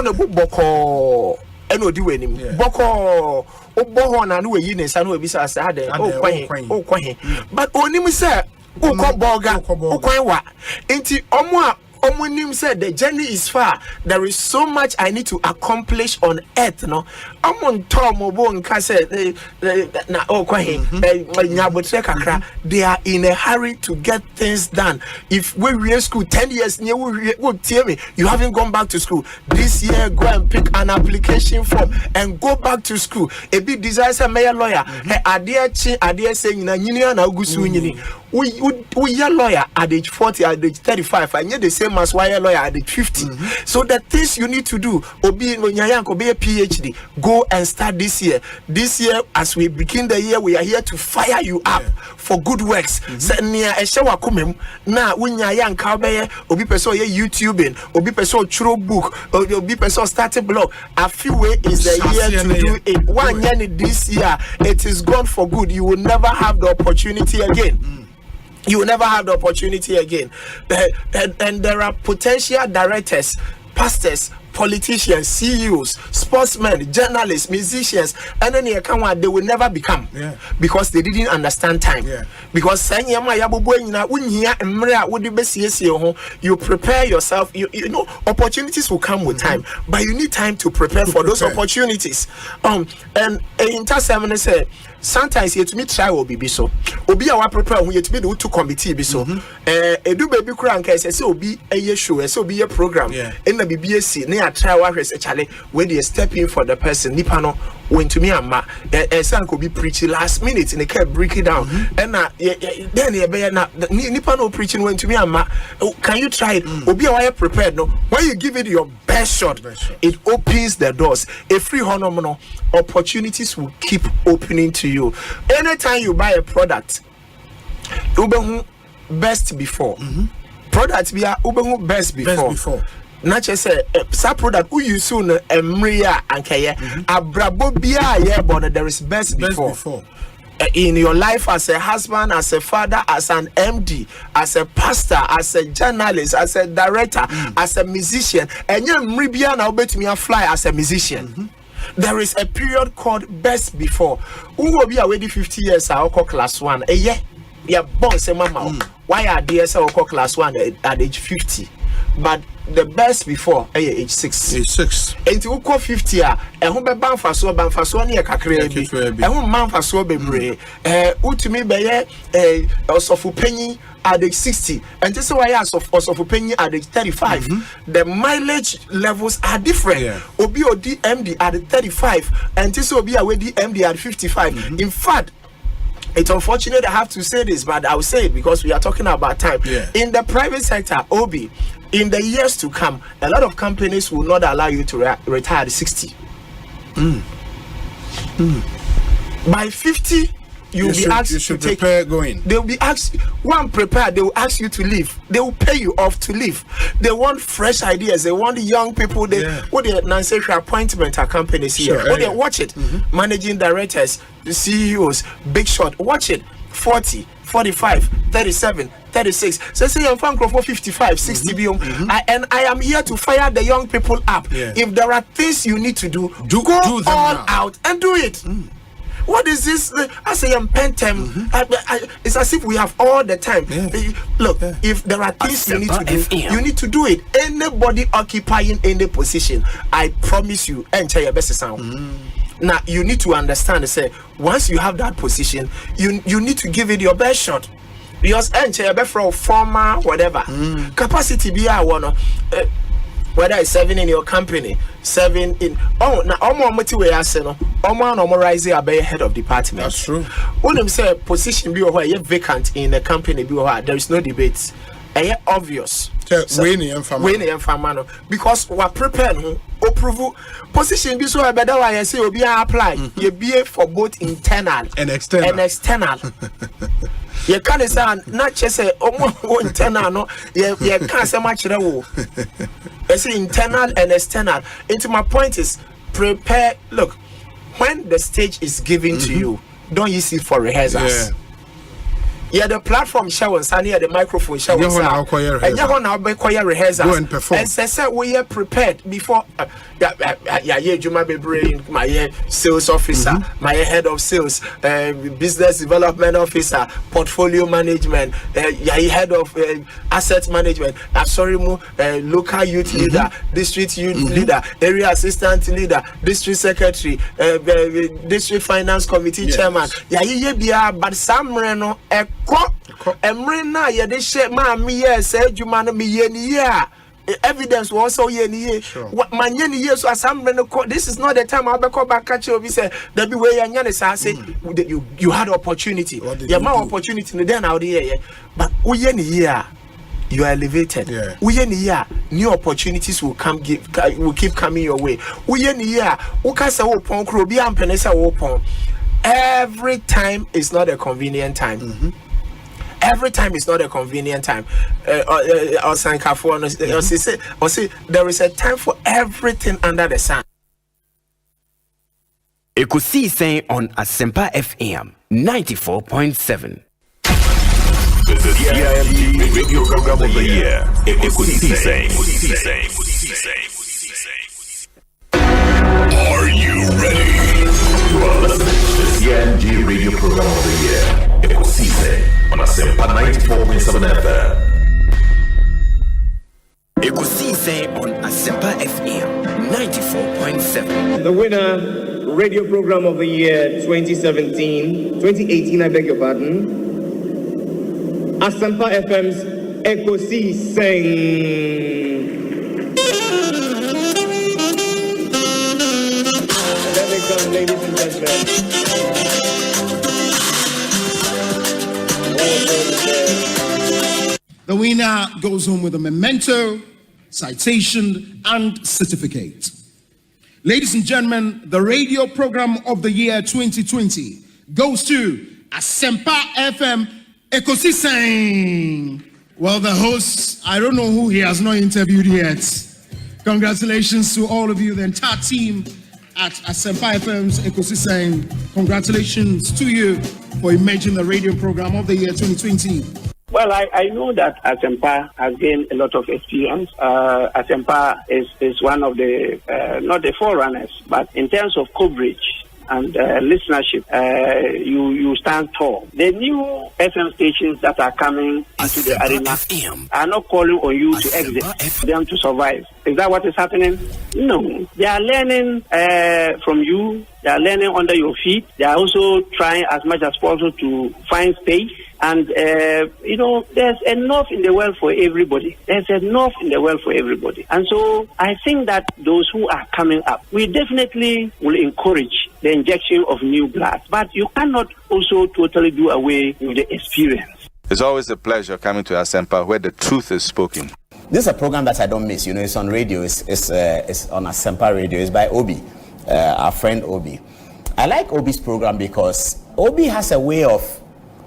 no boko eno di wenim boko obo na no yi ne sa no ebisa sa de o kwan but onim say ukoboga ukwan wa enti omunim said the journey is far. There is so much I need to accomplish on earth. No, amon Tom said they are in a hurry to get things done. If we were in school 10 years, you tell me you haven't gone back to school this year. Go and pick an application form and go back to school. A big desire, mayor lawyer. Adia saying na nyini na ugusu nyini. We are lawyer at age 40, at age 35, and yet the same as why a lawyer at age 50. So the things you need to do, be a PhD, go and start this year. This year, as we begin the year, we are here to fire you up for good works. Near a shower kumim, now when you're young, obi person YouTubing, obi person throw book, obi person start a blog. A few way is the year to do it. 1 year this year, it is gone for good. You will never have the opportunity again. You will never have the opportunity again. And there are potential directors, pastors, politicians, CEOs, sportsmen, journalists, musicians, and then they will never become because they didn't understand time. Because you prepare yourself, you know, opportunities will come with time, but you need time to prepare for those opportunities. And in Tasman said, sometimes you to me try will be so. Obi awa prepare when you to be the two committee be so. Do baby crank say obi a show, so be a program. In the BBSC, near try what is actually when they step in for the person. Nipano went to me and ma son could be preaching last minute and they kept breaking down. And then Nipano preaching went to me and ma. Can you try it? Obi awa prepared no. When you give it your best shot, it opens the doors. A free honor opportunities will keep opening to you. Anytime you buy a product, Ubehu best before. Product be Ubehu best before. Not just say some product who you soon emria and kaya abrabo bia but there is best before. In your life as a husband, as a father, as an MD, as a pastor, as a journalist, as a director, as a musician, and you mribia now bet me a fly as a musician. There is a period called best before. Who will be already 50 years I call class 1. Yeah, boss mama. Why are DS I call class 1 at age 50? But the best before age 6. Age 6. And you call 50 and who be banfaso near kakre and who manfaso bebre. To me be also for penny at age 60, and this is why also for penny at age 35. The mileage levels are different. Obi or DMD at 35, and this will be a DMD at 55. In fact, it's unfortunate I have to say this, but I'll say it because we are talking about time. In the private sector, Obi, in the years to come, a lot of companies will not allow you to retire at 60. By 50, you'll be asked to take. Going. They'll be asked. One prepared. They will ask you to leave. They will pay you off to leave. They want fresh ideas. They want young people. They what the non-sexual appointment at companies here. What they watch it. Managing directors, the CEOs, big shot. Watch it. 40, 45, 37, 36. So say I'm fan for 55, 60 and I am here to fire the young people up. If there are things you need to do go all now. Out and do it. What is this? I say I'm pentem. It's as if we have all the time. Look, if there are things you need to do, you need to do it. Anybody occupying any position, I promise you, enter your best sound. Now you need to understand. Say once you have that position, you need to give it your best shot. Because enter your best for former whatever capacity be I wanna. Whether it's 7 in your company, 7 in rising a head of department. That's true. When them say position be where you vacant in a company be where there is no debate. And obvious. Because we're prepared to approve position be so better why I say be apply. You be for both internal and external. You can't say not just say internal no you can't say much I say internal and external. Into my point is prepare. Look, when the stage is given to you, don't use it for rehearsals. Yeah, the platform show and the microphone show. And you want to choir rehearsal. Go and perform. And say we are prepared before. Juma be brain, my sales officer, my head of sales, business development officer, portfolio management, head of asset management. Local youth leader, district youth leader, area assistant leader, district secretary, district finance committee chairman. But some reno emrena ya de she ma mi yes ejuma no mi ye evidence was also ye so this is not the time I'll be call back catch you say that be way yan say you had opportunity opportunity then out there but we you are elevated. New opportunities will keep coming your way. Every time is not a convenient time. Every time is not a convenient time. There is a time for everything under the sun. Ekosiisen On Asempa FM 94.7. The CIMT Radio Program of the Year. Ekosiisen. Are you ready? You are listening to the CIMT Radio Program of the Year. Ekosiisen On Asempa 94.7 FM. Ekosiisen On Asempa FM 94.7. The winner, Radio Program of the Year 2018, I beg your pardon. Asempa FM's Ekosiisen. And then they come, ladies and gentlemen. The winner goes home with a memento, citation, and certificate. Ladies and gentlemen, the Radio Program of the Year 2020 goes to Asempa FM Ekosiisen. Well, the host, I don't know who he has not interviewed yet. Congratulations to all of you, the entire team at Asempa FM's Ekosiisen. Congratulations to you for emerging the Radio Program of the Year 2020. Well, I know that Asempa has gained a lot of experience. Asempa is one of the, not the forerunners, but in terms of coverage and listenership, you stand tall. The new FM stations that are coming into the arena are not calling on you to exit, them to survive. Is that what is happening? No. They are learning from you. They are learning under your feet. They are also trying as much as possible to find space. And, there's enough in the world for everybody. There's enough in the world for everybody. And so I think that those who are coming up, we definitely will encourage the injection of new blood. But you cannot also totally do away with the experience. It's always a pleasure coming to Asempa where the truth is spoken. This is a program that I don't miss. It's on radio. It's on Asempa Radio. It's by Obi, our friend Obi. I like Obi's program because Obi has a way of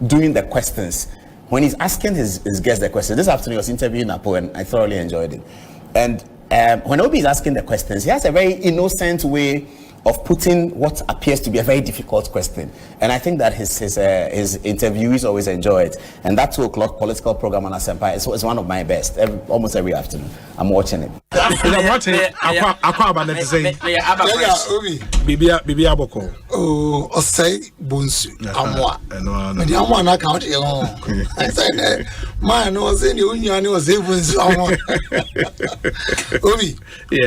doing the questions. When he's asking his guests the questions, this afternoon I was interviewing Apo and I thoroughly enjoyed it. And when Obi is asking the questions, he has a very innocent way of putting what appears to be a very difficult question. And I think that his interviewees always enjoy it. And that 2 o'clock political program on Asempa is one of my best. Almost every afternoon, I'm watching it. Osei, Bonsu, Amwa. And the Amwa na count alone. I said, man, was in the union, was able to Obi,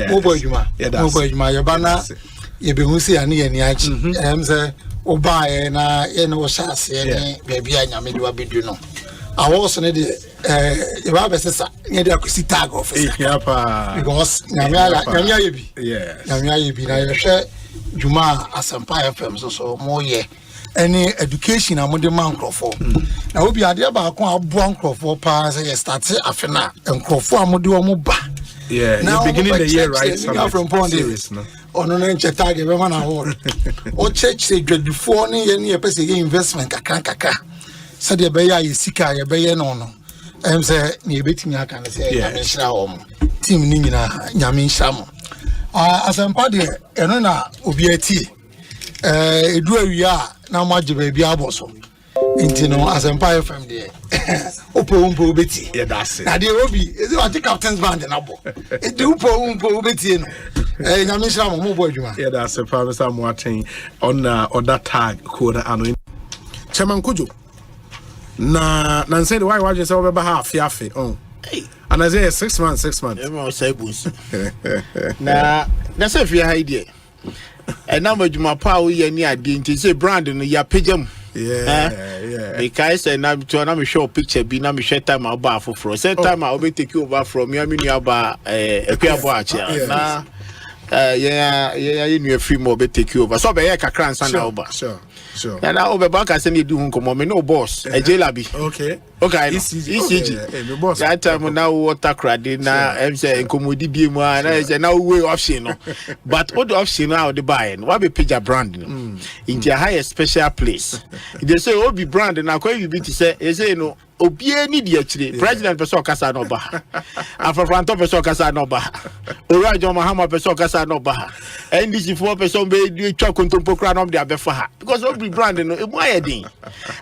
Mobile Juma, Yabana. You be who see any yachi. Say, Oba na shas, baby, I am a bit, I was on the Rabbi says, near the tag office. Because Namia be, I share Juma Asempa FM, so more ye. Any education among the man Crawford. Now, we be idea about one Crawford pass, started Afena and Crawford Moduamuba. Yeah, now beginning the year, right? From Pondis. On an tag everyone award. Or church say before any person investment kaka. Said the Baya is Sika, a Bayan on. I'm say, near betting I can say, Yamin Team Nina, Yamin Shamo. Asempa de, Enona, Ubiati. Do we are now much baby aboso. Inti no Asempa FM there. Umpo beti. Yeah, that's it. Na dey obi, is it what captain's band na bo. Inti umpo beti no. Nyame shira mo boy djuma. Yeah, that's it. Mr. Moaten on that tag code ano. Chairman Kujo. Na say the why just say we be half yafe. Oh. And I say 6 months. Emo say bus. Na say if you idea. And now we djuma pa wo ye ni ade nti say brand no ya pagam. Yeah. Because I'm show a picture be na me share time about for say time I will take you over from me about na you new free more be take you over so be kakra nsan na over sure and now over back as any do nkomo me no boss e jelabi okay ECG me boss that time now water crowd na em say nkomodi bi mu na say now way option no but all the option now the buy no be page brand no in the highest special place they say obi brand na kwa you be to say they say no obi ani di akire president person kasa no ba afafranto person kasa no ba orajo mahama person kasa no ba ndc for person be do twa kontompo kra no de abefa ha because obi brand no emu ayedin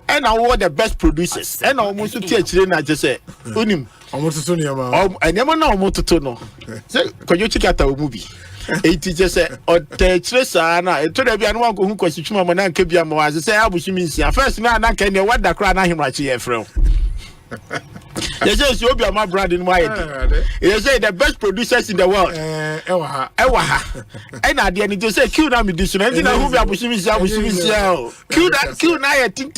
and now the best producers and almost to akire na je say onim omototo ne ma enema na omototo no say kojo chikata omu bi eti je say o te chire sa na eto da bia no wan ko hu kwasi twuma mo na nka bia mo wa say abushimi nsia first na na nka ne wada kra na himrachi ye frem. They say you be my brand in my head. They say the best producers in the world. Ewa. And at the end they say kill na me this na who be abushimi kill na ye tin.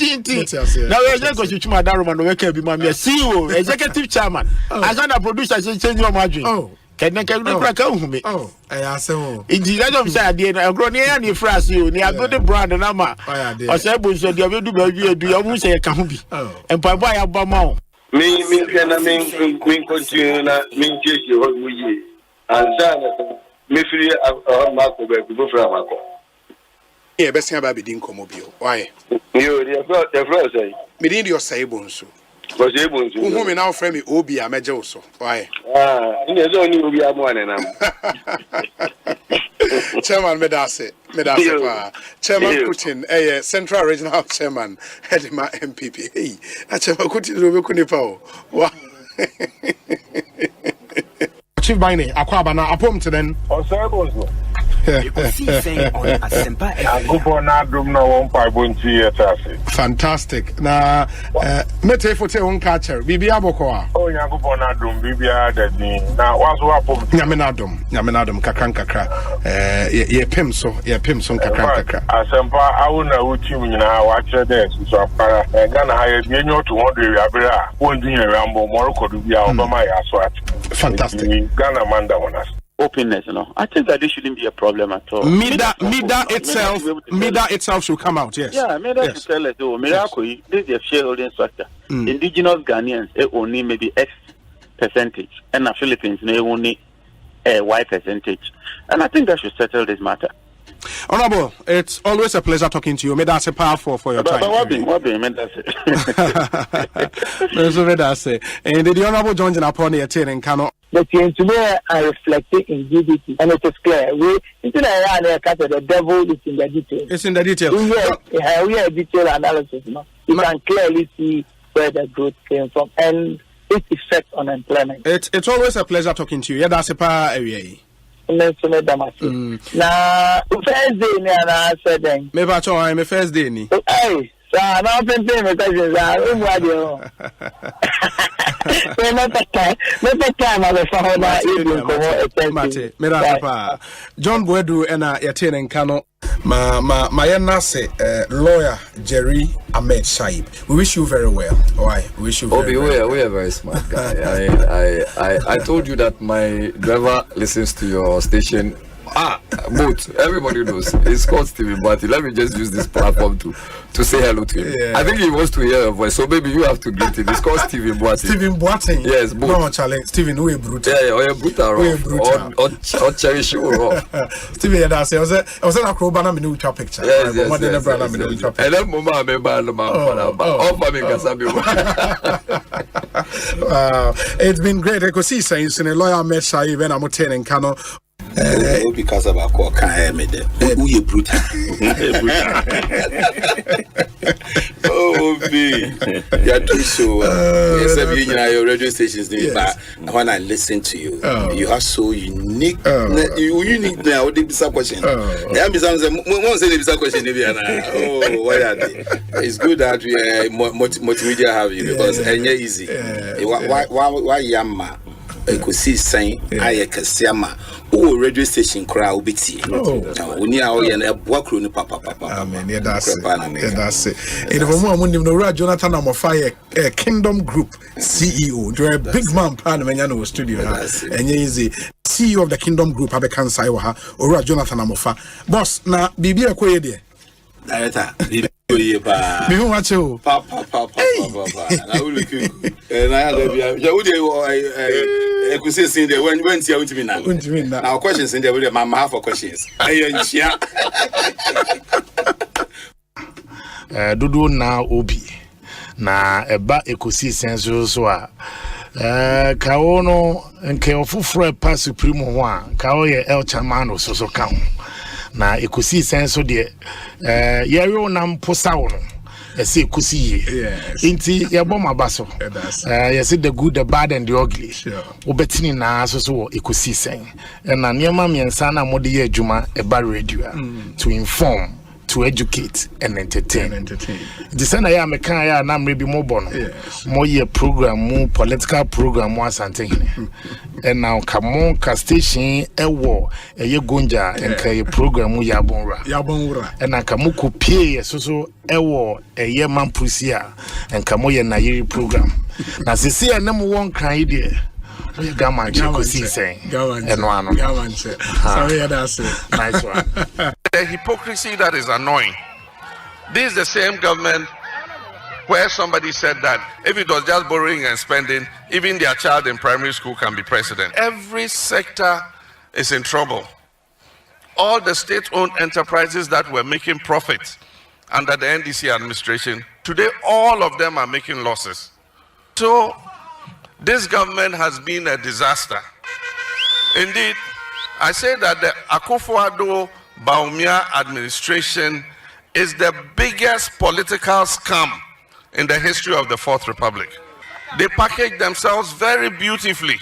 Now we just go to Chuma Daruma no we can be my CEO, executive chairman. As an producer say change your margin. Can no crack out me. I say Indeed, I don't say I did. I grow near any phrase you near good brand and ama. I say Bonsu do you say can be. And Papa Abama. Me continue na me cheche ho muyi. Ansa na me free mako be go fra mako. Yeah, best thing about being comobio. Why? You the flow say. Me did your say Bonsu. But say Bonsu. Who me now friend me Obi Ameje also. Why? In the zone Obi amone na. Chairman Medase pa. Chairman Putin, Central Regional Chairman, Hedima MPP. Hey, Chairman Putin do be kunipa o. Wa. Chief Bine, akwaba na apom to then. Osei Bonsu. Ekosiisen On Asempa FM. Fantastic. Na mete fote on catcher. Bibi aboko. Oh, Yankopon adum bibi adadi. Na wazo apom. Nyame na adum kakra. Ye pem so kakra. Asempa awuna uchi nyina wa kire dey so apara. Ghana ha ye nyo to 100 abere a. Wondu yen rambo moroko du bia obama ya so at. Fantastic. Ghana manda wonas. Openness, I think that this shouldn't be a problem at all. Mida itself should come out, yes. Yeah, Mida should tell us, Miracle, this is a shareholding structure. Indigenous Ghanaians only maybe X percentage, and the Philippines only Y percentage. And I think that should settle this matter. Honorable, it's always a pleasure talking to you. May that's a powerful for your time. What be, that's it. And the Honorable John upon the attending cannot. But today I reflecting in GDP, and it is clear. The devil is in the detail. It's in the detail. We have detailed analysis. No? You can clearly see where the growth came from and its effect on employment. It's always a pleasure talking to you. Yeah, that's a power area. Na first day ni ana said then. Me ba cho I'm first day ni. Hey, sa na open me questions are o mu ade o. Me time as a hona even ko me da pa. John Boedu na yatene nka no ma yana say lawyer Jerry Ahmed Shaib. We wish you very well. Why? We wish you very well. We are very smart guy. I told you that my driver listens to your station. Both. Everybody knows. It's called Stephen Boating. Let me just use this platform to say hello to him. Yeah. I think he wants to hear your voice, so maybe you have to greet him. It's called Stephen Boating. Stephen Boating? Yes, both. No, challenge. Stephen, who is brutal? Yeah, or you're brutal. Or cherish you. Stephen, yeah, that's it. I was in a crowbar, I'm in a picture. Yes. And then, Mama, I it's been great. Ekosiisen in a lawyer met Shaib and I'm attending Kano. Because of our core can't me there. We brutal. Oh, you're too so. Yes, your radio stations, but when I listen to you, you are so unique. You unique now. They be some question. There be some say they be some question. Oh, why are they? It's good that we multimedia have you because it's easy. Why yamma? Ekosiisen aye kesiama o radio station kra obiti oni a o ye na eboa kro ni papa amen yeah that's it in the moment when no Jonathan Amofa Kingdom Group CEO you're a big man pan menya no studio enye easy CEO of the Kingdom Group have a cancer wa ha ora Jonathan Amofa boss na bibi ekoye de director me who watch you papa na we look na ya dey ya we dey Ekosiisen there when tia untimi na now questions in there we my half for questions ayenchia dodo na obi na eba Ekosiisen so a ka wono nke ofufro pa supreme ho a ka wo ye el chairman so ka ho na Ekosiisen so de yero na mposa wo no ese Ekosi inti yebo mabaso yes the good the bad and the ugly obetini na so Ekosiisen na niema miensa na mode ye adwuma eba radio to inform, to educate and entertain. The same ya me kan ya na mre bi mo bo no mo ye program mo political program mo asante and now come ka station ewo eye gonja and ka program mo ya bonra and na ka mo kopie so ewo eye mampusia and ka mo ye na yiri program na sisi ya na mo won kan ide we gaman Ekosiisen sorry that's it nice one. The hypocrisy that is annoying. This is the same government where somebody said that if it was just borrowing and spending, even their child in primary school can be president. Every sector is in trouble. All the state-owned enterprises that were making profits under the NDC administration, today all of them are making losses. So this government has been a disaster. Indeed, I say that the Akufo-Addo Bawumia administration is the biggest political scam in the history of the Fourth Republic. They package themselves very beautifully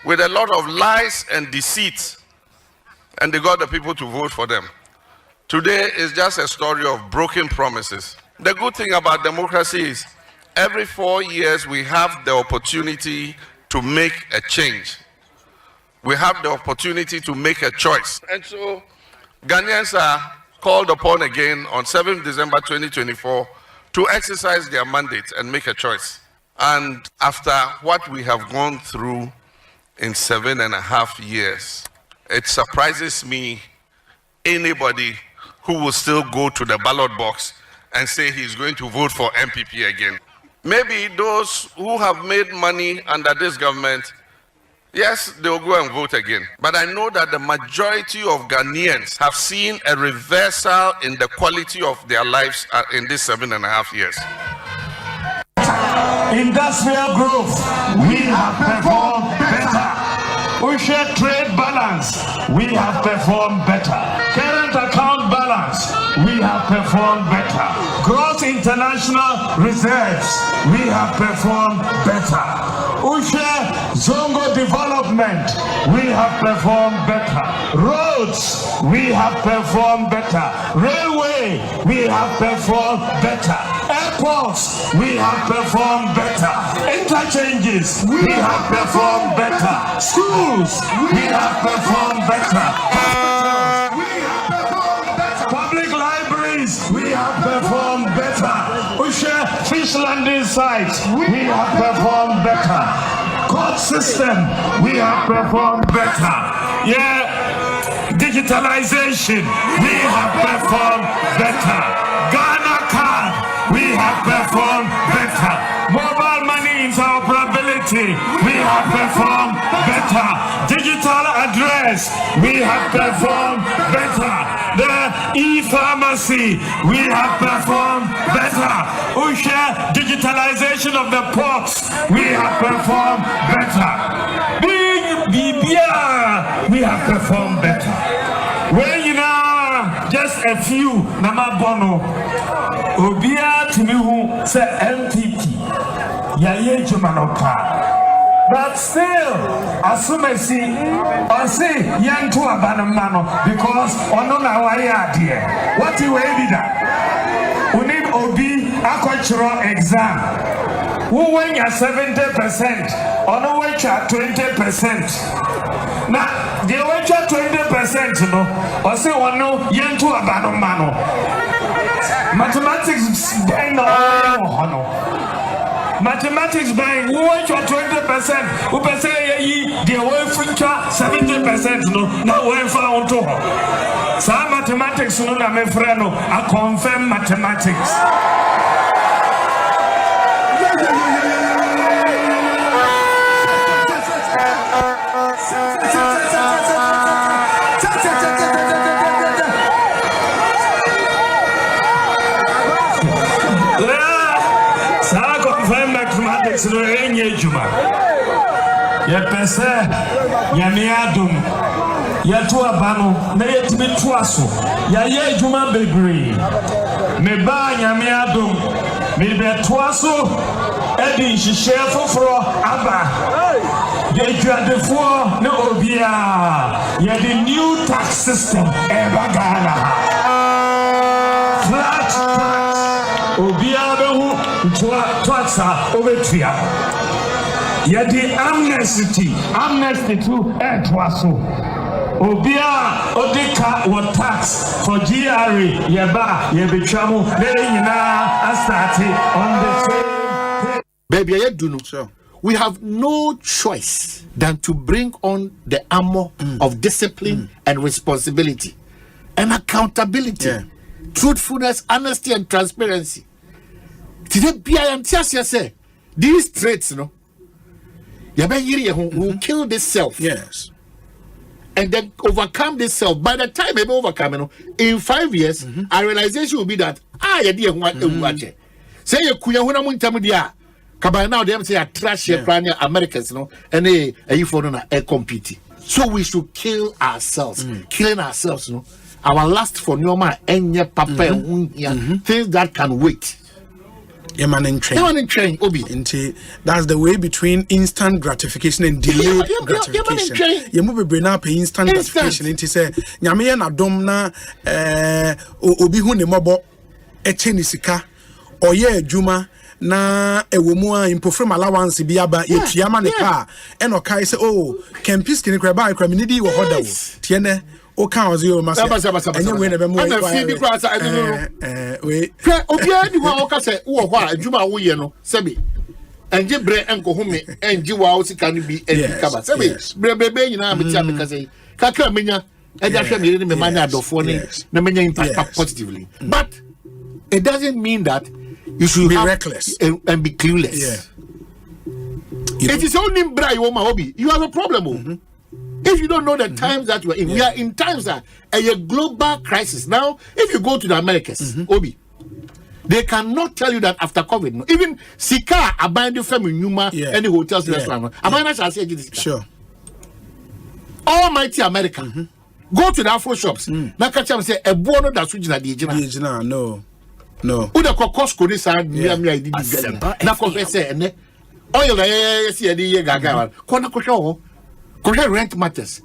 with a lot of lies and deceit, and they got the people to vote for them. Today is just a story of broken promises. The good thing about democracy is every 4 years we have the opportunity to make a change. We have the opportunity to make a choice. And so Ghanaians are called upon again on 7th December 2024 to exercise their mandate and make a choice. And after what we have gone through in 7.5 years, it surprises me anybody who will still go to the ballot box and say he's going to vote for MPP again. Maybe those who have made money under this government, yes, they will go and vote again. But I know that the majority of Ghanaians have seen a reversal in the quality of their lives in these 7.5 years. Industrial growth, we have performed better. We share trade balance, we have performed better. Current account balance, we have performed better. Gross international reserves, we have performed better. Ushe Zongo development, we have performed better. Roads, we have performed better. Railway, we have performed better. Airports, we have performed better. Interchanges, we have performed better. Schools, we have performed better. Hospitals, we have performed better. Public libraries, we have performed better. Ushe fish landing sites, we have performed better. Court system, we have performed better. Yeah, digitalization, we have performed better. Ghana card, we have performed better. Mobile money interoperability, we have performed better. Digital address, we have performed better. The e-pharmacy, we have performed better. Ushe digitalization of the ports, we have performed better. Bibia, we have performed better. When you know, just a few, Nama Bono, Obia Timihu, say MPP, Yaye Jumanoka. But still, as soon as see, I say, young to a banamano, because on our idea. What you will be that? We need OB agricultural exam. Who win at 70%, on the way at 20%. Now, the way at 20%, you know, or say, one no, young to a banamano. Mathematics, Mathematics by who want your 20%, who can say the way future 70%, no, now we found to her. Some mathematics, no, my friend, I confirm mathematics. No enye juma ye pese nyame adom ye to abano na ye timi to aso ya ye juma bebre me ba nyame adom me be to aso edi hihye foforo aba ye juadefo na obia ye the new tax system e bagana flat tax obia behu Twatsa Ovetia. Yadi amnesty to Twaso. Obia Odeka what tax for GRA Yaba Yabichamu Lerina Astati on the same. Baby, I do know so. We have no choice than to bring on the armor of discipline and responsibility and accountability, truthfulness, honesty, and transparency. Today, say these traits, no, will kill this self. Yes. And then overcome this self. By the time I overcome, in 5 years, our realization will be that you didn't want to watch it. Say you couldn't want to now them say trash Americans, no, and you for a compete. So we should kill ourselves. Killing ourselves, no. Our last for normal and things that can wait. Obi. That's the way between instant gratification and delayed gratification. You move brain up instant gratification into say nyame na dom na obi hu ne mobo echenisika oye adwuma na ewomu a impofrem allowance bi aba yetuama ne car e no kai say oh campus kini kra ba kra minidi wo hoda wo tiene o kan ozo ma say enye we na be mo na fi bi kra sa we obia di ho o ka say wo ho a adwuma wo ye no sebi enje bre enko hu me enje wa o sika no bi edika ba sebi bre bebe nyina am ti am ka say kakra menya e ja hwe me ni me manya adofo ni na menya impact positively but it doesn't mean that you should be reckless and be clueless. It is only bra you my hobby. You have a problem. If you don't know the times that we're in, we are in times that a global crisis. Now, if you go to the Americas, Obi, they cannot tell you that after COVID, no, even Sika abandoned family Numa, any hotels, restaurant. Abandoned shall say this. Sure. Almighty America. Go to the Afro shops. Now catch them say a bono that's which na the No. Who the Costco this and me I did na confess say oil see the gaga. Kona ko rent matters.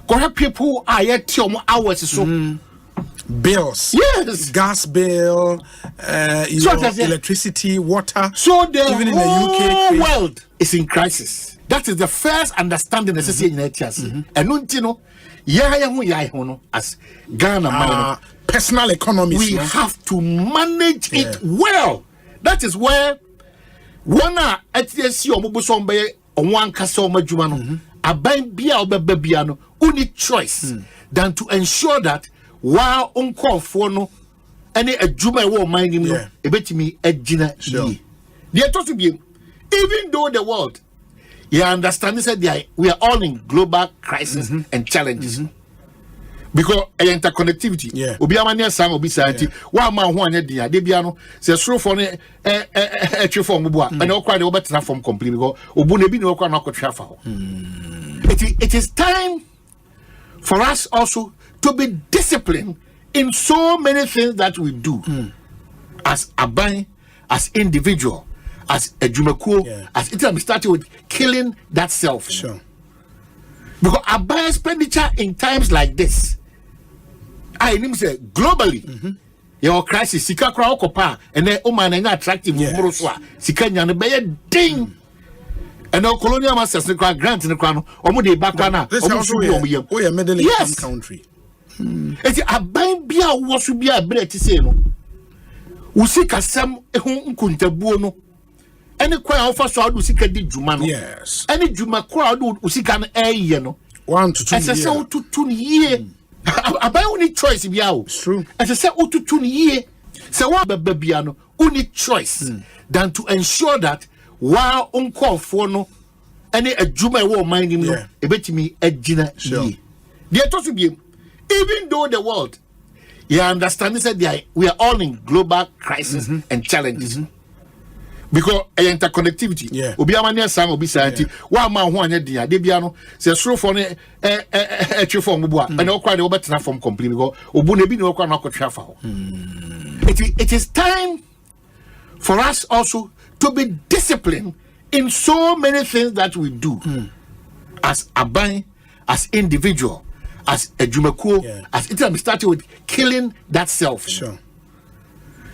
Correct people are yet hours so bills. Yes. Gas bill, electricity, water. So the even in the UK world is in crisis. That is the first understanding the United and no as Ghana personal economy. We have to manage it well. That is where one ATSC or Mobusombe or one Kasoma Jumano. Aban bia obebia no only choice than to ensure that while uncall for no any adwuma wo mind him no ebetimi agina they are to be even though the world understand that we are all in global crisis and challenges because interconnectivity obi amane san obi santi wa ma ho anya dia de bia no se soro for no twe form bo a na okwa de obetena form complete because obu na bi na okwa na akotwa fa ho It is time for us also to be disciplined in so many things that we do as aban, as individual, as a jumakuo, as it started with killing that self. Sure. Because aban expenditure in times like this, I need to say globally, your crisis, sika kra okopa, and then oman and attractive moroswa, sika nyane be ding. And now colonial masters grant in the crown, omo bakana, a middle income country. It's a bang beer was to be a bread to say no. Usika some kunta buono. Any choir offer so do sika di jumano. Yes. Any juma crowd usikan air yeno. 1 to 2 years. As I say, 2 years. I buy only choice if you it's true. As I say, 2 years. So what babiano only choice than to ensure that while uncall for no any a juma will mind him no a bit me a dinner. Sure. They are to be even though the world you understand that we are all in global crisis and challenges. Because interconnectivity obi amane sam obi santi wa ma ho anya dia de bia no se soro for ne twe form bo a and okwa de obetena form complete because obu na bi ne okwa na akotwa fa ho. It is time for us also to be disciplined in so many things that we do as aban, as individual, as a jumakuo, as it started with killing that self. Sure.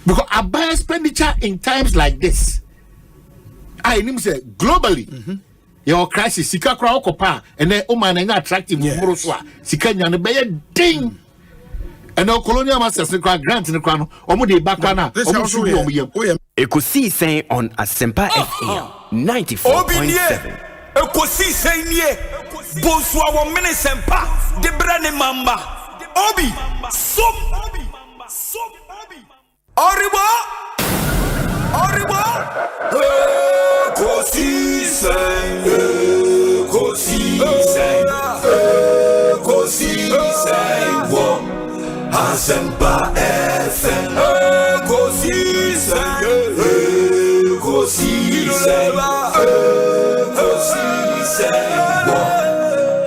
Because aban expenditure in times like this, I need to say globally, your crisis, sika kra okopa, and then oman and attractive moroswa, sika nyane be ding. And now colonial masters grant in the crown, omo de bakana, Ekosiisen On Asempa FM 94.7. Ekosiisen Bonsu our Asempa de brane mamba. Obi som Oribo Ekosiisen Asempa FM Ekosiisen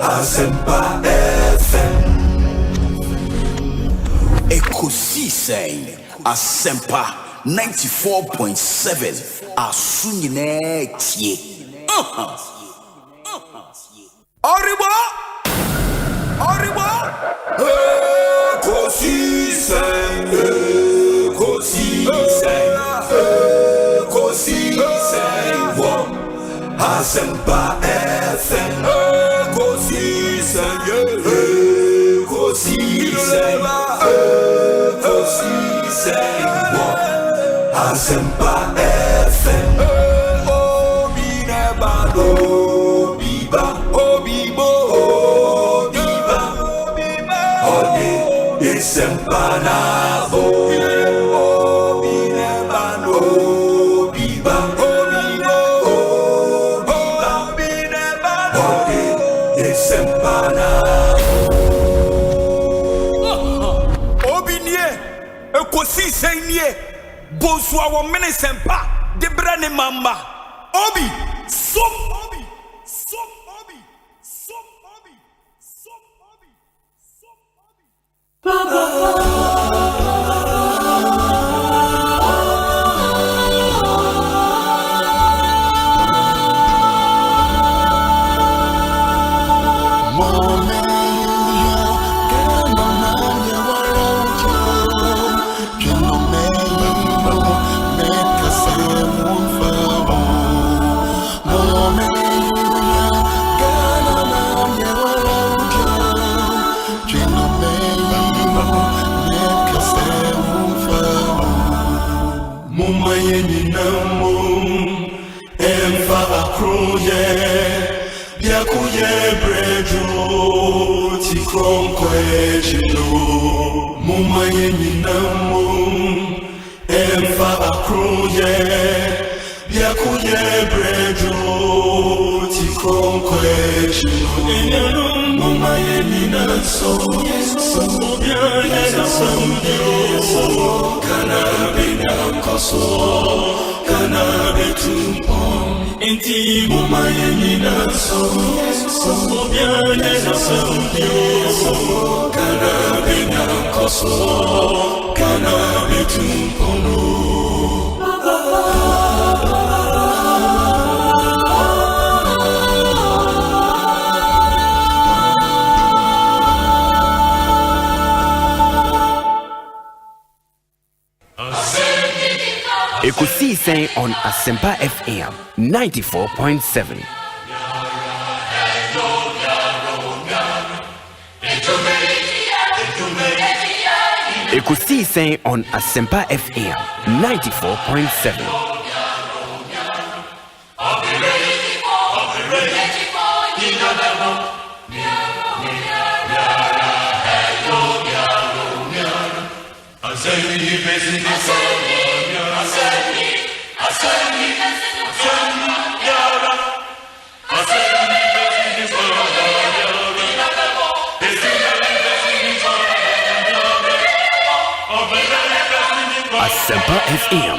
Asempa FM Ekosiisen Asempa 94.7 Asunyine tie Oribo Ekosiisen Asempa FM Ekosiisen Asempa FM Obi nebado Obibo Ode Asempa nabo Obi nebado Ekosiisen Bonsu our Asempa de brane mamba. Obi som eti muma yenina so biane so kana benya koso kana bitumpono. Ekosiisen on Asempa FM 94.7. Ekosiisen on Asempa FM 94.7. Asempa FM.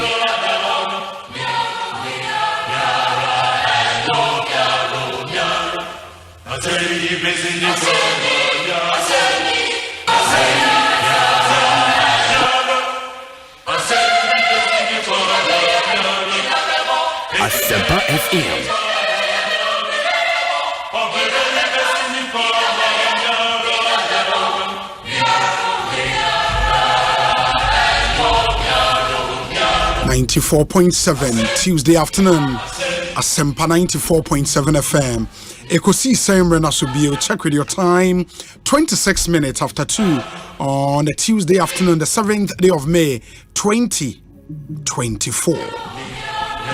Asempa FM. Tuesday afternoon, Asempa 94.7 FM. Ekosiisen Renasubio, check with your time. 26 minutes after 2 on a Tuesday afternoon, the 7th day of May, 2024.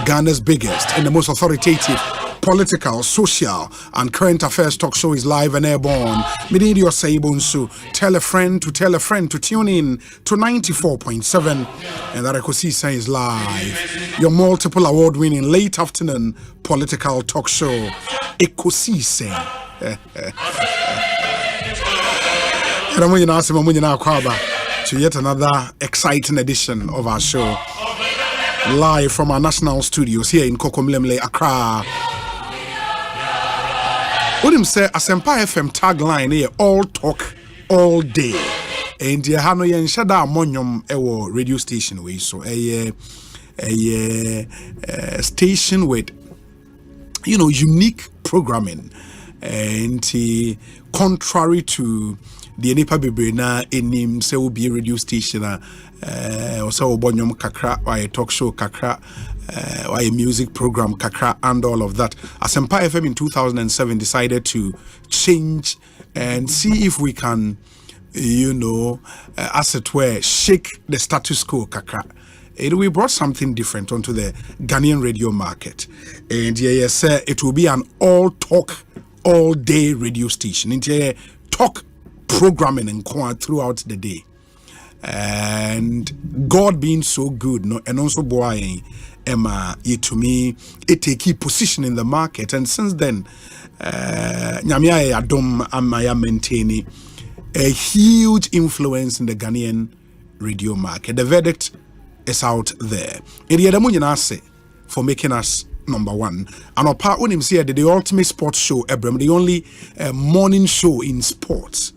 Ghana's biggest and the most authoritative political, social, and current affairs talk show is live and airborne. Meaning your say Bonsu, tell a friend to tune in to 94.7, and that Ekosiisen is live. Your multiple award-winning late afternoon political talk show, Ekosiisen. To yet another exciting edition of our show, live from our national studios here in Kokomlemle, Accra. What him say Asempa FM tagline here, all talk all day. And you have no shada monyom ewo radio station way, so a station with unique programming, and contrary to the Nipa Bebrena enim say will be a radio station also obonyom kakra or a talk show kakra or a music program kakra and all of that. Asempa FM in 2007 decided to change and see if we can as it were shake the status quo kakra. We brought something different onto the Ghanaian radio market, and yes, it will be an all talk all day radio station. And talk programming and throughout the day, and God being so good, and also boy Emma to me it a key position in the market, and since then Nyamia Adom Amaya maintaining a huge influence in the Ghanaian radio market. The verdict is out there. For making us number one. And our part when him say the ultimate sports show, Abraham, the only morning show in sports.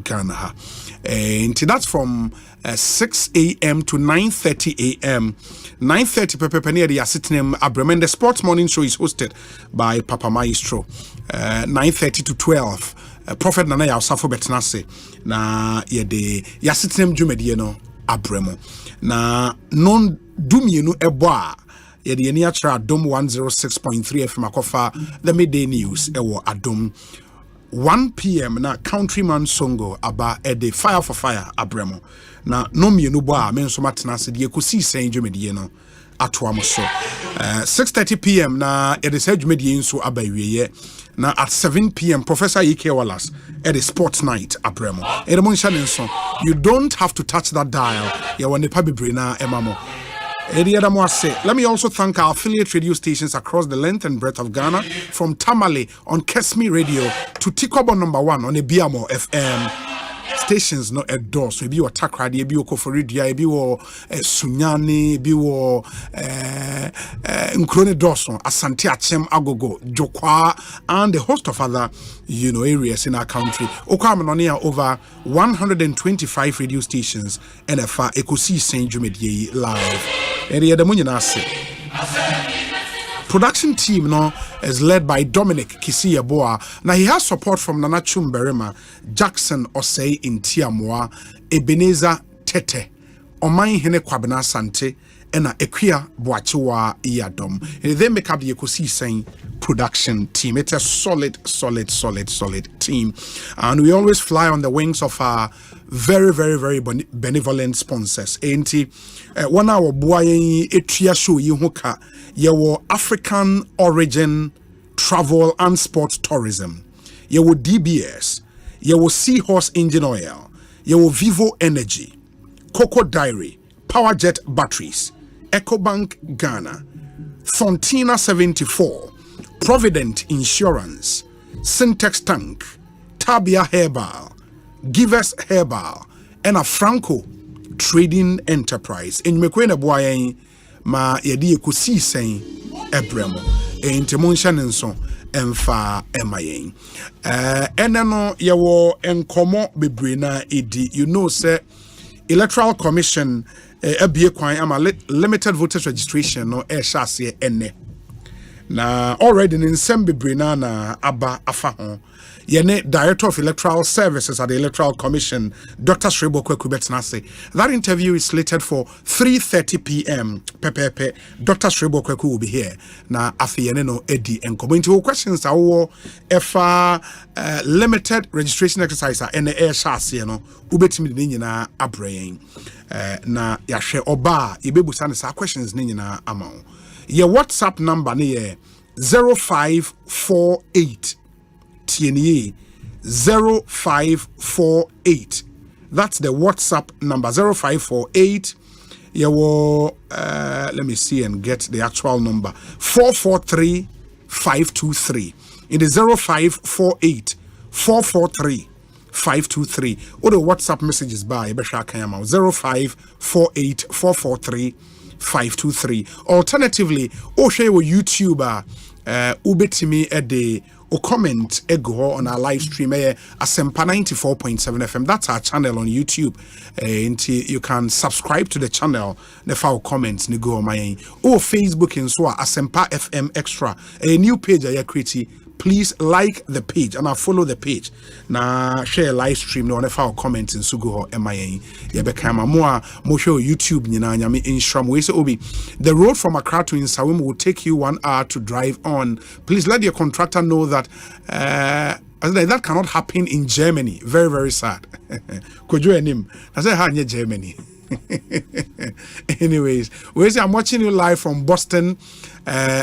Ghana. And that's from 6 a.m. to 9:30 a.m. 9:30 Pepe near the Asitinem Abraham. And the sports morning show is hosted by Papa Maestro. 9:30 to 12. Prophet Nana Yasafo Betnase. Na yede Yasitinem Jumedieno Abraham. Na non dumienu eboa. Yede yeni atra Adom 106.3 FM akofa the midday news ewo Adom 1 p.m. na Countryman Songo aba ede fire for fire abremo na no mienu bo a menso matena se de Ekosiisen dwumedie no atoamo so 6:30 p.m. na ede se dwumedie nso aba wieye na at 7 p.m. Professor E.K. Wallace ede sports night abremo ede mo nhyane nso. You don't have to touch that dial ya wonipa bebre na emamo. Let me also thank our affiliate radio stations across the length and breadth of Ghana, from Tamale on Kesmi Radio to Tikobo number 1 on Ebiamo FM. stations no endorse ebi wo takrade ebi wo koforidua ebi wo sunyane ebi wo nkrone doso asante achem agogo jokwa and a host of other areas in our country. Okwamenonia over 125 radio stations and a far Ekosiisen Jumedie live. Area the Munyinase. Production team is led by Dominic Kisiyaboa. Now he has support from Nana Chumberema, Jackson Osei in Tiamwa, Ebenezer Tete, Omai Hene Kwabena Sante, and Equia Boachiwa Iyadom. They make up the Ekosiisen production team. It's a solid team. And we always fly on the wings of our very, very, very benevolent sponsors. Ain't 1 hour boy etia show yihuka yewo African origin travel and sports tourism. Yewo DBS, yewo Seahorse engine oil, yewo Vivo Energy, Coco Dairy, Powerjet batteries, EcoBank Ghana, Fontina 74, Provident Insurance, Syntex Tank, Tabia Herbal, Givers Herbal, and a Franco Trading Enterprise. In Mekwena Boyen, ma yedi Ekosiisen Ebremo, Entemonsha Nenson, Emfa Emayen. Enano yawo enkomo bebrina edi. Say, Electoral Commission, ebie kwan ama limited voters registration no shase ene. Na already in Sembe na Aba Afa Yene Director of Electoral Services at the Electoral Commission, Dr. Shrebo Kwekubetnase. That interview is slated for 3:30 p.m. Pepepe. Dr. Shrebo Kweku will be here. Na afi yene no edi and come into questions awo efa limited registration exercise ene shase no ubetimi de nyina abrayen. Na yahwe oba ibebusa ne sa questions ne nyina ama. Your WhatsApp number ne 0548 TNE 0548. That's the WhatsApp number 0548. Let me see and get the actual number 443 523. It is 0548 443 523. Or the WhatsApp messages by Besha Kayama 0548 443 523. Alternatively, Osei or YouTuber ubetimi ede o comment ego on our live stream Asempa 94.7 FM. That's our channel on YouTube. You can subscribe to the channel. Nefa comments ni go my Facebook and so Asempa FM Extra. A new page I create. Please like the page and follow the page. Na share live stream no nefa comment in sugo MIA. Yebekama mo show YouTube nyina nyame inshram we say obi. The road from Accra to Nsawim will take you 1 hour to drive on. Please let your contractor know that that cannot happen in Germany. Very, very sad. Kojo enim. I say ha Germany. Anyways, I'm watching you live from Boston,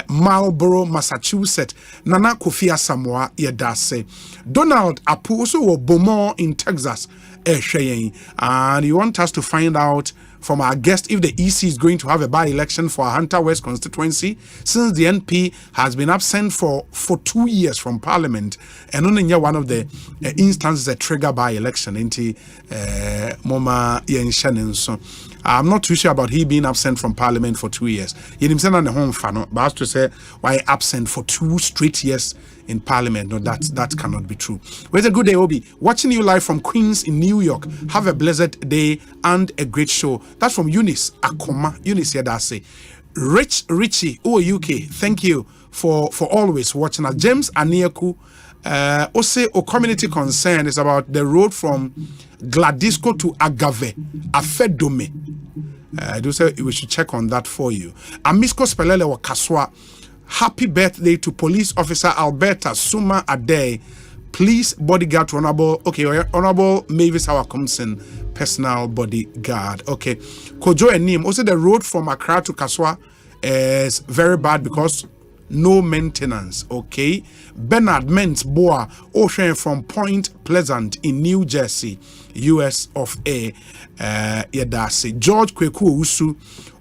Marlborough, Massachusetts. Nana Kofi Asamoah Yedase. Donald Apuso or Beaumont in Texas. And you want us to find out from our guest if the EC is going to have a by-election for Hunter West constituency, since the NP has been absent for 2 years from Parliament, and only one of the instances that trigger by-election. I'm not too sure about he being absent from Parliament for 2 years. But as to say why absent for 2 straight years in Parliament, no, that cannot be true. Well, it's a good day, Obi. Watching you live from Queens in New York. Have a blessed day and a great show. That's from Eunice Akoma. Eunice Yedase. Richie, UK. Thank you for always watching us. James Aniaku. Osei o community concern is about the road from Gladisco to Agave, Afedome. I do say we should check on that for you. Amisco Spelele wa Kaswa. Happy birthday to Police Officer Alberta Suma Ade. Please bodyguard to Honorable Mavis Hawakomson, personal bodyguard. Okay. Kojo Enim. Also the road from Accra to Kaswa is very bad because no maintenance. Okay. Bernard Mentz Boa Ocean from Point Pleasant in New Jersey, US of A. Yedasi. George Kweku Usu.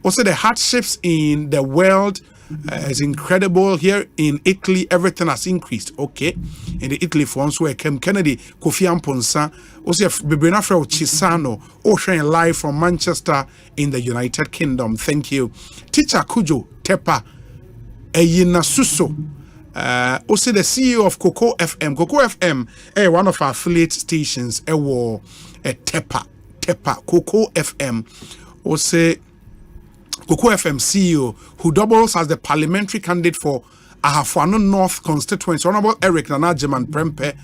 Also the hardships in the world It's incredible here in Italy. Everything has increased. Okay, in the Italy for once where Kennedy Kofi Amponsa also Bebrina Fro Chisano Ocean live from Manchester in the United Kingdom. Thank you, Teacher Kujo Tepa Eyina Suso. Also the CEO of Coco FM. Coco FM, one of our affiliate stations. War Tepa Coco FM. Also Coco FM CEO who doubles as the parliamentary candidate for Ahafwano North constituency. Honorable Eric Nanajeman Prempe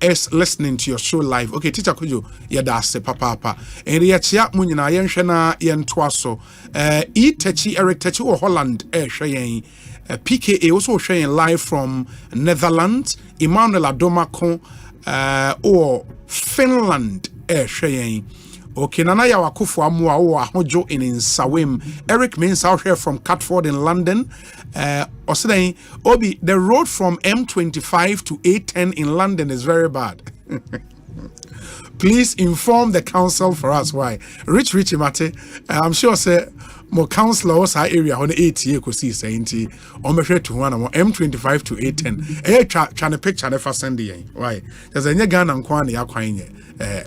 is listening to your show live. Okay, Teacher Kujo, that's papa. And Riachia Munina Yenshana Yen Twaso. Techi Eric Techi or Holland Shayen. PKA also sharing live from Netherlands. Emmanuel Adomako or Finland sharing. Okay, Nana Yawakufu Amua or Ahojo in Sawim. Eric means out here from Catford in London. Osei Obi, the road from M25 to A10 in London is very bad. Please inform the council for us why. Richie Mate, I'm sure say more councillors our area on 80 Ekosiise on measure to one M25 to A10. Trying to picture never send the why. There's a Ghana and Kwani Aquine.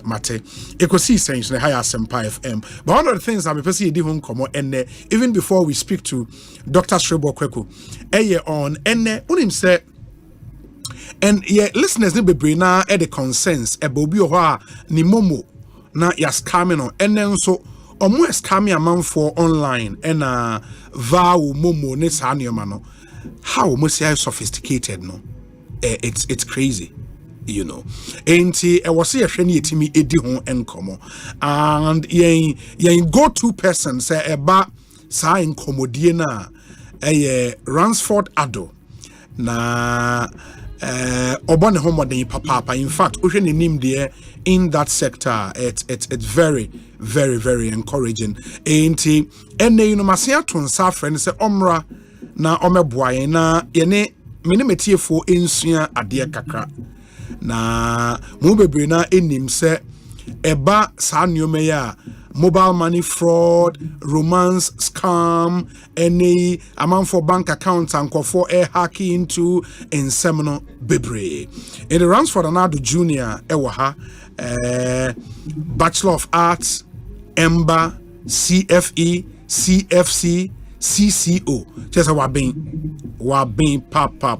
Mate, Ekosiise in higher Asempa FM. But one of the things I'm personally doing come and even before we speak to Dr. Shrebo Kweku, on unim say. And yeah, listeners need be bring na the consensus about bi ho ni momo na ya scamming on and then so omo scamming amount for online and vow momo ne sa nioma no how mo say sophisticated no it's crazy, you know. Enti e was say hwe ne yetimi edi ho enkomo and yen go to person say eba sa enkomodie na Ransford Ado na Obone homoden papa. In fact, Ocean name there in that sector, it's very, very, very encouraging. Enti ene masia tonsa friend say omra na omeboaye na yene menemetie fo ensua ade kakra na mo bebre na enim se eba sa nneoma ya mobile money fraud, romance scam, any amount for bank accounts and for hacking into in seminal bebre. In the Ransford Anado Junior, Ewaha, Bachelor of Arts, EMBA, CFE, CFC, CCO. Just wa bin papa.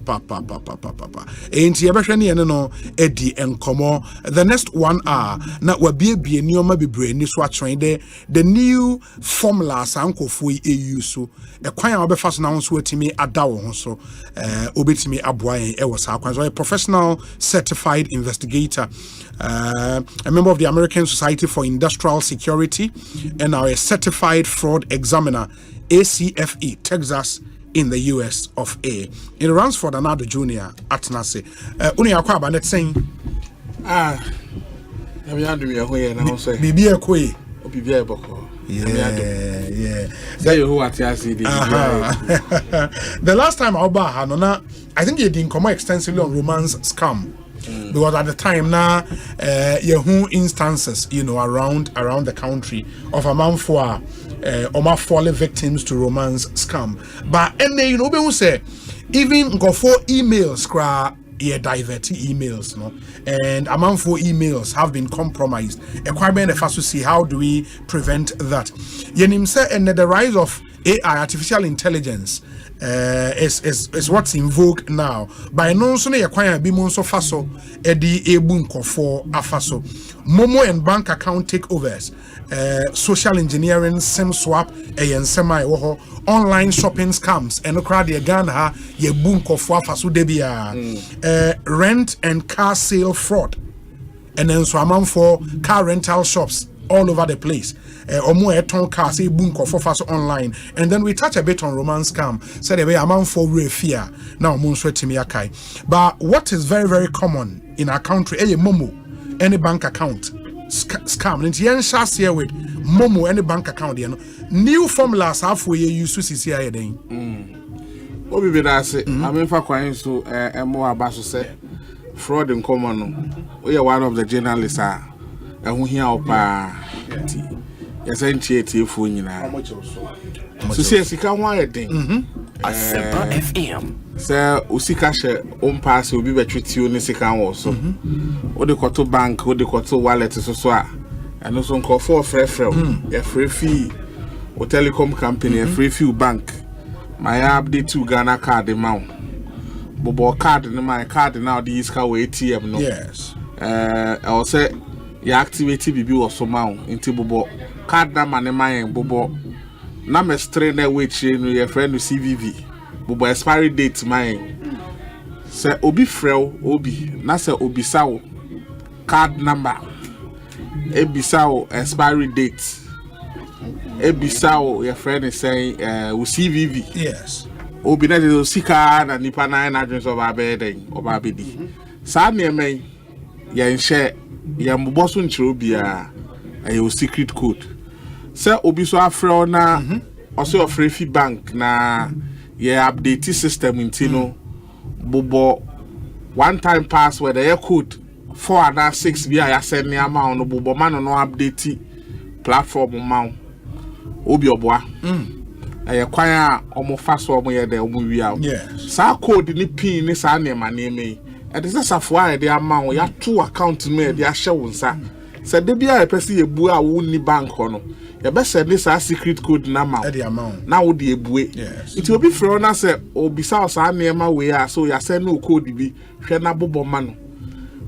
Ain't you ever no Eddie and Como the next 1 hour na wa be nioma bebre ni so atwen the new formulas anko fo use e kwan a obefa so na ho so atimi ada wo ho so obetimi aboa en e wo sa kwan so a professional certified investigator, a member of the American Society for Industrial Security and now a certified fraud examiner, ACFE, Texas, in the US of A. In Ransford Anado Junior at Nase. Uni akwaba net saying I'm yandum ya hoye na ho say. Bibi ekwe. Bibi eboko. Yeah. Say who at the The last time I na I think you didn't come extensively on romance scam. Because at the time now, who instances, you know, around the country of a man for falling victims to romance scam. But and then you know, we say even go for emails, divert emails, no, and amount for emails have been compromised. And quite many of us to see how do we prevent that. Yenim say and the rise of AI, artificial intelligence. Is what's in vogue now. By non so na yakwan bi mo so faso edi ebu nkofo afaso momo and bank account takeovers, social engineering, sim swap, semi wo online shopping scams and crowd ye Ghana ha ye bu nkofo afaso de bia rent and car sale fraud, and then so amount for car rental shops all over the place. Omo eton car say bunko for fast online, and then we touch a bit on romance scam. Said the amount for fear now moon sweatimi akai. But what is very, very common in our country, momo, any bank account scam. And yen shas here with momo, any bank account, you know. New formulas halfway use to see here then. Obi be that say I mean for kwan so more about say fraud in common. We are one of the journalists who here Yes, I ain't phone you now. So see, Sika Widen. Asempa FM. Sir, Usika share on pass will be better to you, Nisika also. Or the Koto Bank, or the Koto wallet is so. And also call for a free fee, or telecom company, a free fee bank. My update to Ghana card amount. Bobo card in my card now, the Iska ATM. No, yes. I'll say you activate BB or so mount into Bobo card number and my Bobo. Number strainer which your friend with CVV. Bobo expiry date mine. Say Obi Frel Obi. Nasa Obi Sao card number. Ebisao expiry date. Ebisao your friend is saying with CVV. Yes. Obi na de sika na nipa 9 address of abeden of abedi. Sa na me ya nche ya mboso nchiro bia ayo secret code. Say obi so afro na also of free bank na ya update system intino bobo one time password ya code 4 and 6 bia ya send me amount no bobo man no update platform amount obi oboa kwaya omo faso omo ye de omo wi aw sa code ni pin ni sa na ma na eme e de sasafo a de amount ya to account me de a hye wonsa se de bia e pese ye bu a wo ni bank no ye be send this secret code na amount na wo de ebue it obi fro na se obi sa sa na ma we a so ya send no code bi hwe na bobo ma no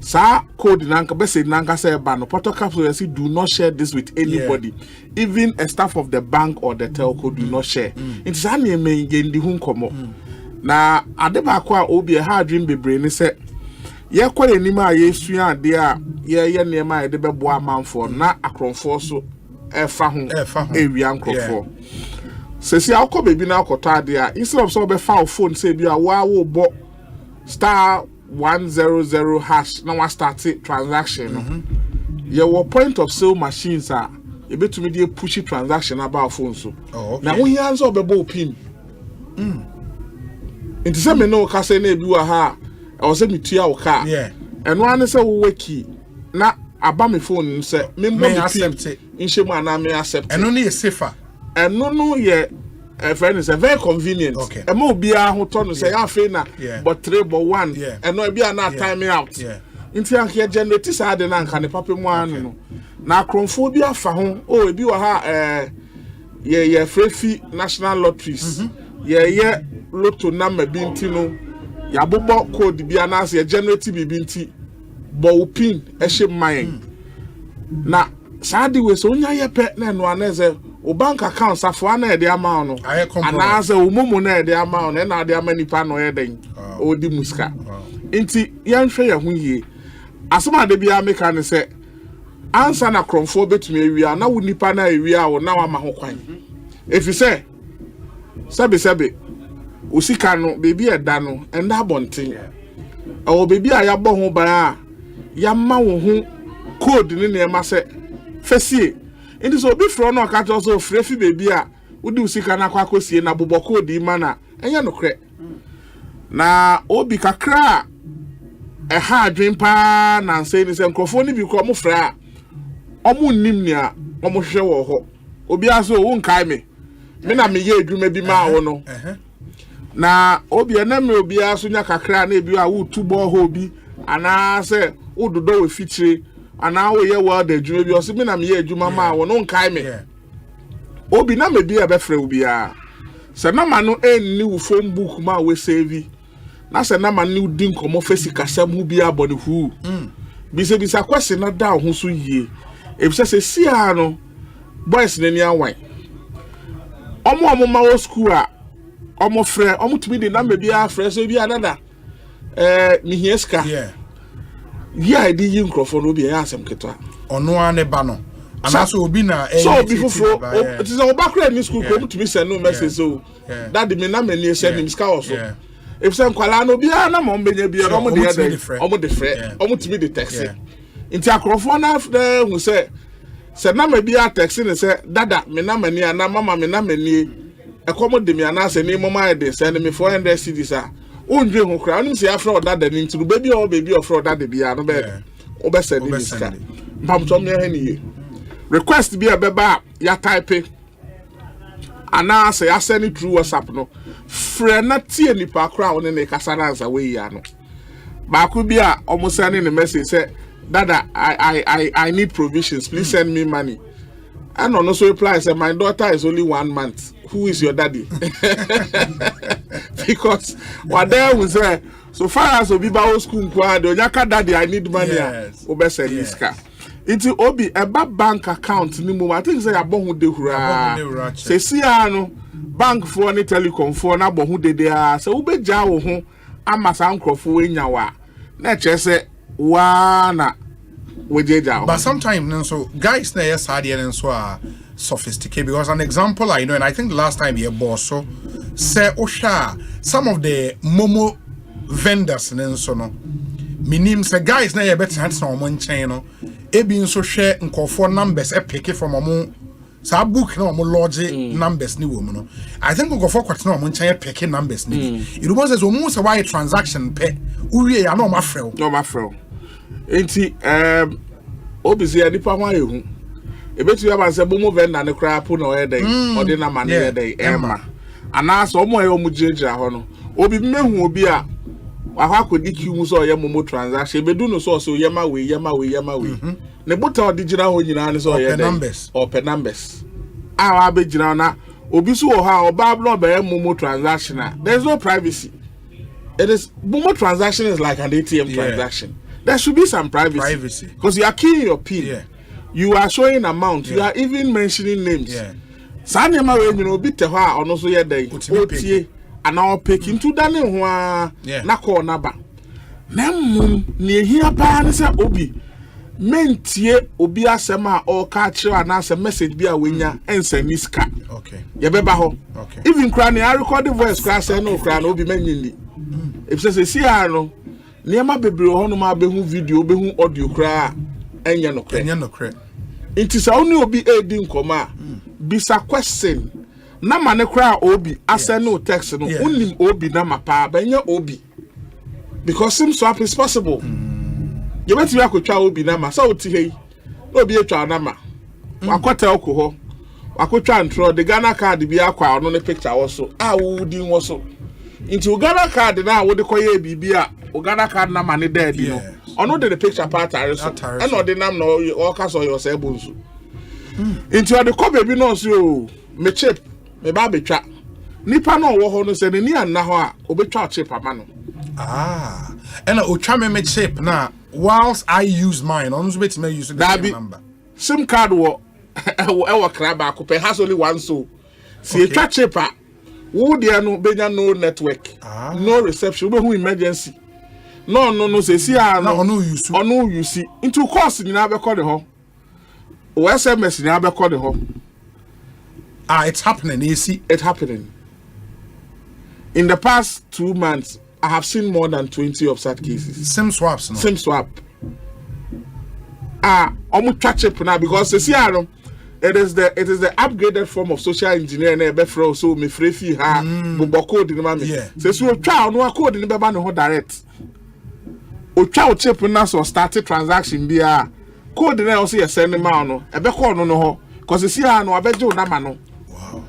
sa code nanka be say nanka say ba no protocol so say do not share this with anybody even a staff of the bank or the telco do not share it is an eme ngendi hu nkomo na ade ba kwa obi ha dream bebre ni say ye kwere nim a yesu ade a ye nema ye de bebo amanfo na akronfo so efa hu ewia nkrofo sesi akọ bebi na akọtọ ade a instead of so be fa phone say bi a wo bo star 100 hash now I start transaction your point of sale machines are a bit to me dey push transaction about phone so now when you answer be pin into say me no ka say na bi wa ha I say me tua o car and one say wo waki na aba me phone say me accept it in shema na me accept and only is safer and no yeah friend is very convenient. Okay. And more be a hotel say na but 3 but 1 and no be na time out. Inti anke generate sade na nka ne papa mu anu no. Na kronfo bi afa ho o bi wa ha ye frefi national lotteries. Ye lotto number bi nti no ya bobo code bi anase ye generate bi nti bo pin e hye man. Na sade we so nya ye pe na no aneze o bank account safo na e de amount no anaze o momo na e de amount na de amanipa no ye den o di muska nti yanhwe ye ho yie asoma de bia meka ne se ansa na kronfo betumi awia na wo nipa na awia wo na wa ma ho kwan efi se sebe osika no bebi e da no enda bonten o bebi a ya bo ho ban a ya ma wo ho code ni na e ma se fesie it is obi from no catch also frefi baby a udi usika na kwa kosie na boboko di mana enya no kre na obi kakra e ha adwen pa na nse ni se nkrofo ni bi ko mo fra omo nim ni a omo hwe wo ho obi aso wo nkai me na me ye adwuma bi ma wo no na obi na me obi aso nya kakra na ebi a wo tubo ho bi ana se udodo we fitire ana wo ye wa da adwuma bi o se me na me ye adwuma ma wo no nkai me obi na me bi e be frɛ obi a se na ma no enni wo phone book ma we save na se na ma ni udi nkomo fesi kasam hu bi abɔ ne hu bi se question na da ho so yie e bi se si a no boys na ni awan omo ma wo school a omo frɛ omo tumi de na me bi a frɛ so bi anada mi hieska yeah di yin crofo no bi ya asem keto ono ane ba no anaso obi na so bi fufuro it is obakra ni school ko mutumi send no message so that me na me ni send him ska also if some kwala no bia na mo mbenya bia no mo de omo de frɛ omo tumi de text inti akrofo na hu se na me bia text ni se dada me na mani ana mama me na mani ekomo de me ana se ni mo ma de send me 400 cedis a undwe ho kra anu se afra odada ni nturu baby of fraud dada bia no be o be send ni ska mpam to me ha ni ye request be a beba ya type ana say ya send it through WhatsApp no frɛ na tie nipa kra won ne kasa na answer we ya no ba ku bi a almost sending a message say Dada, I need provisions. Please send me money. And also reply say my daughter is only 1 month. Who is your daddy? Because what there was there. So far as Obiba school Onyaka daddy, I need money. Obese niska. Iti obi eba bank account ni mu. I think say abon de hura. Say si ano bank for ni telecom for na abon de there. So ubeja wo ho amasa nkrofo enyawa. Na chese wana but sometimes so guys na yes hard and so are sophisticated because an example I know and I think the last time here Bonsu say Osha some of the momo vendors and so no minim say guys na better hands na omo nchen no e bi nso share nkofo numbers e pick from omo sa book na omo lodge numbers ni wo mu no I think nkofo kwat na omo nchen pick numbers ni it was as omo say why transaction pe uri ya na omo afrel enti obisi adipa hwan ehu ebetu ya ba se bomo venda ne kra po na oyeden ode na ma ne yeden emma ana so omo ya omu jirejira ho no obi mehu obi a wa akodi kiwu so oye momo transaction bedu no so yema we ne bota odigira ho nyina ne so oyeden open numbers a wa begira na obi so ho ha oba blo be momo transaction there's no privacy. It is momo transaction is like an ATM transaction. There should be some privacy because you are keying your PIN. You are showing amount. You are even mentioning names. Sanema we you know bit te ha ono so ye dey otie ana pick into dane ho a na call naba. Na mum ne hia pa ne se obi mentie obi asem a o ka kire ana se message bi a wenya ensa niska. Okay. Ye beba ho. Okay. Even kra ne record the voice kra say no kra no obi manyini. If say see no Niama bebre ho no ma behu video behu audio kra enya no kra it is only obi edi nkoma bisa question na ma ne kra obi asend no text no unim obi na mapa benya obi because sim swap is possible you bet you akotwa obi na ma so oti hei no obi etwa na ma wakota okoho wakotwa ntro the Ghana card bi akwa ono ne picture wo so a wo din wo so into Ghana card na wo de koye bibia Ghana card na money dead you know ono the picture part and no the nam no all cast on your Bonsu into the copy bi no so me chip me ba betwa nipa no wo ho no se ni an na ho a obetwa chip ama no and otwa me chip na whilst I use mine on so betime use the number SIM card wo e kra ba ko pe has only one so see twa chip a wo dia no benya no network no reception we who emergency no say see no onu you see into course ni na be call the ho o SMS ni na be call the ho it's happening you see it happening in the past 2 months I have seen more than 20 of such cases SIM swaps no SIM swap omu chip na because see it is the upgraded form of social engineering na be fro so me free fee ha bo code ni ma me say so twa no code ni be ba ne ho direct o chip na so start transaction bia code na also send ma no e be call no ho cause see no abeje o na ma no wow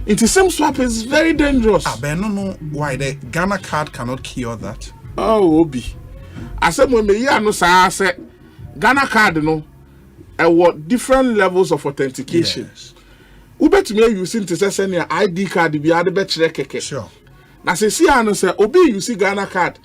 it is SIM swap is very dangerous no why the Ghana card cannot cure that obi asem we me ya no sa say Ghana card no what different levels of authentication ubetumi using to say send your ID card bi ade be kire keke sure na say see no say obi use Ghana card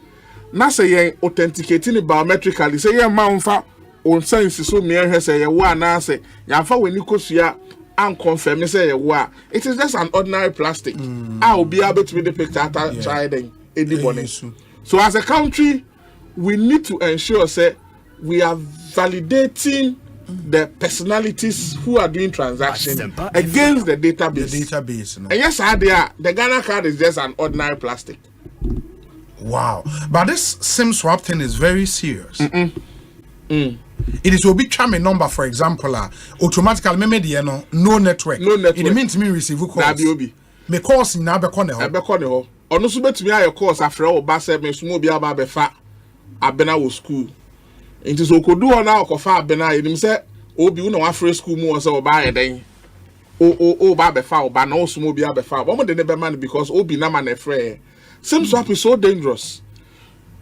na say yen authenticating biometrically say yen ma unfa on sense so me ehwe say ye wa na say ya fa weni kosua and confirm say ye wa it is just an ordinary plastic obi abetumi the picture after try then anybody so as a country we need to ensure say we are validating the personalities who are doing transactions against the database. No. And yes, the Ghana card is just an ordinary plastic. Wow. But this SIM swap thing is very serious. It is a big charming number, for example, automatically no network. No network. It means me receive calls. Me calls in Abekone. Ono so betumi aye calls after o ba se me sumo bi aba fa abena wo school. It is okodu ona okofa abena enim se obi una wa free school mu so oba eden o ba be fa oba na osumo bi abefa omo de ne be man because obi na man e free sim swap is so dangerous.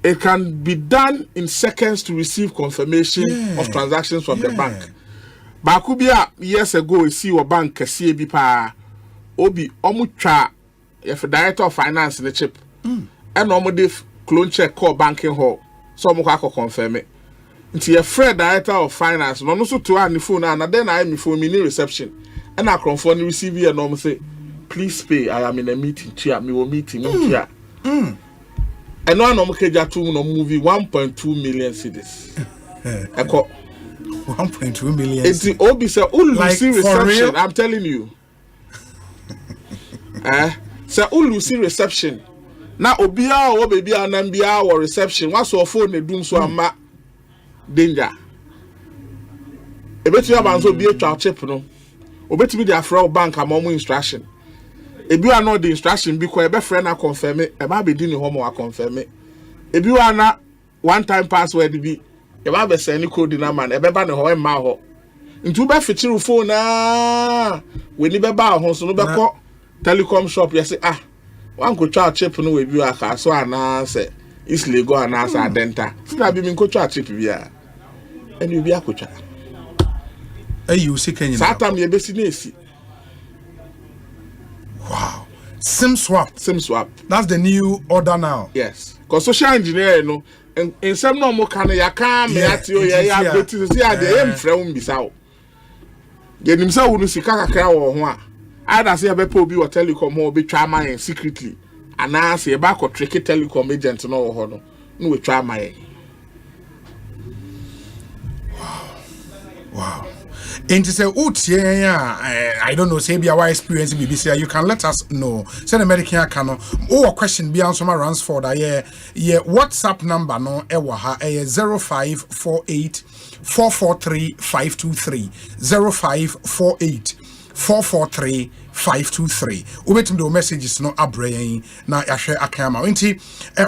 It can be done in seconds to receive confirmation of transactions from the bank. Bakubia years ago, see your bank kasiye bi pa obi omutwa if director of finance in the chip. And normally clone check call banking hall. So omo confirm it. Nti your friend director of finance no so to an phone and then I me phone me reception. And I confirm receive here normal say please pay. I am in a meeting. Chia me will meeting. And one of no movie 1.2 million cedis. Eko 1.2 million. It's the Obi say Lucy reception. I'm telling you. Say Lucy reception. Now Obia or baby Anambia or reception. What's your phone? They do so ama danger. Ebeti abanzo be a chip no. Obeti be the Afro bank among instruction. If you are not the instruction, because a friend I confirm it, a baby didn't home or confirm it. If you are not one time password, be a baby send code in a man, a baby no home maho. Into be feature phone we never bow home, so no call telecom shop. You say, one could charge chip no if you are so an say it's legal and answer denta. So I be in coach chip via and you be a coach. Hey, you see, can you? Satam your business. Wow. SIM swap. That's the new order now. Yes. Because social engineering, you know, in some normal kind of yakam, ya go to see the from Bissau. Get himself wouldn't see Kaka or one. I'd say a bepo be or telecom or be try my secretly. And I say back or tricky telecom agent no honor. No, try my. Wow. And to say, I don't know, say be our experience BBC, you can let us know. Send a American cano. Or question beyond some runs for that. Yeah, WhatsApp number no ewaha 0548 443 523 0548 443 523. Ubetim do messages no abrayin na yahwe akama. Nti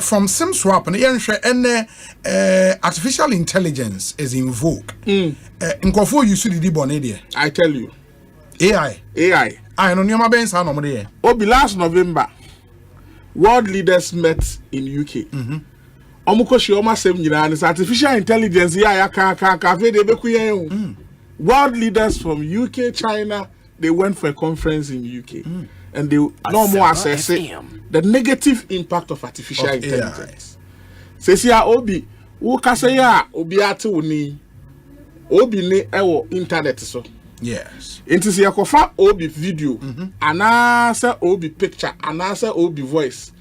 from SIM swap no yenhwe ene artificial intelligence is in vogue. Nkofo use the bone there. I tell you. AI. I no nyoma ben sa no mo there. Obi last November world leaders met in UK. Omukoshi oma sem nyina is artificial intelligence ya ka fe de beku yen. World leaders from UK, China, they went for a conference in UK and they no more assess the negative impact of artificial intelligence. Says here Obi, who can say ya Obi ate woni Obi ne ewo internet so. Yes. Into see akofa Obi video, anasa Obi picture, anasa Obi voice.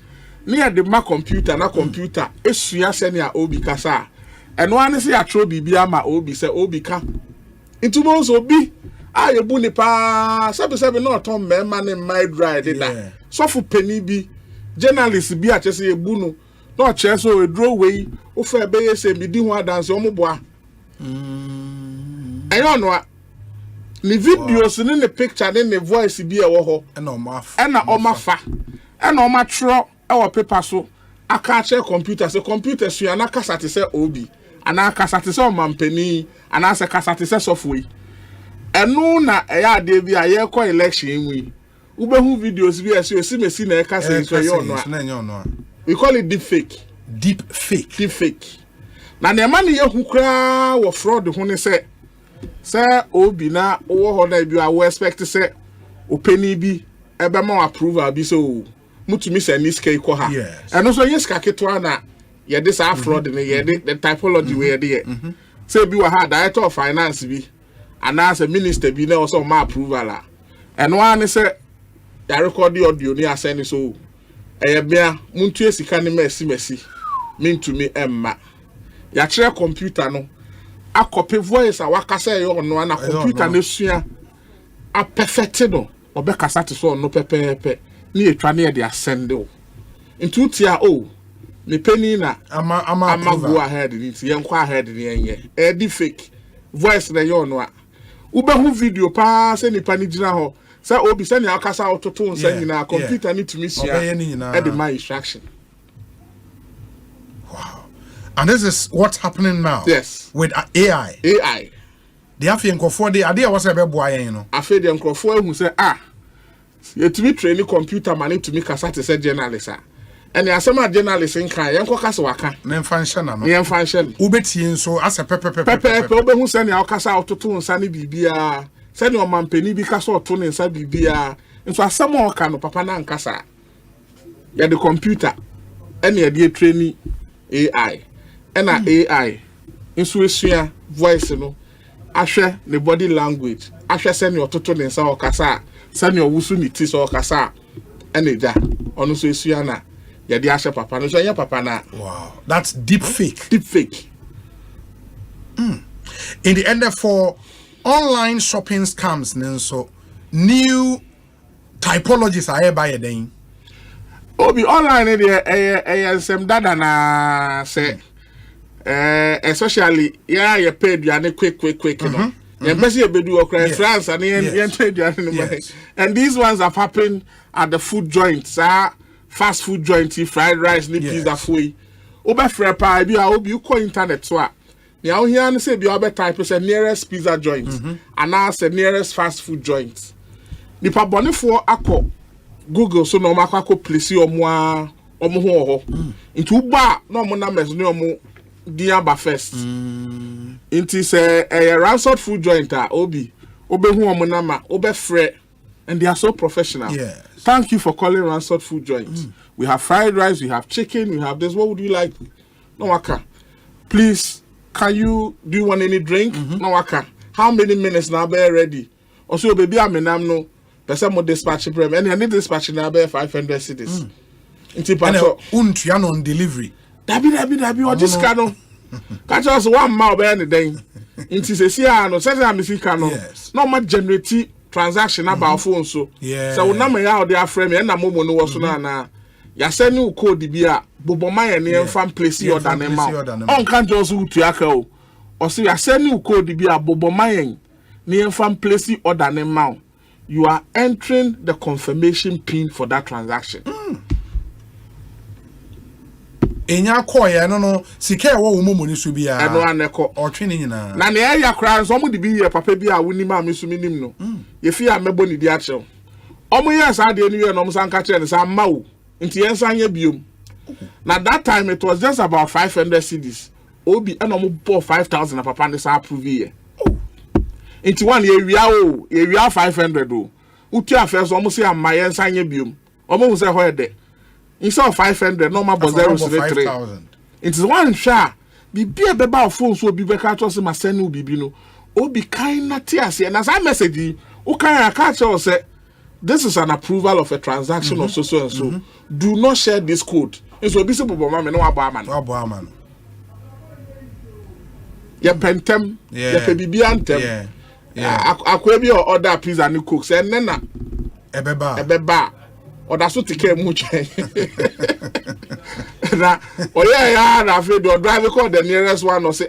Near the ma computer na computer esua senia Obi kasa. And one say atro bibia ma Obi say Obi ka. Into most Obi you bu nipa sabi no ton me man my ride that. So for penny bi journalist bi a chese e bu no no che so e draw way o fa be ye se mi di ho dance o mo boa. Ayo no ni videos ni ne picture ni ne voice bi e wo ho na o ma fa na o ma tro e wo paper so aka che computer so computer so ya na kasa te se Obi ana kasa te se o mampani ana se kasa te se software. Eno na eya de bi a ye ko election wi ubehu videos bi ese osimesi na e ka se so yo no. We call it deep fake. Na ne ma ne ye hu kra wo fraud ho ne se Obi na wo ho na bi a wo expect se openi bi ebe ma approval bi so mutumi se ni ska iko ha. Eno so ye ska keto na ye de sa fraud ne ye de the typology we ye de. Say bi wa ha director of finance bi and as a minister be now also my approval and one say ya record the audio ni asend so bia muntu esika ni mercy mean to me emma ya kire computer no a copy voice a wakasa yo no na computer na sua a perfect no obekasa te so no pepepe ni etwa na de asend o into tia me penny na ama go ahead ni ti yen kwa ahead ni enye di fake voice na yo no a ubehu video pa se nipa ni gina ho se Obi se ni akasa ototo nsa nyina computer ni tumi sia e de my instruction. Wow. And this is what's happening now. Yes. With AI. The Afian Crawford, the idea was a boy, you know. Afi the Crawford who said, you to be training computer money to make a satisfied journalist. And the Asema journalist in Kaya, Yanko Kaswaka. Name function, name function. Ubeti, so as a pepper, who send your casa out to tune Sunny Bibia, send your man penny because or tune inside Bibia, and for some more kind of Papa Nan Casa. You're the computer, and you're the training AI, and AI, insuation, voice, you know, Asha, the body language, Asha send your total in Sao Casa, send your Wusunitis or Casa, and it on Suiana. Yeah, the Asha Papa, no, so Papa na. Wow, that's deep fake. Deep fake. In the end, for online shopping scams, so new typologies are here by a day. Obi online some dada na say especially you paid you quick you know. Embassy bedu okra France and and these ones have happened at the food joints, fast food joints, fried rice, pizza food. Oba frepa bi obi you call internet so now here and say be oba type say nearest pizza joint and now say nearest fast food joint. The pabone for akọ Google so no makwa place omo ho into ba no mo numbers no mo dia ba first into say a ransom food joint obi obehu omo nama obefre and they are so professional. Yes. Thank you for calling ransom food joint. We have fried rice, we have chicken, we have this. What would you like? No waka. Please, can you do you want any drink? No waka. How many minutes now be ready? Also baby amenam no person mo dispatch problem and any dispatch na be 500 cedis. Inti pato untuano on delivery. Dabi o this cano. Catch us 1 mile be any day. Inti se sia no say am si cano. No ma generate transaction about phone so. So we na me ya dey frame me na momo no wo so na ya send you code bia boboma ye ne fan place order na ma. On kan just utu aka o. O say ya send you code bia boboma ye ne fan place order na ma. You are entering the confirmation pin for that transaction. Enya koye no sika e wo mo ni so bia eno aneko o twene nyina na ne ya kra so mo de bi ye papa bi a woni ma me so minim no ye fi a mebo ni di a chew omo ye sa de ni ye no mo san ka kire ne sa ma wo nti ye san ye biom na that time it was just about 500 cedis obi eno mo pour 5,000 na papa ne sa approve ye nti one ye wia 500 o utu afes omo se am ma ye san ye biom omo hu se ho de instead of 500 normal was 003. It is one share. Be a beba phone so be back to my send no bibi no. O be kind na tears and as I message o can catch us say this is an approval of a transaction of so and so. Do not share this code. And so be simple mama no abaman. Abaman. Ya pentem, ya pebibi antem. Yeah. Akwebi order pizza and cook say nena ebeba. Or that's what take much. Na na afraid do drive call the nearest one or say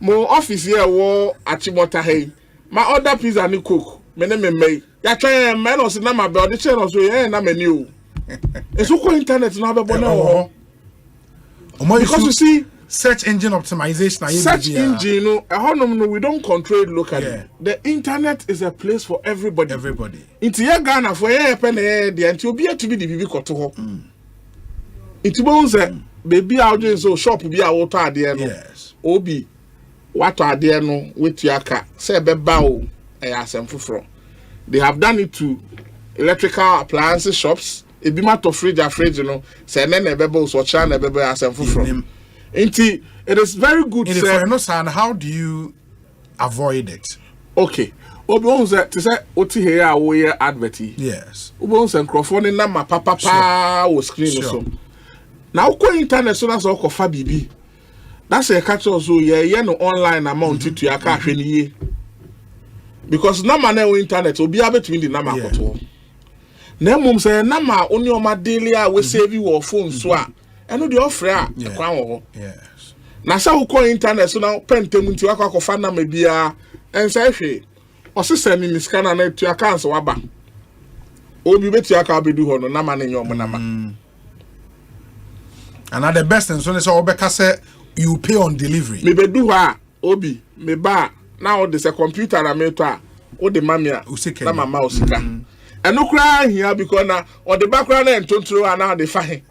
mo office here wo Achimota hey. My order pizza and cook. Me ya try man or say na my be the chain or so na menu. It's so internet na be bona because you see search engine optimization. Search engine, no, we don't control it locally. Yeah. The internet is a place for everybody. Into your Ghana for your pen the until be to be the BB Koto. It means baby out so shop be a water there no. Yes. Obi what are there no with your car. Say bebao Asempa. They have done it to electrical appliances shops. It be matter of fridge, you know. Say nene bebo so chan bebo Asempa. It is very good. How do you avoid it? Okay. Obi to say oti here we advert. Yes. Obi microphone na ma papa o screen so. Now go internet so na so ko fa bibi. That's a catch also ye no online amount to your car hwe because na ma na internet obi abetumi di na ma koto. Na mum say na ma oni o ma daily a we save your phone so a eno de offer a kwan wo. Yes. Na sa wo call internet so na pentem nti akwa fa na ma bia ensa hwe. O se send ni scanner na tu account so aba. Obi betu aka bedu ho no na ma na nyom na ma. And the best and so say obeka say you pay on delivery. Me bedu ho a obi me ba now there's a computer na me to a o de mamia na mama osika and no cry here because na or the background and tontro and now they fine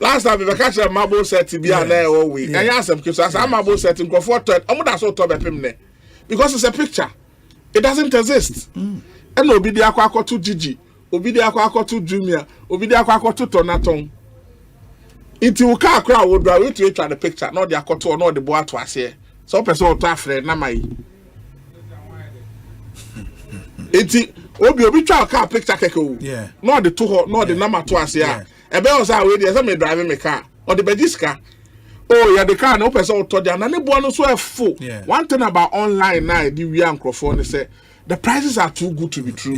last time we catch a marble set bi na e o we and asem kiso as marble set in comfort omo da so to be pem ne because it's a picture it doesn't exist and obi dey akwa to Gigi obi dey akwa to Jumia obi dey akwa to Tonaton it will car crowd would we to the picture not the akoto or not the boy to ase so person to afre na mai it obi try car picture keke yeah not the two not the number to ase e be o say we dey say me driving me car or the bejiska oh yeah the car no person to there na ne boy no so e full one thing about online now the we microphone say the prices are too good to be true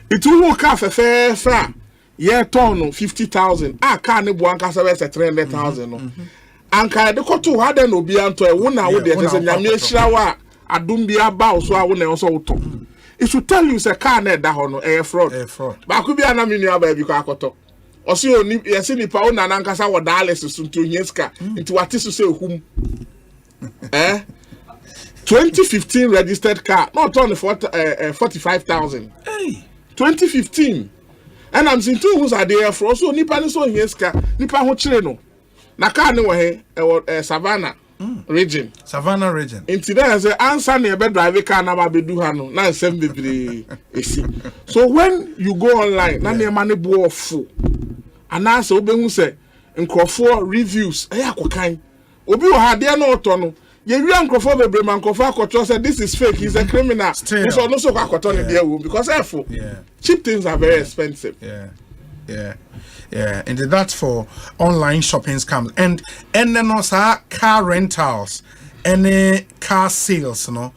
it will car fair yeah, ton 50,000. Car ne buan kasa we 300,000 no. Anka de koto ha de no bia nto e wona wo de say nyame ahira wa adum bia ba so a wona so to. It should tell you say car na da ho no e fraud. Ba ku bia na me nua ba bi ko akoto. O se oni yesi nipa wona na nkasa wo dalles so nto hienska nti wate so say hum. 2015 registered car not on 45,000. Hey, 2015. And I'm seeing two who's are there for also nipa so hienska nipa ho kire no na car ne wo he Savannah region into there say answer na be drive car na ba bedu ha no na nsem bebre esi so when you go online na na ne bo ofu ana say obehu say nkrofo reviews akokan obi wo ha de no oto no ye wi nkrofo bebre man nkrofo akoto say this is fake, he's a criminal so no so akoto ne there because therefore cheap things are very expensive. And that's for online shopping scams and then also car rentals and car sales, no,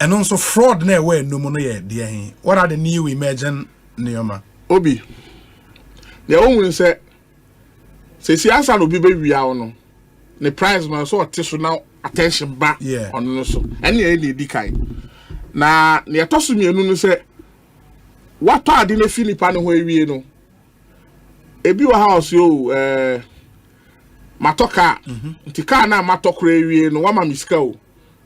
and also fraud na where no money there. What are the new emerging neoma? Obi, the only say si asa no bi be wi a no the price man so attention attention back on no so and e di kai na ne to so mienu no say what are the Philippa no ewie no ebi wa house yo matoka nti car na matokra ewie no wa ma miska o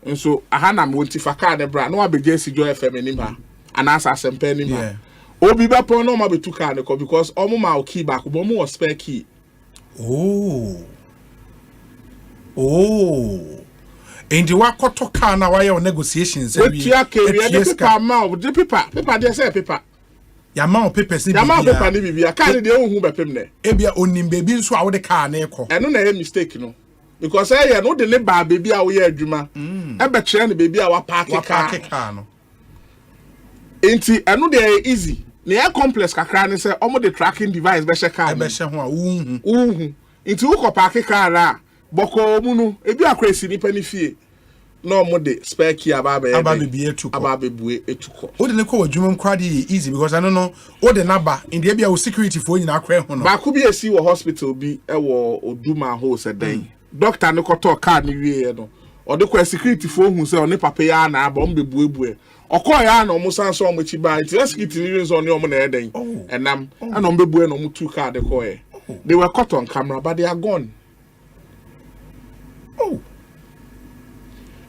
nso aha na me nti fa car de bra no wa be jesi Joy FM ni ma anasa Asempa ni ma obi be pon no ma be tu car ne ko because omo ma o key back bo mo was spare key. And the wakoto car na why your negotiations the paper ma the paper dey say paper Yama papers ni Yama paper ni bibia car dey ohun be pem ne ebia onim baby nso a wo de car na ekọ eno na mistake no because eh no de ne ba baby a wo ye adwuma e be kire ne baby a wa park car no enti eno dey easy na e complex kakra ne say omo the tracking device be she car be she ho a uhu enti wo ko park car a boko mu no ebi akwesi nipa ni fie no mo de spare key ababe etuko o de ne ko adwuma nkwa de easy because I don't know o de naba in the bia security for nyina akwa ho no ba ku bi esi wo hospital bi e wo Oduma ho se den doctor ne ko to card ni wie no o de ko security for hu se o ne papa ya na aba on bebuebue okọ ya na omo san so omo chi ba it security ni so ne omo na eden enam ana on bebue no omo two card ko e they were caught on camera but they are gone.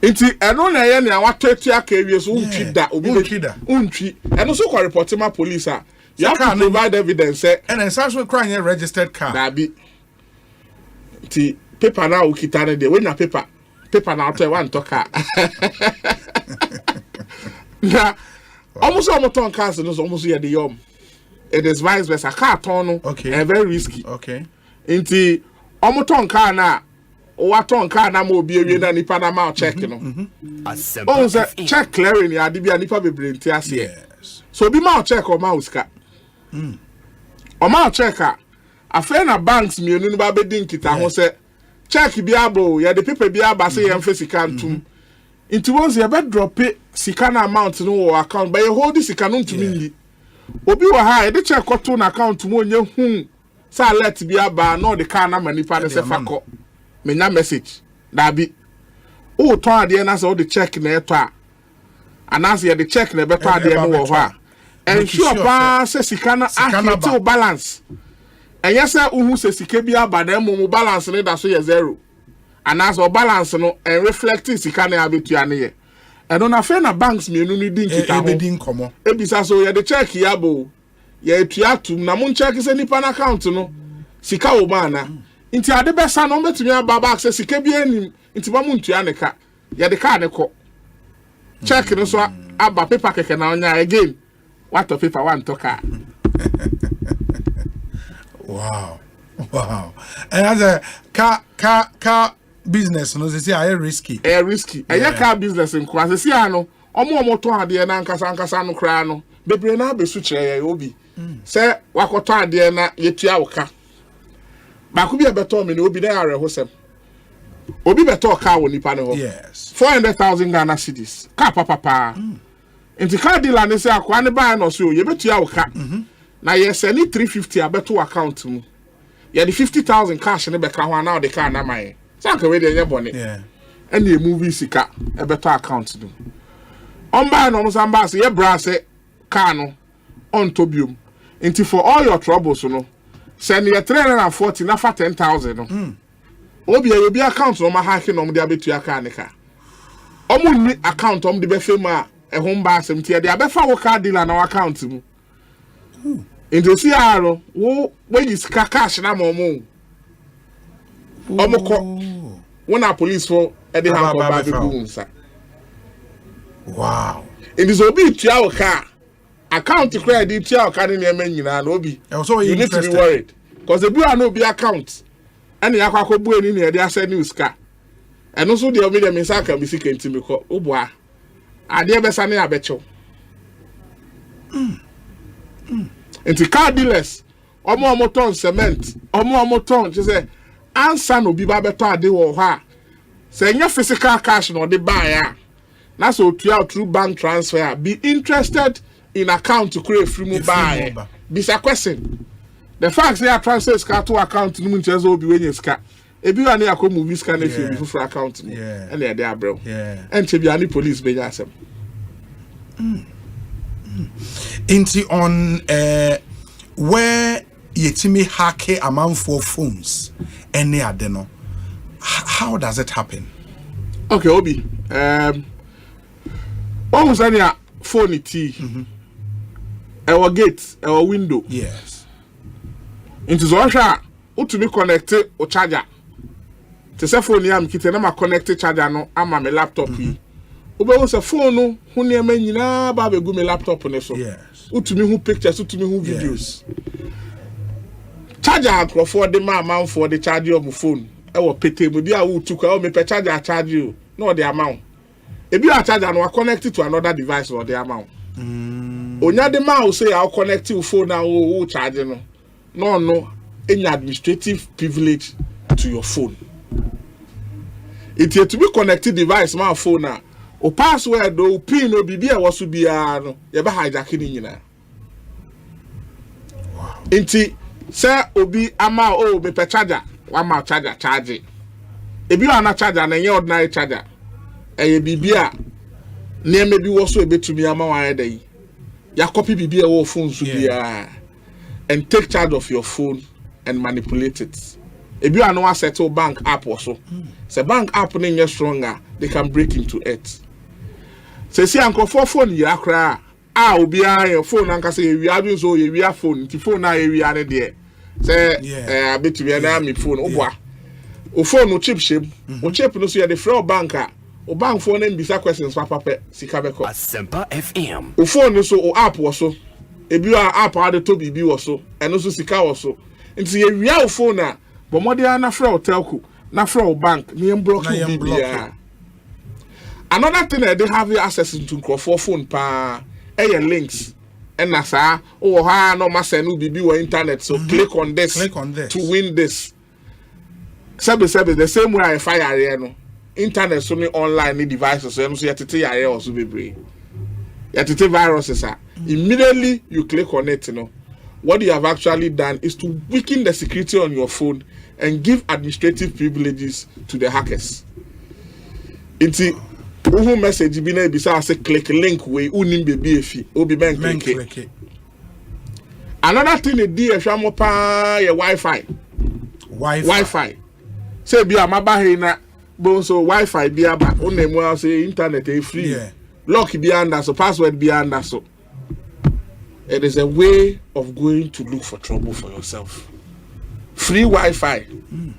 Iti eno na ye na watatu aka ewie so untwi da obi untwi eno so kwa report ma police a you have to provide evidence and then so crying a registered car na bi ti paper na ukita na de when na paper na to one to car na almost ton cars no so almost ye de yom it is vice versa car ton no and very risky inti ton car na what on car na mo bi ewie na nipa na ma check no oh say check clearing ya de bia nipa bebre nti ase so bi ma check o ma uska o ma check a na banks mienu no ba be din kita ho say check bi abo ya de paper bi aba say yem fisika ntum nti won say be drop sika na amount no wo account but you hold the sika no ntumi nli obi wa ha e de check to na account mo onye hu say alert bi aba no the car na manipa ne se fako menya message dabi o to ade na so the check na eto a anase ye the check na beto ade no wo ho a ensure pa se sika na ahito balance enya se uhu se sika bi aba na mo balance ne da so ye zero and as or balance no and reflecting sika na abetua ne ye and on affair na banks me no need kita ho ebedin komo ebisa so ye the check yabo ye tuatum na mun check se nipa na account no sika wo ma na nti ade besa no betumi aba ba access sika bi anim nti ba mun tua ne ka ye de ka ne ko check no so aba paper keke na onya again what of paper one to ka wow and as a car business no say are risky aya car business in kwa say ano omo to ade na nkasa no kra no bebre na abesu kire ya obi say wakoto ade na yetua woka ba ku bi beto me na obi na are hosem obi beto car wo nipa ne ho yes 400,000 Ghana cedis car papa enti car dealer ne say akwa ne buy no so ye betua woka na ye say ni 350 abeto account mu ye the 50,000 cash ne be ka ho na the car na mai sanka we dey bone and the movie sika e beto account do on buy no samba say ye bra say car no on tobium enti for all your troubles no send ye 340 na for 10,000 no obi account no ma hack no mo dey abetua car ne ka omo ni account om de be fema e ho mba asem tie dey abefa wo car dealer na account mu enti si aro wo you cash na momo omoko wona police for e dey have ba be gunsa wow it is obi tua wo car account credit tua wo car ne na nyina na obi you need to be worried because the bill no be account and yakwa ko bu eni na e dey asa news car eno so dey obi dey me saka bi sika ntimi ko oboa ade be sa ne abecho enti car dealers omo ton cement omo ton je say answer no bi ba beto ade wo ho a say nya physical cash no de buy a na so tua through bank transfer be interested in account to create free mobile be a question the fact say transfer ska to account no mun chezo obi wenye ska ebi wa na yakọ movie ska na fi bi for account no and e dey abrew and che bi ani police be nya asem Inti on where yetimi hacke amount for phones any adeno. How does it happen? Okay, Obi. What was that phone it? Our gate, our window. Yes. Into Zosha, to be connected or charger. To say phone yam kite na ma connected charger no ama me laptop yi. Obe wo se phone no hu ne ma nyina ba be gu me laptop ne so. Yes. Utumi hu pictures, utumi hu videos. Charger for the man for the charger of my phone. I will pay table. Dia who took me per charger charge you. No the amount. If you are charger no connected to another device or the amount. Onya the man will say I'll connect to phone now who charge no. Any administrative privilege to your phone. It to be connected device my phone now. O password o pin o bibia wasu bia no ye ba hijack ni nyina. Wow. Inti say obi ama o be pe charger wa ma charger charge. Ebi wa na charger na nye ordinary charger. Eye bibia na me bi wasu ebetumi ama wa ya dai. Ya copy bibia wo phone su bia and take charge of your phone and manipulate it. Ebi wa no settle bank app also. Say bank app na nye stronger, they can break into it. Say see anko for phone ya kra obi your phone anka say we have so we have phone ti phone na we are there say abetumi na me phone oboa o phone no chip shape o chip no so ya the fraud banker o bank phone na mbisa questions papa sika beko Asempa FM o phone no so o app wo so ebi app ade to bibi wo so eno so sika wo so nti ye wi a phone na bo modern na fraud telco na fraud bank ni block bibi. Another thing that they have access to for phone pa links and nasa no massa no bibi or internet so click on this to win this. Cybersecurity the same way I fire no internet so online devices so you tete area also be you tete viruses immediately you click on it what you have actually done is to weaken the security on your phone and give administrative privileges to the hackers. Who message bi na bisa say click link we unim baby efi obi ben click. Another thing they do ehwa mo pa your Wi-Fi. Say bi amaba he na Bonsu Wi-Fi be aba. Only say internet is free. Yeah. Lock be under so password be under so. It is a way of going to look for trouble for yourself. Free Wi-Fi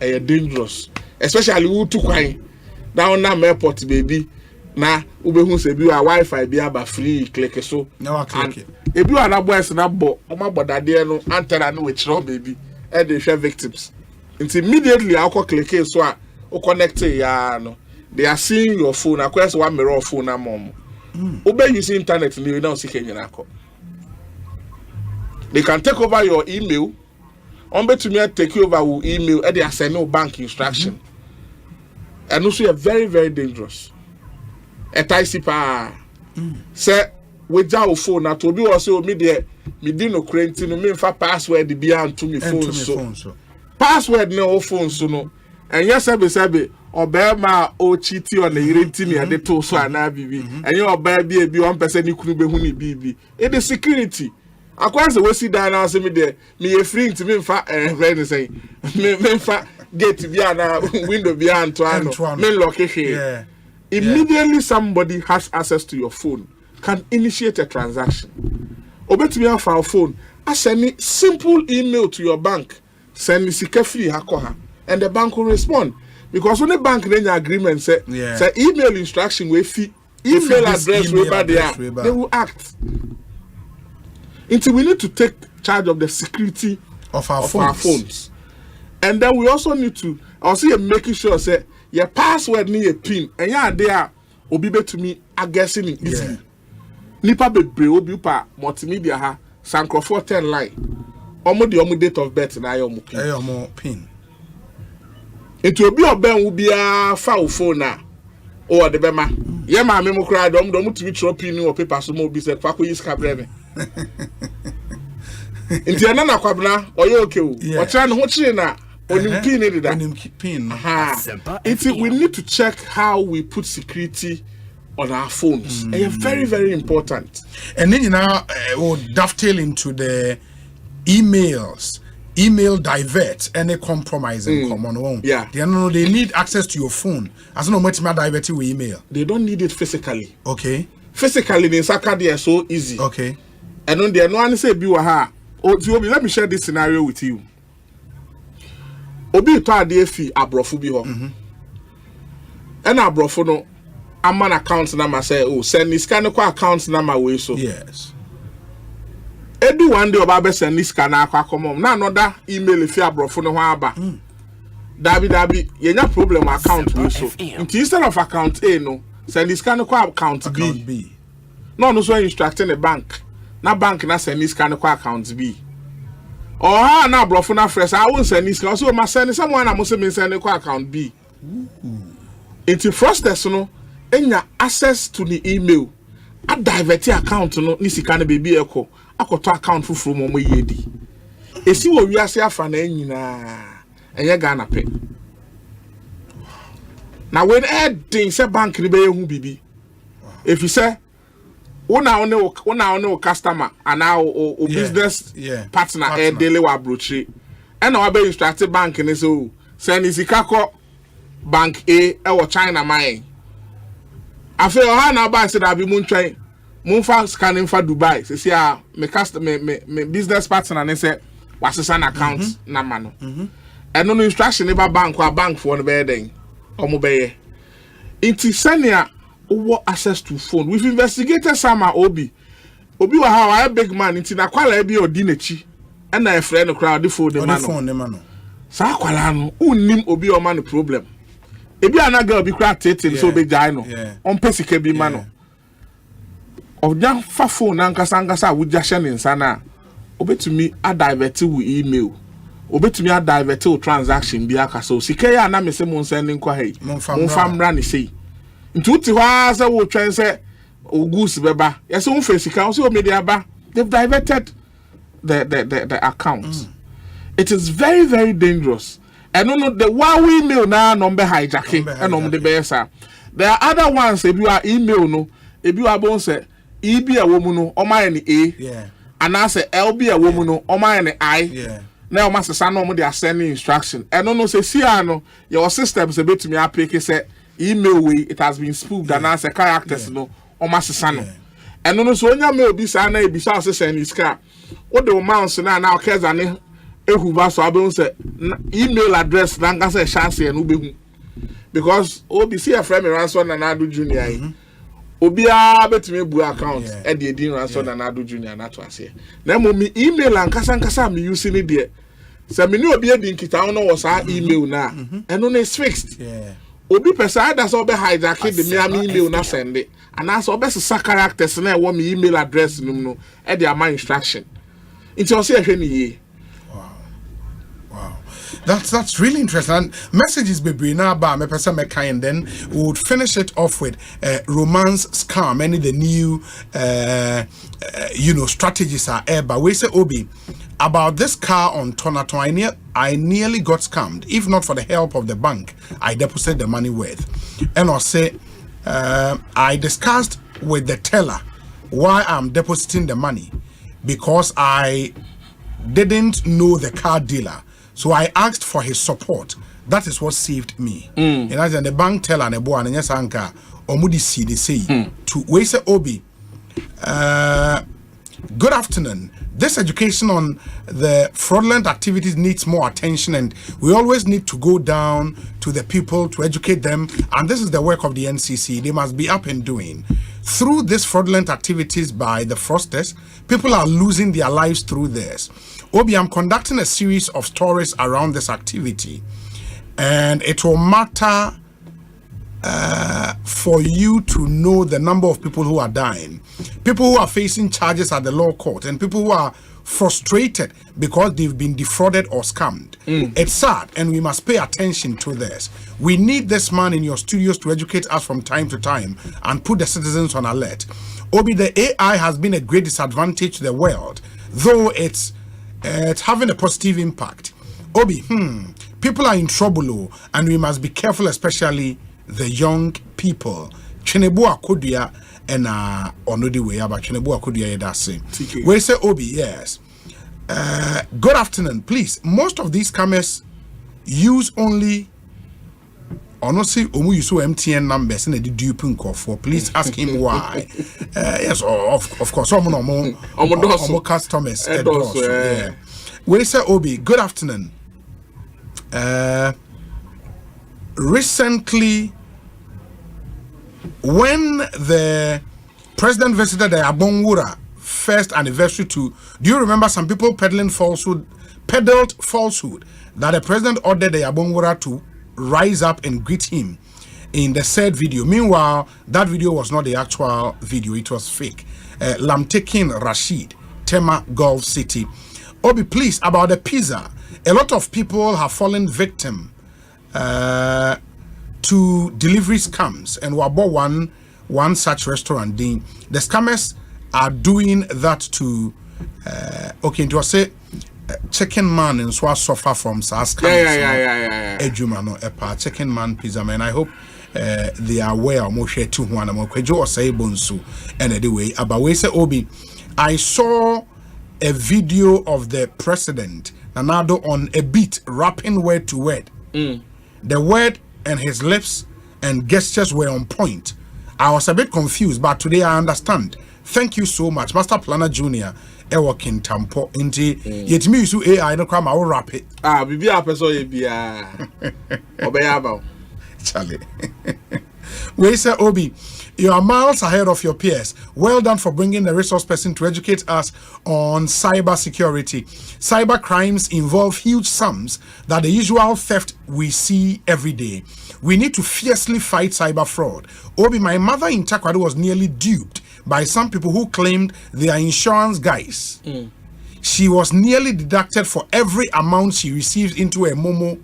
are dangerous, especially who took wine down na airport baby. Na ube hu se bi wa Wi-Fi be aba free click so. No click it. If you are not boys na bo, oma boda there no antenna no with baby. And they share victims. It's immediately I click it so o connect ya no. They are seeing your phone. Of course, one mirror phone na mom. Ube using internet you don't see Kenya. They can take over your email. To me take over your email and they are sending bank instruction. And also are very, very dangerous. Say with your phone now to be also me didn't create me for password the beyond to me phone so. Password no phone so no. And yes I be Obama o cheat on the irritating at the toe so and and your baby 1% you couldn't be huni BB. It is security. Across the West down now, me there, me a free to me for say, me for gate beyond window beyond to me location. Yeah. Immediately somebody has access to your phone, can initiate a transaction. Obey me off our phone. I send me simple email to your bank, send me secure free hakoha, and the bank will respond. Because when the bank then agreement say email instruction we fee email address where they are, they will act. Until we need to take charge of the security of our phones. And then we also need to also making sure say your password need a pin and yeah there obibe to me guessing it easily. Nipa bebre obi pa multimedia ha Sancroft 10 line. Omo date of birth na your pin. It will be a ben will be a foul phone now. Or the bema. Yeah, my memo cried to be dropping or paper so more be said, Paco is cabrene. Into another quabna or you okay? Or trying to watch you now. When you pin it, we need to check how we put security on our phones. And it's very, very important. And then we'll dovetail into the emails. Email divert any compromising common one. Yeah. They need access to your phone. As no much more divert with email. They don't need it physically. Okay. Physically, they are so easy. Okay. And when they are no one say be waha. Let me share this scenario with you. Obi to ade fi abrofo bi ho. And abrofo no amman account number say send this kind of account number way so. Yes. Edu one day oba send this kind of come na another email if you abrofo no ho aba. Dabi yenya problem account we so. Instead of account A no send this kind of account B. No so instructing the bank. Na bank na send this kind of account B. Or na abrofo na fresh I won't send this so ma send someone I must send account B. Into first no enya access to the email. A divert account no ni sika na baby eko akoto account fufu mo yedi esi wo wiase afa na nyina enye Ghana pe na when heading say bank ni be hu bibi if you say una one customer and our business partner e daily wa brochi and na be instruct bank ni so send sika ko bank A e wo China man afi o ha na ba say da bi mu ntwen Munfa scanning for Dubai. Say me business partner and say was an account na mano. And no instruction about bank or bank for the bedding or mobile. Into Senia over access to phone. We've investigated some Obi. Obi wa how a big man into na kwala bi odinechi. And na friend crowd the phone the mano. Sa kwala no unnim Obi o man problem. Ebi ana girl bi kra tete so be jai no. On pesike bi mano. Of that phone ankasa would just share in sana. Obetumi a divert with email. Obetumi a divert with transaction be aka so. Sikaya na me se mon sending kwa hey. Mon famra ni say. Nti uti wa say wo twen say ogus beba. Yes won face sika so media ba. They've diverted the account. It is very, very dangerous. And no the Huawei email na number hijacking and the best. There are other ones if you are email no if you are bon say EB a woman no o my A and I say LB a woman no o my I Now master san no they are sending instruction. And no say see no your systems a bit to me applique say email way it has been spoofed and as a characters no o master san. And no so nya mail bi sa na e bi sa send is car. What the mouse now cares and ehuva so abon say email address na nka say chance e no behu. Because obi see a friend me ransom na Nadu Junior yi. Obia betime bu account e de edin ransom na Nadu Junior na to ase. Na mo mi email ankasa me use ni de. Se me ni obi edin kita no was our email na. Eno na is fixed. Obi person that so be hijack the me email na send it. And as obi se characters na e wo me email address no e de ama instruction. It was say hwe ni ye. That's really interesting. And messages be now about me person and then we would finish it off with romance scam. Any the new strategies are air. But we say Obi about this car on Tonato. I nearly got scammed. If not for the help of the bank, I deposited the money with. And I say I discussed with the teller why I'm depositing the money because I didn't know the car dealer. So I asked for his support. That is what saved me. And as the bank teller and the boy and yes anka omudi see they say to we say Obi. Good afternoon. This education on the fraudulent activities needs more attention, and we always need to go down to the people to educate them. And this is the work of the NCC. They must be up and doing. Through these fraudulent activities by the fraudsters, people are losing their lives through this. Obi, I'm conducting a series of stories around this activity, and it will matter for you to know the number of people who are dying, people who are facing charges at the law court, and people who are frustrated because they've been defrauded or scammed. It's sad, and we must pay attention to this. We need this man in your studios to educate us from time to time and put the citizens on alert. Obi, the AI has been a great disadvantage to the world, though it's having a positive impact. Obi, people are in trouble, and we must be careful, especially the young people. Chenebu akodia and onodi way about Chenebu akodia yedase. We say Obi, yes. Good afternoon, please. Most of these cameras use only honestly omu use MTN numbers and the duping for. Please ask him why. Yes, of course. Omo customers. Yeah. We say Obi, good afternoon. Recently, when the president visited the Abonwura first anniversary do you remember some people peddled falsehood that the president ordered the Abonwura to rise up and greet him in the said video? Meanwhile, that video was not the actual video, it was fake. Lamtekin Rashid, Tema Gulf City. Obi, please, about the pizza. A lot of people have fallen victim to delivery scams, and we bought one such restaurant. The scammers are doing that to it was say chicken man and so suffer from scams. Ejuma no epa chicken man pizza man. I hope they are aware of Moshe to one more Osei Bonsu and anyway about we say Obi. I saw a video of the president Nanado on a beat rapping word to word. The word and his lips and gestures were on point. I was a bit confused, but today I understand. Thank you so much, Master Planner Junior. Working Tampo inti yet me use AI no crime I will rap it. Bibi apeso ye bia. Obeyaba. Charlie. We say Obi, you are miles ahead of your peers. Well done for bringing the resource person to educate us on cybersecurity. Cyber crimes involve huge sums that the usual theft we see every day. We need to fiercely fight cyber fraud. Obi, my mother in Takwado was nearly duped by some people who claimed they are insurance guys. She was nearly deducted for every amount she received into a Momo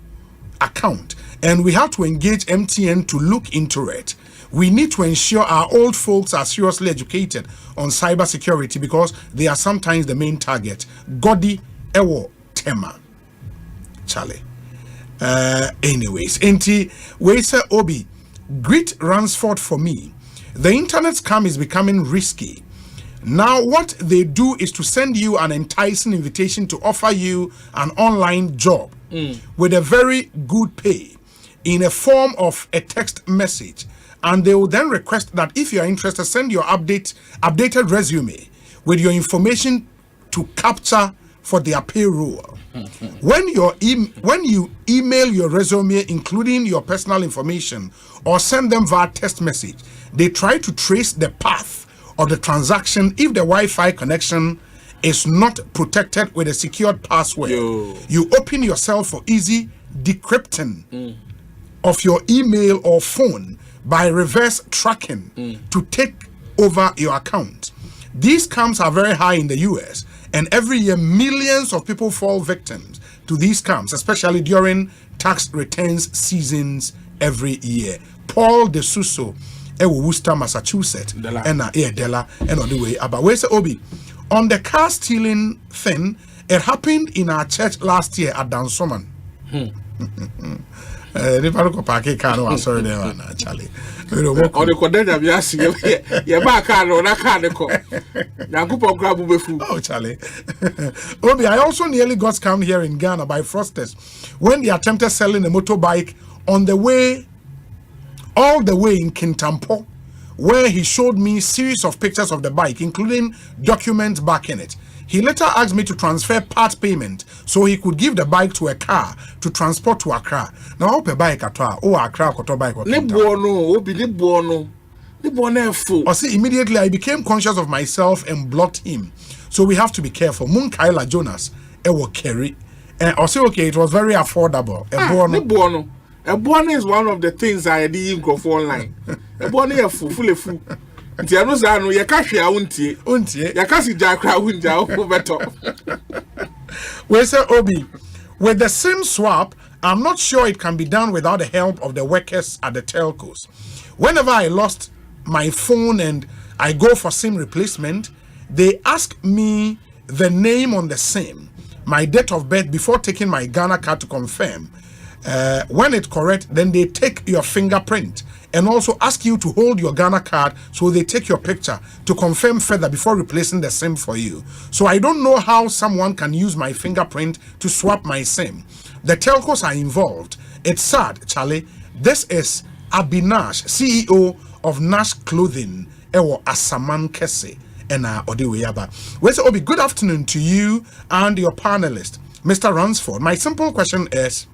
account, and we have to engage MTN to look into it. We need to ensure our old folks are seriously educated on cybersecurity because they are sometimes the main target. Godi Ewo Tema. Charlie. Anyways, Enti, we say Obi, great Ransford for me. The internet scam is becoming risky. Now, what they do is to send you an enticing invitation to offer you an online job with a very good pay in a form of a text message. And they will then request that if you are interested, send your updated resume with your information to capture for their payroll. When you email your resume, including your personal information, or send them via text message, they try to trace the path of the transaction if the Wi-Fi connection is not protected with a secured password. You open yourself for easy decrypting of your email or phone by reverse tracking to take over your account. These scams are very high in the US, and every year millions of people fall victims to these scams, especially during tax returns seasons every year. Paul De Suso, Worcester, Massachusetts, Della, and on the way about. Where's Obi? On the car stealing thing, it happened in our church last year at Dansoman. The paroko parke car no sorry there one actually. On the kodenda biasi ye ba car no na car de ko. Nyankopon kra bu befu. Oh Charlie. Obi, I also nearly got scammed here in Ghana by fraudsters when they attempted selling a motorbike all the way in Kintampo, where he showed me series of pictures of the bike, including documents back in it. He later asked me to transfer part payment so he could give the bike to a car to transport to Accra. Now, I hope a bike at Accra koto bike. See, immediately I became conscious of myself and blocked him. So we have to be careful. Munkaila Jonas, Ewo Kerry. And also, okay, it was very affordable. A bonnet is one of the things I did go for online. A bonnet is full of food. Tiano, you can't share unti. You can't see Jackra window better. Well, sir Obi, with the SIM swap, I'm not sure it can be done without the help of the workers at the telcos. Whenever I lost my phone and I go for SIM replacement, they ask me the name on the SIM, my date of birth before taking my Ghana card to confirm. When it's correct, then they take your fingerprint and also ask you to hold your Ghana card, so they take your picture to confirm further before replacing the SIM for you. So I don't know how someone can use my fingerprint to swap my SIM. The telcos are involved. It's sad, Charlie. This is Abinash, CEO of Nash Clothing, Ewo Asaman Kese, and Odiweyaba. Well, so Obi, good afternoon to you and your panelist, Mr. Ransford. My simple question is,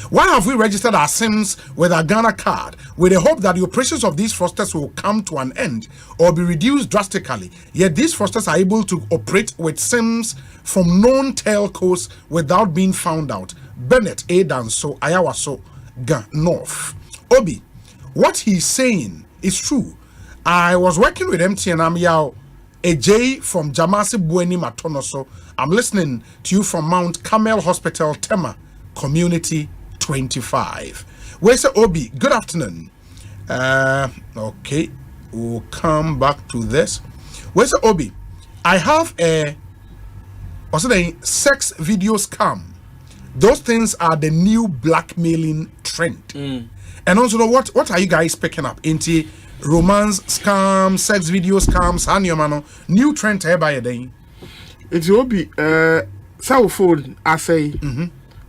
why have we registered our SIMs with our Ghana card with the hope that the operations of these fraudsters will come to an end or be reduced drastically? Yet these fraudsters are able to operate with SIMs from known telcos without being found out. Bennett A. Danso, Ayawaso, North. Obi, what he's saying is true. I was working with MTN Amyao, a J from Jamasi Bueni Matonoso. I'm listening to you from Mount Carmel Hospital, Tema, Community 25. Where's Obi? Good afternoon. Okay, we'll come back to this. Where's Obi? I have a sex video scam. Those things are the new blackmailing trend. And also, what are you guys picking up? Into romance scams, sex video scams, and new trend here by a day. It will be cell phone, I say,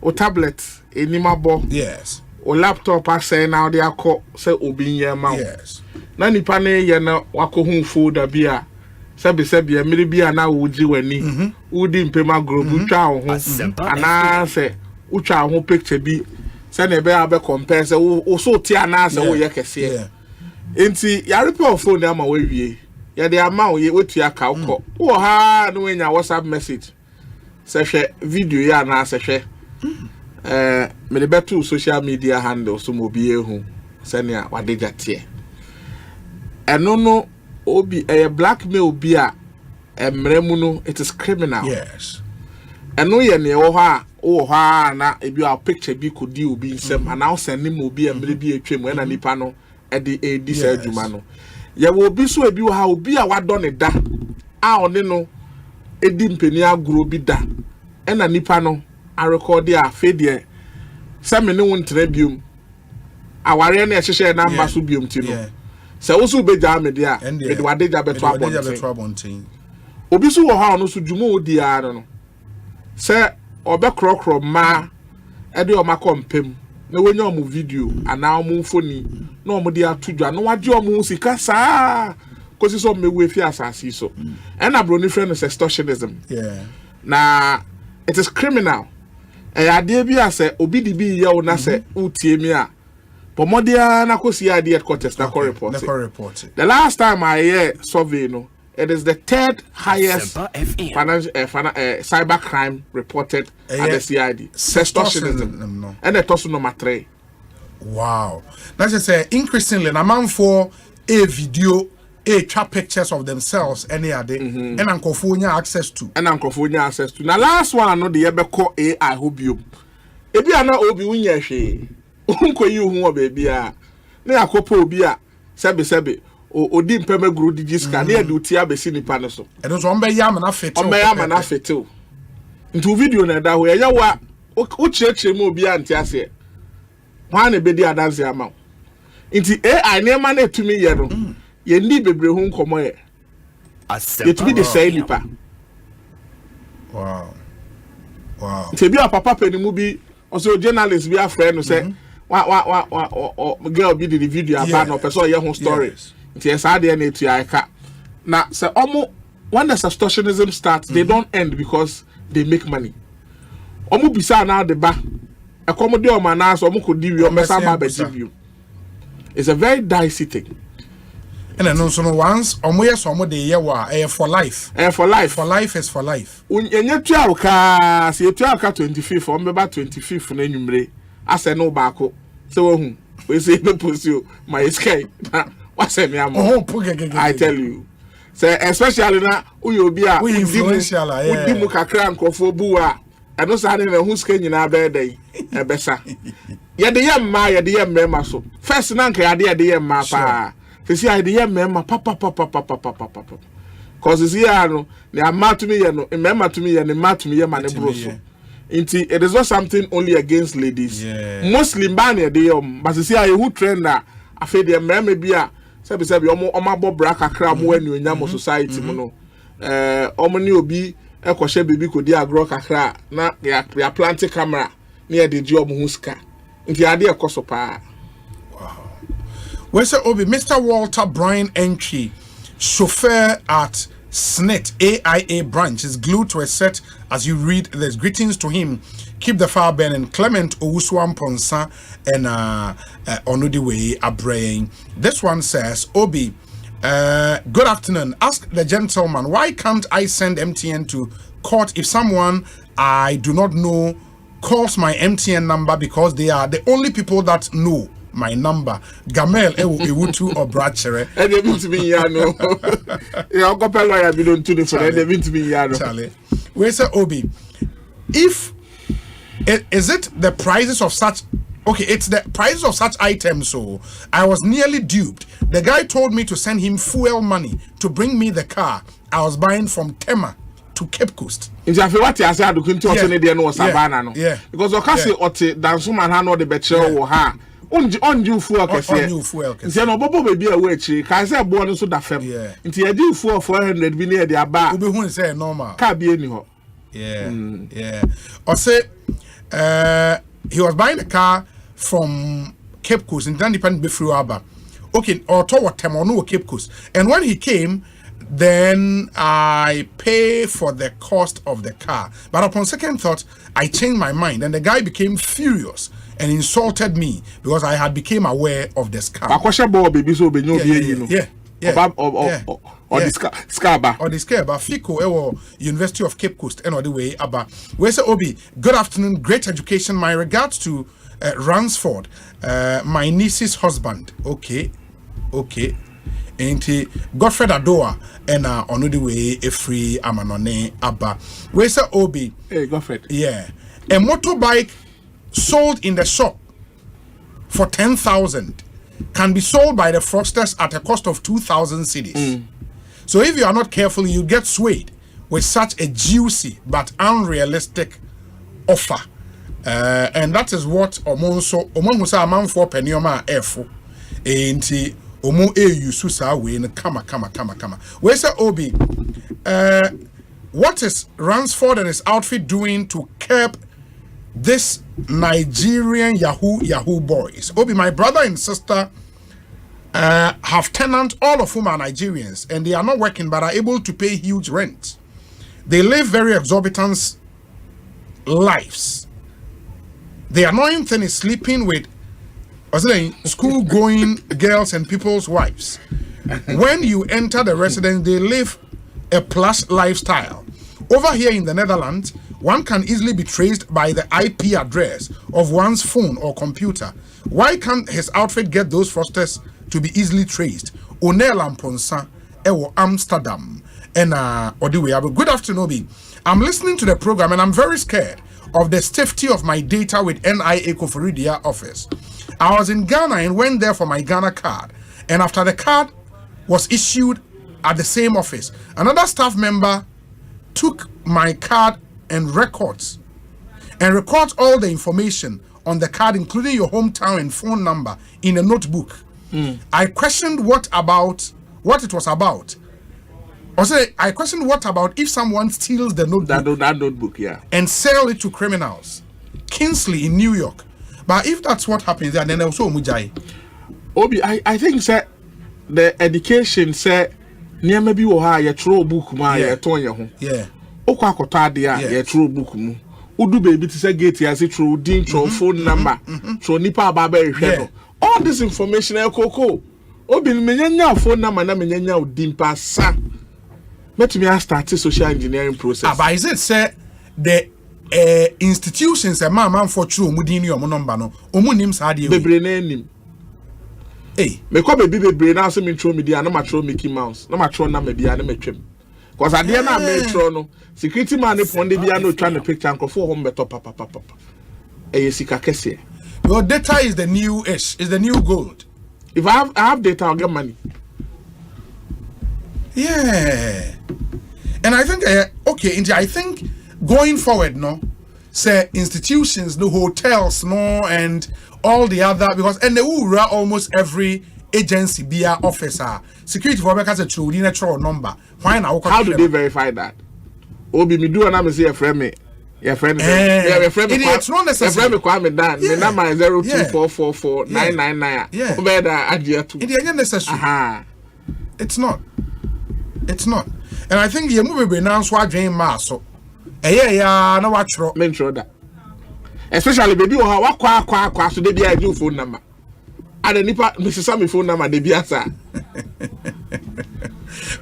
or tablet. Yes. Or laptop I say now they are called say obi your mouth. Yes. Na nipa na ye na wako hu folder bia. Sebi mmiri bia na wuji wani. Udi mpema group utwa ho. Ana say utwa ho picture bi. Say na be abe compare say o so ti ana say o ye kese. Enti ya repair phone na ma we wie. Ya de ama o ye wetu aka ukọ. Wo ha no nya WhatsApp message. Say hwe video ya na say hwe. Me the better social media handles so mobi ehu senia wadeja tie eno no obi blackmail bi a emremu no it is criminal. Yes. Eno ye ne wo ha na ebi a picture bi could di obi nsem and now send him obi emre bi atwem na nipa no e di say adwuma no ye wo obi so ebi wo ha obi a wado ne da a one no edi mpeni agro bi da e na nipa no I record there fade some no one trebium. Our ene ehye na mba so biom ti no. So also be jam media. Me do ade jabe to abonten. Obi so wo ha no so dwumo odi ara no. Say obe krokro ma e de o makompem. Na wenya omu video ana omu mfoni na omu de atudwa na wade omu sika saa kosi so mewe fi asasi so. And abroni friend is extortionism. Yeah. Na it is criminal. Ade bi ase obi di bi ye na se utie mi a pomodia na kosi ade headquarters na report. The last time I hear survey no, it is the third highest cyber crime reported at the CID. Extortionism. And it also number 3. Wow. That's just say increasingly na man for a video trap pictures of themselves any other and uncophonia access to. Now last one no the ebeko AI hobium. Ebi ana obi wunya hwe. Unko yi hu obaby a. Na akopo obi a sebe odi mpeme guru digiska na e duti abesi nipa no so. E do so ombe yam na fetel. Ombe yam na fetel. Ntu video na da ho ya wa o chirechire mu obi anti ase. Hwan na bedi adanse ama. Nti AI na ma na etumi ye no. Ye ndi bebre hu nkomo ye. It be the same nipa. Wow. Nti bi a papa panimu bi also journalist bi a friend no say wa girl bi the video about no person ye hu story. Nti esa de na etu aka. Na say omo when the extortionism starts they don't end because they make money. Omo bisa na de ba. Ekomode o ma na so omo ko di wi o mesa ba be you. It's a very dicey thing. And then also once omoye so omo de ye wa for life. For life. For life is for life. Enye tua ka se tua ka 25 o mbeba 25 na nwumre ase no ba ko se wo hu we say be posio my sky what say me am I tell you say especially na uyo obi a influential udi mu kakra nkofo bu a eno sa ne hu sky nyina be dai e besa ye de ye mma so first na nka ye de ye mma pa fisi I de ye mma papa cause is here no na ma to me ye no mma to me ye ne ma to me ye ma ne bro so inti it is not something only against ladies mostly man ye de but see I who trend na afi de mma bia sabi omo abo bra kakra mo anu onyam society mo no omo ni obi ekwohye baby kodi agro kakra na ya plant camera na ye de ji omo huska inti ade ekoso pa. Where's Obi? Mr. Walter Brian Entry, chauffeur at SNET AIA branch, is glued to a set as you read this. Greetings to him. Keep the fire burning. Clement Owusuam Ponsa and Onudiwe Abraying. This one says, Obi, good afternoon. Ask the gentleman, why can't I send MTN to court if someone I do not know calls my MTN number because they are the only people that know my number? Gamel Ewutu or Brachere. And they mean to me, Yano. Your couple lawyer be don't do this for they mean to me, Yano. Charlie. Where's Obi? If is it the prices of such it's the prices of such items, so I was nearly duped. The guy told me to send him fuel money to bring me the car I was buying from Tema to Cape Coast. In Jaffy, what I said, no Savannah, yeah, because Okasi Ote, Dansuman, Hano, the Betcher, or her. On you fuel, Nti no bobo baby away chi ka say born so da fam nti e di fuel 400 bi near their bar obi hu say normal ka bi eni ho Osei he was buying a car from Cape Coast and then depend be through Aba or to what time or no Cape Coast, and when he came then I pay for the cost of the car, but upon second thought I changed my mind and the guy became furious and insulted me because I had became aware of the scam. Or the Scaba. Or the Scaba. Fico, University of Cape Coast, and all the way about. Where's Obi? Good afternoon, great education. My regards to Ransford, my niece's husband. Okay. And Godfred Adoa, and on the way, a free Amanone Abba. Where's Obi? Hey, Godfred. Yeah. A motorbike sold in the shop for 10,000 can be sold by the fraudsters at a cost of 2,000 cedis. So if you are not careful, you get swayed with such a juicy but unrealistic offer. And that is what Omonso for Penioma Efo. And omo use sa we no kama. We say Obi, what is Ransford and his outfit doing to curb this Nigerian Yahoo boys? Obi, my brother and sister have tenants, all of whom are Nigerians, and they are not working but are able to pay huge rent. They live very exorbitant lives. The annoying thing is sleeping with school-going girls and people's wives. When you enter the residence, they live a plush lifestyle. Over here in the Netherlands, one can easily be traced by the IP address of one's phone or computer. Why can't his outfit get those fraudsters to be easily traced? Onel Amponsa, Ewo Amsterdam, and Odiwe. Good afternoon, Obi. I'm listening to the program and I'm very scared of the safety of my data with NIA Koforidia office. I was in Ghana and went there for my Ghana card. And after the card was issued at the same office, another staff member took my card and records all the information on the card, including your hometown and phone number, in a notebook. I questioned what it was about. I questioned what about if someone steals the notebook, that notebook, yeah, and sell it to criminals. Kingsley in New York. But if that's what happens, then also Mujai. Obi, I think sir, the education say near maybe oha ye throw book ma ye ton ye ho. Yeah. Okwa kota dia ye throw book mu. Udu baby to say gate ya say throw din throw phone number. Throw nipa baba ehwe no. All this information e koko. Obi menyanya phone number na menyanya udin pa sa. Let me start the social engineering process. But is it say the institutions a man for true mudini omo number no omo nim sa de bebre na nim me ko bebre na so me throw media na ma throw Mickey Mouse na ma throw na media na metwem cause ade na me throw no security man e ponde bia no twa me picture nkofo ho mbeto papa sika kese. Your data is the new is the new gold. If I have data, I'll get money. Yeah. And I think I think going forward, no, say institutions, the hotels, no, and all the other, because and they will run almost every agency be a officer. Security for because a true natural number. Why now? How do they verify that? Obi me do and say a friend me. Your friend it's not necessary. Your friend me dan. My number is 024449999. Yeah. Better add you to. It ain't necessary. It's not. And I think you move be now so dream mass so. Yeah, no watch ro. Men sure that. Especially baby o ha kwa so dey be I do phone number. And the nipa Mrs. Sammy phone number dey be answer.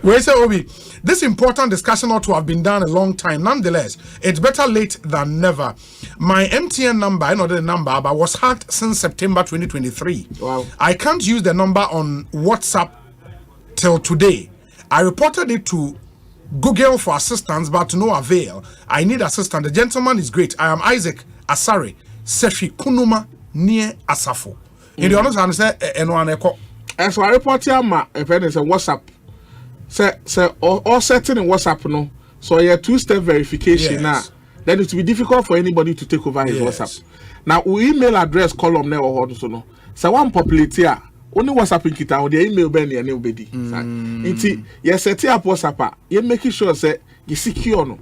We say Obi, this important discussion ought to have been done a long time. Nonetheless, it's better late than never. My MTN number, I know the number, but was hacked since September 2023. Wow. I can't use the number on WhatsApp till today. I reported it to Google for assistance, but to no avail. I need assistance. The gentleman is great. I am Isaac Asare, Sefi Kunuma, near Asafo. In the honest answer, and so I report here, ma, if it's a WhatsApp. Say, all setting in WhatsApp, no. So you have two-step verification now. Then it will be difficult for anybody to take over his WhatsApp. Now, we email address column there or so no. So one populate here. Only WhatsApp in kita, or the email ben and nobody. Inti, you set up WhatsApp. You making sure say you secure no.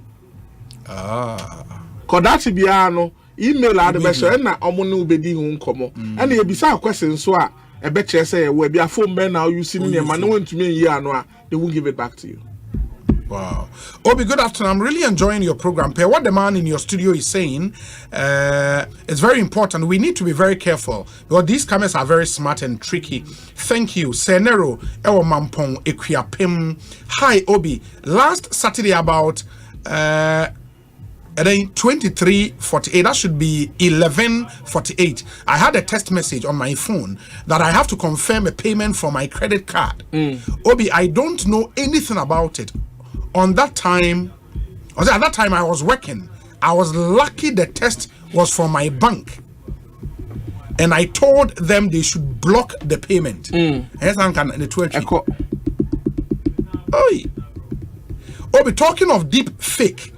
Cause that be no email at the best and na omo nobody who come. And you be some questions so a better say we be a phone man now you see me man no want to me here no they won't give it back to you. Wow. Obi, good afternoon. I'm really enjoying your program. Per what the man in your studio is saying, it's very important. We need to be very careful because these cameras are very smart and tricky. Thank you. Senero, Ewo Mampong, Ekwiapim. Hi, Obi. Last Saturday about 23:48, that should be 11:48. I had a text message on my phone that I have to confirm a payment for my credit card. Obi, I don't know anything about it. At that time I was working. I was lucky the test was from my bank. And I told them they should block the payment. Obi, talking of deep fake,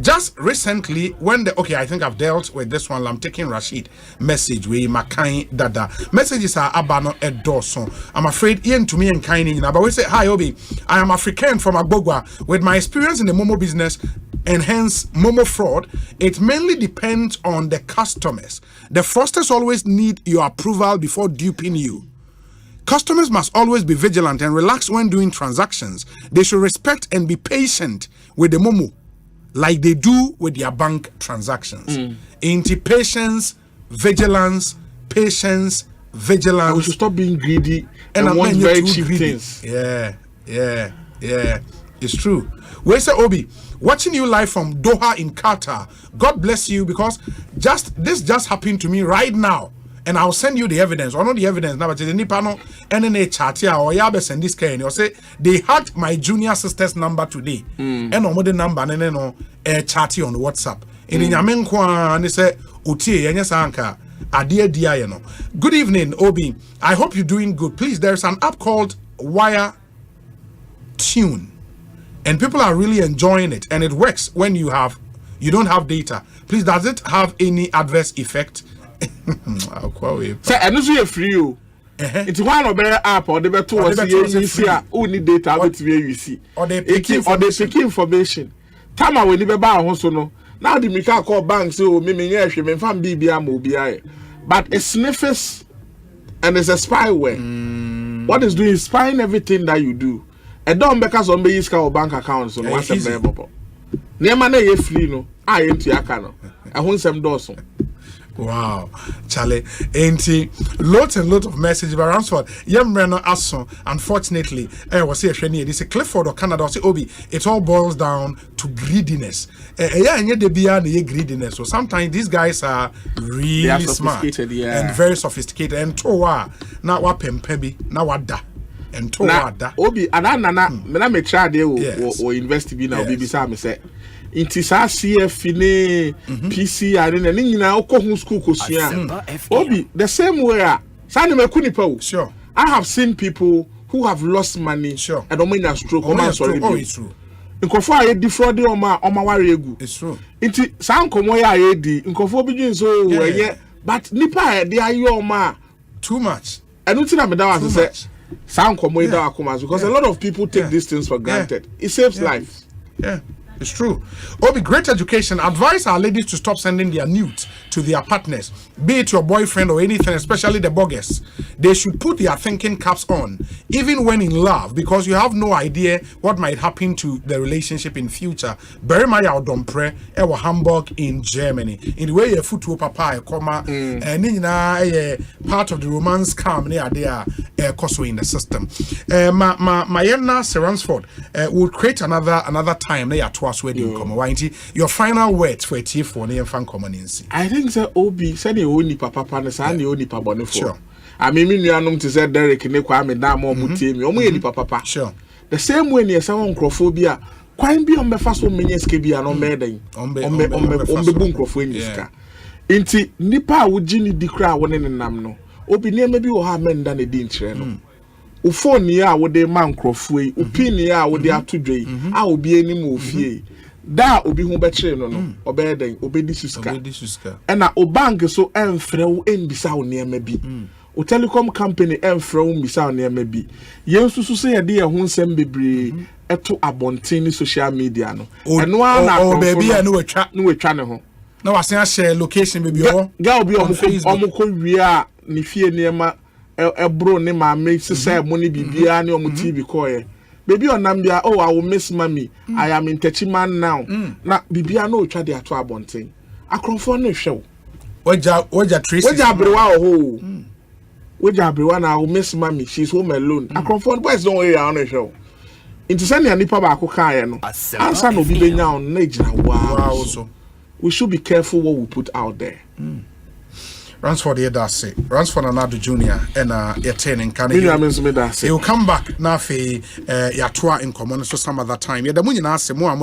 just recently, when I think I've dealt with this one. I'm taking Rashid message with Makai Dada. Messages are Abano Edoso. I'm afraid Ian to me and Kaini, but we say, hi Obi, I am African from Agbogwa. With my experience in the Momo business and hence Momo fraud, it mainly depends on the customers. The fraudsters always need your approval before duping you. Customers must always be vigilant and relax when doing transactions. They should respect and be patient with the Momo, like they do with their bank transactions. Patience, vigilance, patience, vigilance. And we should stop being greedy and want very cheap things. Yeah. It's true. We say Obi, watching you live from Doha in Qatar. God bless you, because this just happened to me right now. And I'll send you the evidence. Or not the evidence now, but the Nipano NNA chat here or Yabes and this kind. You say they hacked my junior sister's number today. And on the number and then chatty on WhatsApp. In Yamenkwa and they say Uti Yanyasanka Adia Dia, you know. Good evening, Obi. I hope you're doing good. Please, there's an app called Wire Tune. And people are really enjoying it. And it works when you don't have data. Please, does it have any adverse effect? Say, and this is free. It's one of the app or the better you see. Who need data? What you see? Or they pick information. Time I will never buy also no. Now the Mika call bank so me fan BBM OBI. But it sniffers and it's a spyware. What is doing is spying everything that you do. And don't because on use our bank accounts on what's a member. Near money free no. I ain't yakano. I want some dorsal. Wow, Charlie, ain't lots and lots of messages but Ransford. Yemreno Asso, unfortunately, I was here. This is Clifford or Canada. Say Obi, it all boils down to greediness. Greediness. So sometimes these guys are really smart and very sophisticated. And towa now what pempebi now what da. And towa da. Obi, anana me try there or invest in now. Baby, Sam say. Inti sa CF ne PC and then nyina okohu school kosua Obi the same way sane me kunipa sure I have seen people who have lost money sure and omo stroke omo sorry it's true nkofo aye defraud oma ware egu it's true inti sa nkomo ya aye di nkofo bi dwin so weye but nipa de aye oma too much and unti na me da was say sa nkomo da akoma because a lot of people take these things for granted it saves lives. It's true. Obi, great education. Advise our ladies to stop sending their nudes to their partners, be it your boyfriend or anything, especially the bogus. They should put their thinking caps on, even when in love, because you have no idea what might happen to the relationship in future. Bury my Dompre, Ewa Hamburg in Germany. In the way your foot to papa, comma, and part of the romance come near there, also in the system. My Sir Ransford will create another time there to us wedding come. Your final words for a tea for near fan common. I think that Obi said the only papa and the only papa. Sure. I mean, you know, to say Derek and Nekwame Damo Mutimi, only papa. Sure. The same way near someone crophobia, quite be on the first 1 million skibby and on medding on the boom crofoniska. Inti Nipa would Ginny decry one in Namno. Obi near maybe will have men than a dinner. Ufonia would the man crofway, Upinia would the atudre, I will be any move ye. Da obi ho beche no no obeden obedi suska na obank so enfrew embisa wo ne bi o telecom company enfrew mbisa wo ne bi yensusu se ye de ho nsem bebre eto abonten ni social media no eno ana o baby anu wetwa ne ho na wasen a share location baby o ga obi omko wie a ne fie niema ebro ne ma me sese mo ne bibia ne omo TV koye baby on Nambia, oh, I will miss mommy. I am in Techiman now. Na Bibia no try the ato abonting. I confirm no show. Waja Tracy. Waja Brewa ho. Waja Brewa na I will miss mommy. She's home alone. I confirm boys don't worry on the show. Into send ya nipa ba ko kan no. Answer no bi benya on na gina wow. So we should be careful what we put out there. Ransford here does say Ransford Anado Junior and your training can you come back now for your tour in common so some other time. Yeah, the money na say more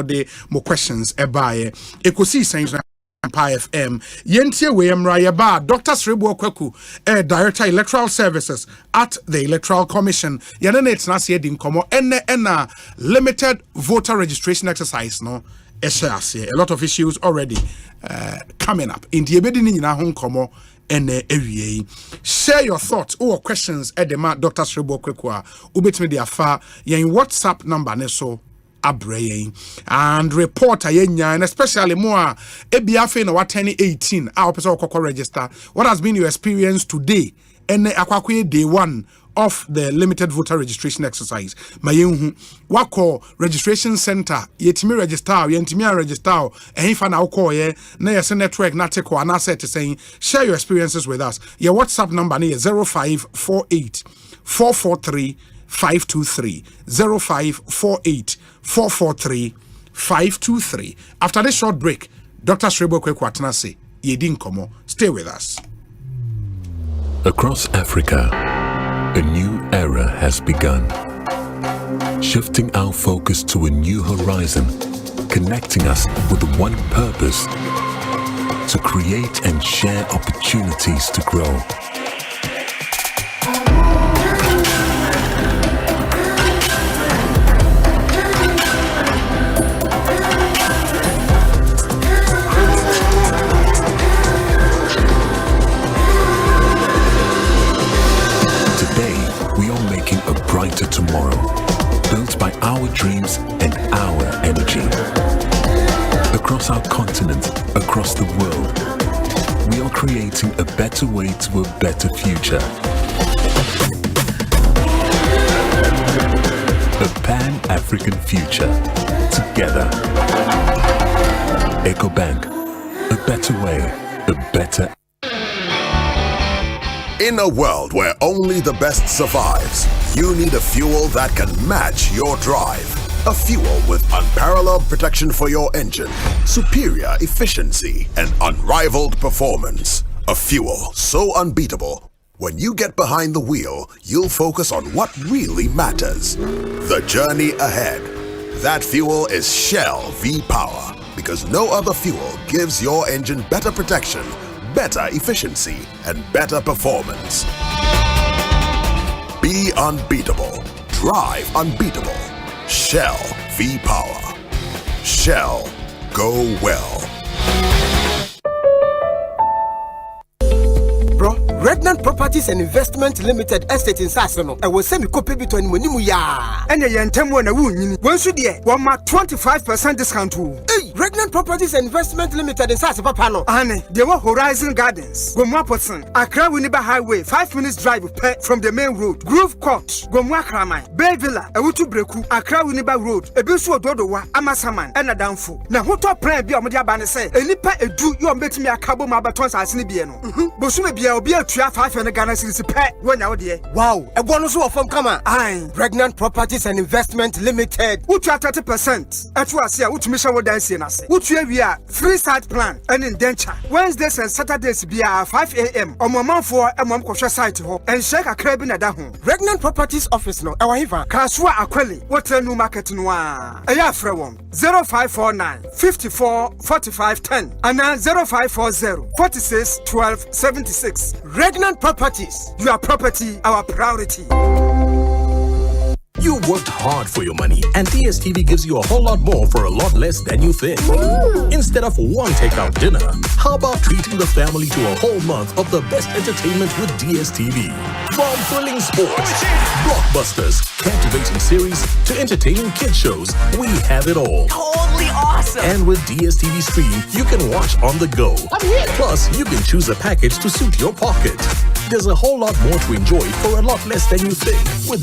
questions about Ekosiisen Asempa FM. Yentie Weyemra Yaba, Dr. Sribu Okweku, Director Electoral Services at the Electoral Commission. Yanene Tnasi Edin Komo, Ena limited voter registration exercise, no? A lot of issues already coming up. In the Ebedini na Hong Komo, share your thoughts or questions at the Dr. Sribu Okweku. Ubet media fa, yen WhatsApp number neso. Abraying and report and especially more ABF in what 2018 our person register. What has been your experience today and day one of the limited voter registration exercise? Mayenhu wako registration center yetimi register yentimi register and if an call ye na your network na take one asset saying share your experiences with us. Your WhatsApp number is 0548 443 523 0548 443 523. After this short break, Dr. Sribu Okweku Atenase Yedin Komo. Stay with us. Across Africa, a new era has begun, shifting our focus to a new horizon, connecting us with one purpose: to create and share opportunities to grow. Brighter tomorrow, built by our dreams and our energy. Across our continent, across the world, we are creating a better way to a better future. A Pan-African future. Together. EcoBank. A better way, a better. In a world where only the best survives, you need a fuel that can match your drive. A fuel with unparalleled protection for your engine, superior efficiency, and unrivaled performance. A fuel so unbeatable, when you get behind the wheel, you'll focus on what really matters. The journey ahead. That fuel is Shell V-Power, because no other fuel gives your engine better protection, better efficiency, and better performance. Be unbeatable. Drive unbeatable. Shell V-Power. Shell. Go well. Bro, Regnant Properties and Investment Limited Estate in Sassono. I was semi copy between Munimuya. And a Yantemwa na Wun. Once you dear, 25% discount. Hey, Regnant Properties and Investment Limited in Sassono Pano. Anne, there were Horizon Gardens. Gomwaposon, Accra Winneba Highway, 5 minutes drive from the main road. Grove Court, Gomwakramai, Bay Villa, Awutu Breku, Accra Winneba Road, Ebisu Dodowa, Amasaman, and Adamfu. Now, what top plan be on Media Banner say? Elipa edu, you are making me a cabo mabatons as Nibiano. Bosume be a 500 Ghana cedis per when out there. Wow, a bonus from Kama. Aye, Regnant Properties and Investment Limited. Which are 30%. At what say, which mission would I see us? Which we are 3 site plan and indenture. Wednesdays and Saturdays be 5 a.m. on my mom for a mom kosher site home and shake a crab in a dahon. Regnant Properties Office no, our hiva. Kaswa Aqueli, what a new market noir. A ya frewon 0549 54 45 10 and now 0540 46 12 76. Regnant Properties, your property, our priority. You worked hard for your money, and DSTV gives you a whole lot more for a lot less than you think. Instead of one takeout dinner, how about treating the family to a whole month of the best entertainment with DSTV? From thrilling sports, blockbusters, captivating series, to entertaining kid shows, we have it all. Totally awesome! And with DSTV Stream, you can watch on the go. Plus, you can choose a package to suit your pocket. There's a whole lot more to enjoy for a lot less than you think.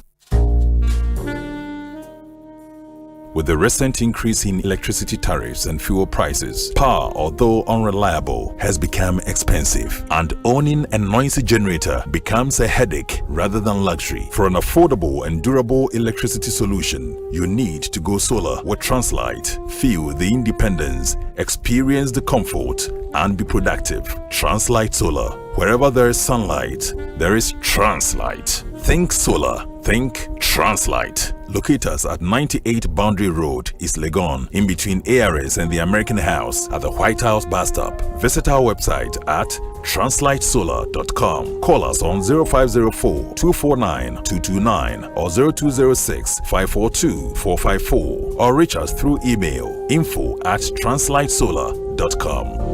With the recent increase in electricity tariffs and fuel prices, power, although unreliable, has become expensive, and owning a noisy generator becomes a headache rather than luxury. For an affordable and durable electricity solution, you need to go solar with Translight. Feel the independence, experience the comfort, and be productive. Translight Solar. Wherever there is sunlight, there is Translight. Think solar. Think Translite. Locate us at 98 Boundary Road, East Legon, in between ARS and the American House at the White House bus stop. Visit our website at translitesolar.com. Call us on 0504-249-229 or 0206-542-454 or reach us through email info@translitesolar.com.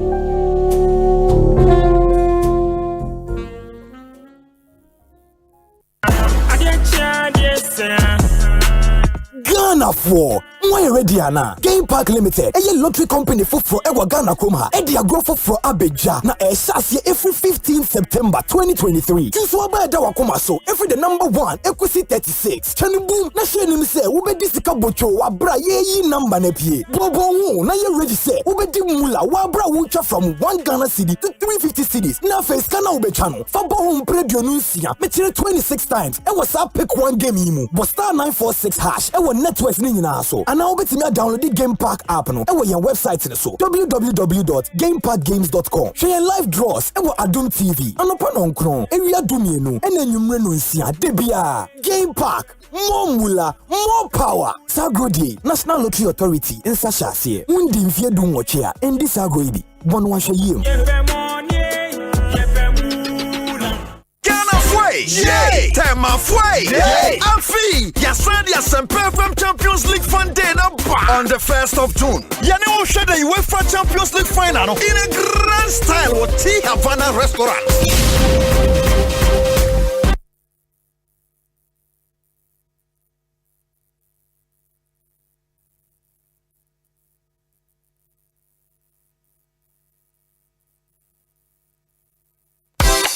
Ghana for why ready ana Game Park Limited a lottery company for ewa Ghana Kroma e dia grow for Abeja na e shase every 15th September 2023 so aba da wakoma so every the number 1 Ekosiisen 36 chani boom na share nim say wo be disika bocho wa bra ye number na pie bobo hu na ye ready say wo be di mula wa bra wo twa from 1 Ghana cedi to 350 cedis na face kana wo be chano fa bo hu predio no nsia me kire 26 times e was up pick one game yimu but star 946 hash e wo network ni nyina so and now betimi download the Game Park app no e wo your website ni so www.gameparkgames.com share live draws e wo Adum TV anopa no nkron e wi adumie no e na nwumre no nsia debia Game Park more mula more power Sagodi National Lottery Authority in Sashase undi mfie du nwoche a endi Sagodi bon wa hwe yim Yay! Time of way! Yay! Afi! Yasan the Asempa FM Champions League Fun Day on the 1st of June. Yani o share the UEFA Champions League final in a grand style with T Havana restaurant.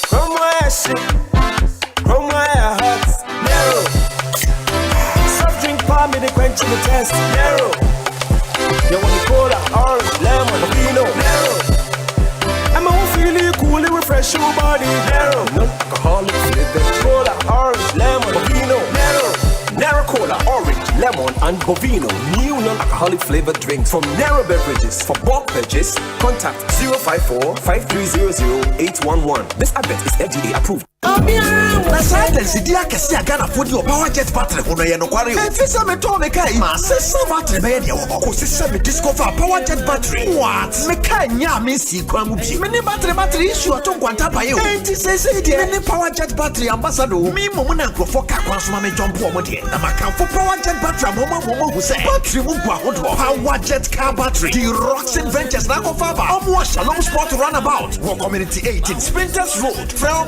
From where I sit, from where I hurt, narrow. Soft drink palm me the quench in the test, narrow. You want the cola, orange, lemon, vino, narrow. I'm a feeling cool and refresh your body, narrow. Non-alcoholic flavored cola, orange, lemon, vino, narrow. Narrow cola, orange, lemon, and bovino. New non-alcoholic flavored drinks from Narrow Beverages. For bulk purchase, contact 054-5300-811. This advert is FDA approved. Na silence dia kesi agana fodi o power jet battery hono ye no kware o fisa me to me kai ma sesa battery be ye wo ko sesa me discover power jet battery what me kai nya me si kwamu bi me ni battery issue to kwanta ba ye o enti sesa dia me ni power jet battery ambassador me mo na nkrofo ka kwa so ma me jump o mo de na maka for power jet battery mo hu say battery mu gwa hodo power jet car battery the rocks ventures na ko fa ba omo Shalom Sport runabout wo community 18 Sprinters Road from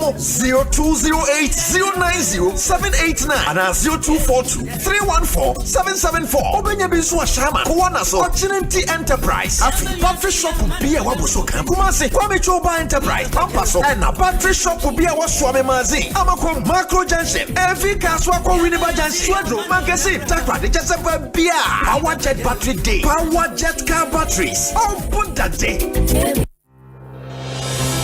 0208-090-789 and 0242-314-774. Obenya bisu ashama kuwana so Opportunity Enterprise. Afi battery shop be a wabuso kan kumase kwame choba enterprise pampaso and a battery shop be a waswame mazi amakom macro junction every kaswa kwa winiba junction swadro magazine takwa de chesefa bia power jet battery day power jet car batteries oh put that day.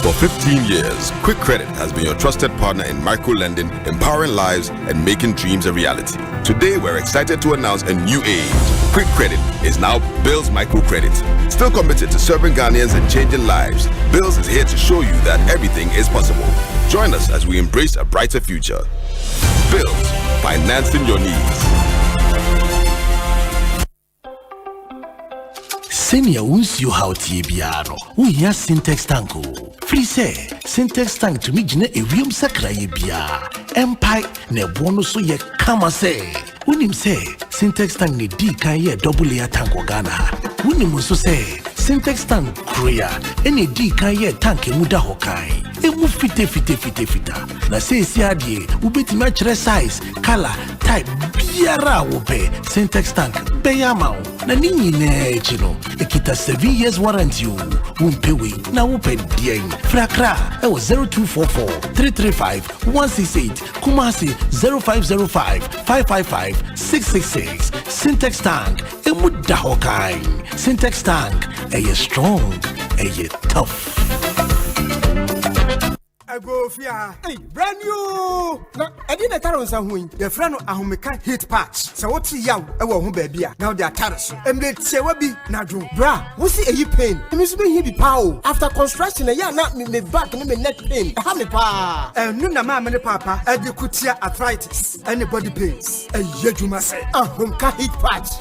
For 15 years, Quick Credit has been your trusted partner in micro-lending, empowering lives, and making dreams a reality. Today, we're excited to announce a new age. Quick Credit is now Bills Microcredit. Still committed to serving Ghanaians and changing lives, Bills is here to show you that everything is possible. Join us as we embrace a brighter future. Bills, financing your needs. Senior won't you how Tibiano. We hear Syntax Tanko. Free say, Syntax Tank to me, Jine, a real sacra bia. Empire, ne bonus so ye kama say. When him say, Syntax Tank ne D can ye double layer tank Ghana. When him also say, Syntax Tank Korea, any D can ye tank muda hokai. E mu fita. Na say siadie, ubeti match size, color, type, biara wope. Syntax Tank, payamao. Na nini ne chino. Ekita 7 years warranty you. Wumpewe, na wupe dien. Frakra, it was 0244-335-168. Kumasi 0505-555-666. Syntax Tank, e muda hokai. Syntax Tank, e strong, e tough. I go fear. Hey, brand new. Na edina taro nsa hu yi. Your friend ahomeka heat patch. So what yaw e wo ho ba bia. Now they are taros. Emre tsewa bi na dwo. Bra, wo see eyi pain. Me so be here bi pa o. After construction ya na me back me neck pain. Ha me pa. Nu na ma me papa. E de kutia arthritis. Any body pains. E yedwuma say. Ahomeka heat patch.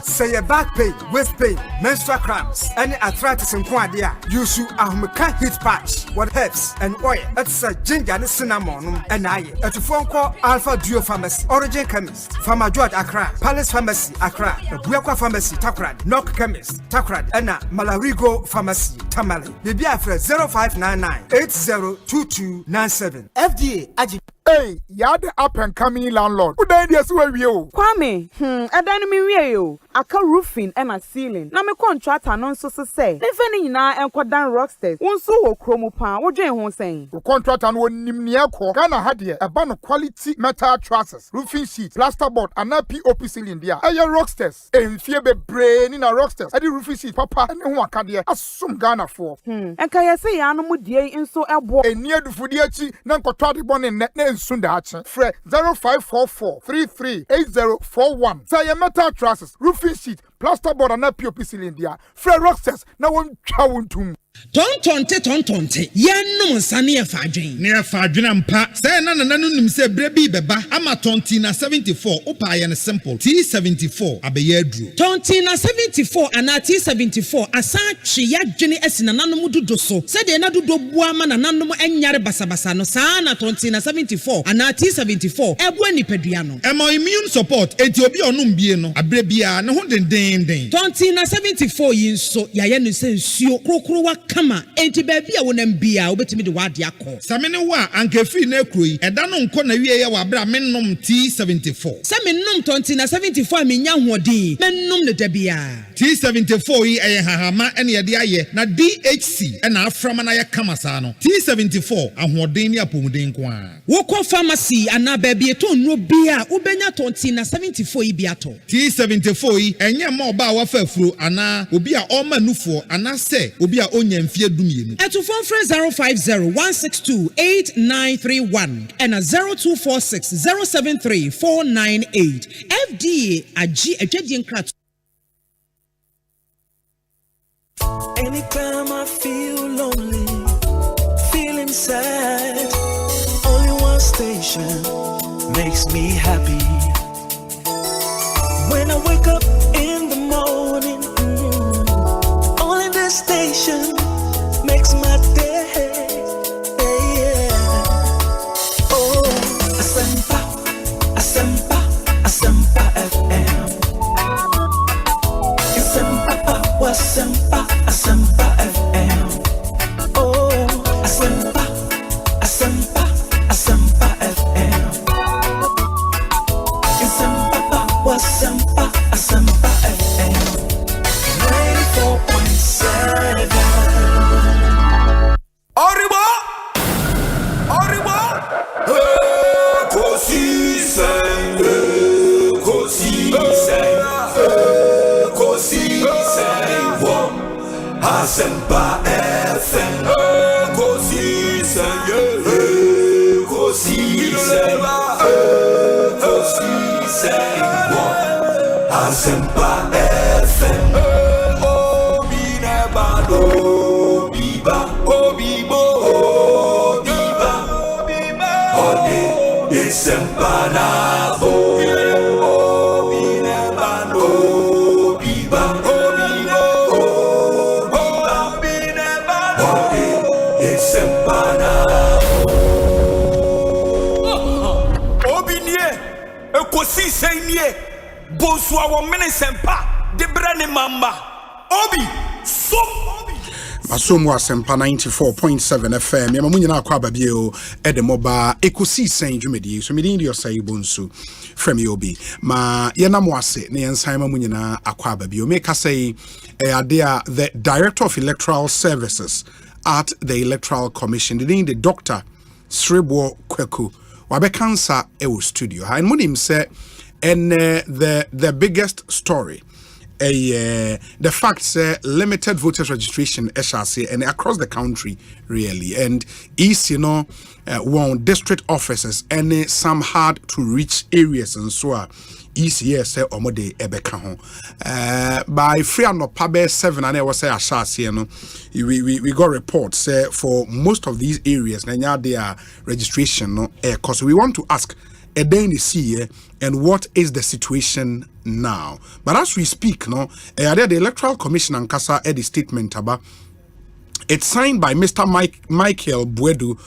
Say your back pain, waist pain, menstrual cramps, any arthritis in Quadia. Use ahomeka heat patch. What herbs and oil. That's a ginger and cinnamon. And I at a phone call Alpha Duo Pharmacy, Origin Chemist, Pharma George Accra, Palace Pharmacy Accra, Buakwa Pharmacy Takrad, Knock Chemist Takrad, and Malarigo Pharmacy Tamale. The Biafra 0599 802297. FDA Agi. Hey, you're the up and coming landlord. Good idea, so you. Kwame, I don't mean you. I can roofing and a ceiling. Now my contract and so say. Never na and quadan rocksters. One so chromo pan. What do you saying? The contract and one nimniako. Ghana had here a band of quality metal trusses, roofing sheets, plasterboard, and a POP ceiling there. Are your rocksters? And fear be brain in a rocksters. I the roofing sheet, papa, and who can there? As some Ghana for. And can you say animal dear in so a boy? And near the Fudiachi, Nanko born in net Sundachi. Fre 0544 338041. Say a metal trusses, roofing sheet, plasterboard, and a POP ceiling there. Fre rocksters, now one chawuntum. Tontonte yanum sane afadwen ne afadwen ampa say na nim say brebi beba ama tonti na 74 opa ye ne simple T74 abeye aduru tonti na 74 ana T74 asa twe yadwene asina nanom dodo so say de na dodo bua ma na nanom enyare basabasa no saa na tonti na 74 ana T74 ebo nipadua no emo immune support enti obi onum bie no abrebia ne ho den tonti na 74 yin so yaye no se nsuo krokro kama enti baby a wonam bia obetimi de wade akọ samene wa ankefi na ekroyi eda no nko na wie ye wa bra mennom T74 se mennom 20 na 74 menya hoɔden mennom ne da bia T74 yi eye hahama ene ye de aye na DHC ena aframa na ye kama saa no T74 ahoɔden ne apomuden ko a wokɔ pharmacy ana baby eto nro bia ubenya 20 na 74 yi bia to T74 yi enye ma oba wa fafuro ana obi a ɔma nufoɔ ana se obi a mfie dumienu eto phone friend 050-162-8931 and a 0246-073-498 FDA agi adwedie nkrat. Anytime I feel lonely, feeling sad, only one station makes me happy. When I wake up in the morning, only this station makes my day. Yeah. Oh, Asempa FM. Asempa FM. Oh, Asempa FM. Asempa FM. 94.7. Arriba! Asempa FM. Asempa FM. Ekosiise Bonsu awo Asempa de brane mamba obi so Asomu Asempa 94.7 FM. Yama munyina akwa babie o edemoba Ekosiise dwumedi so medi ndi Osei Bonsu from Yobi ma yena mo ase ne yensan ma munyina akwa babie o make say adea the Director of Electoral Services at the Electoral Commission the Dr. Srebo Kweku wabekansa ewo studio ha munim say and the biggest story the fact limited voters registration and across the country really, and is one district offices and some hard to reach areas and so ECS say omode ebeka ho by free and pabe 7 and I was say ashase no we got reports for most of these areas na their registration no cause we want to ask a day in see and what is the situation now. But as we speak no the Electoral Commission and Kasa the statement about it's signed by Mr. Michael Buedu,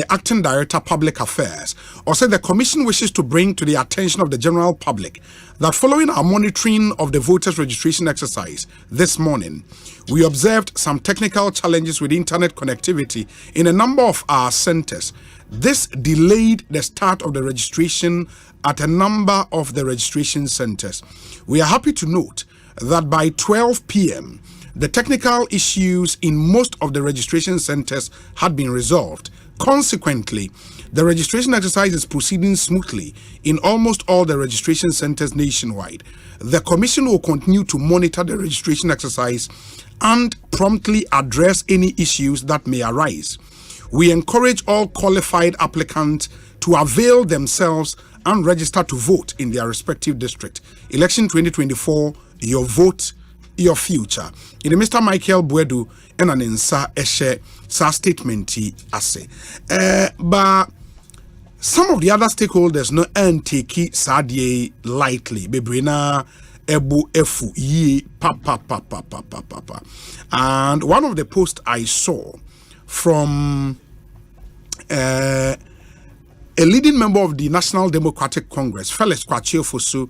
Acting Director Public Affairs, or said the Commission wishes to bring to the attention of the general public that following our monitoring of the voters registration exercise this morning, we observed some technical challenges with internet connectivity in a number of our centers. This delayed the start of the registration at a number of the registration centers. We are happy to note that by 12 p.m., the technical issues in most of the registration centers had been resolved. Consequently, the registration exercise is proceeding smoothly in almost all the registration centers nationwide. The Commission will continue to monitor the registration exercise and promptly address any issues that may arise. We encourage all qualified applicants to avail themselves and register to vote in their respective district. Election 2024, your vote, your future. In the Mr. Michael Buedu and an insa eshe sa statement ase. But some of the other stakeholders no take sadie lightly. Bebrina ebu efu ye pa. And one of the posts I saw from a leading member of the National Democratic Congress, Felix Kwachiofosu,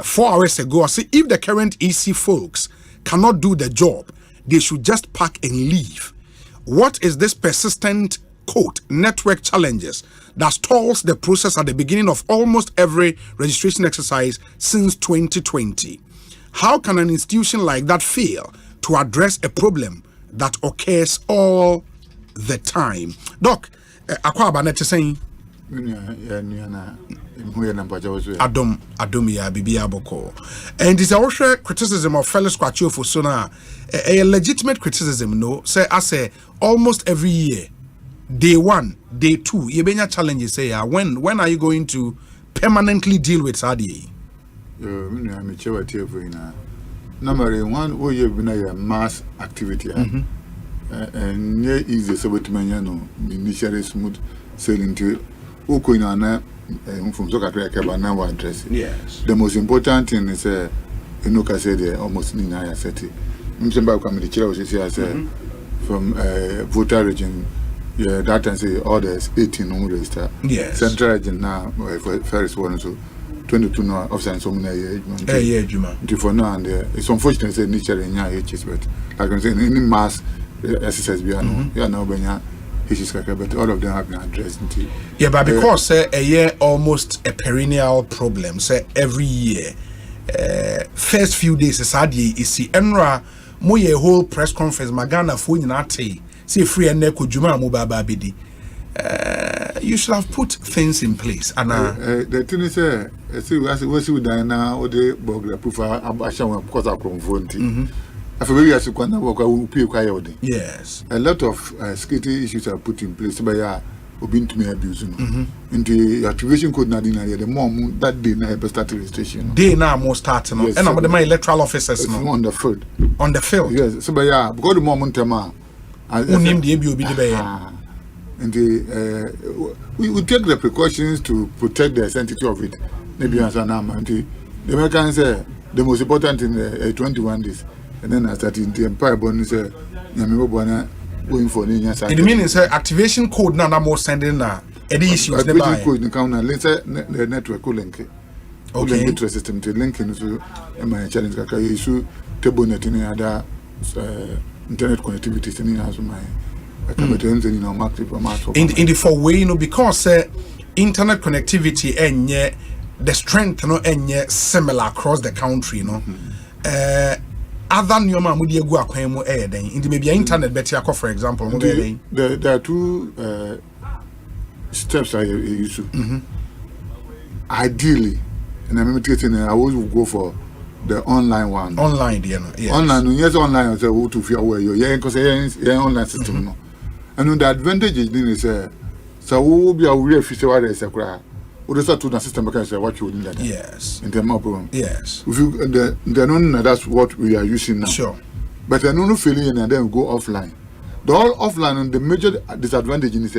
4 hours ago, I say if the current EC folks cannot do the job, they should just pack and leave. What is this persistent, quote, network challenges that stalls the process at the beginning of almost every registration exercise since 2020? How can an institution like that fail to address a problem that occurs all the time? Doc, akwa abanete saying Adom ya bibi aboko. And this also criticism of Felix Kwachio so na a legitimate criticism no say I say almost every year, day 1, day 2, yebenya challenges say when are you going to permanently deal with Sadi? Number 1 we have been a mass activity and near easy so to no initially smooth sailing to Ukoinana from Sokaka now address. Yes. The most important thing is Enoka said almost in Naya City. Msemba community was from voter region, that and say orders 18 on register. Yes. Central region now first one so 22 now of San Somuna Juma. For now and it's unfortunate say nature in HS but like I'm saying any mass exercise beyond now Benya. But all of them have been addressed. Yeah, but because a year almost a perennial problem, say every year, first few days is the Enra moye whole press conference magana for nate say free and neko juma mo baba bidi. You should have put things in place. And the thing is, see what you done now or the bogler proof abasha because I confront. Yes. A lot of security issues are put in place by Obin to me abusing. Into the activation code Nadina, the mom that day now start registration. They now more starting and I'm my electoral officers on the field. On the field. Yes, so by because the moment Tama name the ABOB and we take the precautions to protect the sanctity of it. Maybe as an arm. The Americans say the most important in 21 days. And then I started the Empire Bonus going for the it means activation code now more sending any issues activation code in counter later the network link. Okay. The system to link into my challenge issue table net in other internet connectivity in house my in the four way because internet connectivity and the strength similar across the country other nyoma mudi egu akwan mu den in the maybe internet better for example there are two steps I use ideally and I'm meditating I always go for the online one. Online, yes. Online, yes, online. So to feel where you're because online system. No, and the advantage is so we be aware if you say what is a cry. We start to the system because what you need. Yes. In terms of problem. Yes. If you that's what we are using now. Sure. But I don't feeling and then we go offline. The all offline and the major disadvantage is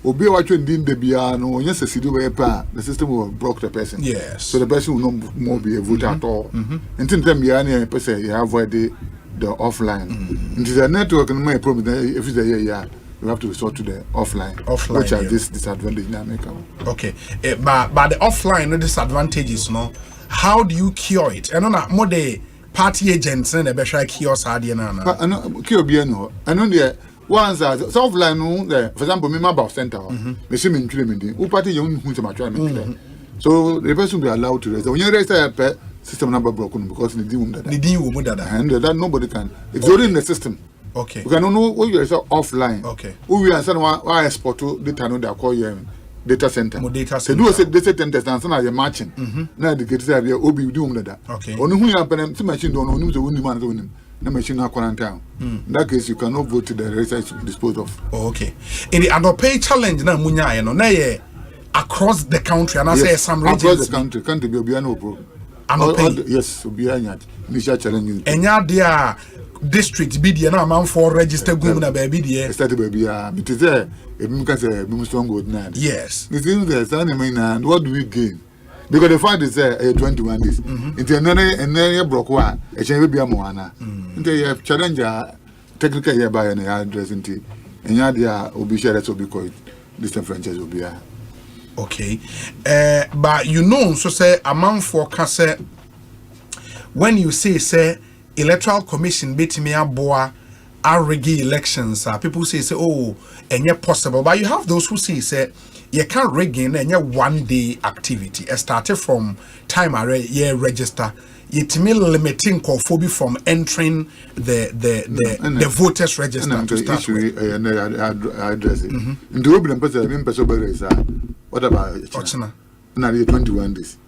Obi what you did the piano, yes, the system will block the person. Yes. So the person will not more be a voter at all. Until then, you avoid the offline. It is a network and my problem. If it's a year, you have to resort to the offline. Which are this disadvantage now make up. Okay. But the offline disadvantages, no. How do you cure it? And on that more the party agents and the better cure Sadiana. I know cure biano. I know the once offline no there. For example, me my center. Me see me in who party you who to my try me. So the person will be allowed to register. When you register system number broken because the data. And that nobody can. It's already in the system. Okay. We can know what you are offline. Okay. Who we understand why export to data no they call you data center. Data center. They do say data center and so you're matching. Now the get say we obi do that. Okay. Onu hu ya pen to machine don't know so woni man so woni. Na machine na quarantine. In that case you cannot vote to the register to dispose of. Oh, okay. In the Adope challenge na munya no na ye across the country and I say some regions. Across the country can't be obi no problem. Yes, obi anya. Initial challenge. Enya dia district be there na man for register gum na baby there. Start baby it is there. If can say be strong good now. Yes. The thing is and what do we gain? Because the fact is 21 days. Into another block one, a change will be a moana. Into a challenger technical here by an address into and yadia will be shared so because distant franchise will be a okay. But you know, so say a man for cassette when you say electoral commission beat me a boa arregi elections, people say oh and yet possible, but you have those who say you can't regain any 1 day activity. It started from time you register. It means limiting cophobia from entering the voters register to start with. Address it. In the open person, what about now 21 days?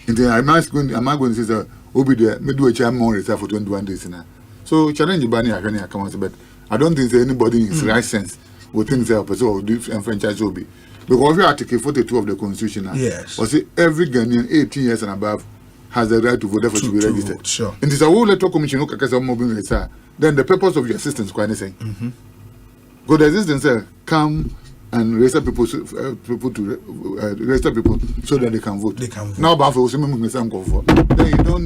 Am I going to say Obi there me do a chair more reserve for 21 days now. So challenge bani akani account, but I don't think anybody in his right sense will think that person will do franchise Obi. Because we Article 42 of the Constitution now. Yes. Or say every Ghanaian 18 years and above has the right to vote, therefore to be registered. Vote, sure. And this a whole electoral commission then the purpose of your assistance quite anything. Because the assistance come and register people to register people so that they can vote. Now, but for then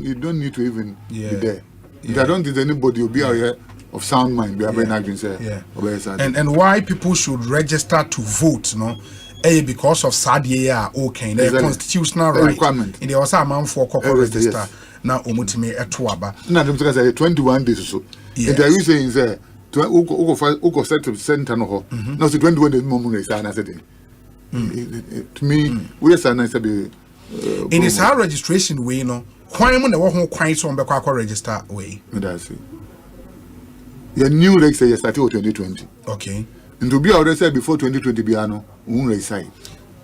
you don't need to even be there. Yeah. I don't think anybody will be out here of sound mind. And why people should register to vote, no? Because of Sadia, okay, the constitutional right. Requirement. In the also amount for corporate register. Now, umutime etuaba. Now, I'm saying 21 days or so. And are you saying that Ugo set to center no? Now, 21 days more money. To me, we are nice to be. In this high registration way, no. Why am I not quite so on register way? That's it. Your new like say you started 2020. Okay. And to be already said before 2020 biano, won't resign.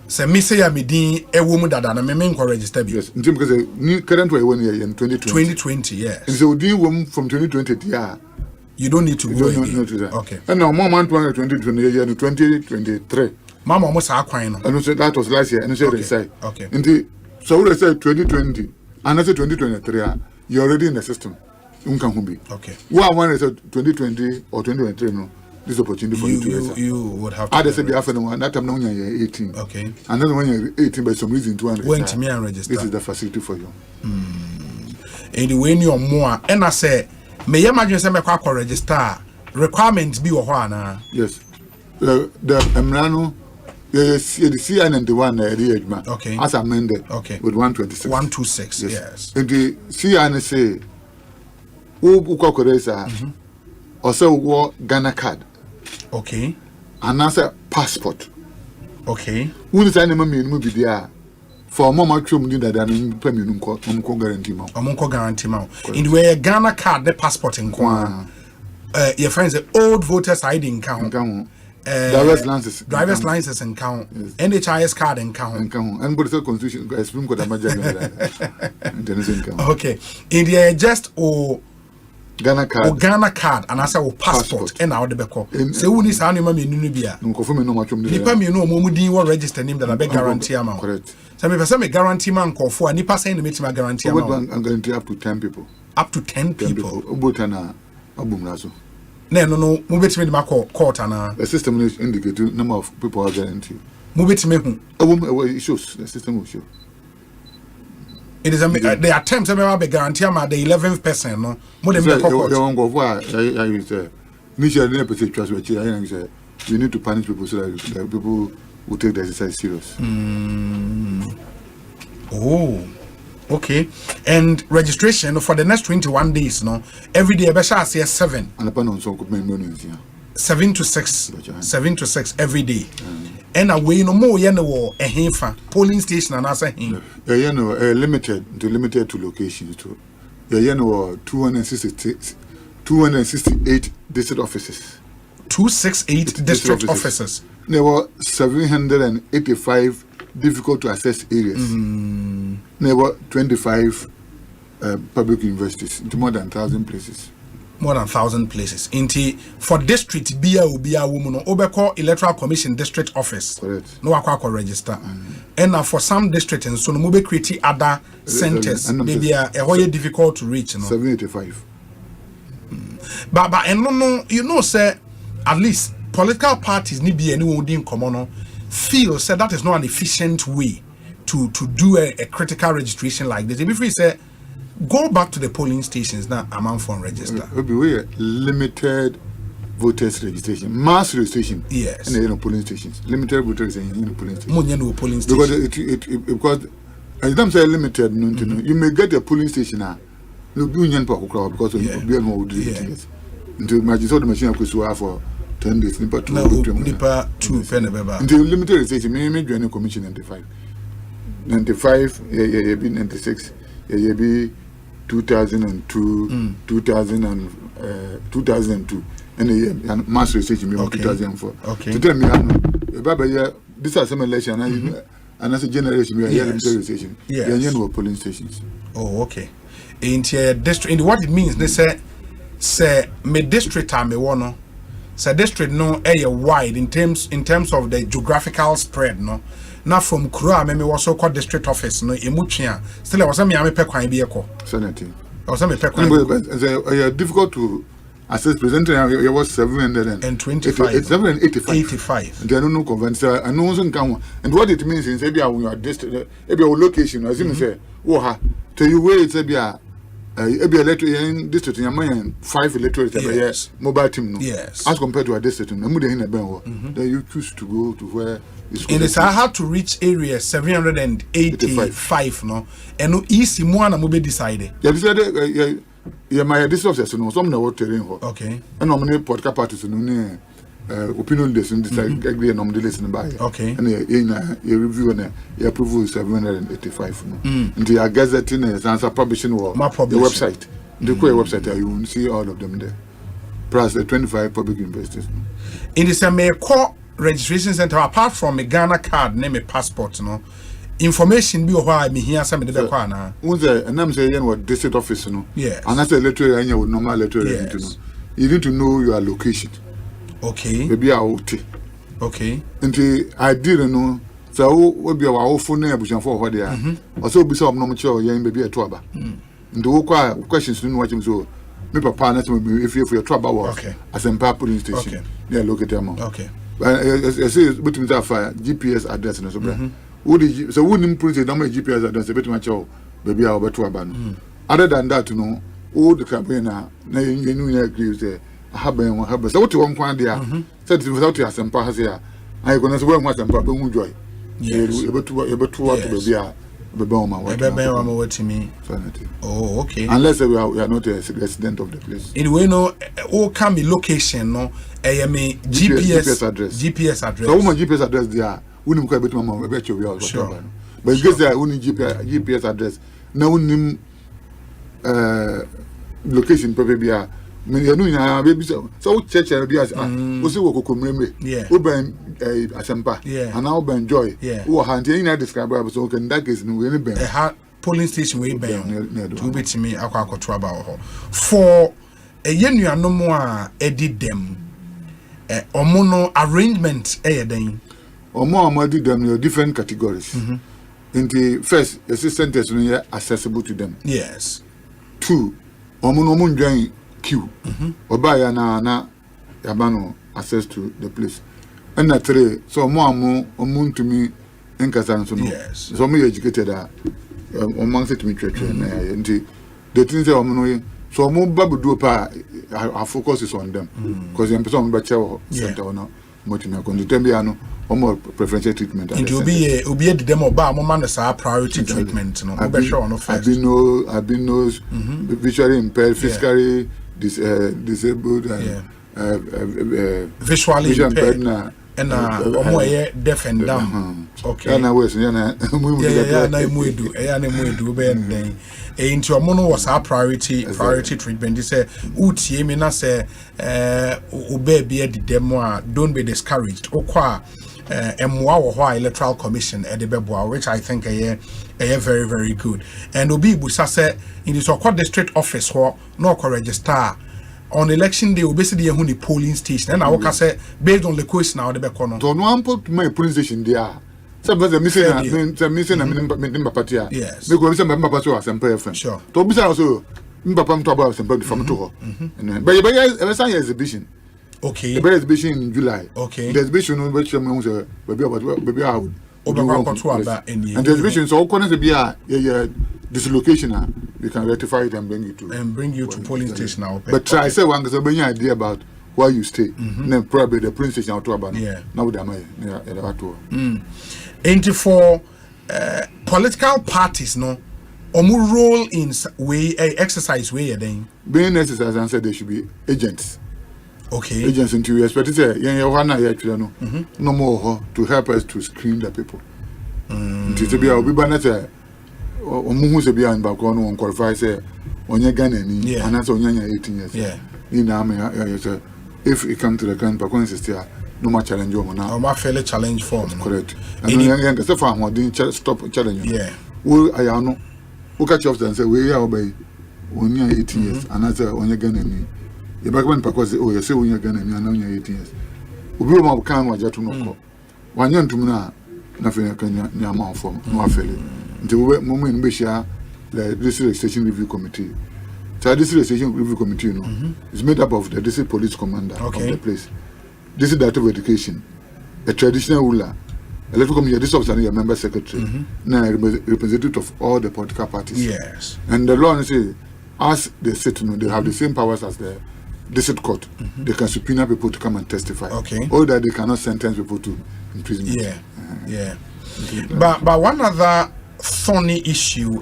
So me say I'm a woman that I may register. Yes, because the new current way 1 year in 2020. 2020, yes. And so the woman from 2020 yeah. You don't need to go again. Okay. And now more man 2020 year in 2023. Mama almost are crying. And so that was last year and so resign. Okay. And the so we say 2020 and I say 2023 you're already in the system. Okay. What one is 2020 or 2023 no? This opportunity for you to register. You would have to. I said the afternoon that time now you're 18. Okay. And then when you're 18 by some reason to went to me and register. This is the facility for you. Anyway, you're more and I say may imagine say me kwa register requirements be or na. Yes. The Emrano yes, the CN and the one the okay. As amended. Okay. With 126. 126. Yes. And the CN say who also Ghana card. Okay. And answer passport. Okay. Who is any movie there? For mama chum did that and premium guarantee. In the way Ghana card the passport in Kwan. Your friends the old voters ID in count. driver's licenses and count. NHIS card and count. And but the constitution Supreme Court okay. India just Ghana card and as a passport and out the beko. Say who needs any money in Nubia. Nipa me no momudi will register name that I beg guarantee amount. Correct. Some people say guarantee man call for nipa saying the meeting guarantee amount. I'm guarantee up to 10 people. Up to 10 people. Ubutana abumraso. No, move me the court and the system is indicate number of people are guaranteed. Move it to me. It shows the system will show. It is the attempts I be guarantee am the 11th person, no. More than you need to punish people so that people will take the exercise serious. Oh. Okay, and registration for the next 21 days, no. Every day, I say 7. And upon on so 7 to 6, 7 to 6 every day. And away no more, you know, a hinfa polling station and as a him. You know, limited to locations too. You know, 268 district offices. 268 district offices. There were 785 difficult to access areas. There were 25 public universities into more than 1,000 places. More than 1,000 places. Inti for district be a woman Obeko Electoral Commission district office. Correct. No akwa register. And now for some districts and so no be create other centers. Maybe a difficult to reach. No? 785. But and no, you know, sir, at least political parties need be anyone in common. Feel said that is not an efficient way to do a critical registration like this. If we say go back to the polling stations now, amount for register. We limited voters registration, mass registration. Yes. And then polling stations, limited voters in polling stations. Polling stations. Because as them say limited, you may get a polling station now. You do because of the more do it. Into imagine so the machine for 10 days, Nipa 2 pen until limited registration, may join a commission 95. 95, 96, 2002, 2002, and mass registration 2004. Okay. To tell me, this is some election, and as a generation, we are limited registration. Yes. Polling stations. Oh, okay. In district, what it means, they say, me district me one. So district no wide in terms of the geographical spread, no. Now from Kura, me was so called district office, no. Emuchia still was me pe kwan bi eko. Senator. I was me pe kwan. It's difficult to assess. Presenting it was 725. 785. There are no conventions. And no one can. And what it means is, if you are district, if your location, as you say, oh, to you where it's a electoral in district in Yamayan 5 electorates mobile team. Yes. As compared to a district in then you choose to go to where it's and it's hard to reach area 785 no and no easy more na mobe decide. Yeah, decided my district officer no some na what terrain. Okay. And nominate political parties no opinion list and decide agree and nominate list by. Okay. And you review and you approve 785 no. Until you gazetting and answer publishing or the website. The website you will see all of them there. Plus the 25 public universities. In the same core registration center apart from a Ghana card name a passport no information be why me here some the kwa na. And I'm saying what district office no. Yes. And that's a letter and you normal letter to know. You need to know your location. Okay. Maybe out. Okay. Until I didn't know. So what be our phone name for what they are. Also be some normal show yeah maybe a trouble. And the questions no watch him so me papa na if you trouble was Asempa police station. Okay. Yeah look at them. Okay. But I say between that GPS address and so so wouldn't put the number GPS address a bit much baby our better ban. Other than that all the campaign na you agree say have so what you want kwan there said without your Asempa has here I going to say what Asempa be enjoy. Yes. You better what baby oh, okay. Unless we are not a resident of the place. Anyway, no, all can be location, no. GPS address. GPS address. So, my GPS address there. We don't quite bet my mom. Bet you sure. But because there only GPS address. Now, location probably be me you know baby so church be as o se wo kokomreme o ben Asempa and now ben joy o hand you describe so can that case no we ben polling station we ben to be me akwakoto aba for a yenuanom a edid them omo no arrangement den omo amadi them in different categories in the first assistant is accessible to them. Yes. 2 omo no mun join queue oba ya na yabano access to the place. And 3 so omo to me nkasa so no. Yes. So me educated omo say to me church na nti the things say omo no so omo babudu pa our focus is on them because them person be chewo center no motina kon the be ano omo preferential treatment and obi e dem oba mo man say priority treatment no be sure no first I been knows visually impaired, physically disabled and visually impaired and omo deaf and dumb. Okay. Na we na na muedu be den into omo no was our priority treatment. They say utie me na say oba be the demo don't be discouraged. Okwa emwa wo ho electoral commission e de beboa, which I think very very good. And obi busa say in the Sokwa district office ho no ko register on election day obesity hu the polling station and I work say based on the question now the be kono to no am put my polling station there say be missing na me party yes me go say me papa so Asempa FM sure to bisa also me papa m to about Asempa from to ho but say exhibition okay the exhibition in July okay the exhibition no be sure me say baby how and the exhibition so corner to be dislocation we can rectify it and bring you to polling station now. But try say one because any idea about where you stay then probably the polling station out about now with them and for political parties no role in way exercise way then being exercise and said they should be agents. Okay. Agents into you expect to say no more to help us to screen the people. To be our people omuhu se bia in background on qualify say onye Ghana ni and that's onye 18 years. Ni na me if it come to the country background sister no more challenge o na. O fairly challenge form. Correct. And young say for am stop challenge. We ayano. We catch up and say we are obey onye 18 years and that's onye Ghana ni. You back when because oh you say onye Ghana ni and onye 18 years. Obi o ma kan wa jatu no ko. Wanya ntum na fe nya ma form no afele. The moment in which the district station review committee. So this station review committee, is made up of the district police commander of the place. This is director of education, a traditional ruler, electoral committee, this officer, a member secretary, now a representative of all the political parties. Yes. And the law says, as they sit, they have the same powers as the district court. They can subpoena people to come and testify. Or that they cannot sentence people to imprisonment. But one other funny issue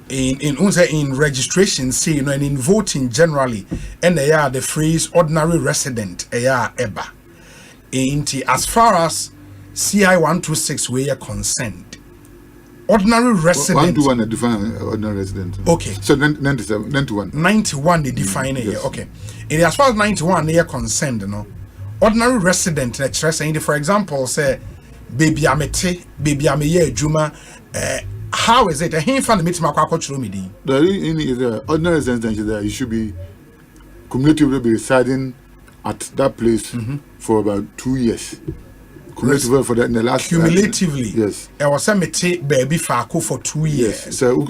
in registration say and in voting generally and they are the phrase ordinary resident eba as far as CI 126 we are concerned ordinary resident 121 define ordinary resident okay so 91 they define it okay and as far as 91 they are concerned ordinary resident for example say baby amete baby ameye adwuma how is it a hin fan meet makwa chiro me din there is the ordinary resident there you should be cumulatively be residing at that place for about 2 years cumulatively for that in the last cumulatively yes I was mete baby faako for 2 years yes so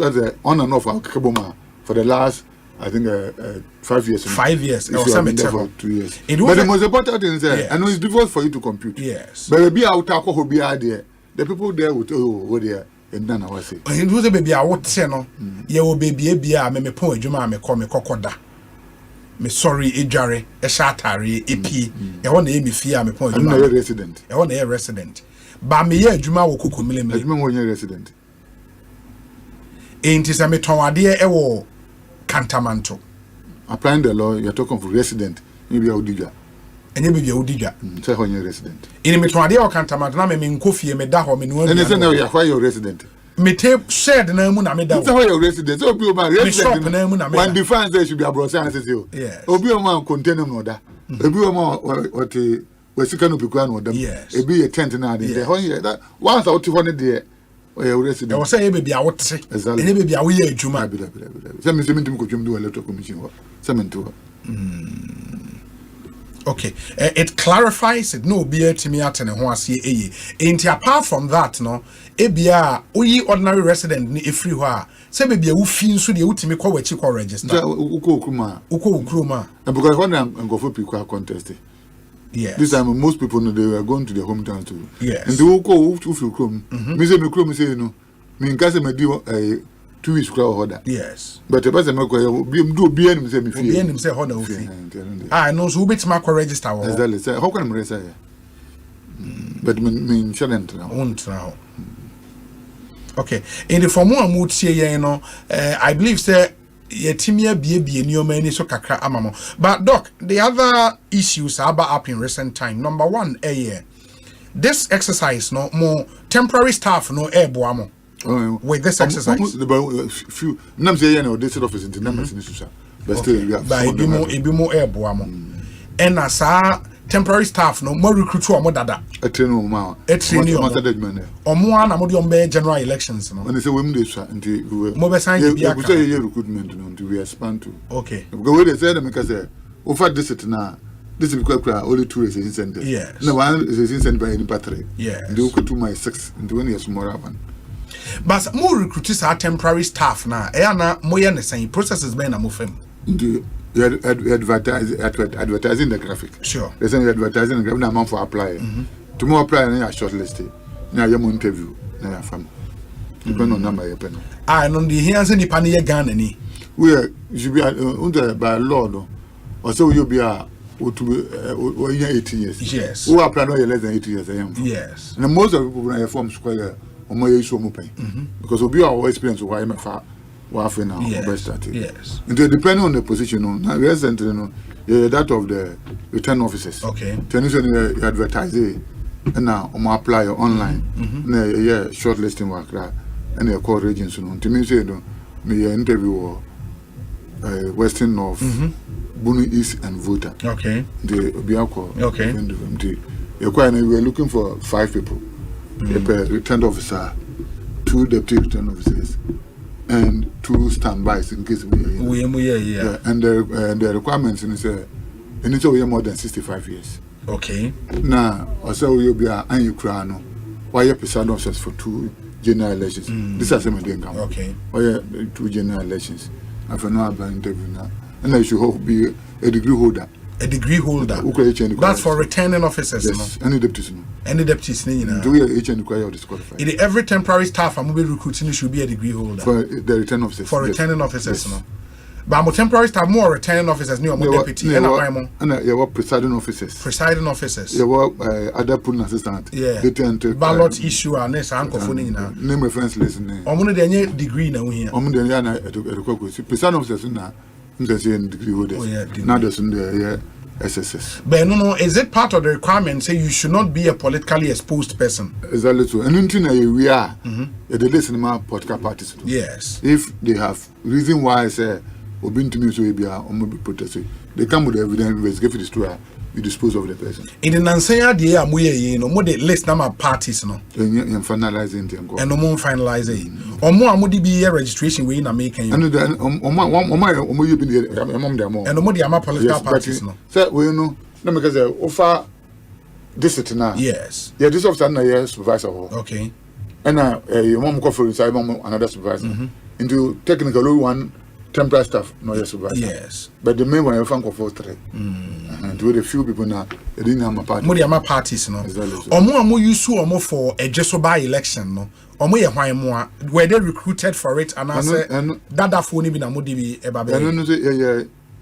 on and off akeboma for the last I think 5 years. 5 years. I was for 2 years. But the most important thing is I know it's difficult for you to compute. Yes. But maybe out there, the people there would there and then I was say. It was a baby I would say no. You baby me point juma me call me kokoda. Me sorry ejare e shatare epi. E won na me fear me point juma. I'm a resident. E won na resident. Ba me ye juma wo kokomile me. Juma won resident. Enti se me ton ade e wo Cantamanto. Applying the law, you're talking for resident, maybe Audija. And maybe Audija. Say when you're resident. In Metroadia or Cantamanto, I mean, coffee, me daho, me no. And it's now you're resident. Me tape shared na mu na me da. So how your resident? So obi o man resident na mu na me. When defines there should be abroad answers you. Yes. Obi o man contain no da. Obi o man what we sika no pikwa no da. Yes. Ebi a tent na dey. How here that once out for there. Oya resident. E was say baby a wote. Exactly. Ene baby a we ye adwuma. Say me ko twem do electoral commission ho. Say me to. Okay, it clarifies it no be etimi atene ho ase eye. Enti apart from that no, ebia oyi ordinary resident ni efri ho a, se be bia wo fi nso de wutimi kwa wachi kwa register. Uko okruma. And because when I'm go for people contest. Yes. This time most people know they were going to their hometown too. Yes. And they will go to feel chrome. Me say me chrome say no. Me in case me do 2 weeks crowd order. Yes. But the person me do be any say me feel. Be any say ho na ofi. Ah no so bit ma register wo. Exactly. Say how can I register? But me shouldn't now. Won't now. Okay. In the form one mood say you know, I believe say yetimia bie nioma ni so kakra amamo. But doc, the other issues are up in recent time. Number 1, this exercise no more temporary staff no boamo. With this exercise, few nam say no this office in the numbers in social. But still you have be more boamo. And as temporary staff no more recruit more dada. A train ma. A train omo na mo de ombe general elections no. When say we dey until mo be sign be aka. We say recruitment no until we expand to. Okay. Because we dey say them because over this it now. This is because only 2 residential centers. Yes. No one residential center by any battery. Yes. And they go to my 6 into when years more happen. But more recruiters are temporary staff now. Na mo ye the same processes be na mo fam. You advertising the graphic. Sure. They say advertising the graphic na man for apply. Tomorrow apply na shortlisted. Na your interview na your fam. Depend on number your pen. Ah no the here say nipa na ye Ghana ni. We should be under by law no. Or so you be a or 18 years. Yes. Who apply no less than 80 years I am. Yes. And most of the people when I form square or more issue more pay. Because we our experience why I'm far now. Yes. Yes. And depending on the position, now recently that of the return officers. Okay. Then you advertise it and now apply online. Shortlisting work and you call regions to me say me interview Western North, Bunu East and Volta. Okay. The Biako. Okay. We were looking for 5 people. A return officer, 2 deputy return officers, and 2 standbys in case we and the requirements in say you need to be more than 65 years. Okay. Now, also you'll be an Ukraino. Why you presiding officers for 2 general elections? This is some income. Okay. Why 2 general elections? I for no interview now. And I should be a degree holder. A degree holder. That's for returning officers. Yes. Any deputies. Any deputies. Do we require disqualified? In every temporary staff I'm recruiting should be a degree holder. For the return officers. For returning officers. No. But I'm a temporary staff, more returning officers, more deputy. And you were presiding officers. Presiding officers. You were other pulling assistant. Yeah. Ballot issue and this uncle phone. Name reference list. I'm going to degree now here. I'm going to presiding officers now. Degree holders. Now there's the SSS. But no, is it part of the requirement say you should not be a politically exposed person? Exactly so. And until we are, they listen to political parties. Yes. If they have reason why I say, or been to me so be protested, they come with evidence, investigate this to you dispose of the person. In the Nansaya day, I'm more the list number parties no. And finalizing them. And no more finalizing. Or more would be a registration we in America. And you been and no more the political parties no. So we know because offer this it now. Yes. Yeah, this officer na here supervisor. Okay. And your mom call for inside another supervisor. Into technical one temporary staff no yes supervisor. Yes. But the main one you find for 3. And with a few people now, they didn't have my party. More the parties no. Or more use or more for a just by election no. Or more why more were they recruited for it and I say that phone even a modi be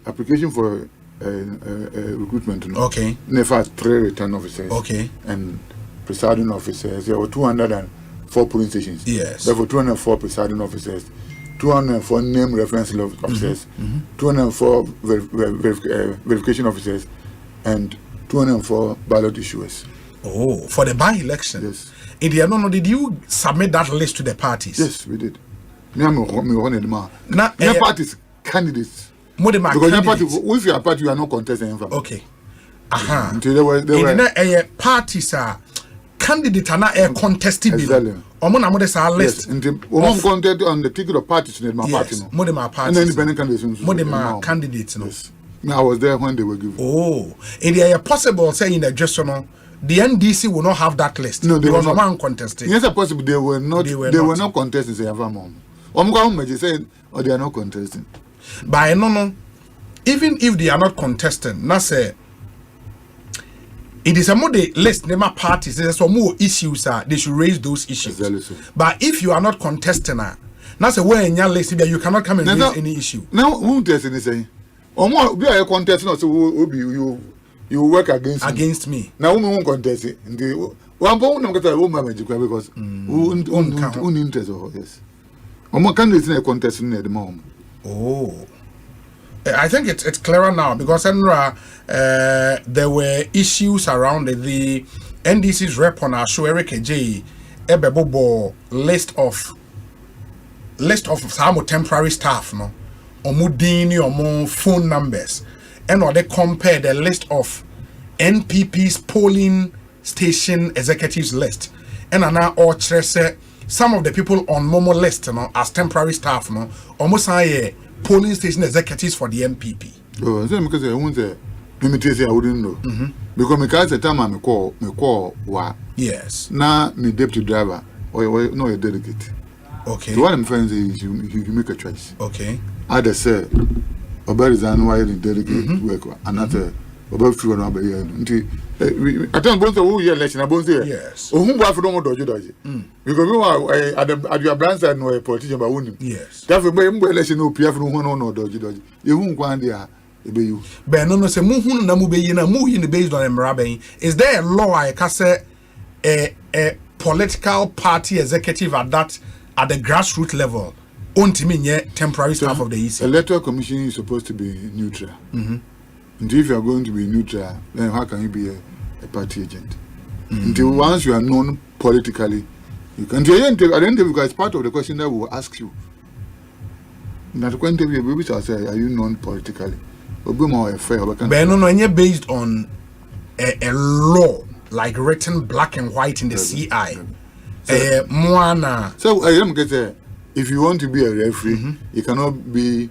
application for recruitment no. Okay. Never 3 return officers. Okay. And presiding officers. There were 204 polling stations. Yes. There were 204 presiding officers. 204 name reference officers, 204 verification officers, and 204 ballot issuers. Oh, for the by-election? Yes. No, did you submit that list to the parties? Yes, we did. Me one of them. Parties candidates. Because your party, if you are party, you are not contesting. Okay. There were parties are candidate and not a contesting bill. Omo na list. One contest on the ticket of parties in my party. Modema parties. And independent candidates. Modema candidates. I was there when they were given. Oh, and they are possible saying that just the NDC will not have that list. No, they were not one contesting. Yes, possible they were not. They were not contesting. Say mom. Say, or they are not contesting. But no. Even if they are not contesting, na say it is a more the list name parties. There's some more issues. They should raise those issues. Exactly so. But if you are not contesting, na say where in your list you cannot come and raise any issue. Now, who test anything? Or more, be a contestant. So you work against me. Now, who won't contest it? One point, I'm going to magic because who interest of yes. Or more candidates in a contesting at the moment. Oh. I think it's clearer now because there were issues around the NDC's rep on our show, Eric J. Ebebobo list of some temporary staff, no, Omudini or phone numbers, and or they compare the list of NPP's polling station executives list, and now or some of the people on Momo list, no, as temporary staff, no, almost polling station executives for the MPP. Oh, because I want to I wouldn't know. Because the time I call wa. Yes. Now me deputy driver or no a delegate. Okay. So what I'm saying is you make a choice. Okay. Either say about is annual delegate work and not about few no be here. I don't want to hear election about there. Yes. Oh, who want to know dodge. Because we are at your branch and no a politician by one. Yes. That will be election no PF no dodge. You won't go there. But no say muhun na mubeyi na muhi based on emraben. Is there a law I can say a political party executive at the grassroots level only temporary staff of the EC? Electoral commission is supposed to be neutral. And if you are going to be neutral, then how can you be a party agent? Until once you are known politically, you can. At the end of it's part of the question that we will ask you. Not going to be able to say, are you known politically? But no, based on a law like written black and white in the CI. So I am getting. If you want to be a referee, you cannot be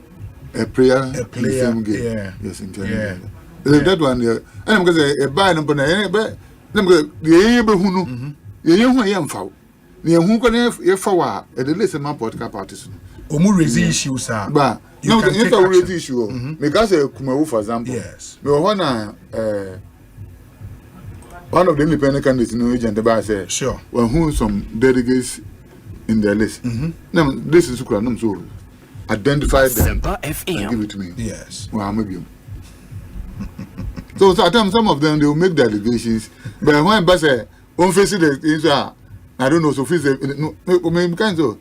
a player in the same game. Yeah. Yes, in that one. And I'm going to say a buy number. I'm going to the able who know. You young foul. The who can have forward at the least amount political parties. Raise issues, sir. But no, it's a raise issue. Because Kumawu, for example, yes, one of the independent candidates in the region, the bar said, sure, well, who some delegates in their list. Now, this is so identify them and give it to me. Yes. Well, maybe. So at times, some of them they will make the allegations, but when I say, one face the I don't know, so face no, kind of.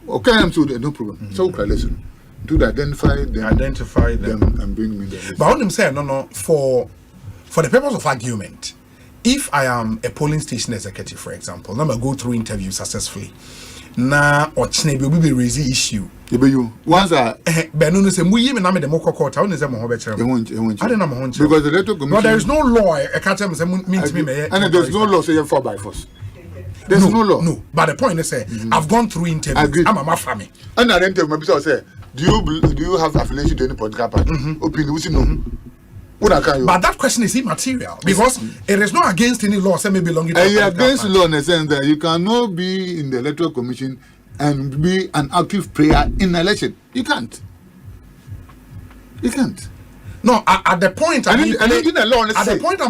Okay, I'm so no problem. So listen, to identify them, and bring me the. But what I'm saying, no, for the purpose of argument, if I am a polling station executive, for example, now I go through interview successfully, now or will be raise issue. You once I but no say muyi me na me the moko court I say mo ho be chere. I don't know mo ho. Because the letter commission. But there is no law. I can't tell me and there's no law saying 4 by force. There's no law. No, but the point is, I've gone through interviews. I'm a mafia. And I didn't tell my business. Say, do you have affiliation to any political party? Opinion, which no. But that question is immaterial because it is not against any law. Say me belonging to a against law in the sense that you cannot be in the electoral commission and be an active player in an election. You can't. You can't. No, at the point I'm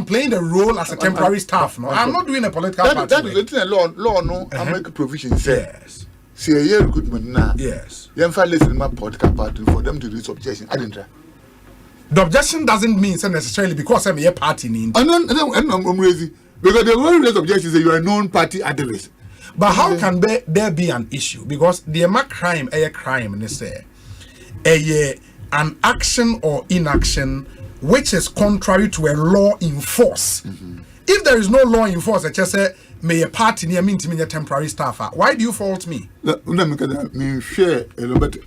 playing the role as a temporary staff. No, I'm not doing a political party. That is the law. No, I make provisions. Yes. See a year recruitment now. Yes. You have to listen to my political party for them to do objection. I didn't try. The objection doesn't mean necessarily because I'm a party in. I'm crazy because the only objection is that you are a non-party activist. But how can there be an issue? Because the crime, a crime, they say, an action or inaction which is contrary to a law in force. If there is no law in force, I just say may a party near me to me a temporary staff. Why do you fault me? Let me share a little bit.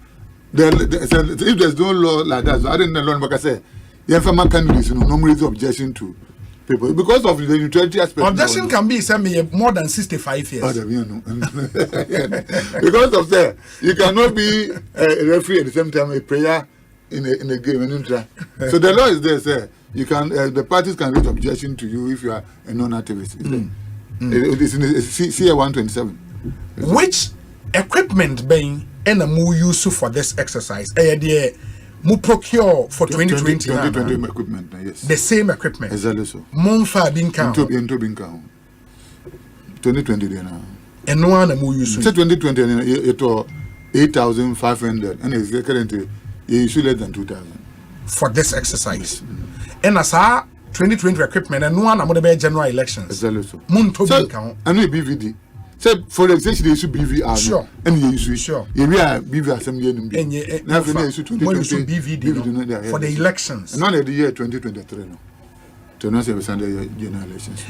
If there's no law like that, so I didn't know what I say. The informal candidates, no raise objection to people because of the neutrality aspect. Objection can be more than 65 years. Because of that, you cannot be a referee at the same time a player in a game. So the law is there, sir. You can the parties can raise objection to you if you are a non-activist. It is in CA 127. Which equipment being and a more useful for this exercise? Mu procure for 2020 equipment, yes. The same equipment. Exactly so. Monfa binka. Into binka. 2020 now. And no one mu use. 2020 it was 8,500 and it's currently issue less than 2,000 for this exercise. And as our 2020 equipment and no one among the general elections. Exactly so. Munto binka. And we BVD. So for the extension, they issue BVR. Sure. And you issue. Sure. You are BVR assembly. And now for BVD for the elections. And not the year 2023. No. To not say Sunday general elections.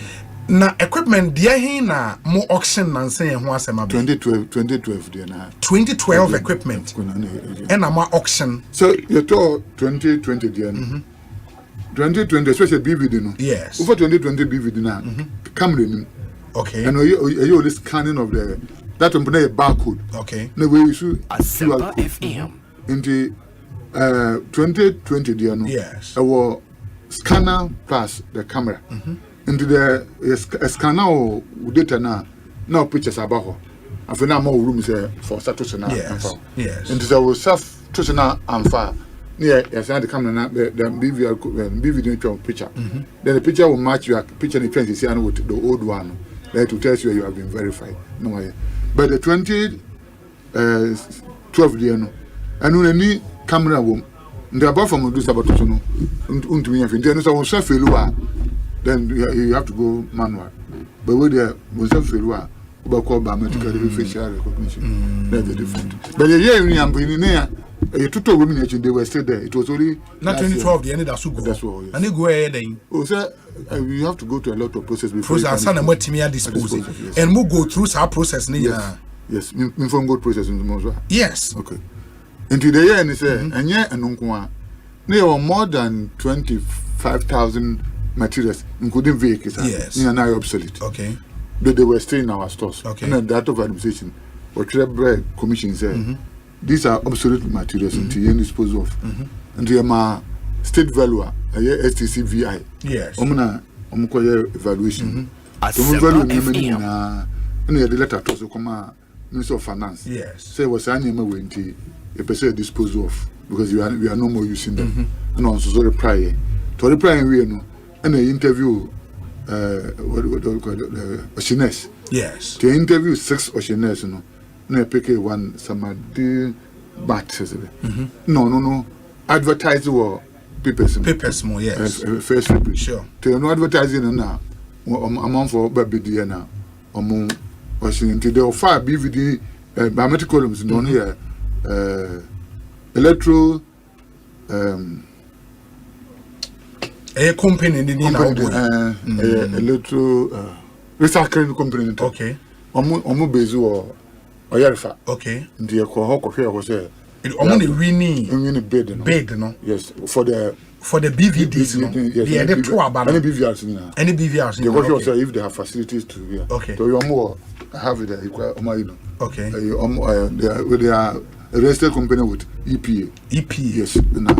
Now equipment there na more auction and say who Asema 2012 there na. 2012 equipment. And more auction. So you told 2020 there. 2020 especially BVD no. Yes. Over 2020 BVD na. Camera. Okay. And you only scanning of the that one put a barcode. Okay. No way you should Asempa FM. In the 2020 there no. Yes. Our scanner plus the camera. Into the scanner or data now pictures about. I feel now more rooms for status now. Yes. Into the self to now and far. Yeah, yes, the camera now the BVD picture. Then the picture will match your picture in the trend you with the old one. That will tell you you have been verified. No way. But the 2012 year no. And when any camera room, the above from do about to know. Then you have to go manual. But with the failure, about call biometric facial recognition. That's the difference. But the year in there, a total women they were still there. It was only not 2012. The end of that go. That's what. Yes. And they go ahead then. Oh, sir, you have to go to a lot of process before. Process and what Timia dispose. And we go through our process. Yes, from good process in the yes. Okay. Into the year and say, and yeah, and there were more than 25,000 materials, including vehicles. Yes. Now obsolete. Okay. But they were still in our stores. Okay. And that of administration, or Treasury Commission said, these are obsolete materials until you dispose of. And they are state value, STC VI. Yes. Evaluation. Asempa FM. And the letter to come Minister of Finance. Yes. Say was an MA a person dispose of because we are no more using them. And also so reply. To reply we know and the interview Oshines. Yes. To interview 6 Oshines no. No pick one somebody bat no advertise or papers more yes first sure to no advertising now amount for baby there now Washington there are 5 BVD biometric columns down here electro a company in the electro recycling company okay omo bezu or Oyarifa. Okay. The Kohoko was there. Only winning bid no. Yes, for the BVDs no. Yes, yeah, the two about any BVRs now. Any BVRs. The question was if they have facilities to here. Okay. So you more have it require okay. They are a registered company with EPA. Yes. Now.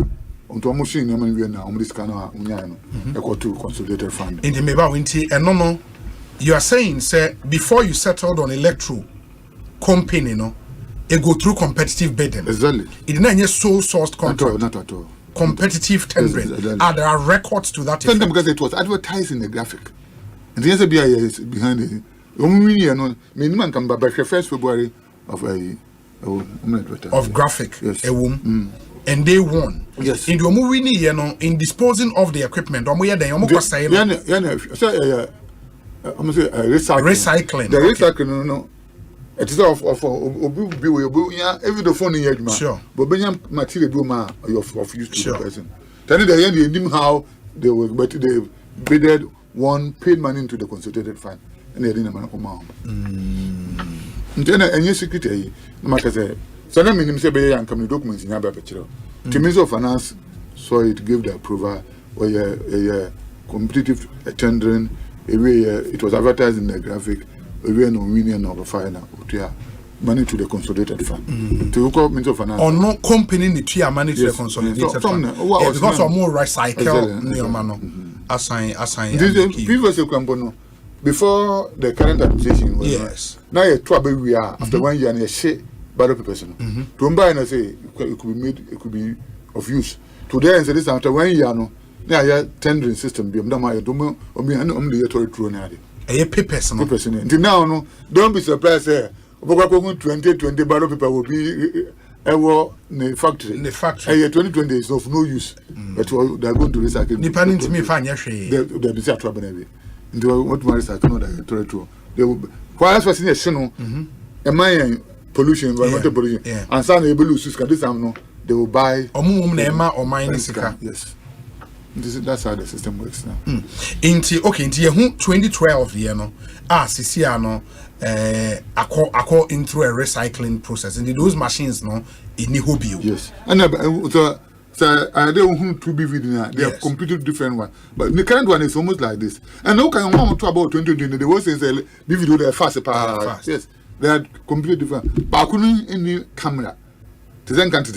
Onto machine na man na this kind of unyano. Equal to consolidated fund. In the meba winti and no. You are saying say before you settled on electro company no it go through competitive bidding. Exactly. It didn't just sole sourced contract. Not at all. Competitive tendering. Exactly. There are records to that effect. Because it was advertised in the graphic. And the SBI is behind it. Minimum come back 1st February of graphic. Yes. And they won. Yes. In the movie in disposing of the equipment, recycling. The recycling no. It is of every the phone in your sure. But Benjamin material do ma of use to the person. Then the end you knew how they were, but they bidded one paid money into the consolidated fund. and they didn't come out. Then any secretary, Macase. So let me say, and come documents in Abba Petro. To Minister of Finance saw it, give the approval, or a competitive tendering, it was advertised in the graphic, a way no union of final, money to the consolidated fund. To call Minister of Finance. Or no company in the tier money to the consolidated fund. Because of more recycle, assign. Previous Cambono. Before the current administration was now a trouble we are after 1 year and a shit bad person. To buy and say it could be made, it could be of use. Today and say this after 1 year no now a tendering system be my domo or me and only a toy true now. A person until now no don't be surprised there. 2020 bad people will be in the factory. The factory 2020 is of no use. But they are going to recycle. Depending to me find your they'll be say trouble anyway. What matters I cannot territory. They will why as in a sino a mine pollution, environmental pollution, and some able to use this no they will buy or mine sika. Yes. That's how the system works now. Into 2012 year no CCR no into a recycling process and those machines no in hobby. Yes. And so I don't to be video. They are completely different one. But the current one is almost like this. And no can one talk about 2020. The worst is the video they are fast. Yes, they are completely different. But I couldn't any camera. The then can't a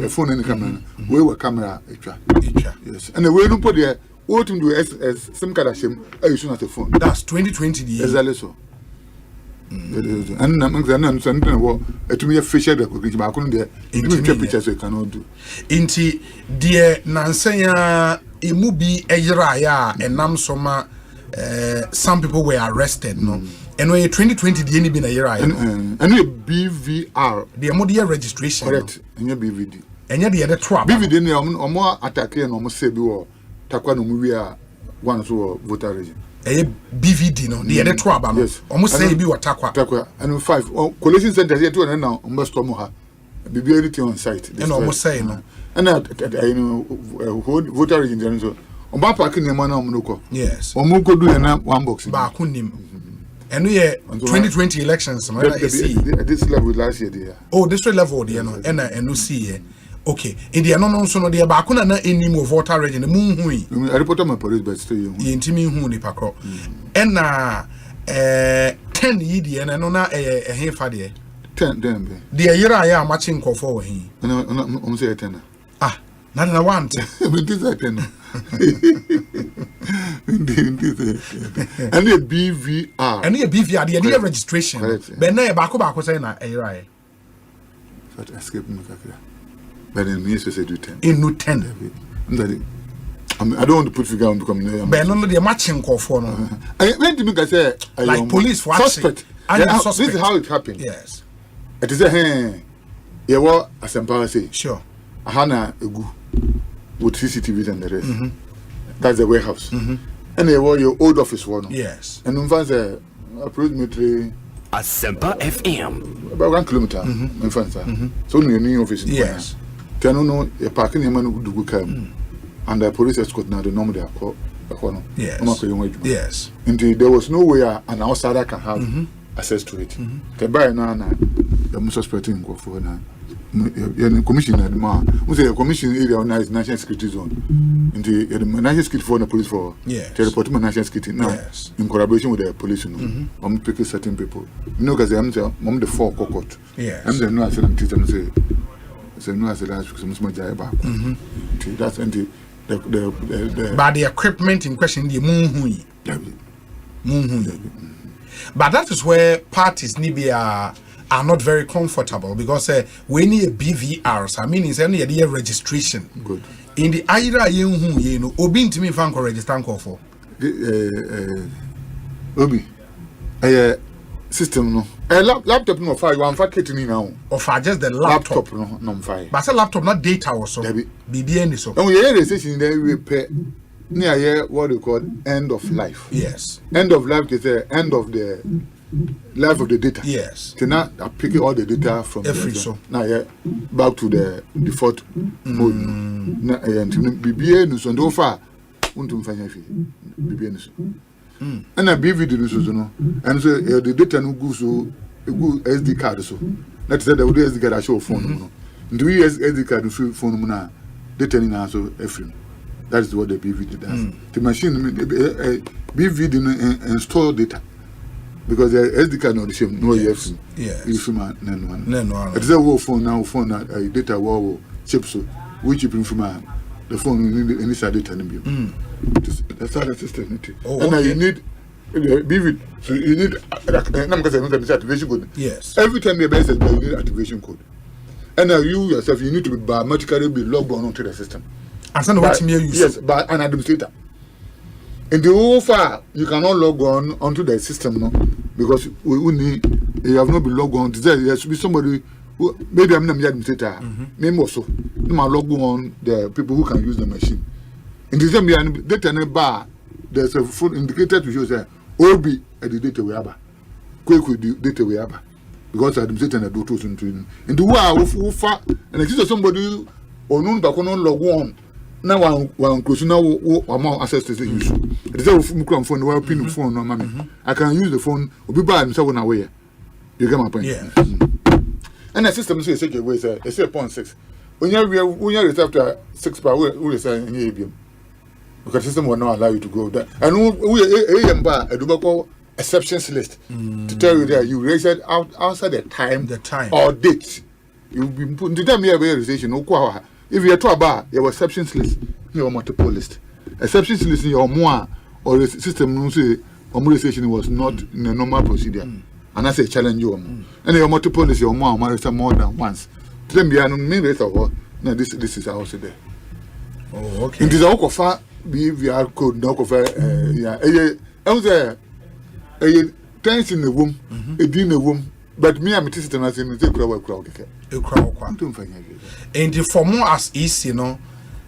phone in the camera. We were camera yes. And the way you put there, what to do as some kind of shame. I use not a phone. That's 2020. Exactly so. And I'm something what to me a facial recognition. I couldn't take pictures so you cannot do. Inti dear Nansaya Imubi Ejraya and Namsoma some people were arrested no. And when 2020 the any been a year and your BVR the Amodia registration correct and your BVD and yet the other trap BVD or more attack and almost say or Taquano movie one so voter region. BVD no the other trouble yes almost say be what takwa and 5 collection centers here 2 and now almost tomoha be anything on site and almost say no and you know voter region so on ba park na man na yes on mo go do na one box ba kunim and we 2020 elections this level last year there this level there no and no see okay in the no so no there ba kuna na enim of voter region mu hu I report my police but still you intimi hu ni pakro and na 10 yi die na no na he fa de 10 dem be the yira ya matching call for he no say 10 na want we this 10 and the BVR and the BVR the registration but na ba ko say na yira but escape me kakra. But in me, say do 10. In no 10. I don't want to put figure on become there. But no, the matching call for no. I went to me say like police for suspect. This is how it happened. Yes. It is a hey. You what Asempa say? Sure. Hana egu with CCTVs and the rest. That's the warehouse. And you what your old office one. Yes. And in fact, approximately Asempa FM. About 1 kilometer. In fact, so your new office. Yes. No, a parking a man who do come and the police escort now the normal they are called. Yes. Indeed, there was no way an outsider can have access to it. The buyer now, the most suspecting go for now. Commission at the man who say a commission area on national security zone. Indeed, the national security for the police for teleport national security now in collaboration with the police. I'm picking certain people. Because I'm the 4 cohort. I'm the no asylum say. So no as the last because much more back. That's and the but the equipment in question the moon. But that is where parties are not very comfortable because we need a BVRs. I mean it's only a registration. Good. In the IRA you know Obi to me fan ko register for. Obi. System no. Laptop no fire one fat kit now. Or for just the laptop no fire. But a laptop not data also. BBN so. And we hear the station there we pay near what they call end of life. Yes. End of life is the end of the life of the data. Yes. So now I pick all the data from every so. Now back to the default mode. Now BBN so do far untum fanya fi BBN so. And a BVD so no. And so the data no go so go SD card so. Let's say the SD card show phone. Do you SD card phone na data ni na so FM. That is what the BVD does. The machine BVD install data. Because the SD card not the same. No, yes. You from no. It's a phone now. Phone data wall chip so. Which you bring from the phone inside data. That's how the system. And now you need BVD. So you need. Activation code. Yes. Every time you base you need activation code. And now you yourself you need to be biometrically be logged on onto the system. And so what you use? Yes, by an administrator. In the whole far, you cannot log on onto the system, no, because you have not been logged on. There should be somebody who maybe I'm not the administrator. Maybe also, I'm log on the people who can use the machine. In the same data bar, there's a full indicator to show that OB at the data we have, quick with the data we have, because the administrator and the doctors in the world who far and exist somebody or no back on log on. Now one close now amount access to the use. It is a phone where pin phone no mommy. I can use the phone or be by himself on away. You get my point? Yeah. And the system says such a way say 0.6. When you after 6 power we say in ABM. Because the system will not allow you to go there. And we bar a double exceptions list to tell you that you raise it outside the time or date. You've been put into them here realization no. If you are to a bar, your exceptions list, your multiple list. Exceptions list in your more or the system no say homologation was not in a normal procedure. And I say challenge you. And your multiple list your more than once. Then be an main rate of what now this is also there. Oh, okay. In this Okofa BVR code no cover I was a tense in the womb, a din the womb. But me, I'm a system as in the crowd. And the for more as easy,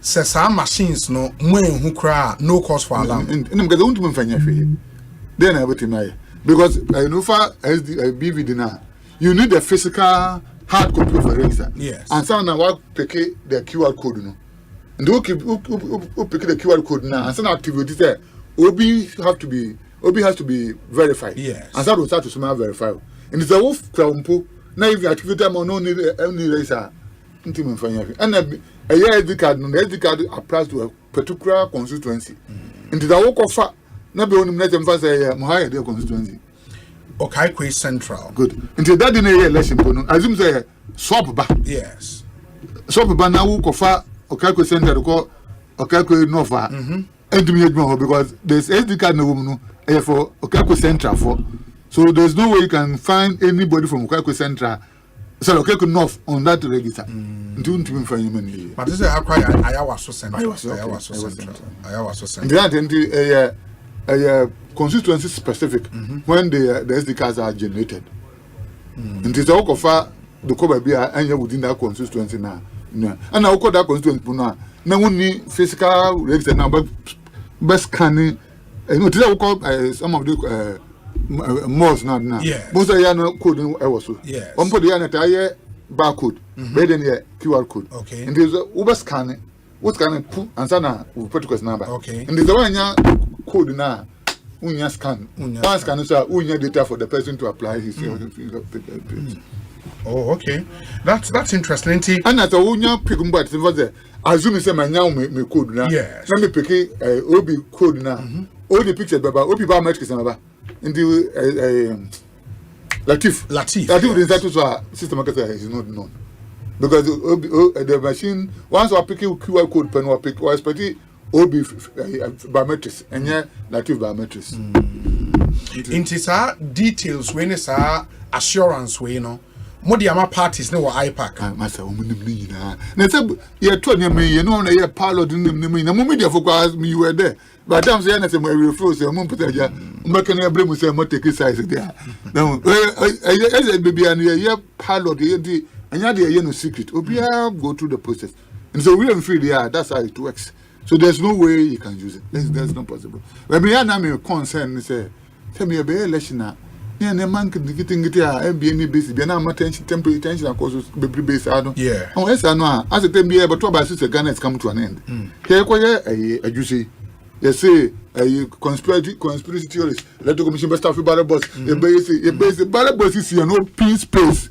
says our machines no who cry no cause for alarm. And I'm going to find then I would deny because I know for as the BVD now, you need a physical hard copy of a razor. Yes. And so now I pick the QR code. No, and who pick the QR code now, and some activity there, OB has to be verified. Yes. And so will start to somehow verify. And it's a wolf crumpo. Now, if you activate them on only razor, and a SD card, the SD card applies to a particular constituency. And the work of fat, never only let them fast a higher constituency. Okay, Central. Good. Until that in a election, I assume say swap back. Yes. Swap back now, Kofa, okay, Central, okay, Nova, and to me, because there's SD card no woman for okay, Central for. So there's no way you can find anybody from Okako Central, so Okako North on that register. But this is I was so central. I was so central. That a constituency specific when the SD cards are generated. And it's all of the cover be within that constituency now. And I call that constituency now. Now only physical register now, but best scanning. You know, some of the most not now. Most of the code I was so. Yes. One put the entire barcode, better than the QR code. Okay. And there's a Uber scanning. What can put and sana with particular number. Okay. And there's a one code now. Unya scan. One scan is unya data for the person to apply his. Oh, okay. That's interesting. And as a unya pick but it was there. Assume say my now me code now. Yes. Let me pick OB code now. All the pictures baba OB biometrics number. Into Latif the status of system is not known because the machine once we pick QR code pen or pick or expect OB biometrics and yeah Latif biometrics. Into details when it's assurance way Modiama parties no IPAC. Master woman. You're 20 million, you're pilot in the media for me, you were there. But I'm saying that my refuse, a month later, making a blame say, take his size there. No, I baby, and you're pilot, and you're no secret. Obia go through the process. And so we don't feel that's how it works. So there's no way you can use it. That's not possible. When we are now concerned, say, tell me a bear election now. Yeah, the man can get MBA base, be an attention, temporary tension, of course, baby base. Yeah. Oh, yes, I know. As a 10 year, but 2 by 6 Ghana has come to an end. Here, a juicy. You say conspiracy theories. Let the commission best have ballot box. You base ballot box is here no pin space.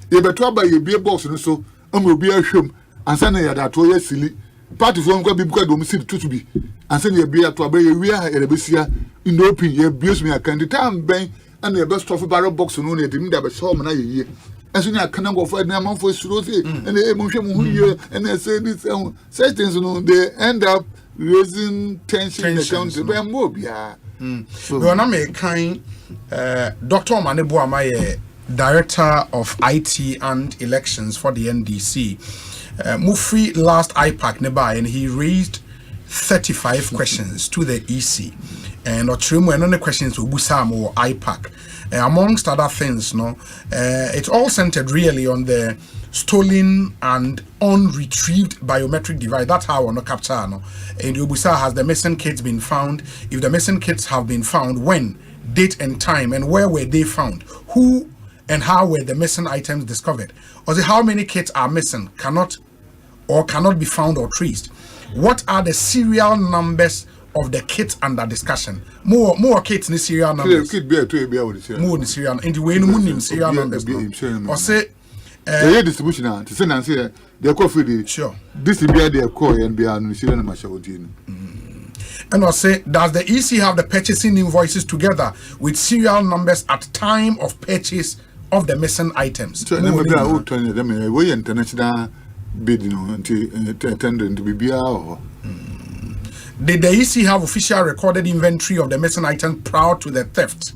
You better buy a beer box and so will be a shame and send that to your silly. Party from God because we see to be and send your beer to a beer we are in the open. You abuse me a candy time bank and the best of ballot box and only the that show me a year. As soon as I can go for an amount for Surosi and the emotion here and I say this such things they end up raising tension in the country. But more, yeah. So, we are not making Dr. Manebu Amaye, Director of IT and Elections for the NDC. Mufi last IPAC nearby, and he raised 35 questions to the EC. And Otrimu and the questions were Busam or IPAC. Amongst other things, it's all centered really on the stolen and unretrieved biometric device. That's how on capture. And Ubusa has the missing kids been found? If the missing kids have been found, when, date and time, and where were they found? Who and how were the missing items discovered? Or how many kids are missing, cannot be found or traced? What are the serial numbers of the kits under discussion? More kits in serial numbers. More serial. In the way no serial numbers. Or say the distribution to send and say they call for the sure. This is where they call and be on serial number. And I say, does the EC have the purchasing invoices together with serial numbers at time of purchase of the missing items? So we international bidding until tendering to be or. Did the EC have official recorded inventory of the missing items prior to the theft?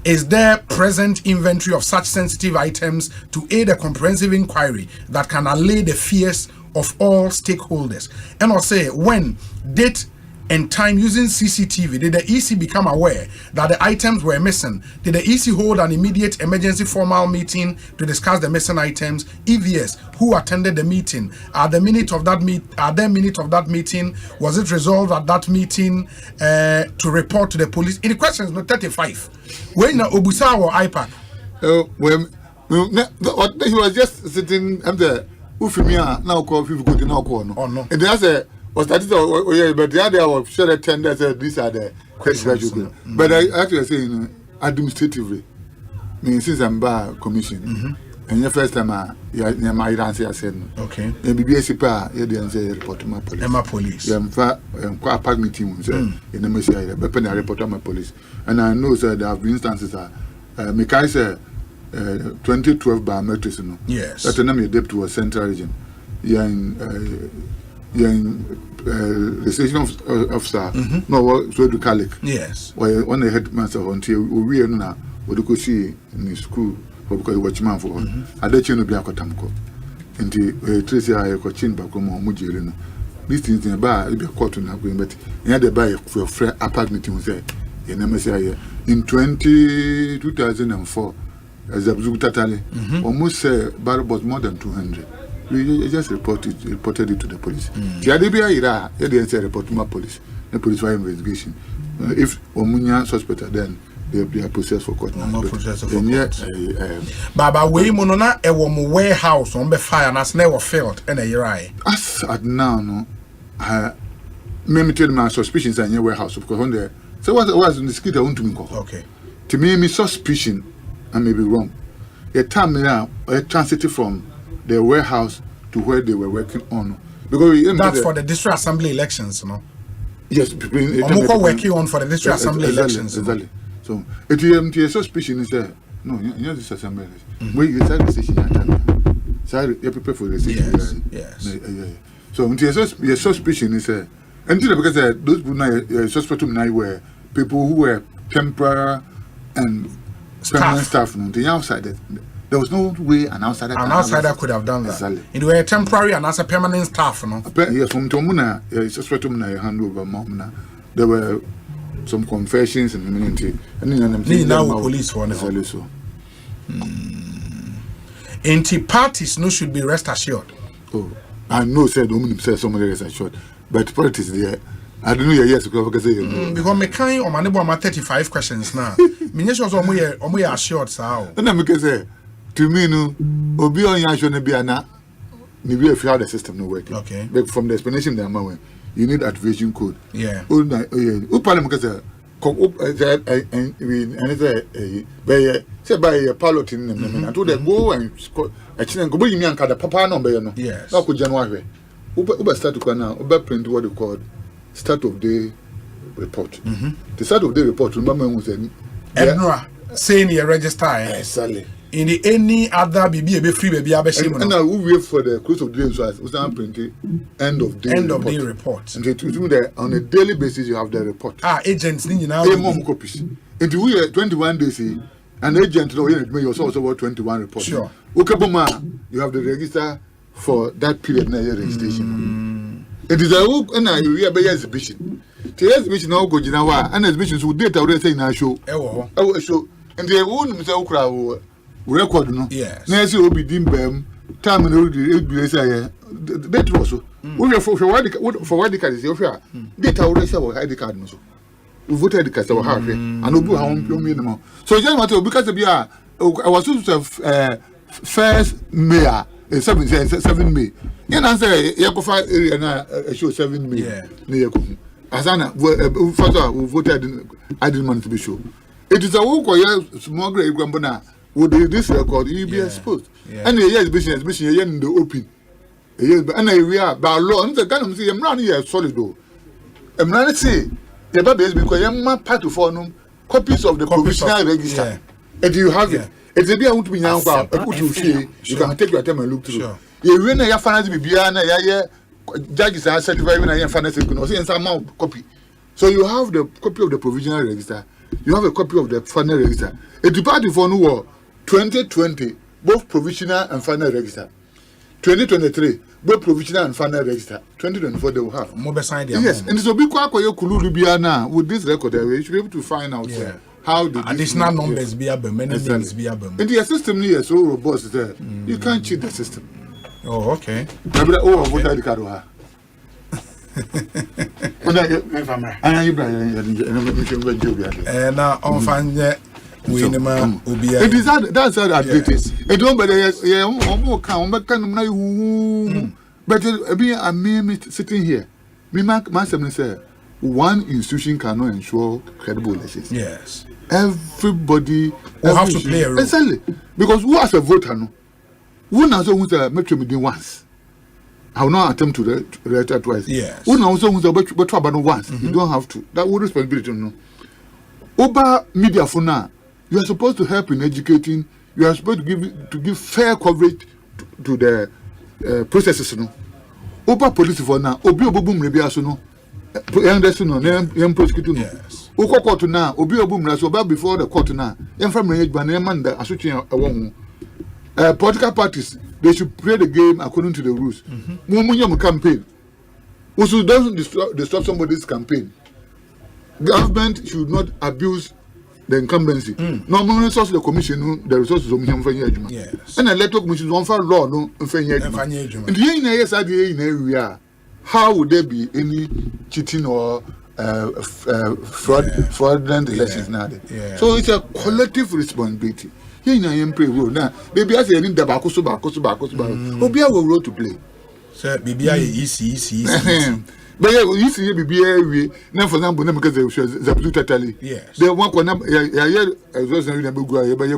Is there present inventory of such sensitive items to aid a comprehensive inquiry that can allay the fears of all stakeholders? And I'll say, when, date, and time using CCTV, did the EC become aware that the items were missing? Did the EC hold an immediate emergency formal meeting to discuss the missing items? If yes, who attended the meeting? Are there minutes of that meeting? Was it resolved at that meeting to report to the police? In the questions, no 35. When Obusa or IPAC? He was just sitting there. Ufimia now call people go to now call. Oh no. And that's a but the other was sure that tenders these are the questions. But I actually say administratively, since I'm bar commission, and your first time my answer I said okay. And BBS pa you didn't say report to my police. My police. Quite park meeting in the Messiah, but I report to my police. And I know sir there have been instances Mikai said 2012 biometrics. Yes. That's the name of debt to a central region. Registration officer, no, so to Calic. Yes. When the headmaster until we are now, what you could see in the school, because watchman for I let you know, Biacotamco. And the Tracy I coachin back on Mujilino. These things in a bar, you be caught in a green, but you had to buy for a friend apartment in there. In 2004, as a Tatali, almost bar was more than 200. We just reported it to the police. The Adibia they didn't say report to my police. The police for investigation. If Omunya suspect, then they are processed for court. And yet, Baba, we monona a woman warehouse on the fire and as never failed and a year. As at now, no, maybe tell my suspicions in your warehouse because on there. So what was in the skit I want to me call. Okay. To me, my suspicion, I may be wrong. A time now, a transited from the warehouse to where they were working on. Because that's for the district assembly elections, no? Yes, working on for the district assembly elections. Exactly. So it suspicion is there. No, you know this assembly. We decide the station. So you prepare for the station. Yes. So your suspicion is there. Until because those people suspect now were people who were temporary and permanent staff. The outside. There was no way an outsider could have done that. Exactly. It were temporary and as a permanent staff, no? Yes, from Tomuna, suspect Tomuna hand over Momuna. There were some confessions and immunity. And then now police for exactly so. Anti-parties no should be rest assured. Oh, I know said somebody rest assured, but politics there. I don't know yes because me kind or manable 35 questions now. Ministers are assured so. And then because to me no obi on ya show na bia na ni we feel the system no work. Okay. But from the explanation they am you need activation code. Yeah. Who parliament because say by a pilot in and to the go and actually go you mean the papa number no. Yes. Now could January. Uber start to now, Uber print what they call start of day report. The start of day report, remember was saying you register. Exactly. In the any other BB free baby and now we wait for the close of the day so as we start printing end of day report. And to do that on a daily basis you have the report. Agents need now copies. And we 21 days an agent know you also about 21 reports. Sure. Okay, you have the register for that period na registration. It is a hook and I we be exhibition. The exhibition now go jina wa and exhibition so data already say na show. Show. And they won't say okra record no. Yes. Na say obi dimbem time no dey say that was so. We for what the card is your data already say ID card no so. We voted the card have and obi how minimum. So just matter because be I was supposed to first mayor 7 May. You know say you go for area na show 7 May. Na you go. Asana first we voted I didn't want to be sure. It is a work or small grade grambona would this record you be exposed. And the year's business in the open. And we are by law and the gun say I'm running here solid though. I'm not say the baby is because I'm part of for copies of the provisional register. And you have it. It's a bit out to be now you can take your time and look through. You win a finance bibiana judges are certified when I am finance say some copy. So you have the copy of the provisional register. You have a copy of the final register. A department for war 2020, both provisional and final register. 2023, both provisional and final register. 2024, they will have. Yes, and so be quite now with this record, we should be able to find out how the additional numbers be able, many things be able. And the system here is so robust that you can't cheat the system. Oh, okay. And now on find we it is that's how it is. It don't but be a mere sitting here. Me myself say one institution cannot ensure credible elections. Yes. Everybody have to play a role. Exactly. Because who as a voter no? Who knows who's a metro meeting once? I will not attempt to write that twice. Yes. Who knows who's about once? You don't have to. That would responsibility no. Over media for now, you are supposed to help in educating. You are supposed to give fair coverage to the processes no. Over police for now, obi obum rebiaso no. Young prosecutor no. Oko court now, obi obum raso before the court now. Young family ban man that association political parties, they should play the game according to the rules. Mumu campaign. Also doesn't disrupt somebody's campaign. Government should not abuse the incumbency. Normally resource the commission, the resources of Miham. Yes. And electoral commission don't follow law no and the yes idea in area. How would there be any cheating or fraudulent elections now? So it's a collective responsibility. Here I am pray role now. Baby, I say in the back. Obia will role to play. Sir, baby, easy. But you see, baby, now for example, because they was totally. Yes. They want as well as a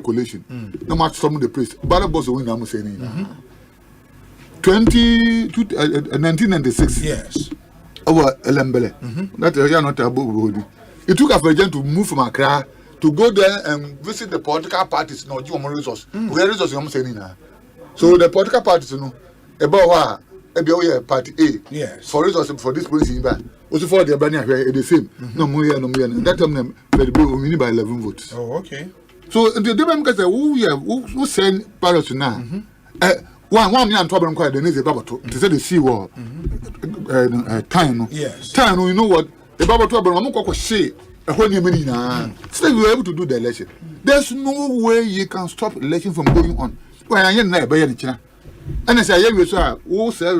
collation. No matter some of the place. But boss win I'm saying. 1996. Yes. Over Elembele. That are not a book. It took a virgin to move from Accra to go there and visit the political parties. No, you want resource. Where resource I'm saying now. So the political parties, about what party A. Yes. For resource for this policy, also for the Albania here, the same. No more, that time we need by 11 votes. Oh, okay. So the Democrats say, who send ballots now? One man trouble quite the next about to say the sea war. Time. Yes. Time, you know what? The Bible trouble, I'm not say. Still, we were able to do the election. There's no way you can stop election from going on. Well, I am not and I say, who sell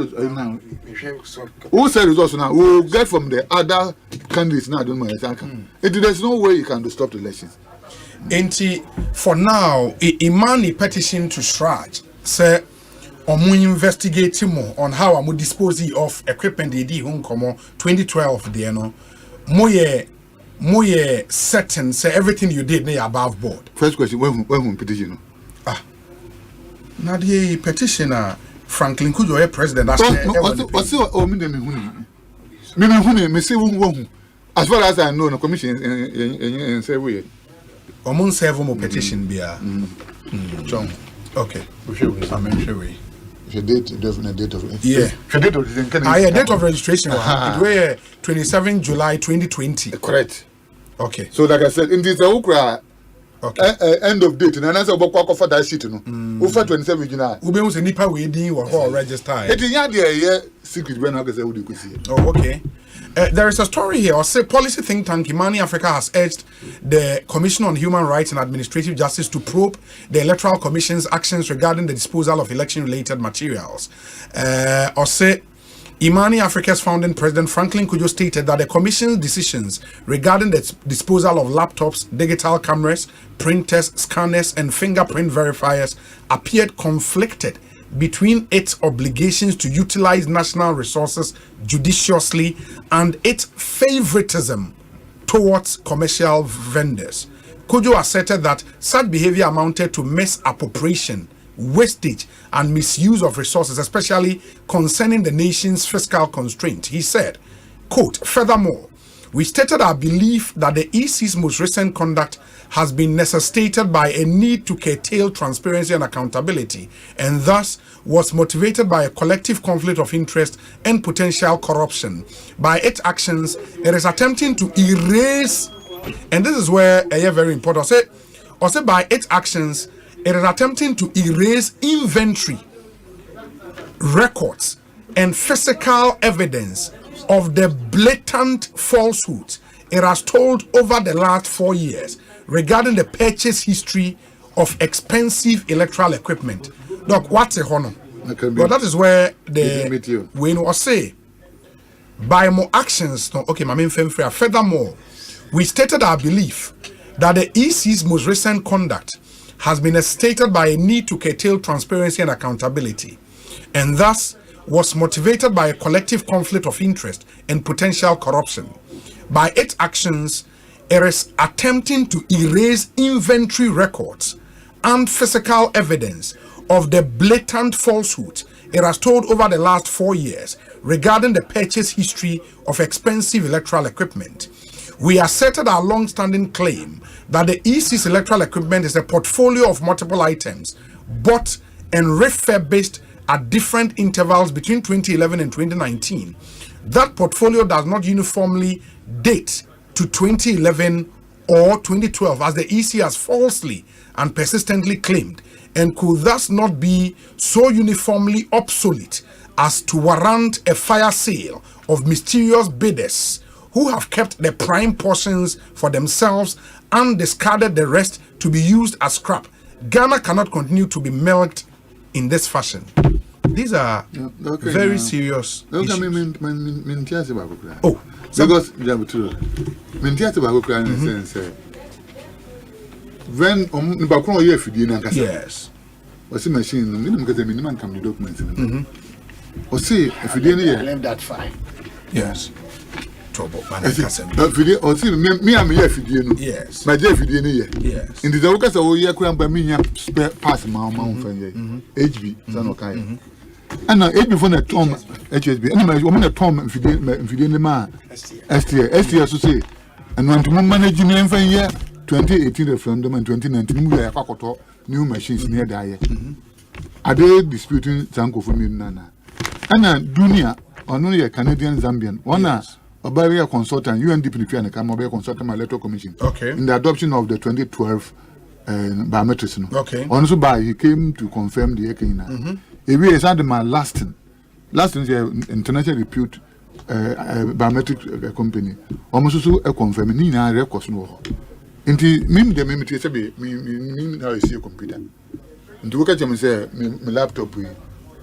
results now? We'll get from the other candidates now. There's no way you can stop the elections. For now, Imani petition to Shraj say, omo investigate more on how amu dispose of equipment they did home 2012 there no moye certain say everything you did near above board. First question, when petition? Now the petitioner Franklin Kujo president as as far as I know, the commission in say we among several petition be John. Okay, we should we the date definite date of date of registration it were 27 July 2020. Correct. Okay. So like I said, in this Ukra end of date, and answer about for that sheet, no. Over 27 July. Ube was a nipa wedding or register. It is not secret when I say what you see. Oh, okay. There is a story here. Or say policy think tank Imani Africa has urged the Commission on Human Rights and Administrative Justice to probe the Electoral Commission's actions regarding the disposal of election-related materials. Or say Imani Africa's founding president Franklin Kujo stated that the commission's decisions regarding the disposal of laptops, digital cameras, printers, scanners, and fingerprint verifiers appeared conflicted between its obligations to utilize national resources judiciously and its favoritism towards commercial vendors. Kujo asserted that such behavior amounted to misappropriation, wastage, and misuse of resources, especially concerning the nation's fiscal constraint. He said, quote, furthermore, we stated our belief that the EC's most recent conduct has been necessitated by a need to curtail transparency and accountability, and thus was motivated by a collective conflict of interest and potential corruption. By its actions, it is attempting to erase, and this is where very important, also by its actions, it is attempting to erase inventory, records, and physical evidence of the blatant falsehoods it has told over the last 4 years regarding the purchase history of expensive electoral equipment. Look, what's a honor? But that is where the we know say by more actions. Okay, my main friend. Furthermore, we stated our belief that the EC's most recent conduct has been stated by a need to curtail transparency and accountability, and thus was motivated by a collective conflict of interest and potential corruption. By its actions, it is attempting to erase inventory records and physical evidence of the blatant falsehood it has told over the last 4 years regarding the purchase history of expensive electoral equipment. We asserted our long-standing claim that the EC's electoral equipment is a portfolio of multiple items bought and refurbished at different intervals between 2011 and 2019. That portfolio does not uniformly date to 2011 or 2012 as the EC has falsely and persistently claimed, and could thus not be so uniformly obsolete as to warrant a fire sale of mysterious bidders who have kept the prime portions for themselves and discarded the rest to be used as scrap. Ghana cannot continue to be milked in this fashion. These are very serious issues. Oh, because when yes, what's the machine? Because the minimum can be documents. Or see if you didn't leave that fine. Yes. Trouble. Or see me, I'm here for you. Yes. My dear, if you didn't hear. Yes. In the Docas, oh, yeah, couldn't buy me spare pass my mount for HB, son of Kai. And now, before the Tom HSB, and my woman at Tom, if you didn't man, STR, so say, and want to manage me for year 2018 referendum and 2019, we are new machines near there. Are they disputing Zanko for me, Nana? And Dunia, or only a Canadian Zambian, one a barrier consultant, UNDP, and a Camabia consultant, my electoral commission. Okay. In the adoption of the 2012 biometrics. Okay. Also, by he came to confirm the Ekina. If he is under my last is international repute biometric company. Almost so a confirm Nina records no. Inti mim de mim say me how you see a computer. Into look at him say my laptop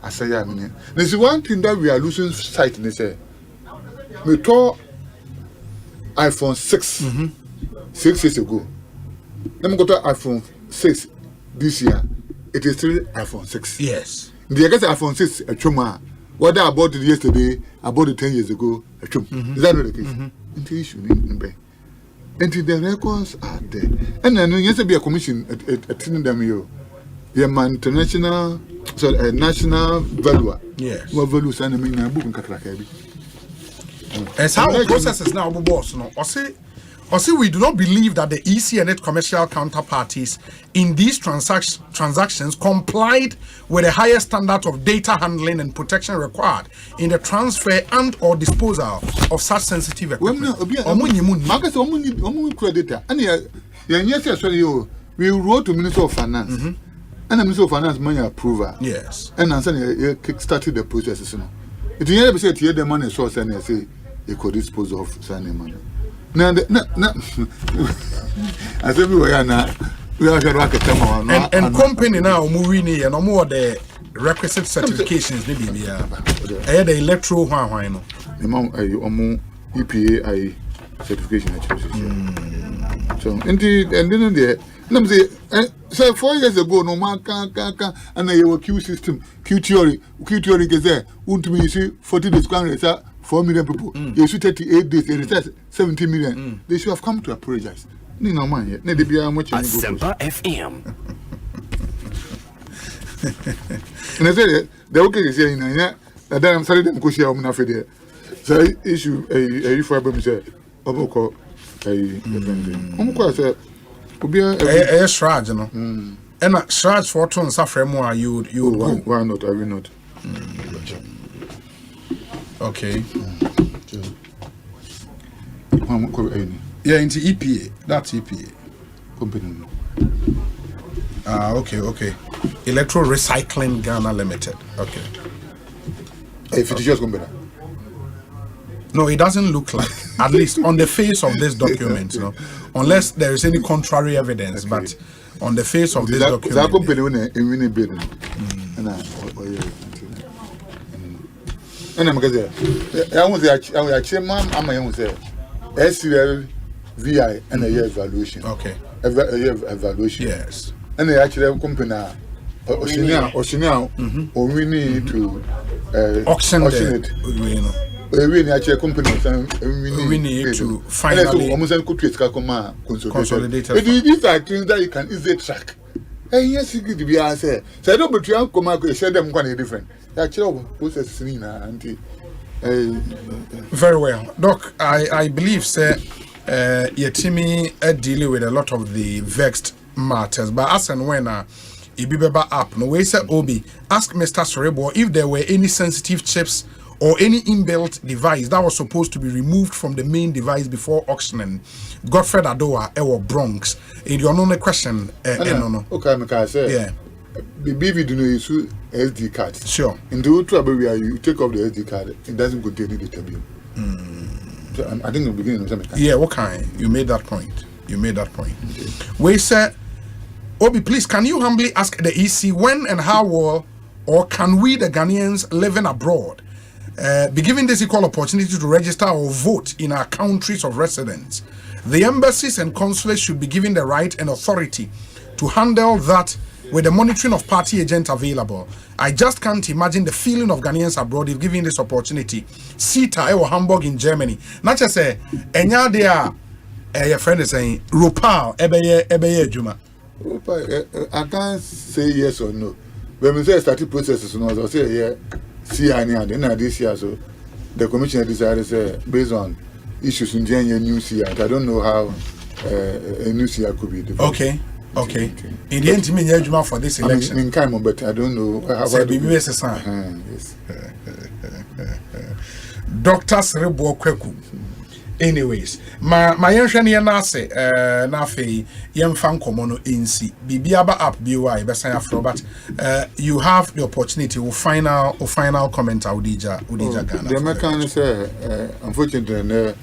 I say ya me. There's one thing that we are losing sight. They say me to iPhone 6 6 years ago. Let me go to iPhone 6 this year. It is still iPhone 6. Yes. The guess iPhone 6 a chuma. What I bought it yesterday, I bought it 10 years ago. A chum. Is that not the case? Until issue in Bay. Until the records are there. And then yes, be a commission at them you. Yeah, man, international, so a national value. Yes. What values and I mean, a book in Katrakabi. And how the process is now, boss. No, Osei, we do not believe that the EC and its commercial counterparties in these transactions complied with the highest standard of data handling and protection required in the transfer and or disposal of such sensitive equipment. We wrote to Minister of Finance, and the Minister of Finance money approval. Yes. And then you kick-started the process. If you never say the money source and you say you could dispose of signing money. Now, I said we are now. We are and company now moving and no more the requisite certifications. Maybe the electro why no. The mom EPA certification. So indeed, and then there. Let me say 4 years ago, no man can and I have Q system, Q theory is there. Won't me see 40 days, 4 million people. You should 38 days, and it 70 million. They should have come to apologize. No man yet. They be much Asempa FM. And I said, the okay is saying, that I'm sorry, them go share on there. So issue a fiber, say, Oboko, a Shraj, you know. And Shraj for tons suffer more, you would why not? I will not. Okay. Yeah, into EPA. That's EPA. Company. Okay. Electro Recycling Ghana Limited. Okay. If it is just company. No, it doesn't look like, at least on the face of this document, you know, unless there is any contrary evidence, okay. But on the face of this document. That company in building. And I'm going to say, I was actually, ma'am, I'm going to say, SCL, VI, and a year evaluation. Okay. A year evaluation. Yes. And they actually have company now, or we need to auction it. We actually company we need to finally consolidate. These are things that you can easily track. And yes, you could be answered. So I don't but you come out and share them quite different. Actually, process very well. Doc, I believe, sir, your team dealing with a lot of the vexed matters, but as and when Ibibeba app, no way, sir, Obi, ask Mr. Sorebo if there were any sensitive chips or any inbuilt device that was supposed to be removed from the main device before auctioning. Godfred Adoa, Ewo Bronx. In your only question, no. Okay, I say, yeah. Baby, do not issue SD card. Sure. In the trouble where you take off the SD card, it doesn't contain any data. So I think in the beginning of something. Yeah, what kind? You made that point. Okay. We said, Obi, please, can you humbly ask the EC when and how will, or can we, the Ghanaians living abroad, be given this equal opportunity to register or vote in our countries of residence? The embassies and consulates should be given the right and authority to handle that with the monitoring of party agents available. I just can't imagine the feeling of Ghanaians abroad if given this opportunity. Sita or Hamburg in Germany. Not just say, enya there, your friend is saying, Rupal, ebeye Juma. I can't say yes or no. When we say starting processes, I'll say, yeah. See, I know this year, so the commissioner decided based on issues in the new year. I don't know how a new year could be developed. Okay. In the end, you mean for this election? In Kaimo, but I don't know how. Yes. Dr. Serebo Kweku. Anyways, my young na say na fe yemfa nkomo NC bibiaba app BY besan afro, but you have the opportunity to final comment Udija Ghana. The American say unfortunately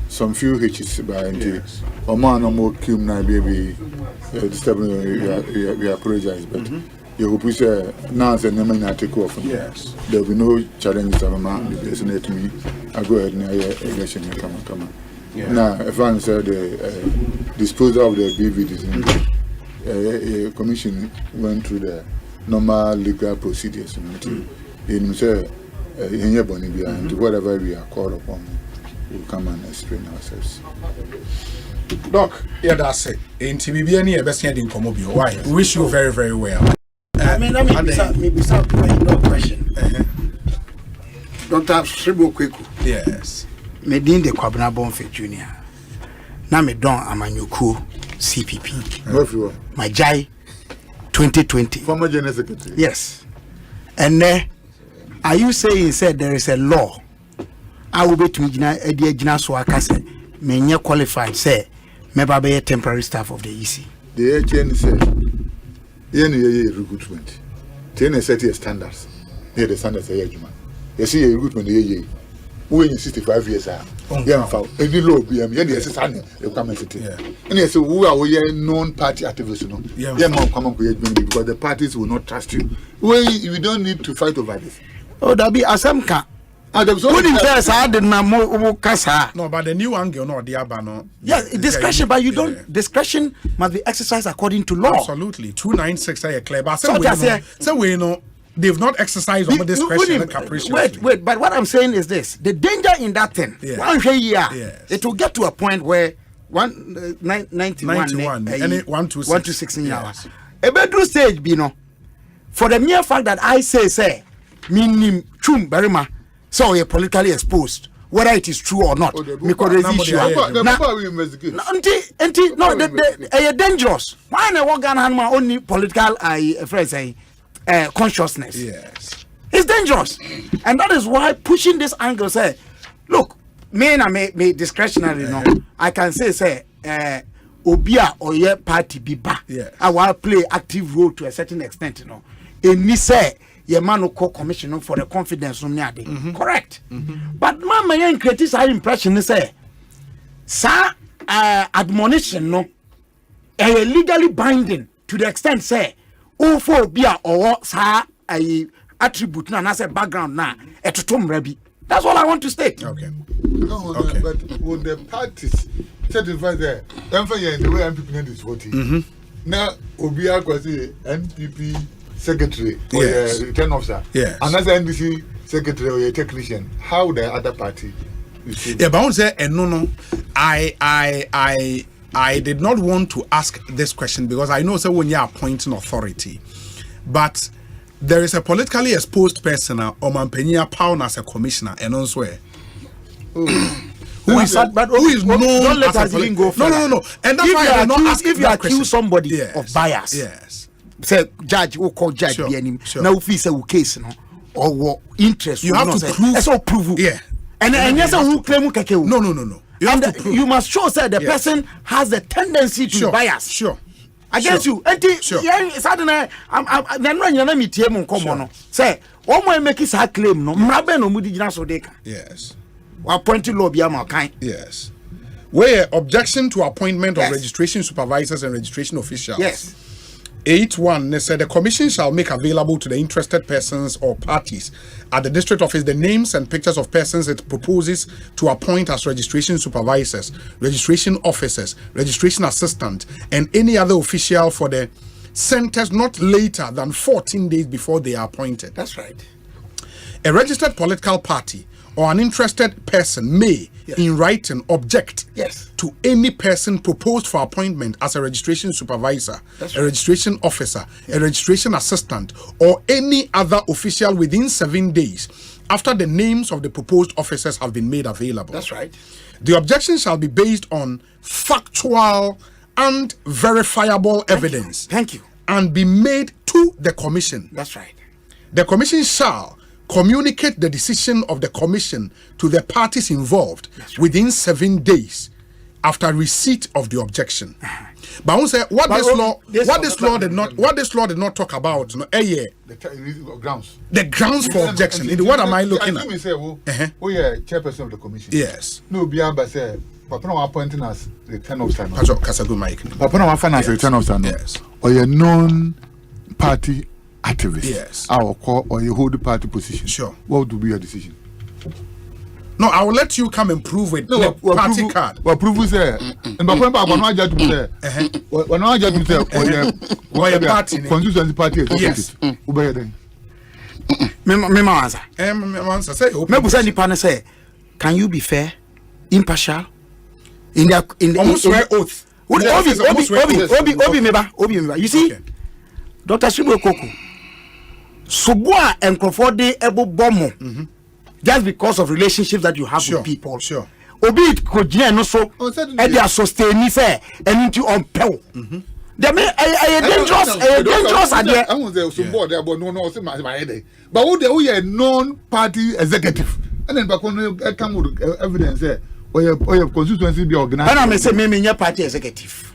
some few hitches by the Oman no more cum na baby disturbing we apologize, but you hope say now say na man take off. Yes, there will be no challenges of man listening to me. I go ahead and election come. Now, if I said the disposal of the BVDs, a commission went through the normal legal procedures. In say, in your body, and whatever we are called upon, we'll come and explain ourselves. Doc, yeah, that's it. In TBB, any best in Comobio. Why? We wish you very, very well. Maybe some question. Dr. Shibo Kweku. Yes. Medin de Kwabna Bonfe Junior. Na me don Amanyoko CPP. My Jai 2020. Former General Secretary. Yes. And are you saying said there is a law? I will be to Edina so I can say me qualified say me be a temporary staff of the EC. The HN said ye recruitment. Ten set your standards. Here the standards are human. You see a recruitment ye. When you 65 years are any law BM ye the standard you come and sit. And you say who are we known party activists no. Yeah come because the parties will not trust you. We don't need to fight over this. Oh that be Asempa. No, but the new angle, no, the abano. Yes, discretion, but you don't. Discretion must be exercised according to law. Absolutely, 296 are clear. But so we know they've not exercised over discretion and capricious. Wait. But what I'm saying is this: the danger in that thing. It will get to a point where 191 and 126 hours. A bedroom stage, you know, for the mere fact that I say, meaning chum berima. So you're politically exposed, whether it is true or not. Because issue. They're dangerous. Why not work on only political consciousness? Yes, it's dangerous, and that is why pushing this angle say, look, me discretionary. No, I can say Obia or your party be back. I will play active role to a certain extent. You know, and me say. Your man will call commissioner for the confidence from Nyade. Correct. But mama yen creates our impression say, sir, admonition no, legally binding to the extent say, for beer or sir, attribute na as a background na etutum rebi. That's all I want to state. Okay. No, but when the parties certify there, the way MPP is voting. Now, Obia was NPP. Secretary or a return officer, another NDC secretary or a technician. How the other party? Yeah, but I want to say, no. I did not want to ask this question because I know so when you are appointing authority, but there is a politically exposed person, Omampenia Pound as a commissioner, and also who is known as a no. And that's why I did not ask if you accuse somebody of bias. Yes. Say judge or call judge be any now if it's a case no or interest you have to prove so prove and yes who claim no you must show say the person has a tendency to bias against you and suddenly I'm na me tie mo nkomo no say one more make his claim no mrabe no mudi gina so dey yes appointed law be am kan yes where objection to appointment of registration supervisors and registration officials 8.1 said the commission shall make available to the interested persons or parties at the district office the names and pictures of persons it proposes to appoint as registration supervisors, registration officers, registration assistant, and any other official for the centers not later than 14 days before they are appointed. That's right. A registered political party or an interested person may, in writing, object to any person proposed for appointment as a registration supervisor, a registration officer, a registration assistant, or any other official within 7 days after the names of the proposed officers have been made available. That's right. The objection shall be based on factual and verifiable evidence. Thank you. And be made to the commission. That's right. The commission shall communicate the decision of the commission to the parties involved within 7 days after receipt of the objection. But I want to say what this law did not talk about. The grounds. The grounds for objection. What am I looking at? We are chairperson of the commission. Yes. No, beyond say, Papa no appointing as return officer. Papa no appointing as return officer. Yes. Or a non-party activist. Yes. Or you hold the party position. Sure. What would be your decision? No, I will let you come and prove it. No, party card. Well, prove say. And but when I just say, when I just say, why a party? Constituency party. Yes. Ubaya then. Me answer. Answer. Say. Me say the panel say, can you be fair, impartial? In almost swear oath. Obi meba. You see, Dr. Shibo Koko. Subwa and Crawford ebo bomo. Just because of relationships that you have with people. Sure. Obi could no so and they are sustaining fair and into on pel. They may a dangerous idea. I was there some board there, but no, my head. But who they non-party executive, and then back on come with evidence there, or your constituency be organized. And I may say, maybe your party executive.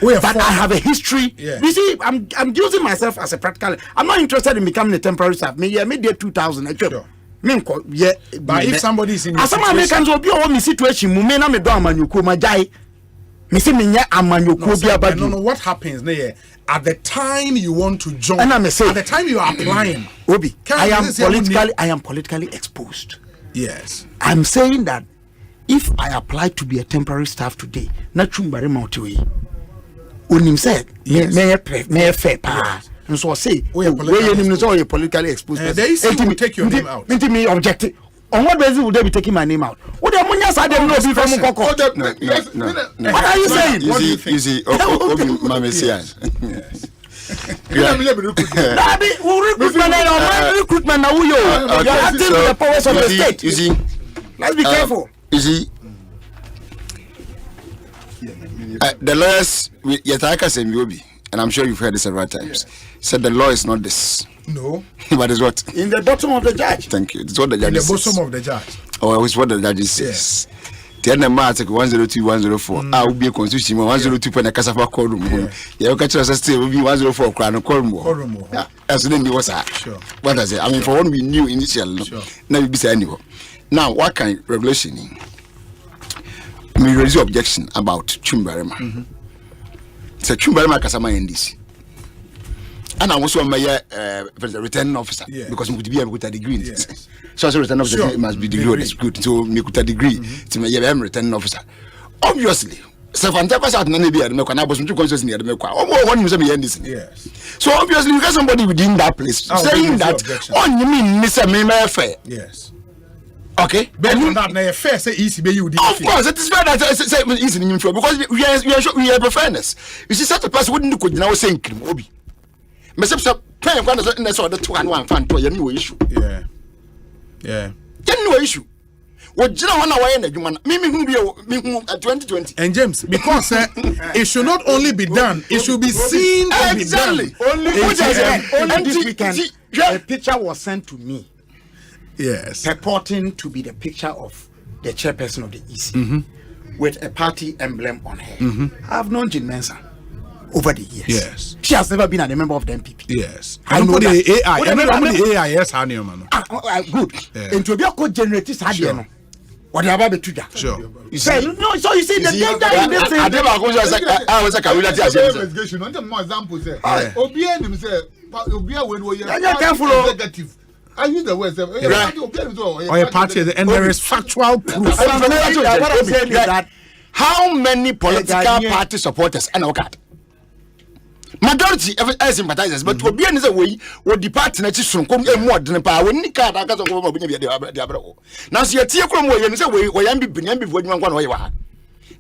But I have a history. Yeah. You see, I'm using myself as a practical. I'm not interested in becoming a temporary staff. Maybe 2000. Sure. Yeah, but if somebody is in a situation, Americans will be all situation. Me na me do amanyoko majai. Me say me nya amanyoko bi abadi. No, what happens there? At the time you want to join, and I say, at the time you are applying, Obi, I am politically exposed. Yes, I'm saying that if I apply to be a temporary staff today, na chumbare mauti. Unim said, may fair pa. And so I say, we politically exposed. They will take your name out. Me objective. On what basis would they be taking my name out? What the Munyas I don't know from Koko. No. What are you saying? You see, recruitment now. You're acting with the powers of the state. You see, let's be careful. You see, the lawyers, Yataka Semyobi, and I'm sure you've heard it several times, said the law is not this. No. But it's what? In the bottom of the judge. Thank you. It's what the judge says. In the bottom of the judge. Oh, it's what the judge says. The end of March 102, 104. I will be a constitution 102 when a Casafa quorum. You catch us still will be 104 crown quorum. As the name was sure. What does it? I mean, for one we knew initially. Sure. Now we be say anyway. Now, what kind of regulation? We raise objection about Chumbarema. So Chumbarema Kasama in this. And I also am a returning officer because we could be able to degree. Yes. So as a returning officer must be degree. Good. So we could degree to my returning officer. Obviously, so fantastic at none be the I was too conscious near the yes. So obviously you got somebody within that place saying that on you mean Mr. Mema fair. Yes. Okay, but not fair. Say easy, be you. Of course, it is fair that say easy in because we have a fairness. You see, such a person wouldn't could now say Obi. Mesep pay one in the sort of 2 and 1 fan to a new issue. Yeah. No issue. What you know one away in the human me 2020. And James, because it should not only be done, it should be seen and exactly. Be done. Only this weekend, a picture was sent to me. Yes. Purporting to be the picture of the chairperson of the EC with a party emblem on her. I have known Jean Mensah over the years. Yes. She has never been a member of the MPP. Yes. I know the AI. I know the AI. Yes, I know, man. Good. And to be a co-generative side, what about the Tuja? Sure. You say no. So you see the danger in this thing. I was a community investigation. One more example say. Obia him say. Obia when we are executive. I use the word or a party, and there is factual proof. What I'm saying is that how many political party supporters and okay. Majority of sympathizers, but to be in the way, what the party that is from come more than a power when Nika got over the now, see a tear from where you say, where I am before you want to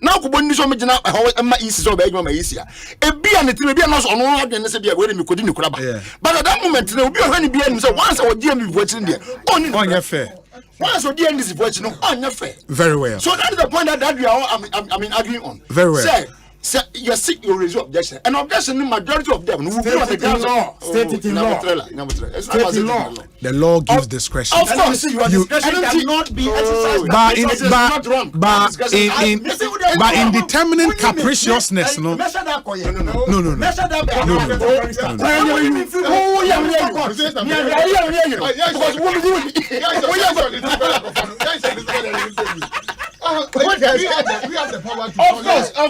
now, when you show me now, my east is over my easier. A beer and it will be announced on all again, say, where you couldn't crab. But at that moment, there will be a honey beer, so once our dear me watching there. On your fair. Once our dear is watching on your fair. Very well. So that is the point that we are arguing on. Very well. Say, you seek your result objection. An objection, the majority of them will be on the grounds of state in law. State in law. The law gives discretion. Of course, your discretion cannot be exercised. But in determining capriciousness, no. Of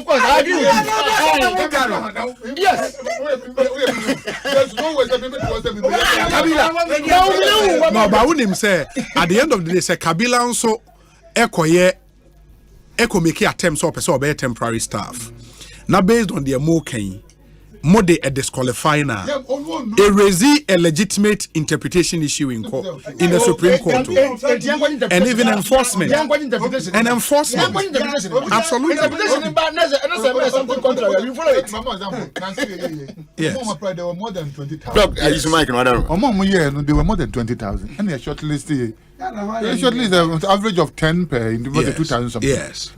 course, I agree with you. Yes. No, but when him say at the end of the day, say Kabila also Echo make attempts or person temporary staff. Now based on their more mode a disqualify now. A raise a legitimate interpretation issue in court in the Supreme Court and even enforcement. And enforcement. Absolutely. Yes. There were more than 20,000. There were more than 20,000. And they're shortlisted. The average of 10 per individual, 2,000 something. Yes.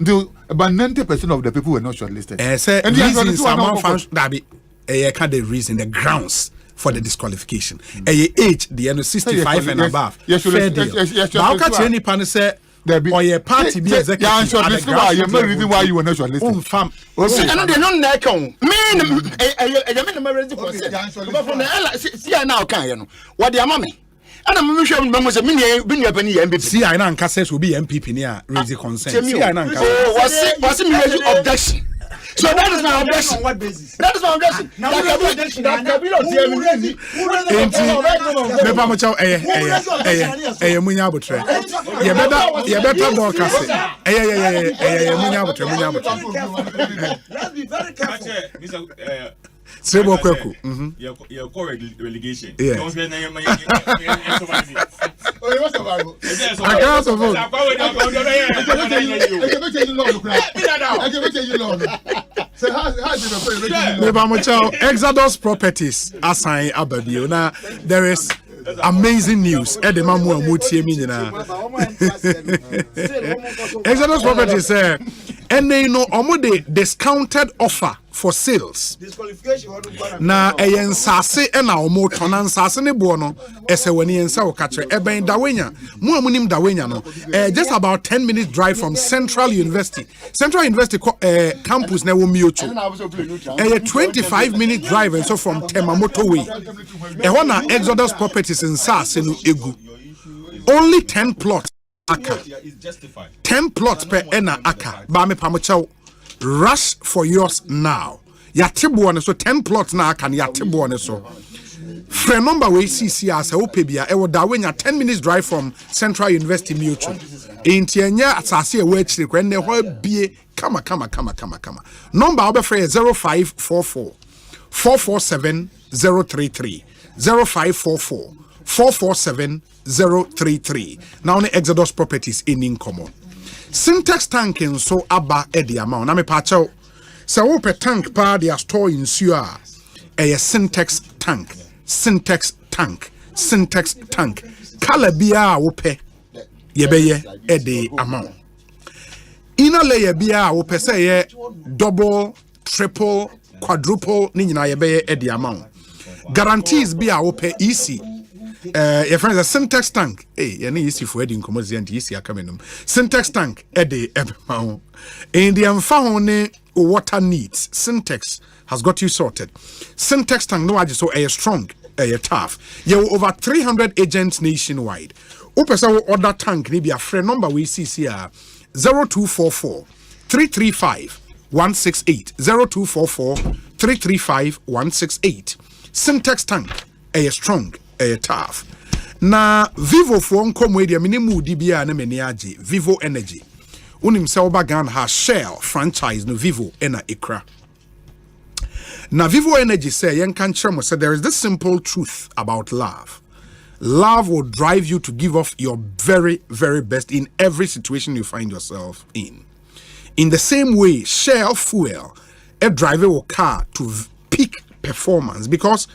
About 90% of the people were not shortlisted. And the reason, the grounds for the disqualification. Age, the 65 and above. Fair deal. But how can any panel say, or your party be executive? Yeah, reason why you were not shortlisted. Fam. And they don't like on. What the mommy? And I'm sure Mamma said, bring up any MPP. See, I know Casses will be MPP near raise consent. See, I know was it objection? So that is my objection. On what basis? That is my objection. Now we are objection. Let's be very careful. Sebo Kweku. Your core relegation. Yeah. Exodus Properties assign Ababio. Now there is amazing news. Exodus Properties say, and they know omode discounted offer for sales. Na ensase na omo tonan sase ne bo no ese wani ensa o katre eben dawenya mu amunim dawenya no just about 10 minutes drive from Central University campus na wo miocho 25-minute drive and so from Temamoto way na Exodus Properties in sase no egu only 10 plots aka 10 plots per ena aka ba me pamochao. Rush for yours now. Yatebo on so 10 plots now can yatebo on so. Friend number we see as a opebia e woda wenya 10 minutes drive from Central University Mutual. Entianya asase e we chire kwen ne ho bie kama. Number obe free 0544 447 033 0544 447 033. Now on Exodus Properties in common. Syntax tank in so aba edi amount. Na me pacho. So open tank pa dia store in sewer. A syntax tank. Kala bia ope. Yebeye edi amount. Ina layer bia ope say ye double, triple, quadruple ni nyina yebeye edi amount. Guarantees bia ope easy. Your friends a syntax tank. Hey, you need easy for wedding commods and easy coming. Syntax tank ede ebmao. In the amfahone water needs. Syntax has got you sorted. Syntax tank no aji so a strong, a tough. You over 300 agents nationwide. Opesa order tank ni be a friend number we see here 0244 335 168 0244 335 168. Syntax tank a strong. Tough. Na Vivo for Comwedia Minimu DBA na meniaji Vivo Energy. Unim Selba Gan has Shell franchise no Vivo ena ikra. Na Vivo Energy say yen kan chemo say there is this simple truth about love. Love will drive you to give off your very, very best in every situation you find yourself in. In the same way, Shell fuel a driver or car to peak performance because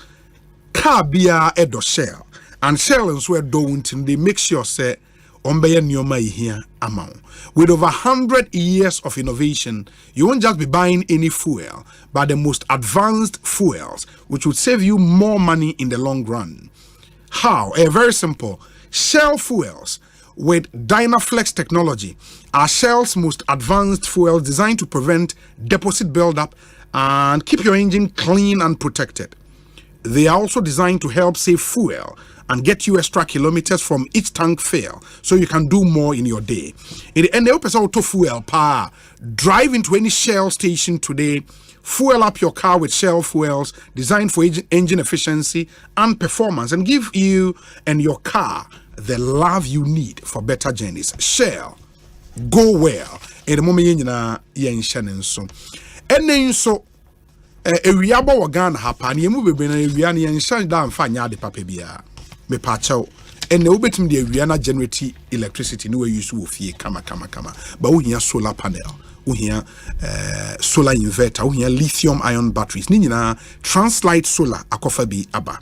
car bia edo Shell and Shell and so don't they make sure say ombeye nyoma here amount. With over 100 years of innovation, you won't just be buying any fuel, but the most advanced fuels, which would save you more money in the long run. How? Very simple. Shell fuels with Dynaflex technology are Shell's most advanced fuels designed to prevent deposit buildup and keep your engine clean and protected. They are also designed to help save fuel and get you extra kilometers from each tank fill so you can do more in your day. And the opposite auto fuel power. Drive into any Shell station today. Fuel up your car with Shell fuels designed for engine efficiency and performance and give you and your car the love you need for better journeys. Shell, go well in the moment yɛnyina yɛnhyɛ ne nso ɛne nso ewia bɔ wɔ Ghana ha pa ne yɛmu bebe na ewia ne yɛnhyɛ da mfa nya de papa bia me pa kyɛw ɛne wobɛtumi de ewia na generate electricity ne we use wɔ fie kama ba wo hia solar panel wo hia solar inverter wo hia lithium ion batteries ne nyina Translight Solar akɔfa bi aba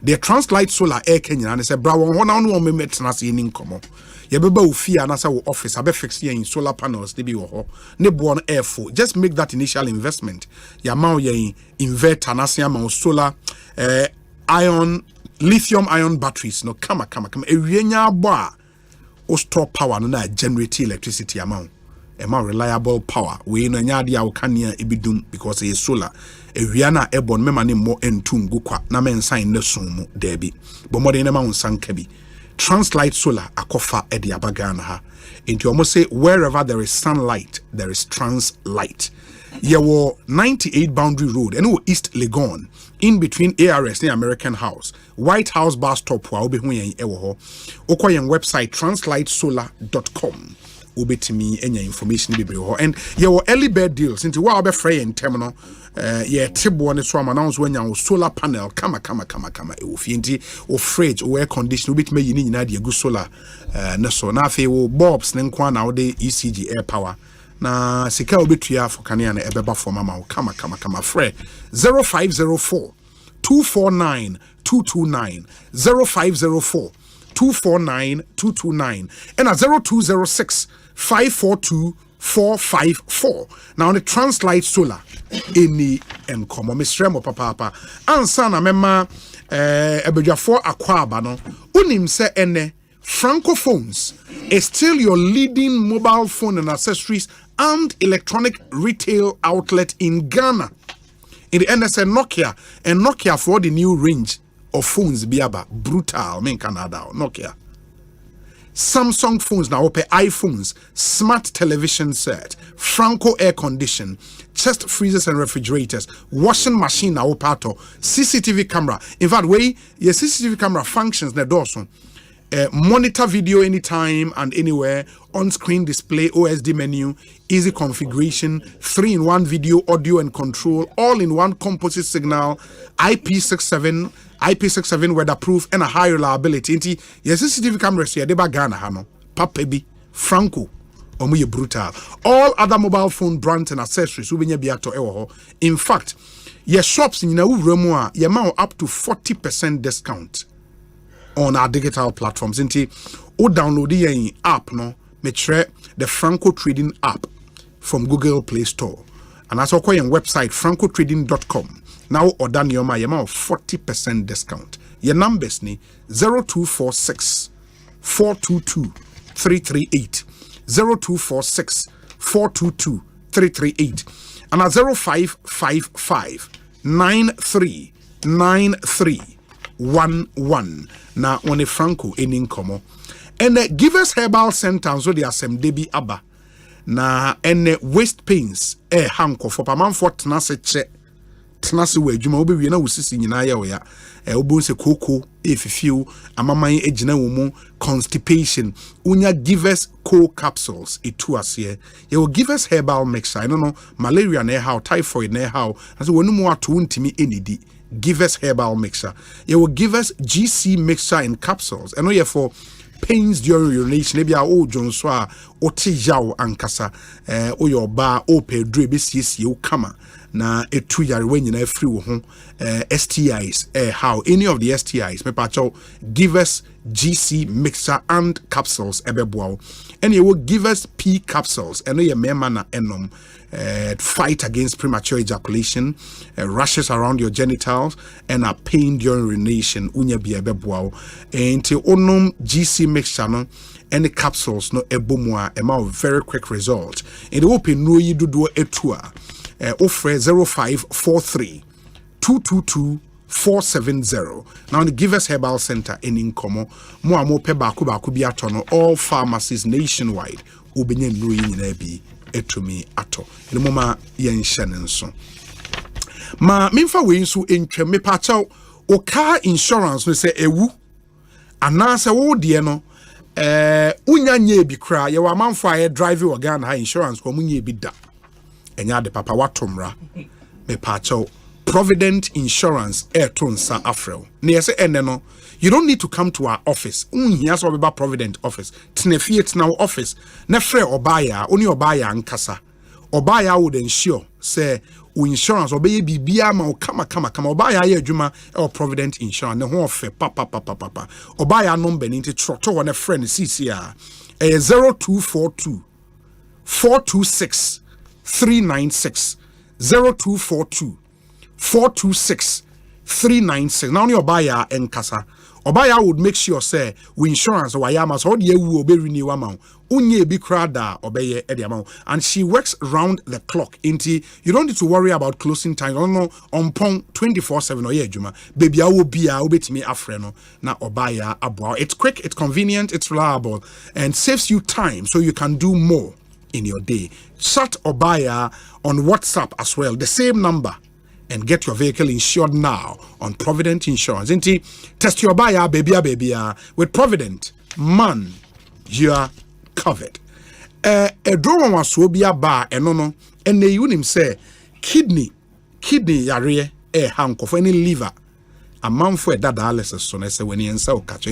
the Translight Solar air Kenya ne sɛ bra wɔn ho na no wɔn metena se ni nkɔmɔ yɛbɛba wo fie anasa wo office abe fix yɛn solar panels de bi wɔ hɔ ne bo no airful just make that initial investment ya ma yɛn inverter na se ama solar ion lithium ion batteries no kama ewie nya abo a o store power no na generate electricity amount reliable power we no nya de a wo kanea ebidum because e solar ewia na ebon mema ne mo entum gukwa na men sign ne son mu debi bo modern na ma unsanka bi Translight Solar akofa edi abagana ha into almost say wherever there is sunlight there is translight. Yewo 98 Boundary Road and East Legon in between ARS and American House White House bus stop wa obe hu yen ewo ho okoyen website translightsolar.com obetimi enya information bebre ho and yewo early bird deals into wa obe frey en terminal yeah tibo ne so announce when your solar panel kama e ofie nti o fridge o air conditioner obetimi yi nyina de egu solar na so na afi wo bulbs ne nkwa na wo de ECG air power na sika obetua for kanea na ebeba for mama wo kama frɛ 0504 249 229 0504 249 229 and 0206 542 454 now on the Translight Solar any enkomo mesremo papa ansa na mema ebedwafo akwaba no unim se ene Francophones is still your leading mobile phone and accessories and electronic retail outlet in Ghana. In the NSN Nokia and Nokia for the new range of phones biaba brutal men Canada Nokia. Samsung phones now open iPhones, smart television set, Franco air condition, chest freezers and refrigerators, washing machine now pato, CCTV camera. In fact, your CCTV camera functions na doorson. Monitor video anytime and anywhere, on-screen display, OSD menu, easy configuration, 3-in-1 video, audio and control, all in one composite signal, IP67 weatherproof and a high reliability. Inti yes CCTV cameras here deba Ghana hano, papebi, Franco, omuye brutal. All other mobile phone brands and accessories ubenye biato ewo. In fact, your shops in Yinawu ye mao up to 40% discount on our digital platforms. Inti o download the app no metre the Franco Trading app from Google Play Store. And that's also your website francotrading.com. Now order nyoma yema 40% discount. Your numbers ni 0246 422 338 0246 422 338 and 0555 939311 na one Franco in incomo and Givers Herbal Center so the asem debi aba na and waist pains hanko for paman for tenase che tenase we adwuma obewie na wosisi nyina ya oya obonse koko efifiu amaman ejina wo mu constipation unya Givers co capsules etu ase ye will Givers Herbal mixture I don't know malaria na how typhoid na how so wonu mu ato ntimi enidi Givers Herbal mixture. You will give us GC mixture in capsules. And no for pains during urination. Maybe our old Johnswa or Tijao Ankasa or your bar or pay dribis you kama na a 2 year when you know free STIs how any of the STIs me pacho give us GC mixture and capsules ebeboa. And you will give us P capsules and no your memana enom. Fight against premature ejaculation, rashes around your genitals, and a pain during urination. Unya biabeboa. Until onum GC mixture no any capsules no ebomwa ema very quick result. In the open no you do etua. Offer 0543 222 470. Now the Givers Herbal Center in Inkomo. Mo pe baku bi atono all pharmacies nationwide. Ubenye no yin bi. Etumi ato ene moma yen hyenenso ma memfa we nso entwa me pachaw o car insurance no say ewu ana say wo de no Unya nye bi kra ye wa manfo aye drive wa Ghana ha insurance ko munye bi da. Enya de papa watomra. Me pacho Provident Insurance Tonsa Afrel. Ne yese ene no you don't need to come to our office. Unhia so be Provident office. Tnefie na office. Na frɛ obaya, oni obaya ankasa. Obaya would ensure say insurance obey bibia ma kama obaya ye adwuma e Provident Insurance ne ho ofe papa obaya number ni nti trotto one friend CCA 0242 426 396 0242 426 396 now your buyer and kasa obaya would make sure say we insurance wayama so the ewu obe renew amount unye bi krada obeye e the amount and she works round the clock inti you don't need to worry about closing time no on pon 24/7 or adwuma baby awo bia obetimi afre no na obaya aboa it's quick, it's convenient, it's reliable and saves you time so you can do more in your day. Chat obaya on WhatsApp as well, the same number, and get your vehicle insured now on Provident Insurance. Inti test your buyer, baby, with Provident, man, you are covered. A draw was so be a bar and no, and they unim say kidney yare hank of any liver. A man for that dialysis, so I say when you answer catch o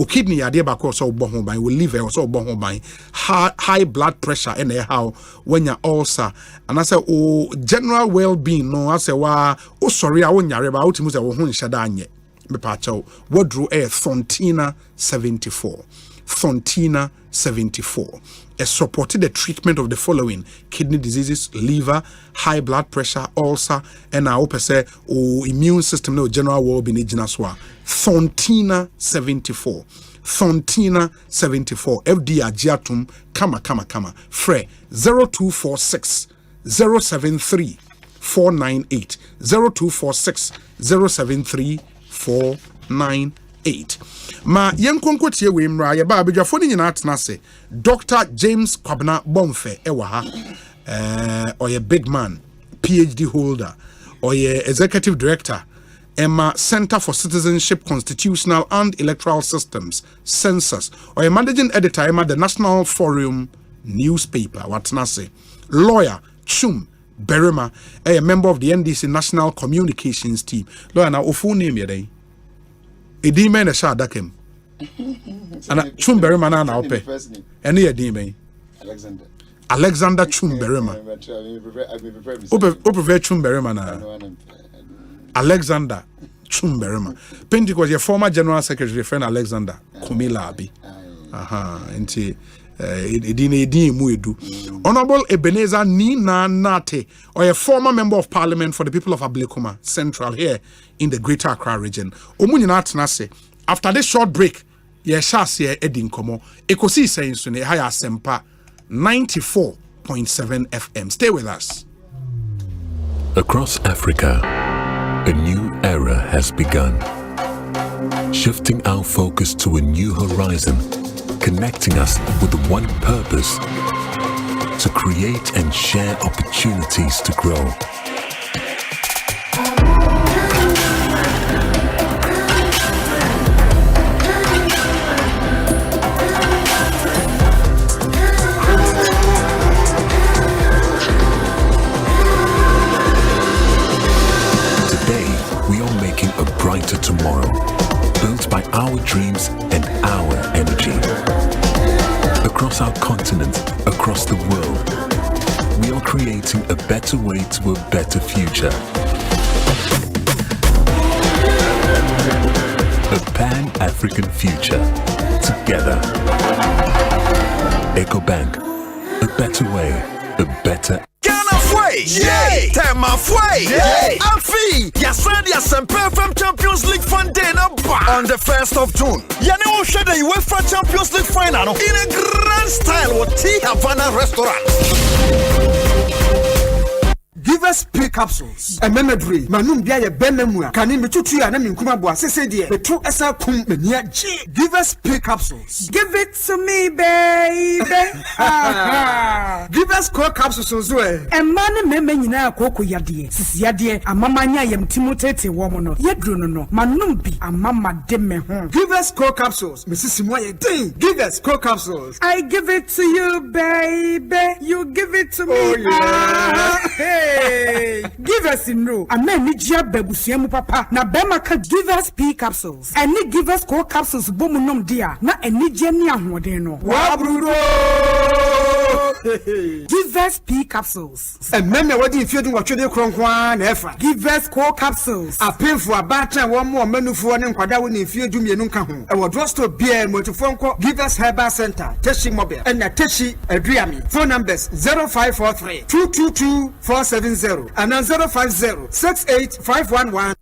kidney yade back so bon by will liver also bon by high blood pressure and how when you ulcer and I say oh general well-being no I say wa oh sorry I won't yare ba ultimus I won't shada anye me pacho what drew a Fontina 74 supported the treatment of the following kidney diseases, liver, high blood pressure, ulcer, and I hope say immune system no general well-being jinaswa. Fontina 74 FD Agiatum kama Fre 0246 073 498 0246 073 498. Ma yenkonko tie we mra ye ba abedwafo ni nyina atena se Dr. James Kwabena Bomfe ewa ha oye big man, PhD holder, oye executive director Emma Center for Citizenship, Constitutional and Electoral Systems Census, oye managing editor Emma the National Forum newspaper watena se lawyer Chum Berima a member of the NDC National Communications team. Lawyer na ofu name ye dey Edime na sha dakem. Ana Chumberima na ope. Ene edime. Alexander Chumberima. Ope Chumberima na. Alexander Chumberima. Pentecost your former general secretary friend Alexander Kumila Abi. Aha, enti edine mu edu. Honorable Ebenezer Nina Nate, or a former member of parliament for the people of Ablekuma Central here in the Greater Accra region. After this short break, Yeshasi Edin Komo, Ekosiisen On Asempa 94.7 FM. Stay with us. Across Africa, a new era has begun, shifting our focus to a new horizon, connecting us with one purpose: to create and share opportunities to grow. Today, we are making a brighter tomorrow, built by our dreams and our energy. Across our continent, across the world, we are creating a better way to a better future. A Pan-African future. Together. EcoBank. A better way. A better Yay! Tema Fway! Yay! Afi! Yasadi Asempa FM Champions League Fun Day on the 1st of June. Yane will share the UEFA Champions League final in a grand style with Tea Havana restaurant. Give us P capsules. A memory. Manum bia ye benmua. Kani mitutu ya na minkuma bua sese die. Betru esa kum menia G. Give us P capsules. Give it to me, baby. Give us core capsules as well. A man meme nyina akoko yade. Sisi yade amamanya yem timotete wo no. Yedru no manum bi amama de me ho. Give us core capsules. Mrs. Moye ding. Give us core capsules. I give it to you, baby. You give it to me. Oh yeah. Hey. Give us in no. Amen ni jia bebusuamu papa. Na bema ka give us P capsules. Eni give us core capsules bomu nom dia. Na eni je ni ahoden no. Wa brudo. Give us P capsules. Meme wadi ifiedu watwede kronkwan na efa. Give us core capsules. Apemfo abatra wo mo manufo ne nkwada wo ne ifiedu mienu nka ho. E wo drugstore bia motifo nko Give us Herbal Center, Teshi Mobile, and Teshi Adriami. Phone numbers 0543 222 470 and 050 68511.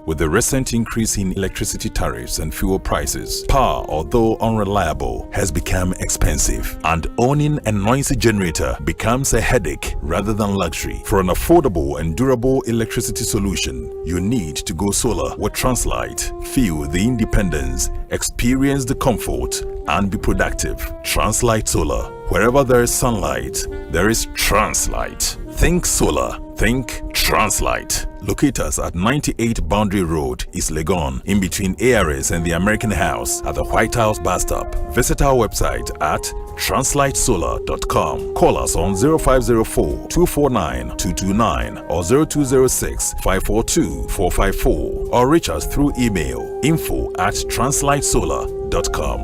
With the recent increase in electricity tariffs and fuel prices, power, although unreliable, has become expensive, and owning a noisy generator becomes a headache rather than luxury. For an affordable and durable electricity solution, you need to go solar with Translight. Feel the independence, experience the comfort, and be productive. Translight Solar. Wherever there is sunlight, there is Translight. Think solar. Think Translight. Locate us at 98 Boundary Road, East Legon, in between ARS and the American House at the White House bus stop. Visit our website at translightsolar.com. Call us on 0504-249-229 or 0206-542-454 or reach us through email info@translightsolar.com.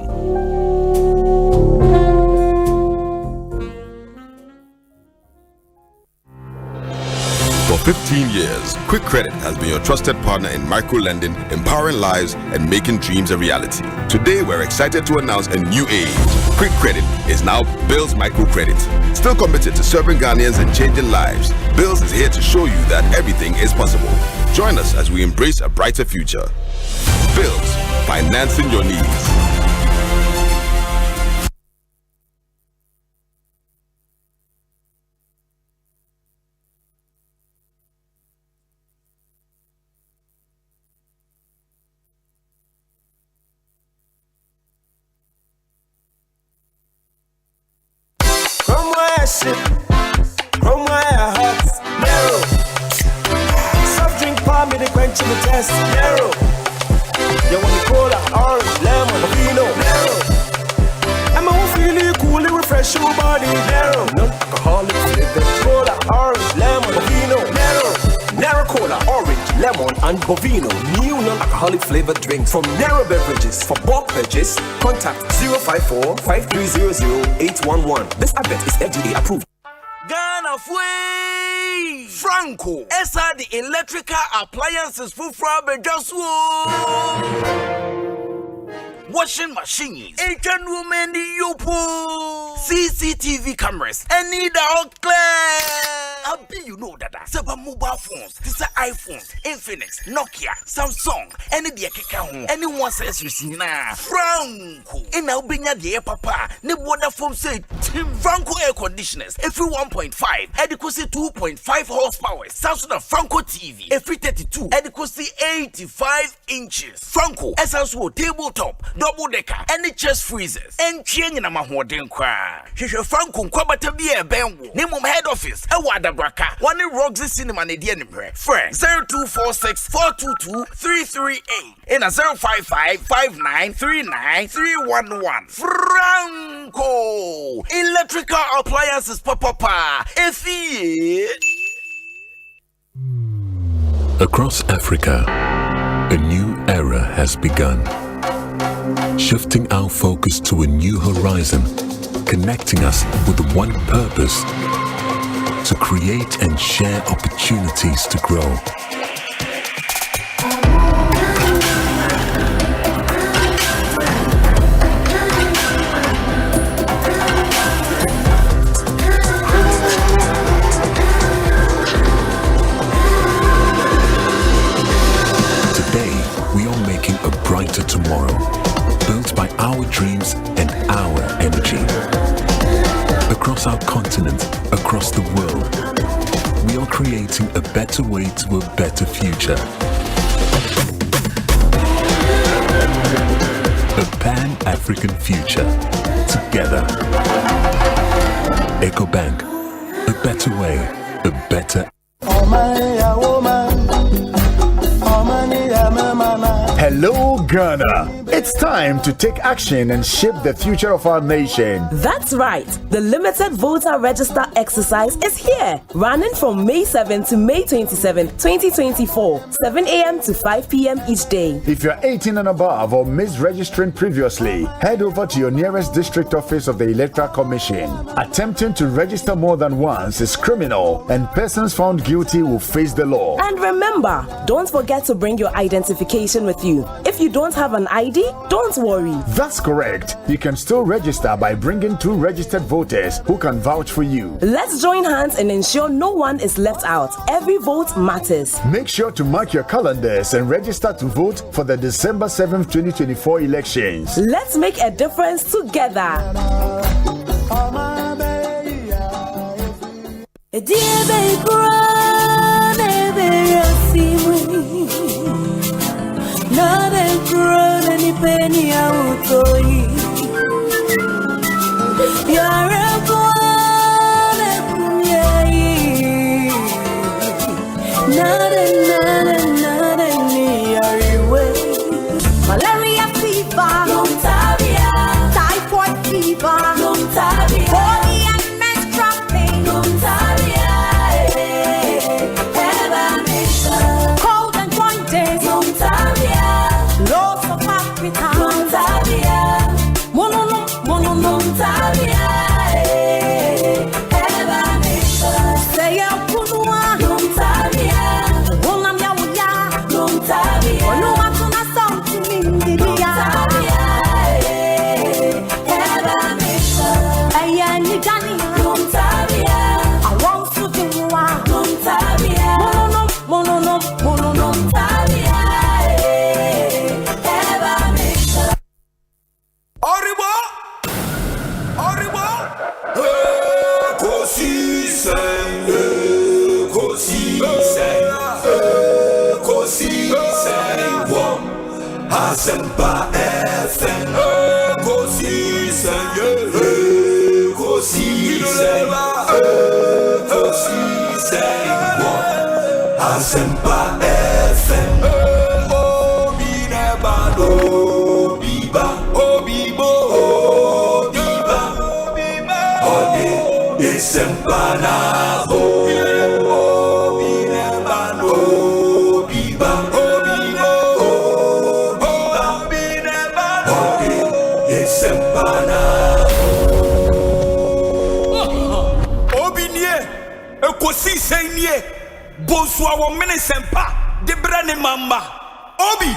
For 15 years, Quick Credit has been your trusted partner in micro-lending, empowering lives and making dreams a reality. Today, we're excited to announce a new age. Quick Credit is now Bill's Microcredit. Still committed to serving Ghanaians and changing lives, Bills is here to show you that everything is possible. Join us as we embrace a brighter future. Bills, financing your needs. From my heart, narrow. Soft drink palm me the quench in the test, narrow. You want the cola, orange, lemon, vino, narrow. I'm a feeling cool, refresh your body, narrow. Non-alcoholic flavor, cola, orange, lemon, vino, narrow. Narrow cola, orange, lemon, and bovino. New non-alcoholic flavored drinks from Narrow Beverages. For bulk purchase, contact 054-5300-811. This advert is FDA approved. Ghana Fui Franco Esa the electrical appliances for washing machines, Asian women yopo, CCTV cameras, and need out clear. I'll be you know that several mobile phones, these are iPhones, Infinix, Nokia, Samsung, any dear keka, anyone says you see now. Franco, in Albania dear papa, ne water foam say Franco air conditioners, every 1.5, adequacy 2.5 horsepower, Samsung Franco TV, every 32, adequacy 85 inches. Franco, essential tabletop, double decker, any chest freezers, and chain in a mahoden cry. Franco, Quabata be a bamboo, name of head office, a water braka, one in Roxy Cinema, and the friend 0246 422 338 in a 055 5939 311. Franco electrical appliances, papa. Across Africa, a new era has begun, shifting our focus to a new horizon, connecting us with one purpose: to create and share opportunities to grow. Brighter tomorrow, built by our dreams and our energy. Across our continent, We are creating a better way to a better future. A Pan-African future. Together. EcoBank. A better way. A better. Hello, Ghana. It's time to take action and shape the future of our nation. That's right. The limited voter register exercise is here, running from May 7 to May 27, 2024, 7 a.m. to 5 p.m. each day. If you're 18 and above or missed registering previously, head over to your nearest district office of the Electoral Commission. Attempting to register more than once is criminal, and persons found guilty will face the law. And remember, don't forget to bring your identification with you. If you don't have an ID, don't worry. That's correct. You can still register by bringing 2 registered voters who can vouch for you. Let's join hands and ensure no one is left out. Every vote matters. Make sure to mark your calendars and register to vote for the December 7th, 2024 elections. Let's make a difference together. Penny out of you. You're a malaria fever, typhoid fever, body and menstrual pain, cold and jaundice, loss of appetite, say a kunwa, Asempa FM, Ekosiisen, Ekosiisen, Ekosiisen, Asempa FM. Obi nebado, Obiba, Obibo, Obiba, Ode Asempa na bo. Obi nebado, Obiba, Obibo. Obinie, Ekosiisen nie, Bonsu awo mene sempa, debrane mamba. Obi,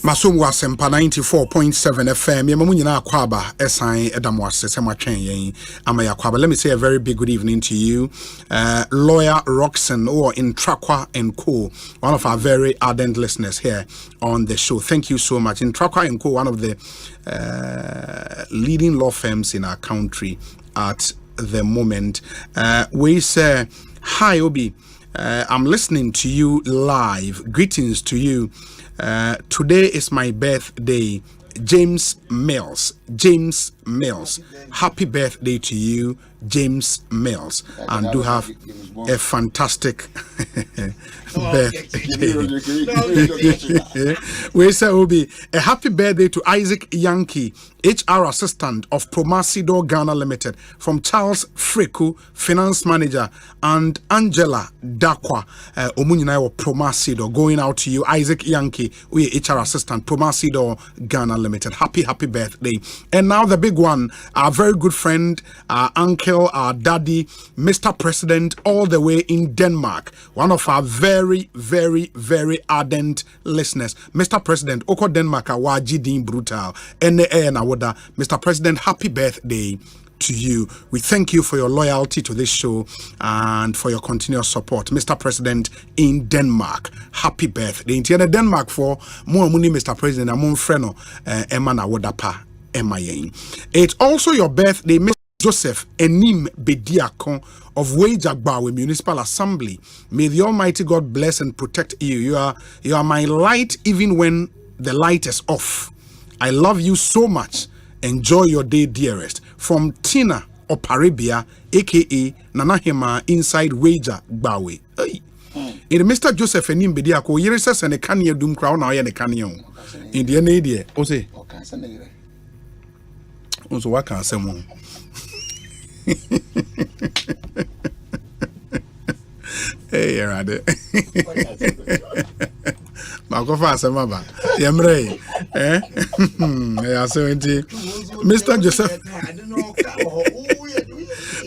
Masom Asempa 94.7 FM. Yemamu nyina akwaba esan edam wase sematwen yen amaya akwaba. Let me say a very big good evening to you. Lawyer Roxanne or in Trakwa and Co, one of our very ardent listeners here on the show. Thank you so much. In Trakwa and Co, one of the leading law firms in our country at the moment. We say, hi Obi, I'm listening to you live. Greetings to you. Today is my birthday. James Mills. Happy birthday to you, James Mills. And do have a fantastic birthday. We say Obi, a happy birthday to Isaac Yankee, HR assistant of Promasidor Ghana Limited, from Charles Freku, finance manager, and Angela Dakwa, Omunyina or Promasidor. Going out to you, Isaac Yankee, we HR assistant, Promasidor Ghana Limited. Happy birthday. And now the big one, our very good friend, our uncle, our daddy, Mr. President, all the way in Denmark. One of our very, very, very ardent listeners. Mr. President, Oko Denmark, Wajidin Brutal, Mr. President, happy birthday to you. We thank you for your loyalty to this show and for your continuous support. Mr. President in Denmark, happy birthday. In Denmark for more money, Mr. President, among freno Emma Nawodapa Emma. It's also your birthday, Mr. Joseph Enim Bediakon of Wejagbawe Municipal Assembly. May the Almighty God bless and protect you. You are my light even when the light is off. I love you so much. Enjoy your day, dearest. From Tina Oparibia, aka Nanahema, inside Wejagbawe. Hey. In Mr. Joseph Enim Bediako, Yerisas and a Kanye Doom Crown, I and a Canyon. In the Nadia, Osei. Also, what can I say? Hey, you're at it. Mr. Joseph.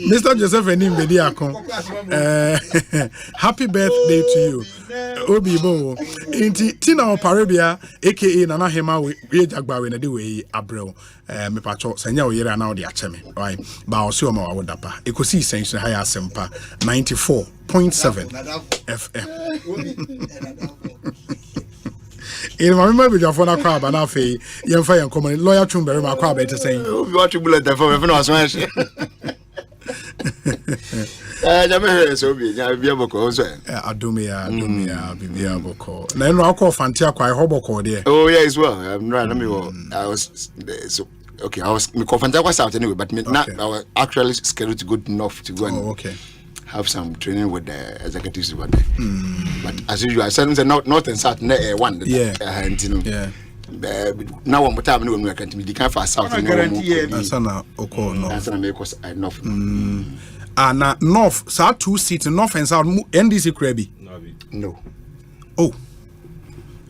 Mr. Joseph Enim Bediakon, happy birthday to you. Obi Bo, Tina Oparibia, aka Nanahema, we Jagbawe na way Abril, me pacho, Senya Yera now the Acheme, right? Baosioma Wadapa, Ekosiisen On Asempa 94.7 FM. In my memory, your phone crab and Afi, young fire and common lawyer Chumberry, my crab, to say, you want to bullet the phone, no smash. Adumia, Bibia Boko. Then I'll call Fantia quite Hoboko there. Oh, yeah, as well. I'm right. I was okay. I was Fantia was out anyway, but not. I was actually scheduled to go enough to go and have some training with the executives one day. But as usual, I said north and south, one. Yeah, and you know, yeah. Now one more time, when we can be the kind for south. That's not okay. No, that's not make us enough. Now north, south 2 seats, north and south. NDC Krabi. No. Oh,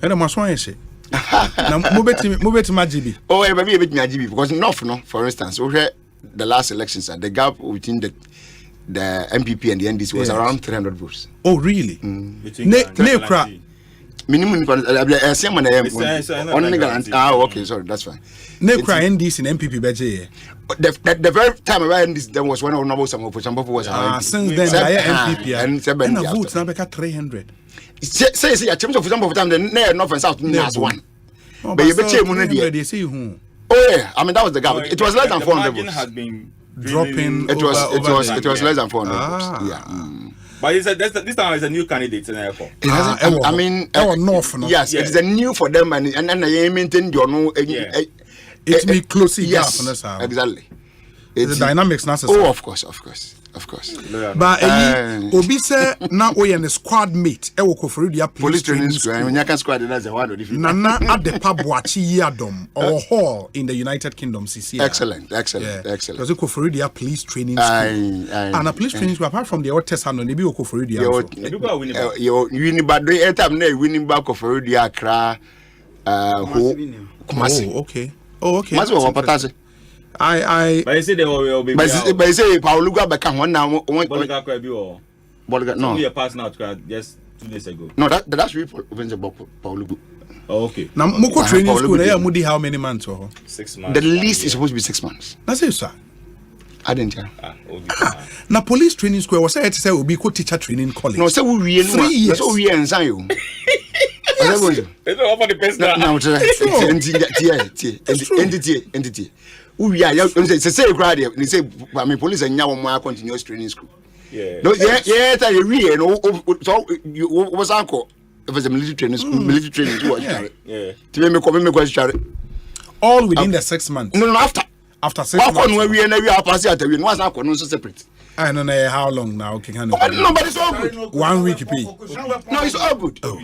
and I must want to say. Now move it to Majibi. Oh, I maybe a bit Majibi because north, no. For instance, over the last elections, the gap between the MPP and the NDC was around 300 votes. Oh, really? Nekra. Minimum. Okay, sorry, that's fine. Nekra NDC and MPP budget. The very time around this, there was one of the some was since then, MPP and 7 votes now become 300. Say, a change of some of them, the north and south has one. But you betray money. Oh, yeah, I mean, that was the gap. It was less than 400 votes. Has been dropping. It was less than 400 votes. Yeah. But this time is a new candidate in the I mean, north. Yes, it's a new for them, and they maintain your no. It's me closely. Yes, exactly. It's the dynamics necessary. Oh, of course. But Obi say now we are a squad mate. Police training school. When you can squad, that's a word. Nana at the Pabuachi Yadom or hall in the United Kingdom. CC. Excellent. Because you go for a police training school. And a police training school apart from the old test and maybe you go for you winning back. Every time they winning back for the Accra. Okay. Mas what patase. But you say they will be. But you say Paulo Luga become one now. Bolga could be or Bolga. No, we are passing out just 2 days ago. No, that's really about Paulo. Oh, okay. Now Moko training school. They are moody how many months or 6 months. The least is supposed to be 6 months. That's it, sir. I didn't hear. Now police training school was said to say will be teacher training college. No, say we 3 years. So we are you. They don't offer the best now. Entity. We are say grad. They say I mean police and now more continuous training school. Yeah. No, we no so you was uncle. It was a military training school, military training school. Yeah. To me question. All within the 6 months. No, after 6 months. One we are passing at we was uncle no separate. I don't know how long now. Okay, no, but it's all good. 1 week pay. No, it's all good. Oh.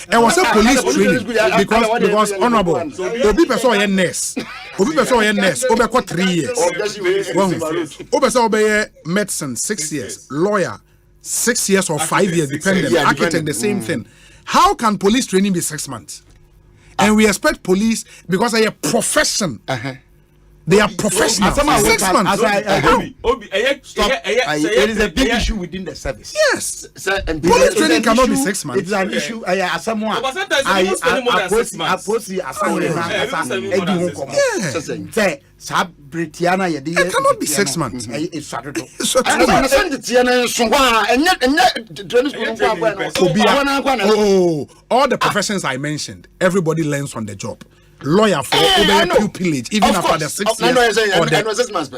And was a police training because honorable. Obi person or nurse. Obi person or nurse. Obi got 3 years. Obi person obey medicine 6 years. Lawyer 6 years or 5 years, depending. Architect the same thing. How can police training be 6 months? And we expect police because they are profession. They are professionals. 6 months. There is a big issue within the service. Yes. Police training cannot be 6 months. It's an issue. It cannot be 6 months. All the professions I mentioned, everybody learns on the job. lawyer for over pupillage even after the 6 years.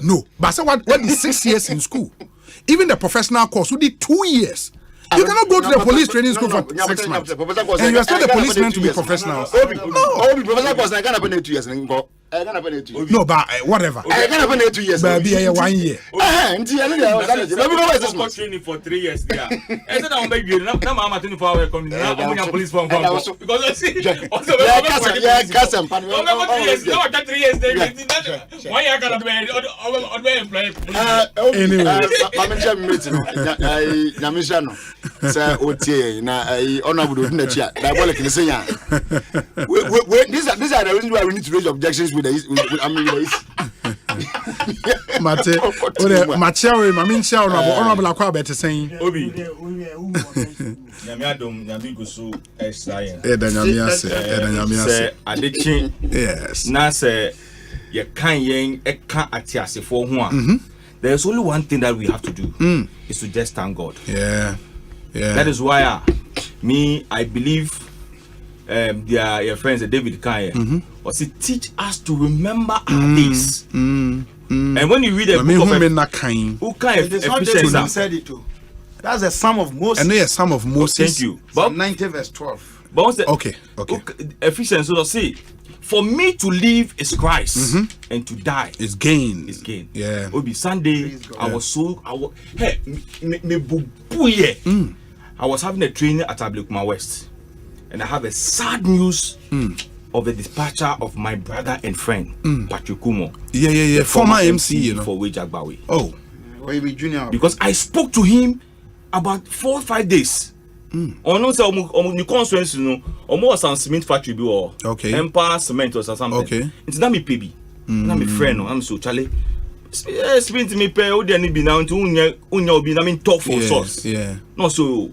No, but so what is 6 years in school? Even the professional course would be 2 years. You cannot go to the police training school for 6 months. And you are still the policeman to be professional. No, but whatever. I can't have 2 years. Baby, 1 year. Training for 3 years there. I said I'm baby. Now I'm 24 hours coming. Now I'm police from because I see. Also, yeah, custom. Now 3 years. 1 year cannot be employed. Anyway, Namishano. Sir, Otie, na honorable na chia. Diabolic in the same. These are the reasons why we need to raise objections with the Mate, Machiawe, Mamincha, honorable Aqua better saying. Obi. Yamiadum, Yamigusu, Science. Yes. Nase, you can't yang a can't atiasi for one. There's only one thing that we have to do is to just thank God. Yeah. That is why I believe your friends, David Kanye, was to teach us to remember our days. And when you read a book of Efficiency, said it too. That's the Psalm of Moses. And there's some of Moses. Thank you. Psalm 90 verse 12. But okay. Efficiency will say, for me to live is Christ, and to die is gain. Yeah. Obi Sunday, I was I was having a training at Ablekuma West, and I have a sad news of the dispatcher of my brother and friend, Patrick Kumo. Yeah. Former MC, you know. For Wejagbawi. Oh. Junior. Because I spoke to him about 4 or 5 days. On say new constituency no almost some cement factory be or Empire Cement or something. Okay. It's not me pay na me friend no I'm so Charlie. Cement me pay o dey be now to unya obi na me talk for source. Yeah. No so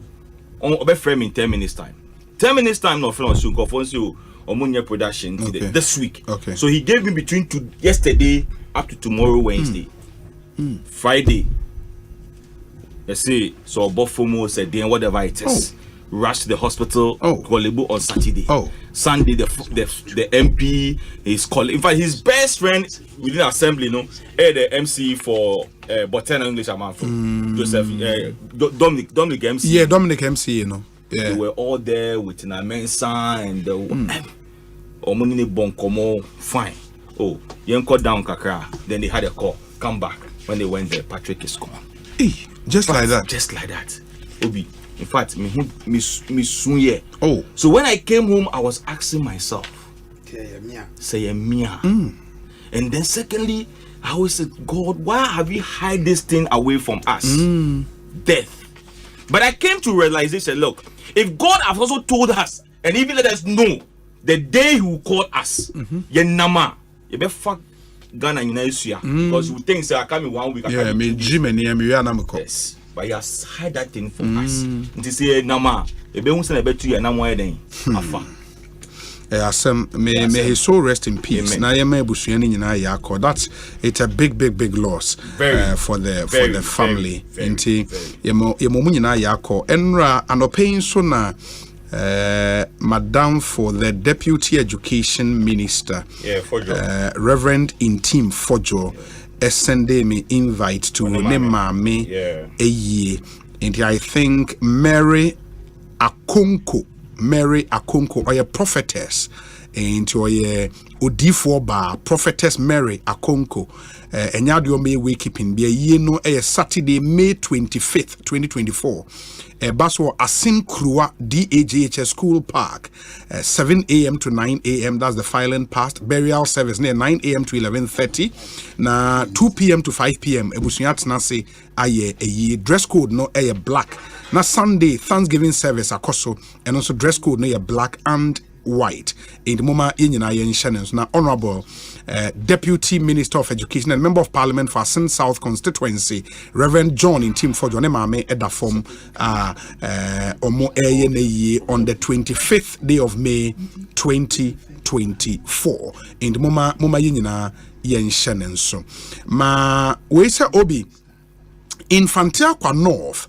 on be frame in 10 minutes time. 10 minutes time no friend so go for so omunya production this week. Okay. So he gave me between yesterday up to tomorrow Wednesday. Friday. Let's say so Bofomo said then whatever it is. Rush to the hospital, Kolebo on Saturday. Sunday the MP is calling. In fact, his best friend within assembly, the MC for Botana English Amanfo, Joseph Dominic MC. Yeah, Dominic MC, you know. Yeah. They were all there with an Mensa and Omunini Bonkomo, fine. Oh, Yanko down Kakra. Then they had a call. Come back. When they went there, Patrick is gone. Just like that. Obi. In fact, me sunye. So when I came home, I was asking myself, say Mia. And then secondly, I always said, God, why have you hide this thing away from us? Death. But I came to realization, look, if God has also told us and even let us know the day he will call us, Yenama, you better fuck Ghana because you think say I come in 1 week. Yeah, me Jim and yes, but you has hide that thing from us. To say Nama, you be unse na betu ya na mo eden. Afa. May his soul rest in peace. Na yema ebusuani nyina yakọ. It's a big loss for the family. Nti yemo mu nyina yakọ. Enra anopain so na Madam for the Deputy Education Minister, Reverend Intim Fojo, send me invite to Nemame Eye, and I think Mary Akonko, or a prophetess, and to a Odifo Bar, prophetess Mary Akonko. And you may wake up in be a Saturday, May 25th, 2024. Baswo Asin Krua DAGHS School Park, 7 a.m. to 9 a.m. That's the filing past. Burial service near 9 a.m. to 11:30. Na 2 p.m. to 5 p.m. Ebusunyat nase aye a dress code no aye black. Na Sunday Thanksgiving service akoso and also dress code no aye black and white. In the moment in United na Honorable Deputy Minister of Education and Member of Parliament for Asin South Constituency, Reverend John in Team for John Mame Edafom Omo on the 25th day of May 2024. In the moment yinina yen shanenso. Ma we say Obi in Fantiakwa North,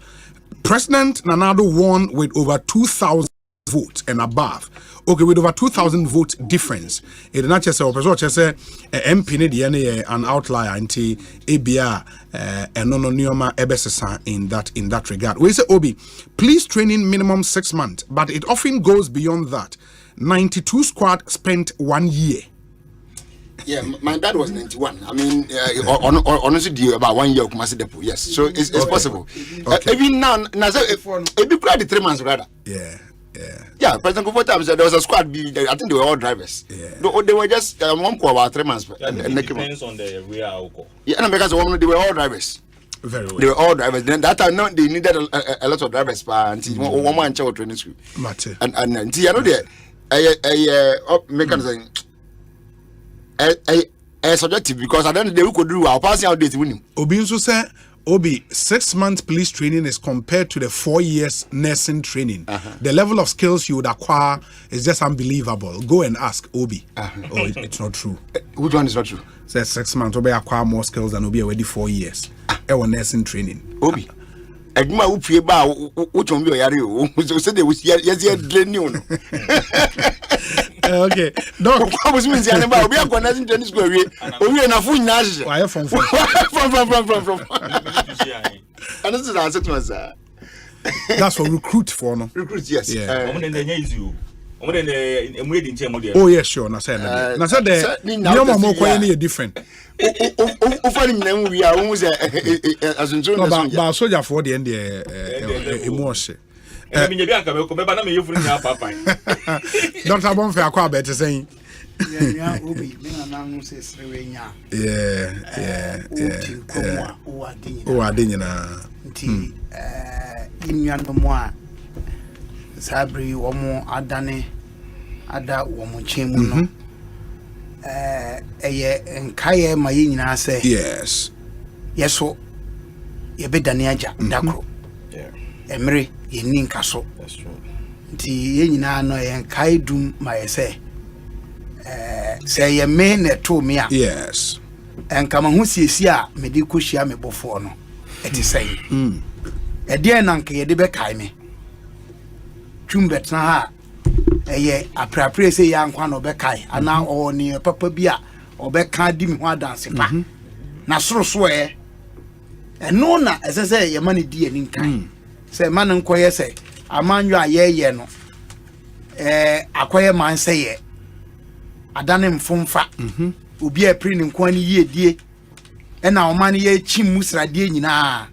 President Nanado won with over 2,000 votes and above. Okay, with over 2,000 vote difference. It not just a person MP an outlier anti ABR and non in that regard. We say Obi, police training minimum 6 months, but it often goes beyond that. 92 squad spent 1 year. Yeah, my dad was 91. I mean, honestly, about 1 year of Kumasi Depot. Yes, so it's possible. Even now, it be quite 3 months rather. Yeah, President Kufuor said there was a squad. I think they were all drivers. They were just one for about 3 months. It depends on the rear alcohol. Yeah, because they were all drivers. Very well. They were all drivers. Then that time, they needed a lot of drivers. One man child training school. And you know the mechanism. Subjective because I don't know we could do our passing out date winning. Obinso said Obi 6 months police training is compared to the 4 years nursing training. The level of skills you would acquire is just unbelievable. Go and ask Obi. It's not true. Which one is not true? Says 6 months Obi acquire more skills than Obi already 4 years. Nursing training. Obi. Egma upie ba which one be yare so they was yes drain okay. No, I was means and about we are going to tennis school. We na full nash. Why from. And this is our 6 months. That's for recruit for no. Recruit, yes. Yeah. Oh yeah, sure. Na say the no more quite different. We are almost as in but soldier for the end emotion. Dr. Bonfe akwa better saying. Oh, I didn't know. Sabri womo adane ada womo chemu no eye nkaye ma ye nyina se yes yeso ye bedane aja dakro emre ye ninka so that's true nti ye nyina no ye nkaye dum ma ye se ye me ne to me a yes enka ma hu siesi a me di kohia me bofo no eti sei e de na nka ye de be kai me Chumbet na ha eye aprapre se ya nkwa no be kai ana o ni papa bi a obeka di mi ho adanse pa na soro eno na esese ye mane di ani nkan se mane nkoye se amanyo ayeye no akoye man se ye adane mfomfa obi apri ni nkwa ni ye die na o mane ye chim musrade nyina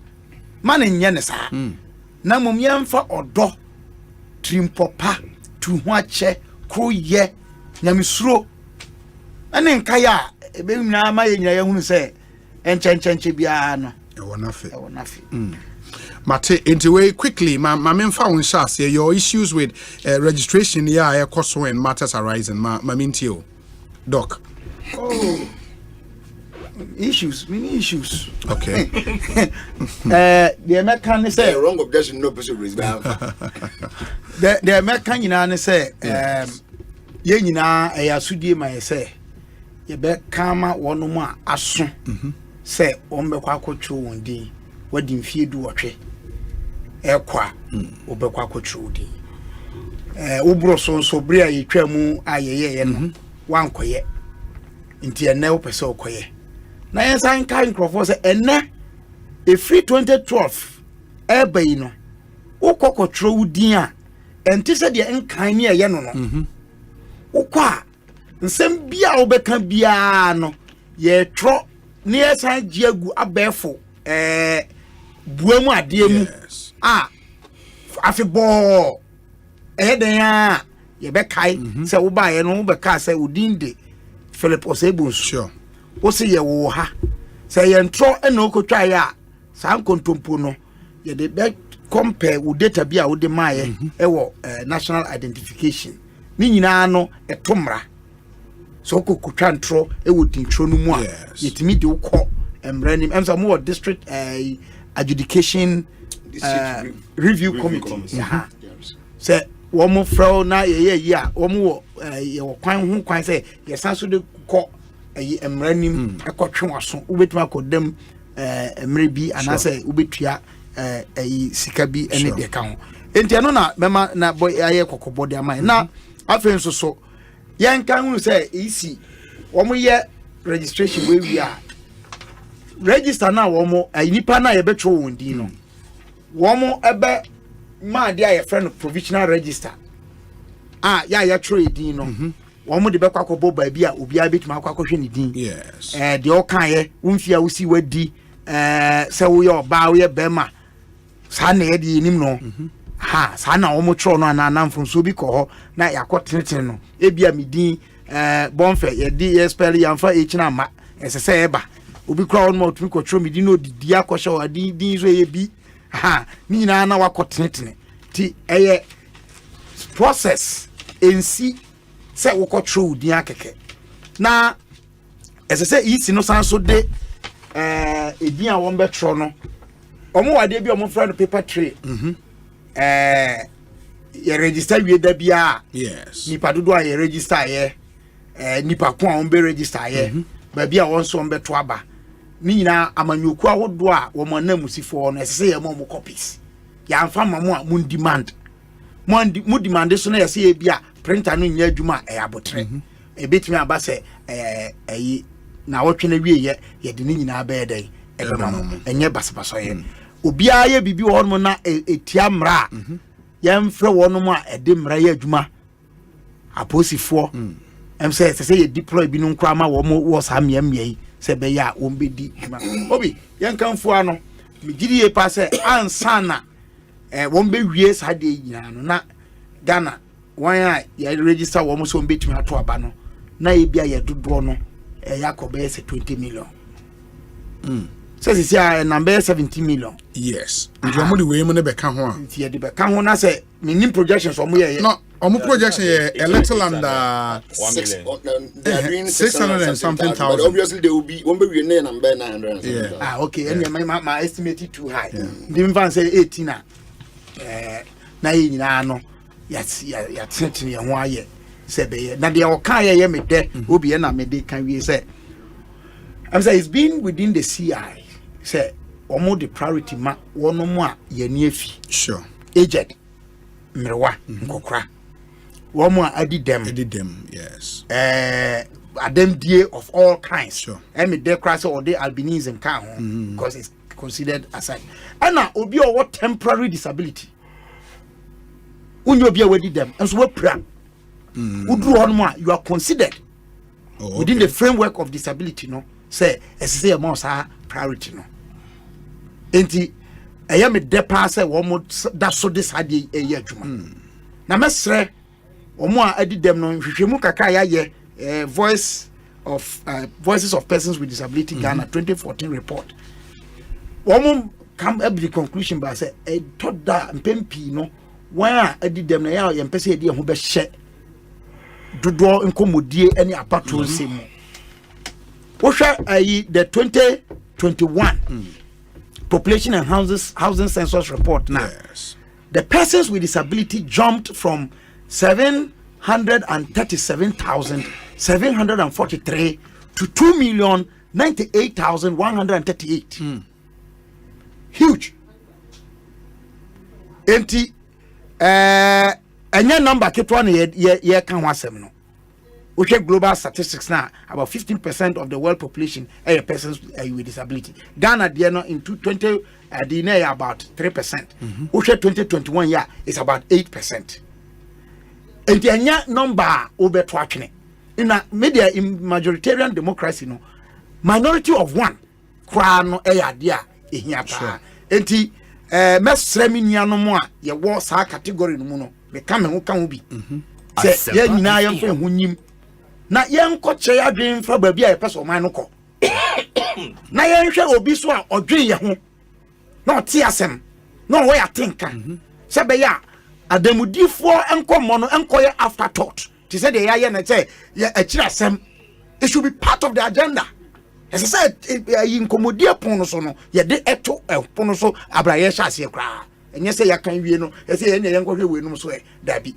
mane nye ne sa na mom ye mfa odo trimpopa tu ho ache kroye nyamesuro ene nkaya ebe nyina ma ye nyina ye hunu se enchenche bia no e wonafe Mate, into way quickly, my main found shas your issues with registration yeah cost when matters arising my mintio doc. Oh, many issues. Okay. The American say wrong objection no person raise the American nyina say ye nyina asudie ma say ye be kama wono mu aso say won be kwa akotwo won din wadi mfie du wotwe ekwa obekwa akotwo din ubro so bre a yetwa mu ayeye no wankoye nti ene wo pese okoye na yensan kan crofo say ene e free 2012 ebe no ukokotro udin a enti se de enkan ne ye no no ukwa nsem bia obeka bia no ye tro ne yensan giagu abefo buamu ade mu afebo den a ye be kai se wo ba ye no wo be ka se udin de Philip Osei Bonsu sure wo se ye wo ha se ye ntro na okotwa ya san kontompo no ye de be compare wo data bi a wo de maaye wo national identification ni nyina no etomra so kokotwa ntro wo dintro no mu a yetimi de wo emranim emsa mo district adjudication review committee se wo mo fro na ye a wo mo ye kwan ho kwan se ye sanso de ko emranim ekotwe waso ubetuma akodam emre bi anase ubetua sika bi ene de ka ho enti no na mema na boy aye kokobode amai na afen so yen kan hu say isi omo ye registration we are register na womo nipa na ye betwo won din no womo ebe ma dia ye friend provisional register ya trade din no womo de bekwa kobo ba bia obi abetuma akwakohwe ni din yes de o kan ye wonfia wosi wadi se wo ye oba wo ye bema sa na ye di nim no sa na womo tro no na mfomso bi ko ho na yakoteten no ebia medin bonfe ye di spell yamfa echina ma esese eba obi kra on mo tumi ko tro medin no didi akoshe o din so ye bi ni na wakoteten ti eye process ensi se wo ko tro din akeke na esese isi no sanso de edin a won betro no omo wade bi omo fra no paper tray ye register we da bia yes nipa dodo a ye register ye nipa ko a on be register ye ba bia won so on beto aba ni nyina amanyoku ahodo a wo mo namusifo no esese ye mo copies ya amfa mamo a mun demand mu demand so na ye se ye bia printer no nya adwuma abotre ebetimi aba se ayi na wotwe na wie ye de ni nyina ba edai ebema enye basabaso ye obia ye bibi wo no na etia mra yemfre wo no a ede mra ye adwuma aposifo say ye deploy bi no nkra ma wo sa miamie se be ya wo be di adwuma obi yenkanfo ano migiri ye pa se ansana wo be wie sa de nyina no na Ghana wan a ye register wo mo so betumi ato aba no na ye bia ye dodo no yakobe se 20 million says here number 70 million yes nti omo de we mo ne be ka ho a nti ye de be ka ho na say minim projections omo ye no omo projection ye a little under 1 million they are doing 600 and something thousand but obviously they will be one be we number 900 okay and my estimate too high dim van say 18 na ye nyina no ya tete ye ho aye say be na de o kan ye me de obi na me de kan wi say I'm saying it's been within the CI say omo the priority ma wono mo a ye ni afi sure aged mrewa nkokra womo a adi dem yes adem die of all kinds sure me de kra say or the albinism kan ho because it's considered aside and obi o what temporary disability unyo obi a wadi dem enso we pra udru hono you are considered within the framework of disability no say say a more priority no enti eya me de pa say wo mo da so this ade eya adwuma na mesre wo mo a adi dem no hwehwemu kaka ya ye voices of persons with disability Ghana 2014 report wo mo come up the conclusion by say e toda mpempi no wan adi dem na ya yempese edi ho be hye dodo nkomodie ani apato nsemu the 2021 population and housing census report now the persons with disability jumped from 737,743 to 2,098,138 huge enti anya number ketwa na ye kan ho asem no we global statistics now about 15% of the world population are persons with disability. Ghana in 2020 about 3%. We 2021 is about 8%. And the number over tracking in a media in majoritarian democracy no minority of one crown dia ehiapa. Enti mesreminia no mo a ye wo sa category no mu no me ka me ho kan obi. Se ye nyina ye mfa ho nyim na yenko che adwen fra ba bia ye pese o man no ko na yenhwe obi so a odwen ye ho na oti asem na wo ya tinka se be ya adamudifo enkomo no enkoye afterthought ti say de ya ye na che ye akira asem it should be part of the agenda as I said yin komodie pon no so no ye de eto pon no so abraye sha ase kra enye say ya kan wie no ye say ye ne yenko hwe we no so da bi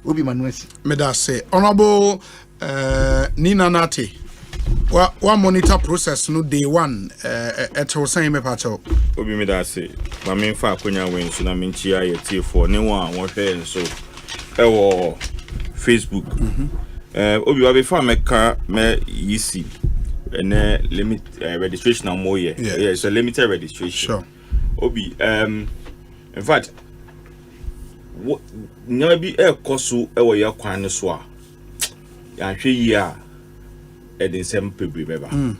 obi manuasi me da say honorable Nina Nati One monitor process no day one at our same pacho. Obi me that say, my main fa konya wen so na me nchia ye tie for ne one won hwe so Facebook. Obi wa be fa me ka me yisi and limit registration and more. Yeah, so limited registration. Sure. Obi in fact what never be a kosu e wo ye kwan ne so a ya hwe yi a e den sem pebre beba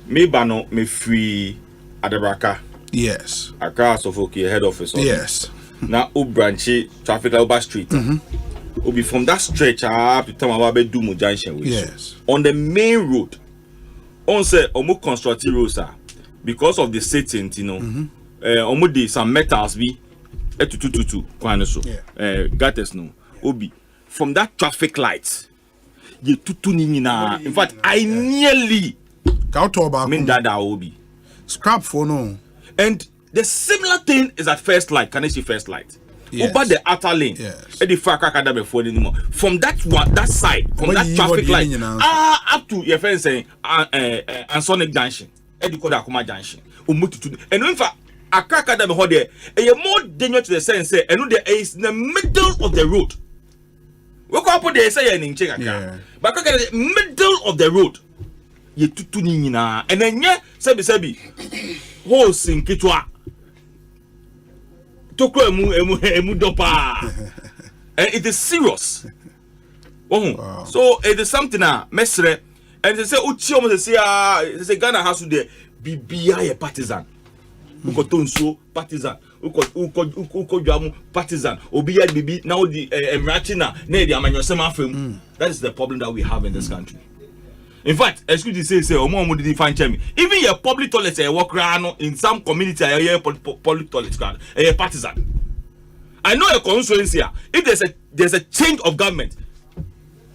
me ba no me free Adabraka. Yes. Accra Sofoki head office. Yes. Now o branchy traffic over street. Will be from that stretch up to Tamawabe Dumu Junction. Yes. On the main road. On say omo constructed roads because of the setting, you know. Omo de some metals be 222 kwano so. Gates no. Obi from that traffic light. Ye tutu ni na. In fact, I nearly mean dada obi. Scrap for no. And the similar thing is at first light. Can I see first light? Yes. Over the outer lane. Yes. The far cracker before anymore. From that one, that side, from that traffic light, up to your friend saying, Sonic Junction, Edikoda Kuma Junction, and in fact, a cracker that before there, a more dangerous to the sense, and there is in the middle of the road. We go up there say in Chega, but the middle of the road. Ye tutu ni na, and then yeah, sebi, ho sing kitwa. And it is serious. Wow. So it is something mesre and they say uchi they say Ghana has to the BBI partisan. Uko tonso partisan. Uko jamu partisan. Obiya bibi now the emrachina na the amanyosema fam. That is the problem that we have in this country. In fact, excuse me, say omo did find chemi. Even your public toilets work around in some community public toilets a partisan. I know a constituency if there's a change of government.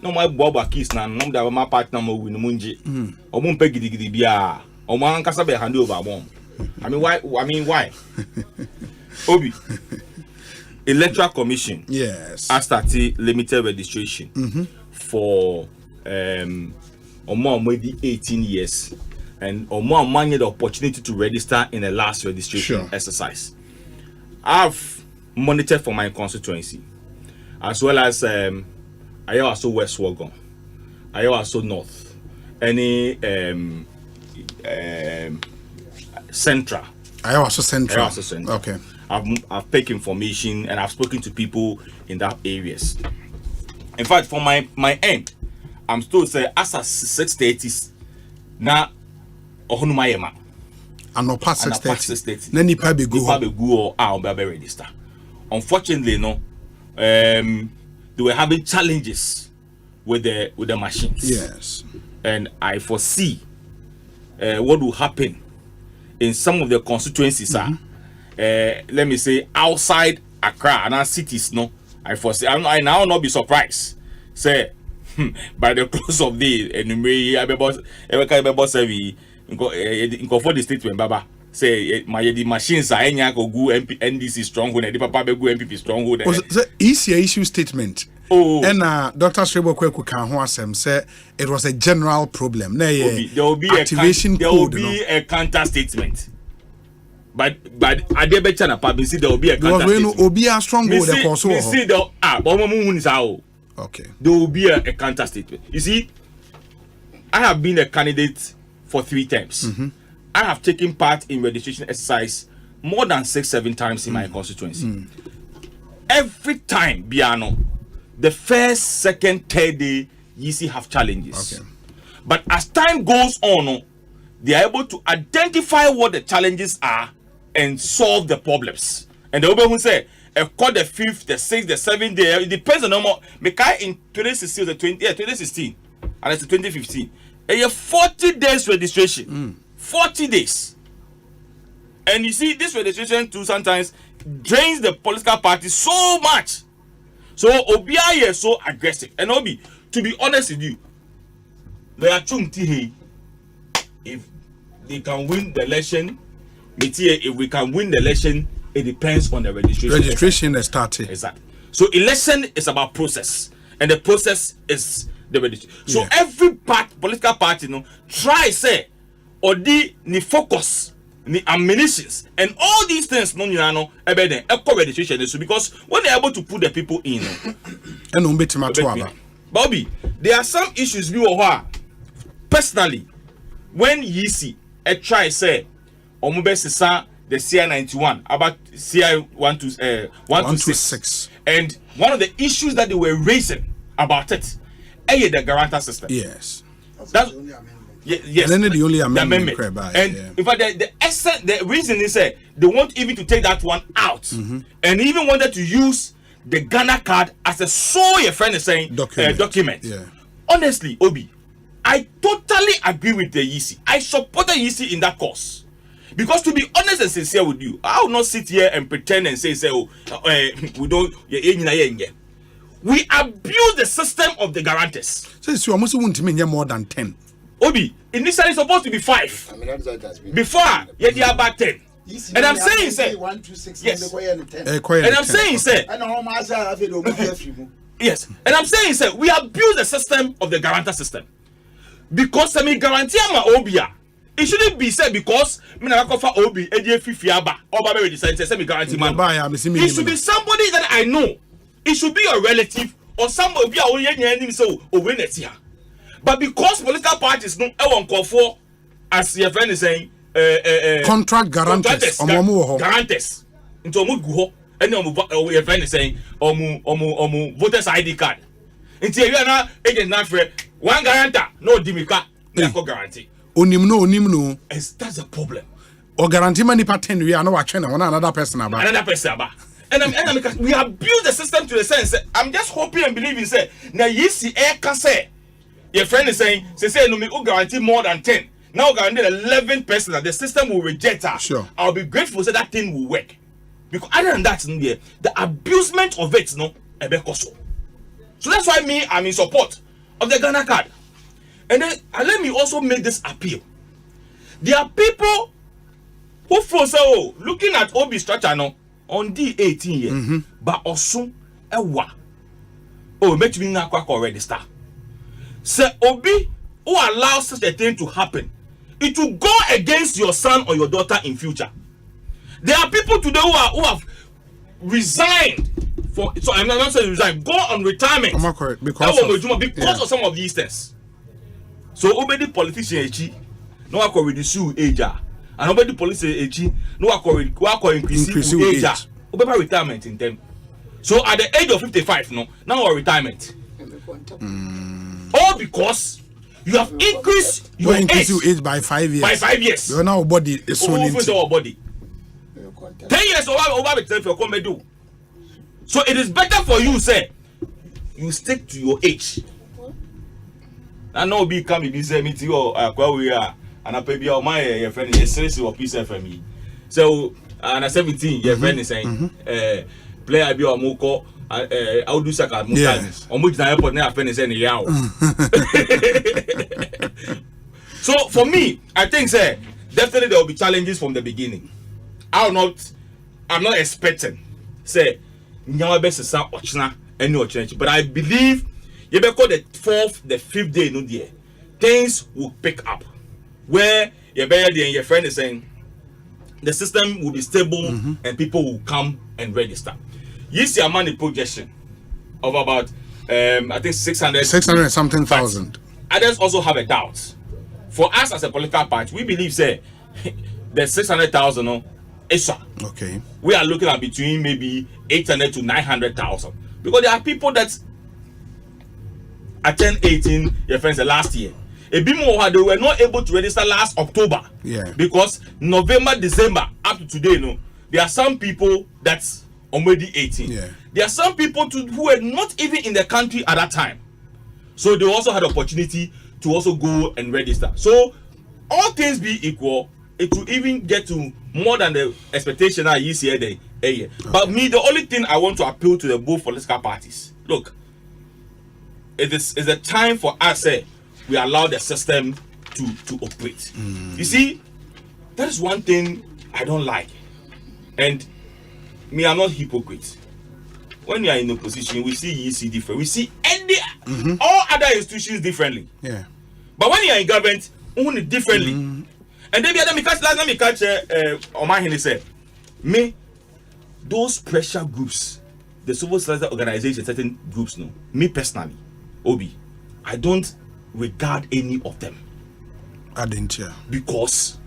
No my boba kiss na no da my partner mo win munji. Omo mpe gidigidi bia. Omo ankasa be hand over mom. I mean why? Obi. Electoral Commission. Yes. Has started limited registration for maybe 18 years and man had the opportunity to register in the last registration exercise. I've monitored for my constituency as well as I also West Wagon, I also North, any Central. I also Central. Okay. I've taken information and I've spoken to people in that areas. In fact, for my end, I'm still say as a 6:30 na ohunuma yema. And no past 6:30. Na nipa be go or be register. Unfortunately, no, they were having challenges with the machines. Yes. And I foresee what will happen in some of the constituencies. Let me say outside Accra and our cities. No, I foresee. I now not be surprised. Say. By the close of the enumerate, I for the statement, Baba say my the machines are any go NDC stronghold, and the Papa be go MPP stronghold. The issue statement. Oh, and Dr. Shrebo Kweku Kanhuasem said it was a general problem. There will be activation there will be a counter statement. But I did better na Papa see there will be a counter statement. Will be a stronghold. See the okay. There will be a counter statement. You see, I have been a candidate for 3 times. I have taken part in registration exercise more than 6-7 times in my constituency. Every time, Biano, the first, second, third day, you see have challenges. Okay. But as time goes on, they are able to identify what the challenges are and solve the problems. And the other one say, call the 5th, the 6th, the 7th day. It depends on the number. Mekai in 2016, 2016, and it's 2015. And you have 40 days registration. 40 days. And you see, this registration too sometimes drains the political party so much. So Obiya is so aggressive. And Obi, to be honest with you, they are if they can win the election, if we can win the election, it depends on the registration. Registration is started. Exactly. So election is about process, and the process is So every political party, try say or the focus. The ammunitions and all these things registration so because when they're able to put the people in Bobby, there are some issues we were personally when you see a try say the CI91 about CI126 and one of the issues that they were raising about it the guarantor system. Yes, that's yes, and then the only amendment. In fact, the reason is they want even to take that one out, and even wanted to use the Ghana card as a sole your friend is saying document. Yeah. Honestly, Obi, I totally agree with the EC. I support the EC in that cause. Because to be honest and sincere with you, I will not sit here and pretend and say we don't. We abuse the system of the guarantors. So you almost want to mean more than 10. Obi, initially supposed to be 5. Before, they are about 10. And I'm saying, say, yes. And I'm saying, say, yes. And I'm saying, say, we abuse the system of the guarantor system. Because I mean, guarantee my Obia. It shouldn't be said because me na kofa Obi Fifiaba Oba be decide say me guarantee man. It should be somebody that I know. It should be a relative or somebody so but because political parties no won't call for, as your friend is saying, contract guarantors guarantors into omu and your friend is saying voters ID card. Until you are now agent na one guarantor no dimika no guarantee. Onimno. That's a problem. Or guarantee money pattern we are not watching another person about. And we abuse the system to the sense. I'm just hoping and believing say now you see air can say your friend is saying say no me guarantee more than 10. Now guarantee 11 person that the system will reject her. Sure. I'll be grateful that thing will work. Because other than that, the abusement of it no so that's why I'm in support of the Ghana card. And then let me also make this appeal. There are people who feel so looking at Obi structure now on D18 year, but also make me now register. Say Obi who allows such a thing to happen, it will go against your son or your daughter in future. There are people today who have resigned for. So I'm not saying resign. Go on retirement. Am I correct? Because of some of these things. So obedi politician no I can reduce age, and obedi police no I can increase age. Obedi retirement in them. So at the age of 55 now our retirement. All because you have increased your age by 5 years. By 5 years. Your now body is so into our body. 10 years over for come do. So it is better for you say you stick to your age. I know be come be say me or we are and I pay be my your friend is serious or piece for me. So and at 17 your friend is saying play I be or moko I'll do saka mo times. Or much na airport na friend is saying yaw. So for me, I think say definitely there will be challenges from the beginning. I'm not expecting say nyawa be sesa ochna any ochna, but I believe you be call the 4th, the 5th day no there, things will pick up. Where you be there and your friend is saying the system will be stable and people will come and register. You see a money projection of about I think 600 something thousand. Others also have a doubt. For us as a political party, we believe say the 600,000 okay. We are looking at between maybe 800 to 900,000 because there are people that attend 18 your friends last year. A bit more they were not able to register last October. Yeah. Because November, December up to today, there are some people that's already 18. Yeah. There are some people who were not even in the country at that time. So they also had opportunity to also go and register. So all things be equal, it will even get to more than the expectation I used here a year. Okay. But me, the only thing I want to appeal to the both political parties. Look, it is a time for us we allow the system to operate. You see, that is one thing I don't like. And me, I'm not hypocrite. When you are in opposition, we see different. We see any all other institutions differently. Yeah. But when you are in government, only differently. And then last time we catch Omahini said, me, those pressure groups, the civil society organization, certain groups, no, me personally, Obi, I don't regard any of them. I didn't hear. Because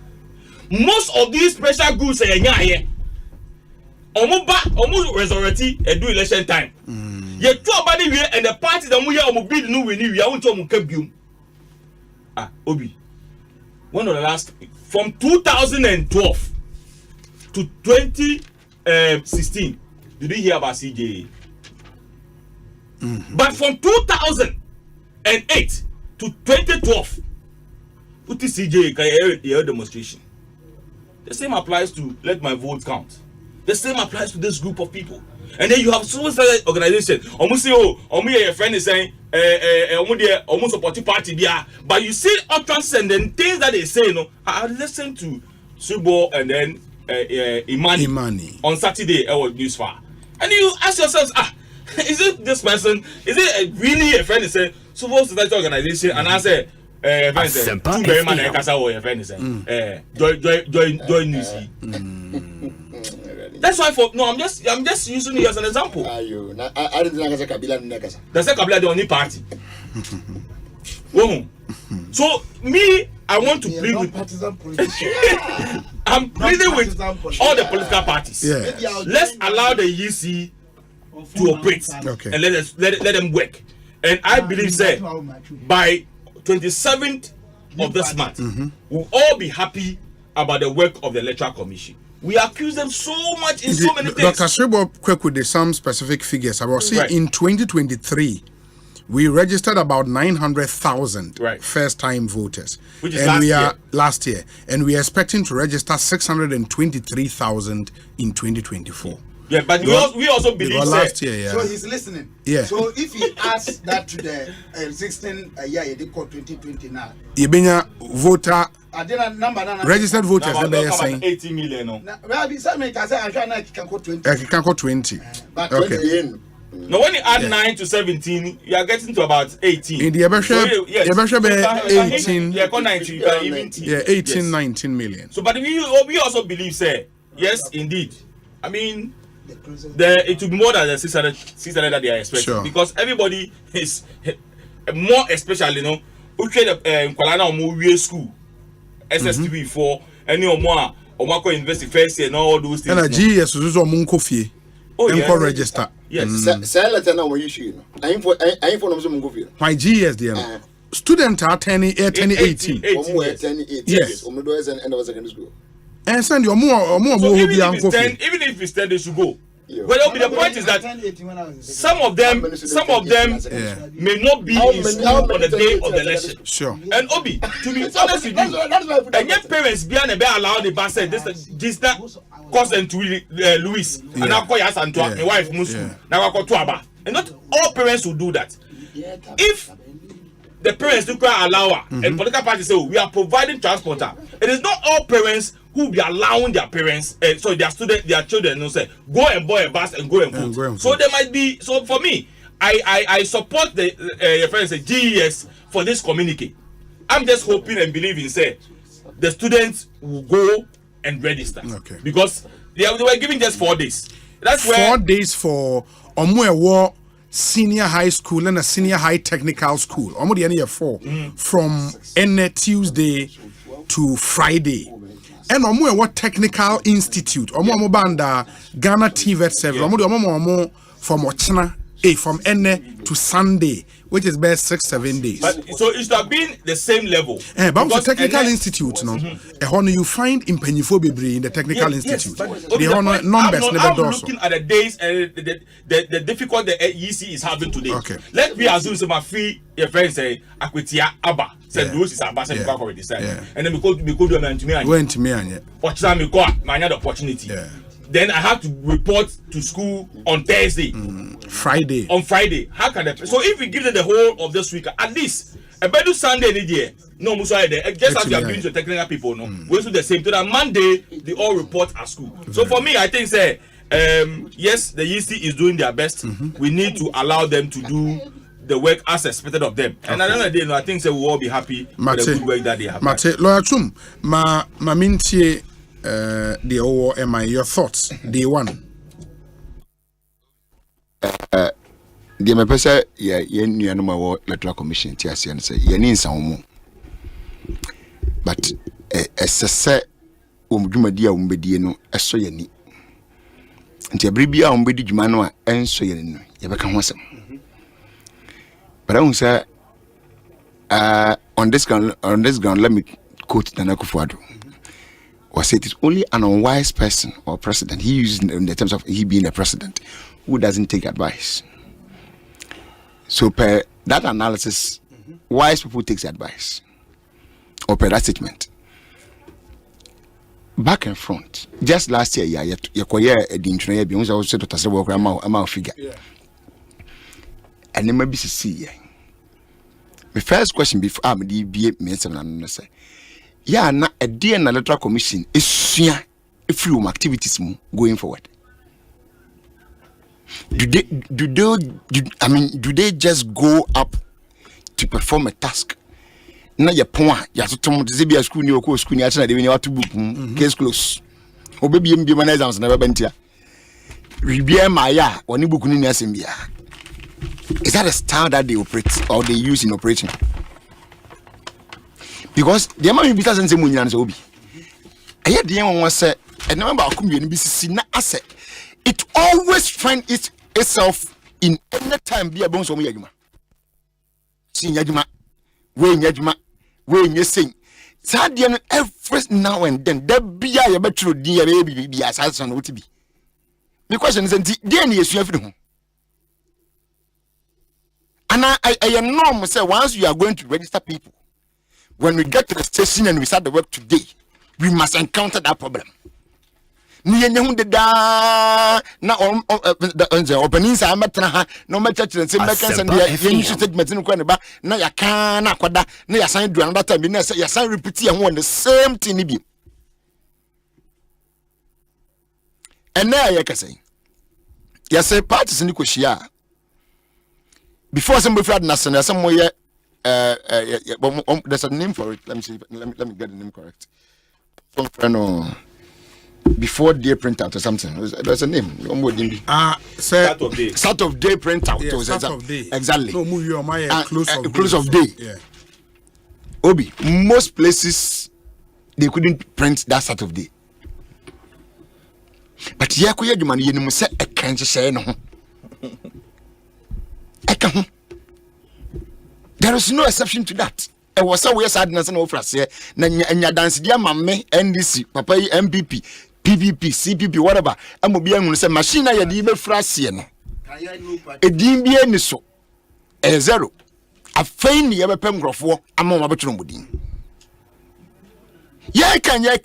most of these pressure groups are here. Almost resurrected and do election time. Yet two about the and the party that we are bid no we are on to Obi. One of the last from 2012 to 2016. Did you hear about CJA? But from 2008 to 2012, what is CJA demonstration? The same applies to let my vote count. The same applies to this group of people. And then you have suicide organization. Almost say, your friend is saying, almost support party there. But you see, transcendent things that they say, I listened to Subo and then Imani on Saturday at Newsfar. And you ask yourselves, is it this person? Is it really a friend is saying Subo Society Organization? And I say, Asempa join news. That's why I'm just using you as an example. I didn't think Kabila Nekasa. That's a Kabila the only party. So me, I want to plead with I'm pleading with all the political parties. Yeah. Let's allow the EC to operate and let them work. And I believe say by 27th of this month, we'll all be happy about the work of the Electoral Commission. We accuse them so much in so many things. Dr. Sribo quick with some specific figures. I will say in 2023, we registered about 900,000 first-time voters. Which is last year. And we are expecting to register 623,000 in 2024. Yeah, but we also believe last year, So he's listening. Yeah. So if he adds that to the 2020 now. Ibenya voter registered voters number 80 million. I can go 20. But Okay. No, when you add 9 to 17, you are getting to about 18. In the Yes. 18, 19 million. So, but we also believe, say, yes, indeed. I mean, it will be more than the 600 that they are expecting. Sure. Because everybody is more, especially, we trade Kuala school, SSTV 4, any more, Omako University first year, and all those things. And a GS is on Munkofi. Register. Yes. My GS, dear. Student are 18. Yes. And send your more even if it's 10, they should go. Well, the point is that some of them may not be in school on the day of the election. Sure. And Obi, to be honest with you, and your parents behind the allow the bus this cousin to Louis, and now call us and to my wife Musu. Now I call to Aba. And not all parents will do that. If the parents do allow and political parties say we are providing transporter, it is not all parents who will be allowing their parents, their children, say go and buy a bus and go and vote. So there might be. So for me, I support the your friends say GES for this communique. I'm just hoping and believing say the students will go and register because they were giving just 4 days. That's 4 days for Omuewo senior high school and a senior high technical school. Almost the end of 4 from Tuesday to Friday. And Omuewo Technical Institute. Omuewo banda Ghana TVET service. Omuewo from Ochina. From Ene to Sunday, which is best 6-7 days. But so it should have been the same level. But the technical institute, you find in Pennyphobia in the technical institute. I'm looking at the days and the difficult the EC is having today. Okay. Let me assume some free your friends say Akwetia Abba said Rose is Abba said already said. And then we could do a to me and went to me and watch time we got my opportunity. Then I have to report to school on Thursday. Friday. On Friday. How can I? So if we give them the whole of this week, at least a better Sunday any day. No, just as you are doing to technical people, we do the same. To that Monday, they all report at school. So for me, I think say, yes, the EC is doing their best. We need to allow them to do the work as expected of them. And at the end of the day, I think we will all be happy with the good work that they have. Mate, Lawyer Chum, ma mintie the O am I your thoughts? Day one. The my person, yeah, you know, electoral commission, TSC, and say, you need some more. But as I said, Umdumadia Umbediano, a soyani. And Bribia Umbedi Jumano, and soyan, you become awesome. But I won't say, on this ground, let me quote Nana Kufuado. Or say it is only an unwise person or president, he uses in the terms of he being a president, who doesn't take advice. So per that analysis, wise people takes advice. Or per that statement. Back and front. Just last year, you acquired a dinner, because I was said to say, I'm a figure. And then maybe see. My first question before I'm the BA mentioned and say, yeah, na a dear electoral commission is if you activities going forward. Do they just go up to perform a task? Na ya point ya to tom zebia school ni okó school ni a tena de ni watu book case close. Obebi em bi man exams na beba ntia. We be my ya oni book ni asembia. Is that a style that they operate or they use in operation? Because the amount of business say munyana so obi. Aye de yan won say and remember akumye ni bisisi na asset. It always finds itself in any time be a bonus of yajuma. Sin yajuma, we yajuma, we yesing. Sadian every now and then, there be a better dear baby be assassin would be. The question is, then yes, you have to. And I know say once you are going to register people, when we get to the station and we start the work today, we must encounter that problem. Ni yenye da na openings are metna no matter church and mekans and the statement in Kwaneba na ya kana kwada na ya sign do another time na ya sign repeat and the same thing bi and na ya kase ya say parties ni koshia before some before na some more there's a name for it. Let me see, let me get the name correct. Before day printout or something. There's a name. Start of day printout. Yeah, start of day. Exactly. No, move your close of day. Yeah. Obi, most places they couldn't print that start of day. But here kuya jumani yenu se e kan se no. There is no exception to that. It was so weird sadness and offers here. Nanya dance dear mamme, NDC, Papa MPP, PVP, CPP, whatever. I'm be able to say machine ya di be frasian. A dimbi any so a zero. A fain the ever pem grofo among my betron woodin. Ya can ya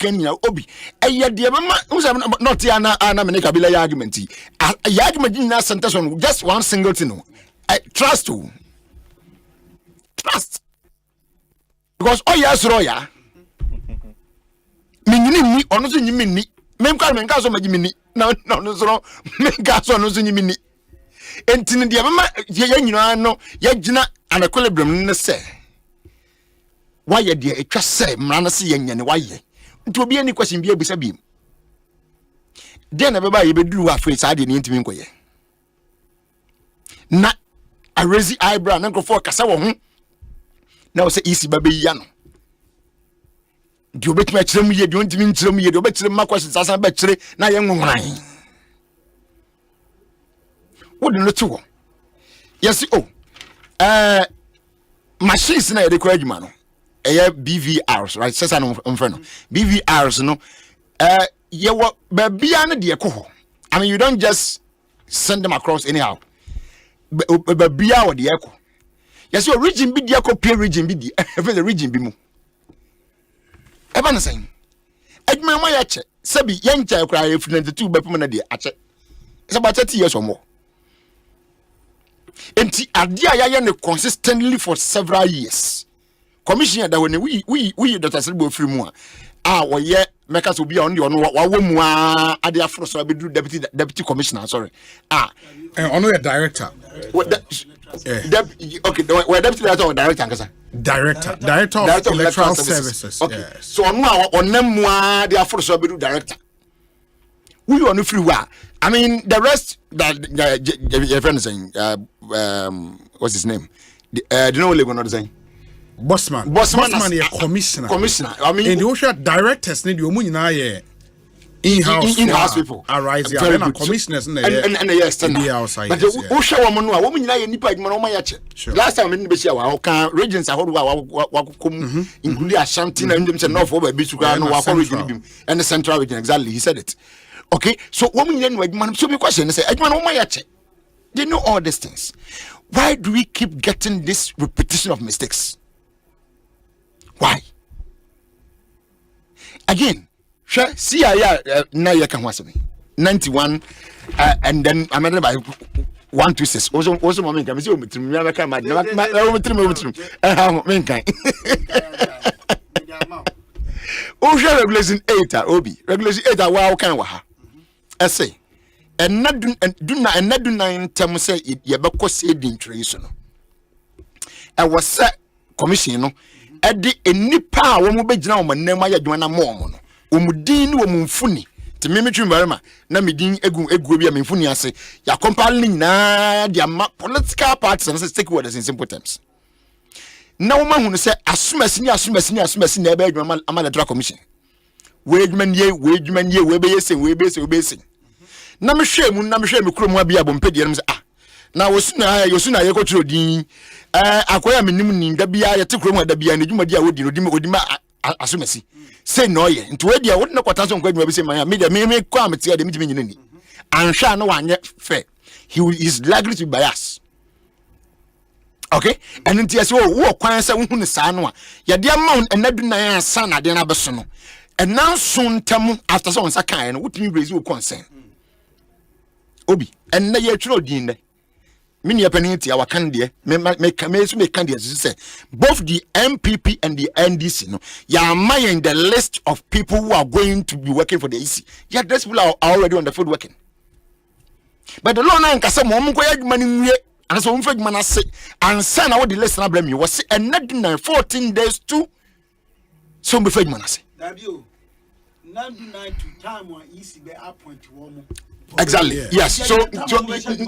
obi. A ya dear mamma, who's not Tiana Anna Menecabila argument. A argument in that sentence on just one single thing. I trust you. Trust. Because oh yes roya minni ono so nyimi ni memka menka so magimi no so menka so no so nyimi ni entini de mama ya nyina no ya gina anakolebram ne se waye de etwa se mra na se yanyane waye nti obi ani question bi ebisa bi de na beba ye beduru afre sa de ne ntimi nkoye na a raise eyebrow na nkofo kasa wo ho na say easy baby yano di obetime akirem ye di ontimi nkirem ye di obekirem makwase sasan be kire na ye nwonwan wodi no to yes machines na ye de kwa adwuma no BVRs right sesa no mfre no BVRs no ye wo babia no de ekoho I mean you don't just send them across anyhow babia wo de ekoho. Yes, your region be the copy region be the region be mu. Eba na saying. Edma ma ya che, sabi yancha kra ya funa two be pum na de ache. It's about 30 years or more. Enti adia ya ne consistently for several years. Commissioner da when we Dr. Silbo free mu a wo ye meka so bia on de ono wa wo mu a ade afro so be deputy commissioner sorry. Ono a director. Okay, we're deputy director or director ankasa. Director of electoral services. Okay. Yes. So on them they are for so be director. We on the free wa. I mean the rest that your friend is saying what's his name? Do you know what they're going to say? Bossman is commissioner. I mean in the ocean directors need you na in-house people arise here and commissioners and yes but the ocean woman no woman na nipa adwuma no ma yache last time in be share wa kan regions ahodo wa kom include Ashanti na ndem say north over be sugar no wa region and the central region exactly he said it. Okay, so woman na adwuma so be question say adwuma no ma yache. They know all these things. Why do we keep getting this repetition of mistakes? Why? Again, see, now you can watch me 91, and then I'm by 126. Also, moment, I'm still with me. I can't Osha regulation 8 Obi regulation 8 wow can waha. I say, and not do nine time say ye beko say the interest no. I was set commission edi enipa wo mo begina wo manam ayadwuma na mo no wo mudin wo mumfuni te memetwi mbarema na medin egu bi a memfuni ase ya compile na dia political parties and stakeholders in simple terms na wo mahunu se asumasi na ebe adwuma ama electoral commission we adwuma nie we be yesen na mehwe me kurom abia bompedi no se na wosuna ye kotro din akoya menim ninga bia ye te kurom da bia na dwuma dia wodi ma asumasi say no ye nto we dia wodi na kwata so nkwa dwuma bi se man me kwa amete de mitimi nyina ni anhwa na wanye fair he is likely to be biased. Okay, and nti ase wo kwan se wo hu ne saa no a ye de amount enadu nan ansa na de na beso no and now soon tem after so onsa kan no wotimi raise your concern Obi and na ye twro din de mini penalty our candidate me candidate say both the MPP and the NDC no ya in the list of people who are going to be working for the EC. Yeah, those people are already on the field working. But the law na nkasa mo mko ya adwuma ni nwie anaso mo fa adwuma na se ansa na wo the list na blame you was and 14 days to so mo fa adwuma na se dabio 99 to time on EC be appoint one. Exactly. Yeah. Yes. So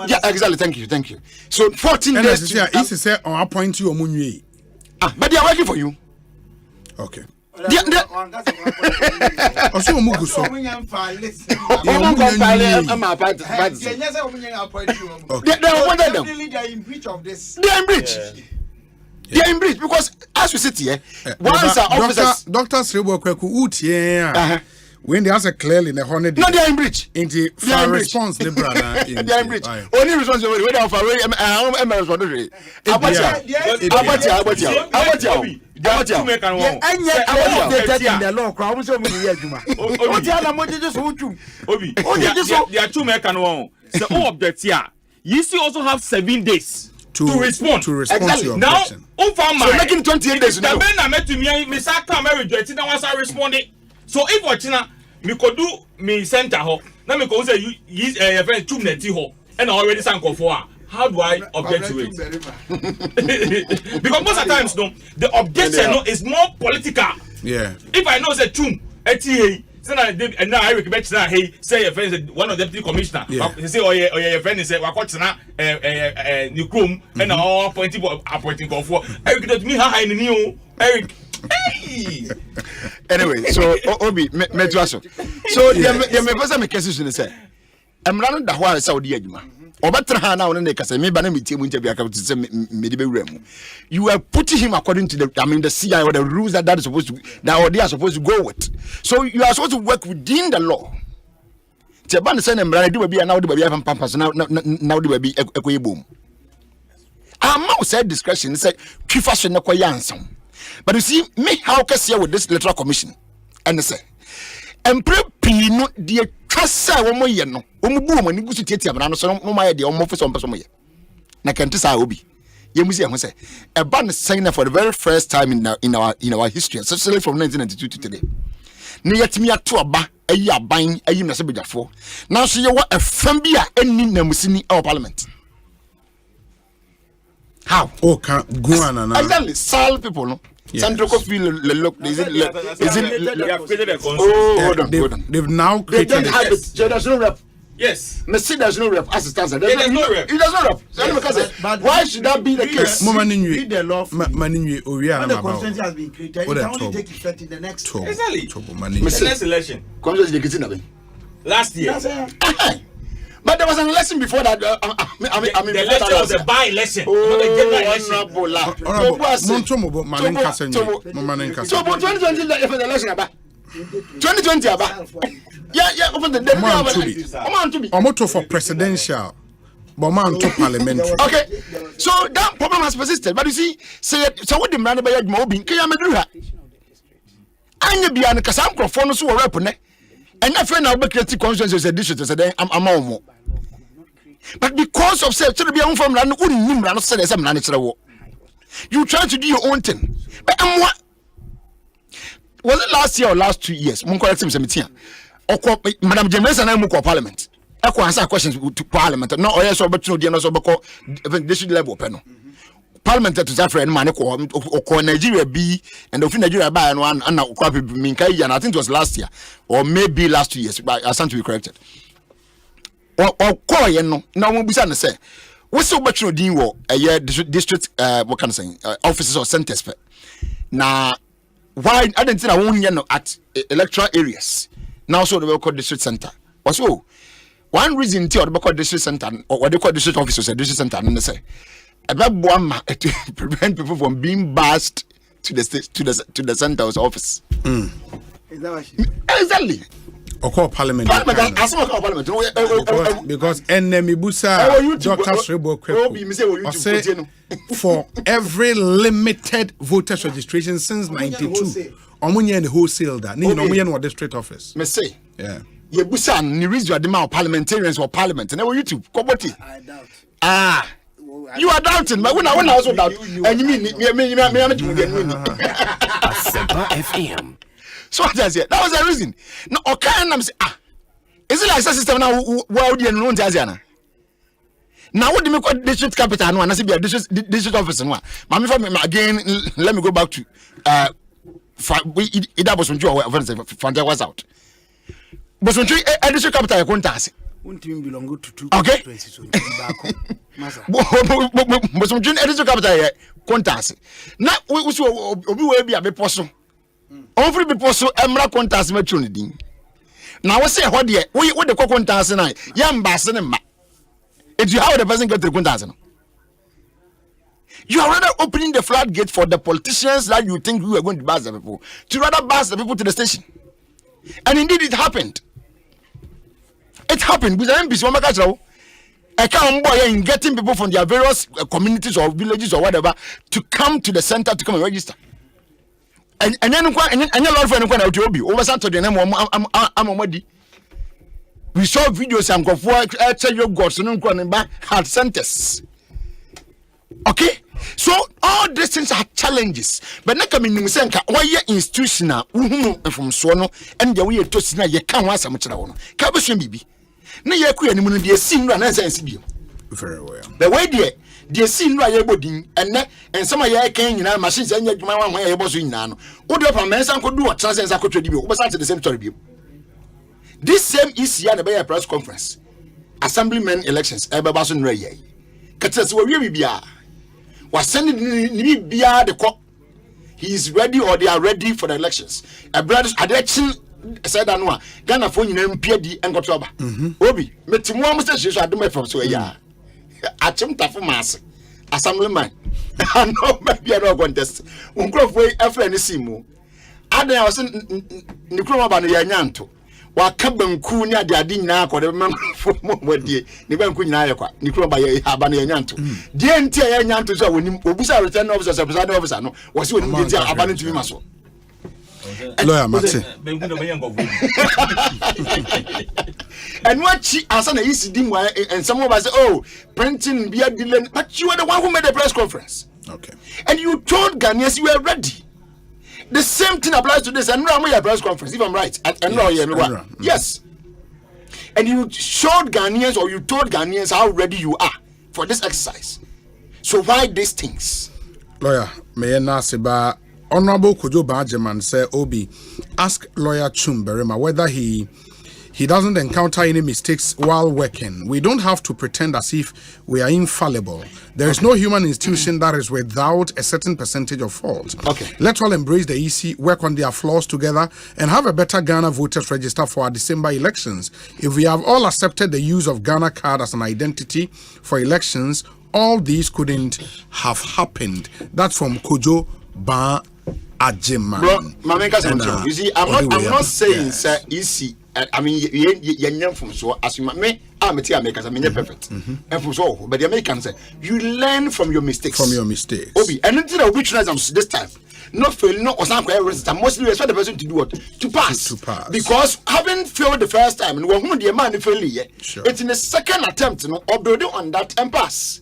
yeah, exactly. Thank you. So 14 days. Yeah, it's say on appoint you omunwe. But they are working for you. Okay. They are in breach because as we sit here, once our officers, Doctor Srebo Kweku utie when they answer clearly in the honor. No, they are in breach. In the far response, they are in breach. Only response we don't for I'm responsible. You also have 7 days to respond to your now. So making 28 days now. So if Wachina me could do me center ho, now me could say you friend 2 minutes ho, and I already sank for. How do I object to it? Because most of the times no, the objection no is more political. Yeah. If I know say 2 eti and now I recommend that hey say your friend is one of the deputy commissioner. He say your friend is wakotina new room and all appointing for. Eric don't me how new Eric. Hey. Anyway, so Obi metwaso. So the me person me question say emra da ho Saudi adwuma. Obetra na won na kasa me ba na metie mu ntia aka say me de bewura mu. You are putting him according to the the CI or the rules that is supposed to that they are supposed to go with. So you are supposed to work within the law. Tiaba na say na emra de ba bia na de ba bia pampas na de ba bi ekoyebom. Ama say discretion say twifa so na koyansom. But you see, me how can see with this electoral commission and say, Emperor Pino, dear Cassa, Omo Yeno, Omu, and Nigus Tiaman, so no my idea, almost on Personoya. Nakantisa Obi. Yemusia say, a band signer for the very first time in our history, especially from 1992 to today. Near to me at Tuaba, a year buying a year for. Now, so you want a Fambia and Nina Musini, our parliament. How? Oh, can't go on. Exactly. Sal people, no? Central Coffee, look, is it? Hold on. They've now created. They don't have it. So there's no rep. Yes. Messi, there's no rep. Assistance. There's no rep. It does not rep. But why should that be the case? Read the law. When the constituency has been created, it can only take effect in the next. Exactly. The next election. Last year. But there was an election before that. The election was a by-election, not a general election. So, 2020 is the election about. 2020 about. Yeah, open the Omoto for presidential. But to parliamentary. Okay, so that problem has persisted. But you see, so what the man by Mobi, Kayamedruha. And be an Kasam Crofonos who are repone. And I find out the creative constituency as a district as a I'm but because of say to be on from land, not say there's some you try to do your own thing. But what was it last year or last 2 years? Mon correct him, Madam James and I move Parliament. I can answer questions to Parliament. No, or so but no, dear, no, so because district level panel. Parliament to Zafra and Manako or Nigeria B and the Nigeria by and one and Minkai, and I think it was last year or maybe last 2 years, but I stand to be corrected. Or call you know, now won't be say, what's so much no deal a year district, what can I say, offices or centers. Now, why I didn't think I won't know at electoral areas now, so they will call district center. Also, one reason to the district center or what they call district officers at district center, and they say, about one to prevent people from being bussed to the center's office. Exactly. Or call parliament. Because enemy busa for every limited voters registration since 92. Omunye and wholesale that. Ni omunye no district office. Me say. Yeah. Ye busa ni reason you demand parliamentarians or parliament. And YouTube. Koboti. I doubt. Ah. You are doubting, but when I also doubt, and you mean Asempa FM. So what does it? That was the reason. No, okay, and I'm saying, is it like the system now? Where do you know Jaziana? Now, what do you make district capital? No, and I say be a district office. No, Mammy, again, let me go back to it was from Joe. Fanta was out. But when a district capital, I can't ask. Belong to two. Okay. But some editor capital contest. Now we will be a bit possible. Only be possible. Emra contest maternity. Now I say what dear we the contest and I yam basin. If you how the person get the contest, you are rather opening the floodgate for the politicians that you think we are going to buzz the people to rather buzz the people to the station. And indeed, it happened. It happened with the MPs. I can't boy and getting people from their various communities or villages or whatever to come to the center to come and register. And then a lot of them over Saturday. We saw videos and go for your gods and had centers. Okay, so all these things are challenges, but not coming in Senka, why you institutional from Sono and the way to Sina, you can't want some children. Cabashim Bibi. No, you are any the scene run as I see. Very well. The way the scene run your body and some of your king in our machines and your man where you was in Nano. What do you man could do a transit I could do, but to the same story. This same EC at the press conference, assemblyman elections, Ebabason Ray. Catas were really be. Was sending Libya the court. He is ready or they are ready for the elections. A brother's election said Anwa, Ghana phone in MPD and Gotoba. Obi, Metimwa Mr. I do my from so ya. Achimta for mass. Assemblyman. I know maybe I don't contest. Uncroftway, a friend is Simu. Ada was in Nikroma Yanyanto. Wakabam Kunya, the Adina, or the man for more dear, Niban Kunya, Nikroma Yanyanto. The entire Yanto, so when Ubusa return officers, a presiding officer, was when you did abandon to Maso. Lawyer Martin. And what she as an ECD and some of us say, oh, printing beer dealing, but you are the one who made the press conference. Okay. And you told Ghanaians you were ready. The same thing applies to this. And now we have press conference, if I'm right. Yes. And you showed Ghanaians or you told Ghanaians how ready you are for this exercise. So why these things? Lawyer, may I ask about Honorable Kojo Bajeman say Obi, ask lawyer Chumberema whether he doesn't encounter any mistakes while working. We don't have to pretend as if we are infallible. There is no human institution that is without a certain percentage of fault. Okay. Let's all embrace the EC, work on their flaws together, and have a better Ghana voters register for our December elections. If we have all accepted the use of Ghana card as an identity for elections, all these couldn't have happened. That's from Kojo Bajeman. Bro, you see, I'm not saying sir EC. I mean, you from so as you me, I'm a Americans, I mean, perfect. And from so, but the Americans say you learn from your mistakes. Obi, and until which this time, not fail, no, or some resistance. Mostly, expect the person to do what? To pass. Because having failed the first time, and when the man failed, it's in the second attempt, or building on that and pass.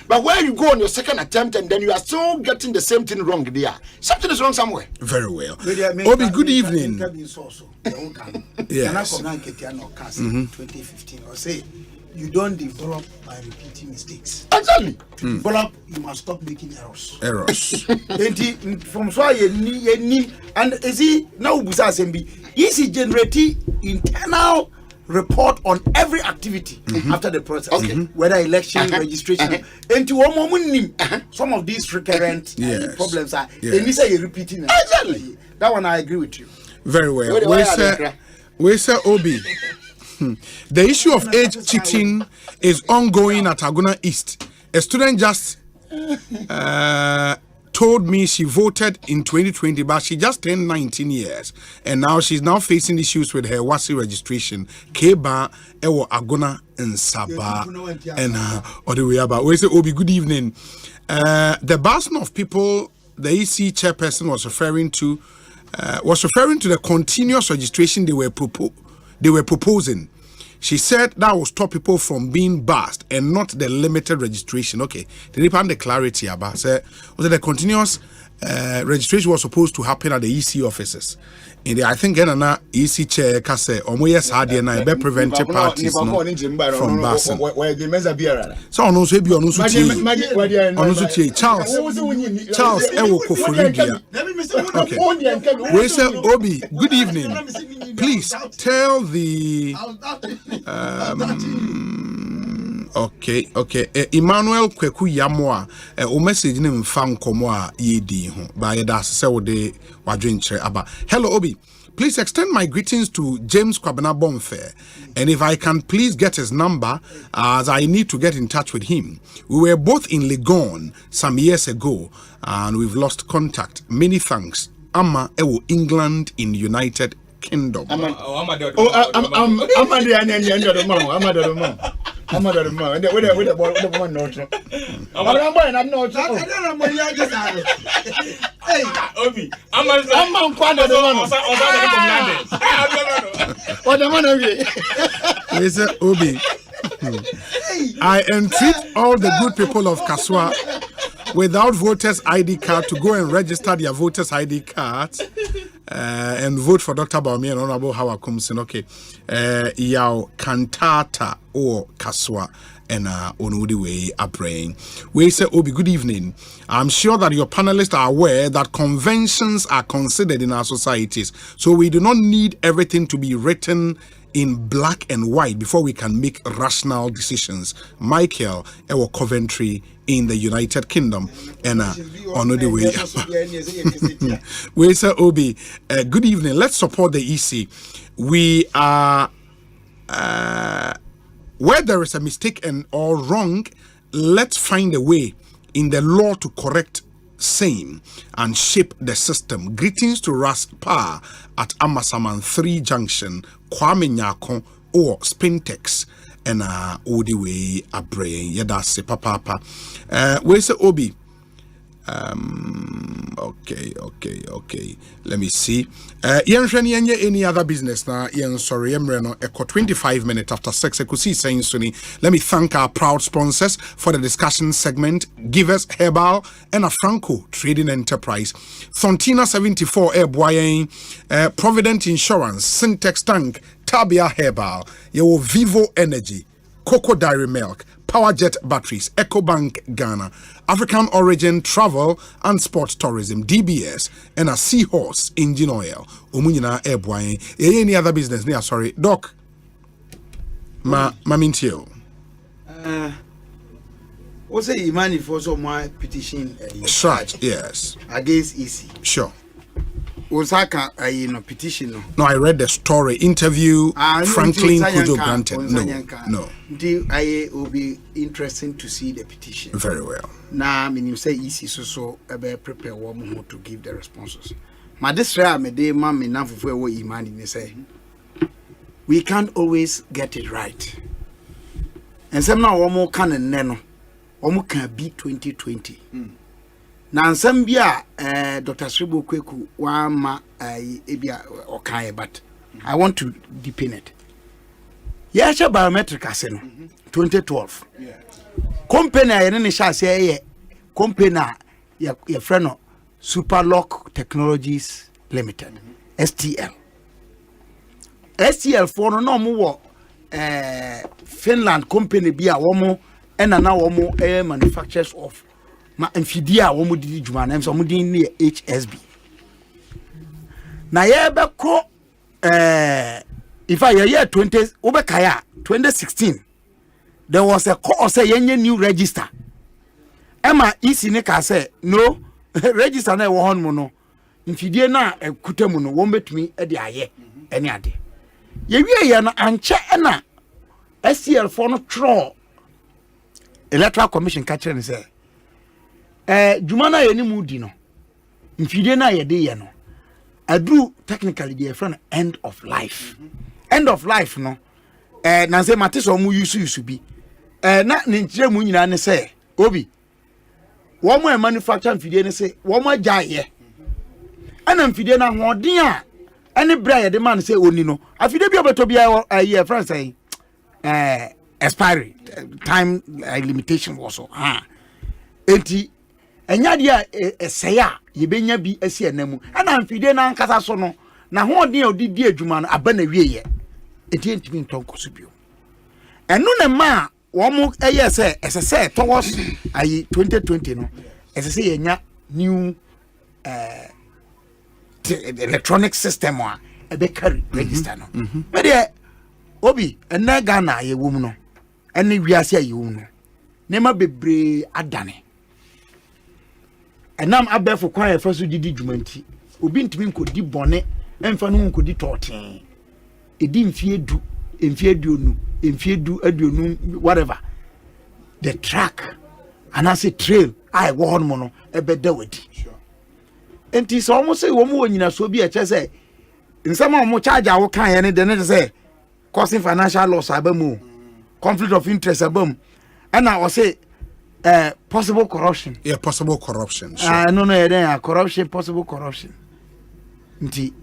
But where you go on your second attempt and then you are still getting the same thing wrong there, something is wrong somewhere. Very well. Obi, good evening. Yes. 2015 or say you don't develop by repeating mistakes. Exactly. Develop, you must stop making errors. From so and is he now easy generating internal report on every activity after the process. Whether election, registration, and to some of these recurrent problems are and you say you're repeating it. Exactly. That one I agree with you. Very well. We say Obi. The issue of age cheating is ongoing at Aguna East. A student just told me she voted in 2020, but she just turned 19 years. And now she's facing issues with her WASI registration. Keba Ewo Aguna and Saba and all the way about. We say Obi, good evening. The bastion of people the EC chairperson was referring to the continuous registration they were proposing. She said that will stop people from being bussed and not the limited registration. Okay, they depend the clarity about say was the continuous registration was supposed to happen at the EC offices. And I think na EC chair can say yes hard and I be preventive parties from bussing. So on also be on also Charles Ewo Koforidua. Okay. We say Obi, good evening. Please tell the okay. Emmanuel Kweku Yamoa o message ni mfa nkomo a yedi ho ba yeda se wo de wadwenkyere aba. Hello Obi, please extend my greetings to James Kwabena Bonfair, and if I can please get his number as I need to get in touch with him. We were both in Legon some years ago and we've lost contact. Many thanks. Ama Ewo England in United Kingdom. I'm a Obi. I entreat all the good people of Kaswa without voters ID card to go and register their voters ID cards and vote for Dr. Baumi and Honorable Hawa Kumsin. Okay, Yao Kantata or Kaswa and Onudi way are praying. We say Obi, good evening. I'm sure that your panelists are aware that conventions are considered in our societies, so we do not need everything to be written in black and white before we can make rational decisions. Michael Ewo Coventry in the United Kingdom and on the way. We say Obi, good evening. Let's support the EC. We are where there is a mistake or wrong, let's find a way in the law to correct same and shape the system. Greetings to Raspa at Amasaman 3 Junction, Kwame Nyako or Spintex and all the way a brain. Yada se papa. Where's the Obi? Okay. Let me see. Any other business now? Sorry, Echo 25 minutes after 6. Ekosiisen Suni. Let me thank our proud sponsors for the discussion segment. Givers Herbal and a Franco Trading Enterprise. Fontina 74 Boyen, Provident Insurance, Syntex Tank, Tabia Herbal, Vivo Energy, Cocoa Dairy Milk, Powerjet Batteries, EcoBank Ghana, African Origin Travel and Sports Tourism, DBS, and a Seahorse Engine Oil. Omunyina Airboy. Any other business? Yeah, sorry. Doc. Mamintio. What's the money for some my petition? Right, yes. Against EC. Sure. Osaka, petition. No, I read the story. Interview Franklin Kujo granted. No. I will be interesting to see the petition. Very well. Now, you say EC so prepare one to give the responses. My district, my day, mom, enough of what you imagine. Say we can't always get it right, and some now one more can and neno, one can be 2020. Now, some be Dr. Sribo Kweku wama ebia okay, but I want to deepen it. Yes, biometric aseno 2012. Company I didn't say company your friend Superlock Technologies Limited, STL. STL for no more Finland company be a woman and now woman manufacturers of ma mfidia wo mudi djuma na so mudi ni HSB na ye be ko if I year 20 obekaya 2016 there was a call say yenye new register ema isi ne ka say no register na e wo hon mu no mfidie na ekutamu no wo betumi e de aye ene ade ye wie ye no anche na SCL for no tro Electoral Commission catcher and say Jumana yeni mudi no mfide na ye de ye no adu technically the friend end of life end of life no na say mate so mu use bi na nchire mu nyina ne say obi wo mo manufacture mfide ne say wo mo agya ye ana mfide na hoden a ene bra ye de man say oni no afide bi obeto bia ye friend say expiry time limitation was so enti enya dia eseya yebenya bi esi enamu ana mfide na nkasa so no na hoden a odidi adwuma no aba na wieye enti ntimi ntonkoso bio enu ne ma wo mo eye se esese towards ayi 2020 no esese yenya new electronic system a ebe carry register no but there obi ena Ghana ye wom no ene wiase ayi wom no ne ma bebre adane enam abefo kwan e faso didi dwumanti obi ntimi nkodi bone emfa no nkodi toten edi mfie du aduonu whatever the track and as a trail I go on mono ebeda wadi enti so mo say wo mo nyina so bi e che say nsema mo charge awo kan ye ne de ne say causing financial loss abamu conflict of interest abam and I say possible corruption. Yeah, possible corruption. Sure. No, corruption, possible corruption. Nti,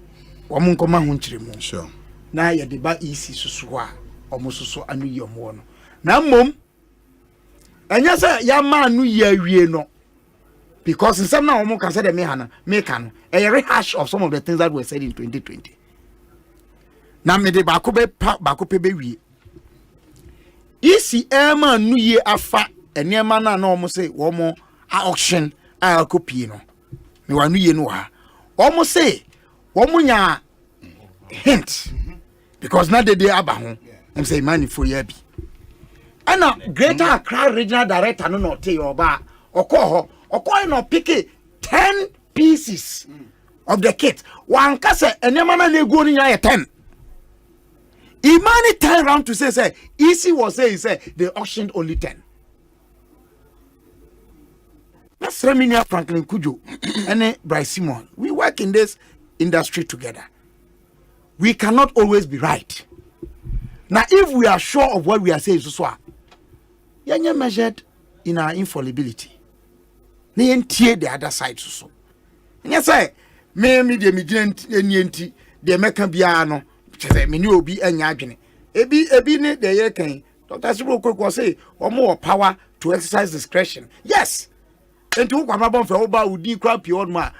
wamun koma hunchiri mu. Sure. Na ya deba isi susua, omususu anu ye omo no. Na mom, enya se ya ma anu ye awie no. Because in some na omo ka say de me hana, me kan. A rehash of some of the things that were said in 2020. Na me de bakope be wie. Isi ema anu ye afa eniema na omo say wo mo auction a copy no me wanu ye no ha omo say wo mo nya hint because na de aba ho em say money for ya bi ana Greater Accra regional director no te oba okọ no pick 10 pieces of the kit wan ka say eniema na ego ni nya 10 Imani turned around to say easy was say they auctioned only 10. That's Reminia Franklin Kujo and Bryce Simon. We work in this industry together. We cannot always be right. Now, if we are sure of what we are saying, so you are measured in our infallibility. They tear the other side so. And you say, me the migrant enti the American piano. Me ni obi anya adwene ebi ne de ye kan Dr. Siboko say more power to exercise discretion. Yes, and to kwa mabon fe oba udi kwa pion ma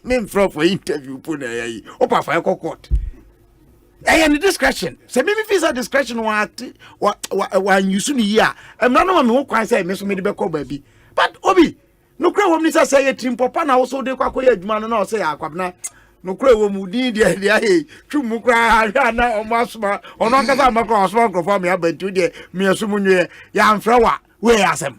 me for interview put na yi opa fa court any discretion. Say maybe if it's discretion one you soon here. I'm not no me quite say me so me be call baby. But Obi, no cry when Mr. say team papa na also de kwakoye adwuma no say akwabna. No cry wo mu di dia hey. Twu mu cry na o masoma. Ono nkasa makro osoma nkro me abantu de me asum nwe ya mfrewa we asem.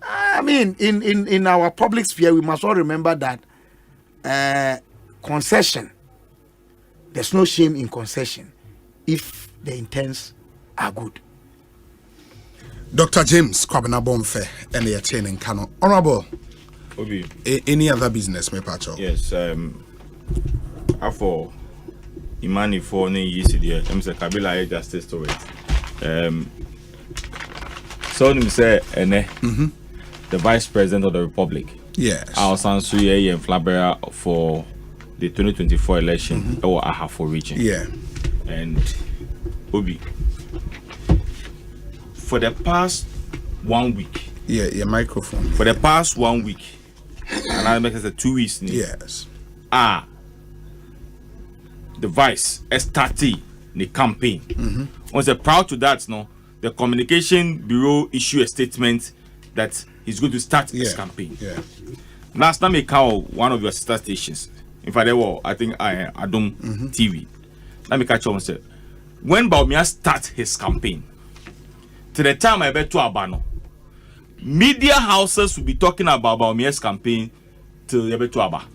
I mean in our public sphere we must all remember that concession, there's no shame in concession if the intents are good. Dr. James Kwabena Bonfe and the chain in Kano. Honorable Obi. Any other business, my pacho? Yes, for Imani for ne yesterday, Mr. Kabila justice to it. So him say the Vice President of the Republic. Yes. Our Sansuye and Flabera for the 2024 election or Ahafo region. Yeah. And Obi. For the past 1 week. Yeah, your microphone. For the past 1 week. And I make it 2 weeks. Yes. The Vice STT the campaign. Was proud to that, no? The Communication Bureau issued a statement that he's going to start his campaign. Yeah. Last time I call one of your sister stations. In fact, they were, I think Adom TV. Let me catch on and say, when Baumia start his campaign, to the time I bet to Abano, media houses will be talking about Baumia's campaign till you bet to Abba.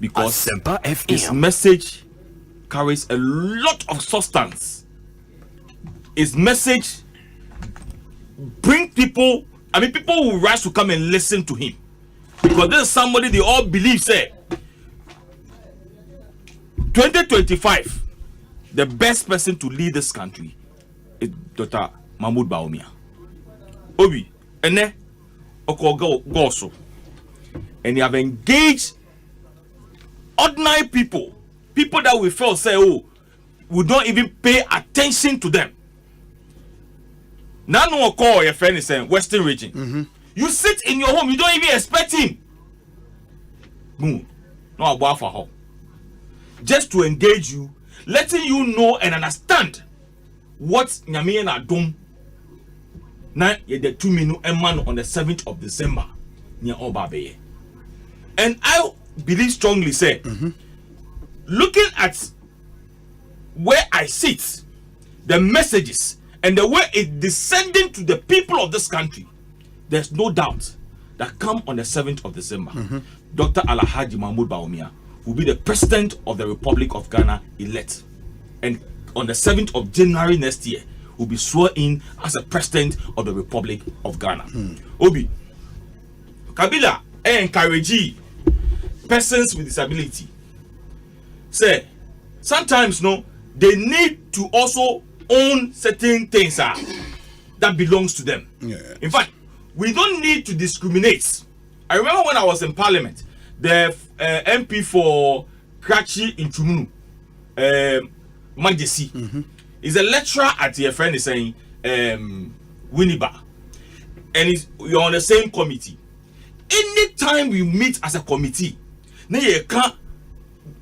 Because Asempa FM. His message carries a lot of substance. His message bring people, I mean, people will rise to come and listen to him. Because there's somebody they all believe, say, 2025, the best person to lead this country is Dr. Mahmoud Bawumia. Obi, ene, oko goso. And you have engaged ordinary people that we feel say, oh, we don't even pay attention to them. Now no call your friend is saying Western region. You sit in your home, you don't even expect him. Boom. No about for her. Just to engage you, letting you know and understand what Nyame na dom. Now you the 2 minutes a man on the 7th of December near Obabe. And I believe strongly say, looking at where I sit, the messages and the way it's descending to the people of this country, there's no doubt that come on the 7th of December, Dr. Alhaji Mahmoud Bawumia will be the president of the Republic of Ghana elect. And on the 7th of January next year, will be sworn in as a president of the Republic of Ghana. Obi, Kabila encourage persons with disability. Say, sometimes no, they need to also own certain things that belongs to them. In fact, we don't need to discriminate. I remember when I was in Parliament, the MP for Krachi in Chumunu, Majesi, is a lecturer at your friend is saying Winneba, and you're on the same committee. Anytime we meet as a committee,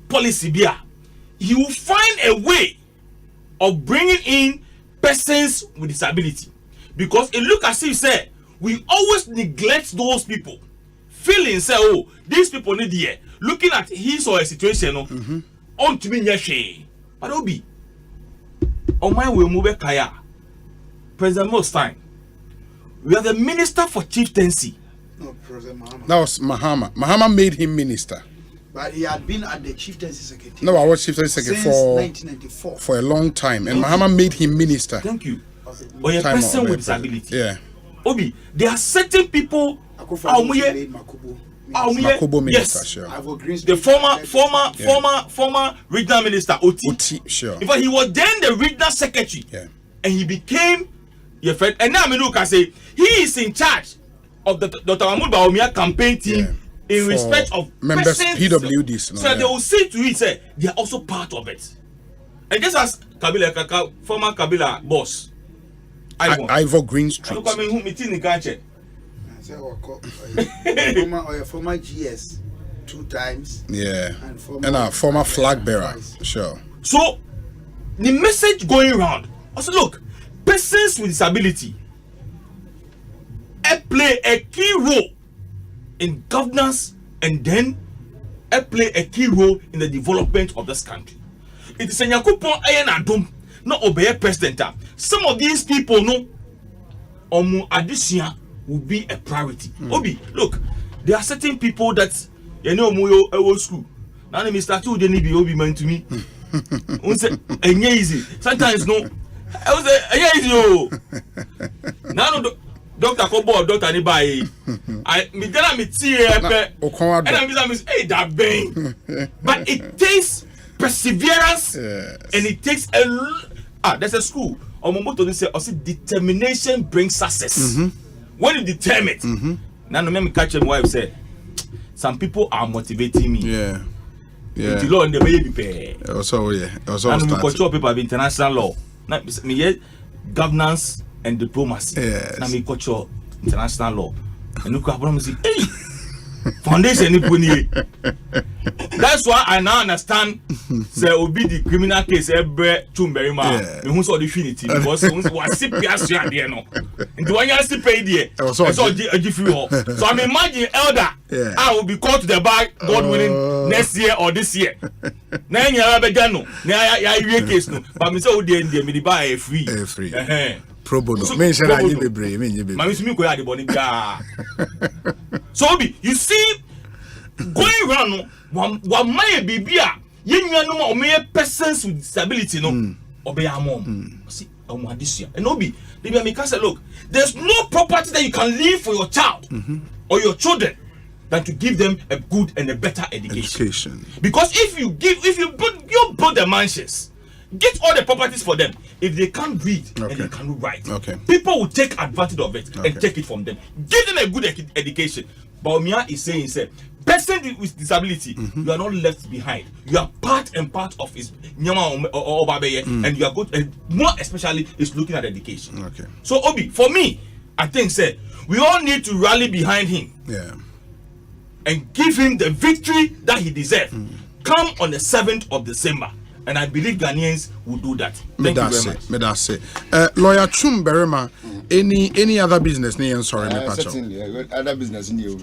policy beer, you will find a way of bringing in persons with disability, because it look as if say we always neglect those people, feeling say, oh, these people need here, looking at his or her situation on to me nyeshe. But Obi, on my way move kaya President most time we are the Minister for Chieftaincy. No, President Mahama. That was Mahama. Mahama made him minister. But he had been at the Chieftaincy Secretary. No, I was Chieftaincy Secretary since for 1994. For a long time, and Mahama made him minister. Thank you. Or a person with disability. Yeah. Obi, there are certain people. Makubo minister, yes. sure. The former regional minister Oti. Sure. In fact, he was then the regional secretary. Yeah. And he became your friend. And now Aminu can say he is in charge of the Dr. Mahmoud Bawumia campaign team in respect of members persons, PWDs. So they will see to it, say they are also part of it. And just as Kabila, former Kabila boss, Ivor Green Street. Look at me who meeting in Ganche. Former GS 2 times. Yeah. And former flag bearer. Sure. So the message going around, I said, look, persons with disability play a key role in governance and then play a key role in the development of this country. It is a Yakupon Ayan Adum, not obey president. Some of these people know Omu addition will be a priority. Obi, look, there are certain people that you know Moyo old school. Now they start to be Obi man to me. Easy. Sometimes no. I was easy. Now no Doctor Kobo, Doctor Nibai. I me tell me tea and I'm hey that bang. But it takes perseverance and it takes there's a school. Omomoto say determination brings success. When you determine, now no me catch him wife say some people are motivating me. Yeah. The law and the baby pay. Also, yeah. Also, and we control people of international law. Now me governance and diplomacy. Yes. Now me control international law. And look at problem say, hey, foundation ni puni. That's why I now understand. Say obi the criminal case every chumberima. Me who saw the finity because was see piasu there no. And the one you see pay there. So I imagine elder. I will be called to the bar, God willing, next year or this year. Now you have a jano. Now you case no. But me say oh there me the bar free. Free. Pro bono. Mention I you be brave. Me be. Mami me go the boni bia. So Obi, you see, going around one my baby you know me persons with disability no obey our mom. See, this year. And Obi, they make us say, look, there's no property that you can leave for your child or your children than to give them a good and a better education. Because if you build the mansions, get all the properties for them. If they can't read and they can't write, people will take advantage of it and take it from them. Give them a good education. But Omia is saying, person with disability, you are not left behind. You are part and part of his Nyama or Babeye, and you are good. And more especially is looking at education. So Obi, for me, I think we all need to rally behind him. And give him the victory that he deserves. Come on the 7th of December. And I believe Ghanaians will do that. Thank you very much. Lawyer Chum Berema, any other business? Certainly, other business in you.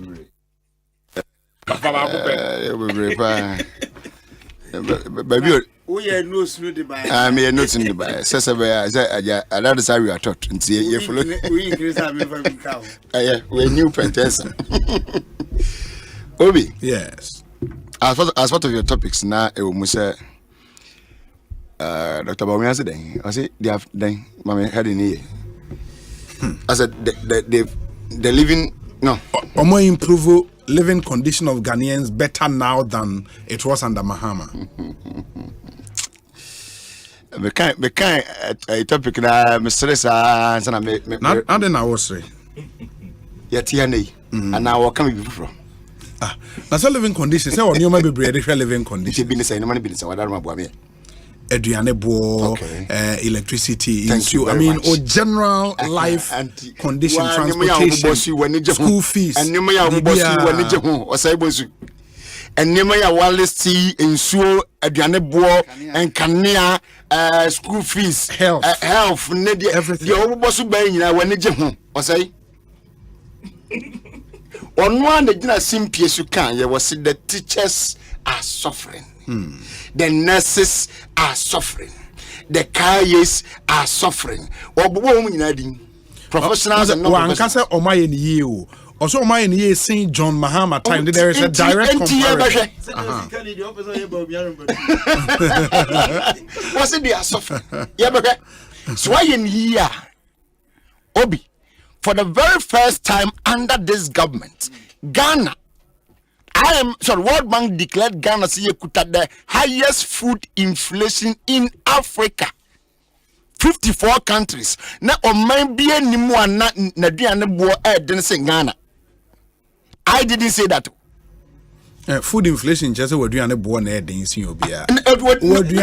Baby, we are no through the buy. I mean, not in the buy. I don't say we are taught. And see, you follow. We increase our every cow. We new pentesa. Obi. Yes. As part of your topics now, Musa. Dr. Bawumia said, I say they have done. Mommy had in here. I said the living no. Or more improve living condition of Ghanaians better now than it was under Mahama. Me can't a topic na me stress answer na me. Not then I was say. Yetiane. And now what can we be from? That's a living condition. Say on you may be living condition. Be say no money be say what am I Adriane Bo, electricity, I mean, or general life condition, transportation, school fees, and Nemaya Wallace ensure Adriane Bo and Kania school fees, health, everything. The old boss when you or say on one the dinner simple as you can, you was the teachers are suffering. The nurses are suffering. The carriers are suffering. Professionals and non-professionals. Also, my year St. John Mahama time there is a direct comparison. What's it they are suffering? So I in here, Obi, for the very first time under this government, Ghana. World Bank declared Ghana the highest food inflation in Africa. 54 countries. Now, on my be any more na didn't say Ghana. I didn't say that. Food inflation just what do you born there didn't see Obia. What do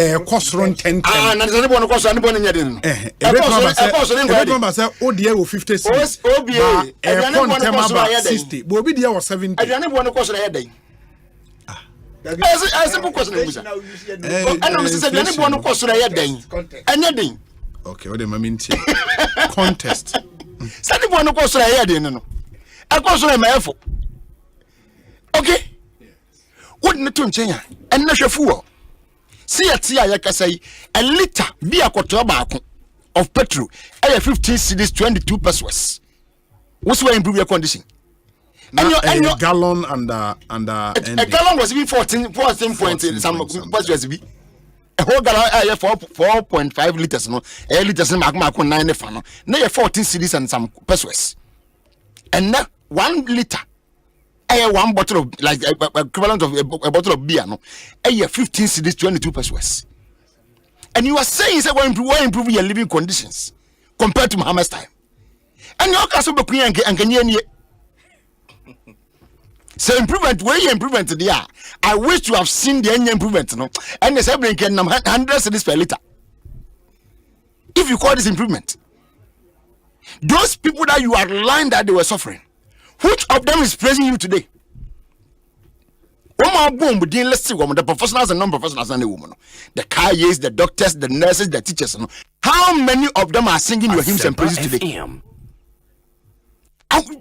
you cost run 10 and there's anyone cost anyone in your oh dear 50 cents. OBA 60. Bobby dear was 70. I don't want to cost a headache. A simple question. And I'm saying, anyone who goes to the day, anything. Okay, what am I mean? Contest. Anyone who goes to the day, no. I go to the effort. Okay. Wouldn't it change? And not a fool. See a tea, I can say, a liter be a quarter of petrol, 15 cedis, 22 pesos. What's why improve your condition? And your gallon and a gallon was even 14 points in some pesos. A whole gallon, 4.5 liters, no, 8 liters, and Mark 9 fano. Now 14 cedis and some pesos. And now 1 liter. One bottle of like equivalent of a bottle of beer, no, 15 cedis, 22 pesos. And you are saying that we're improving your living conditions compared to Muhammad's time. And your castle be and can so improvement where you improvement there. I wish to have seen the improvement, no, and the same can 100 cedis per liter. If you call this improvement, those people that you are lying that they were suffering. Which of them is praising you today? Let's see the professionals and non-professionals and the women. The carriers, the doctors, the nurses, the teachers. How many of them are singing your hymns and praises today?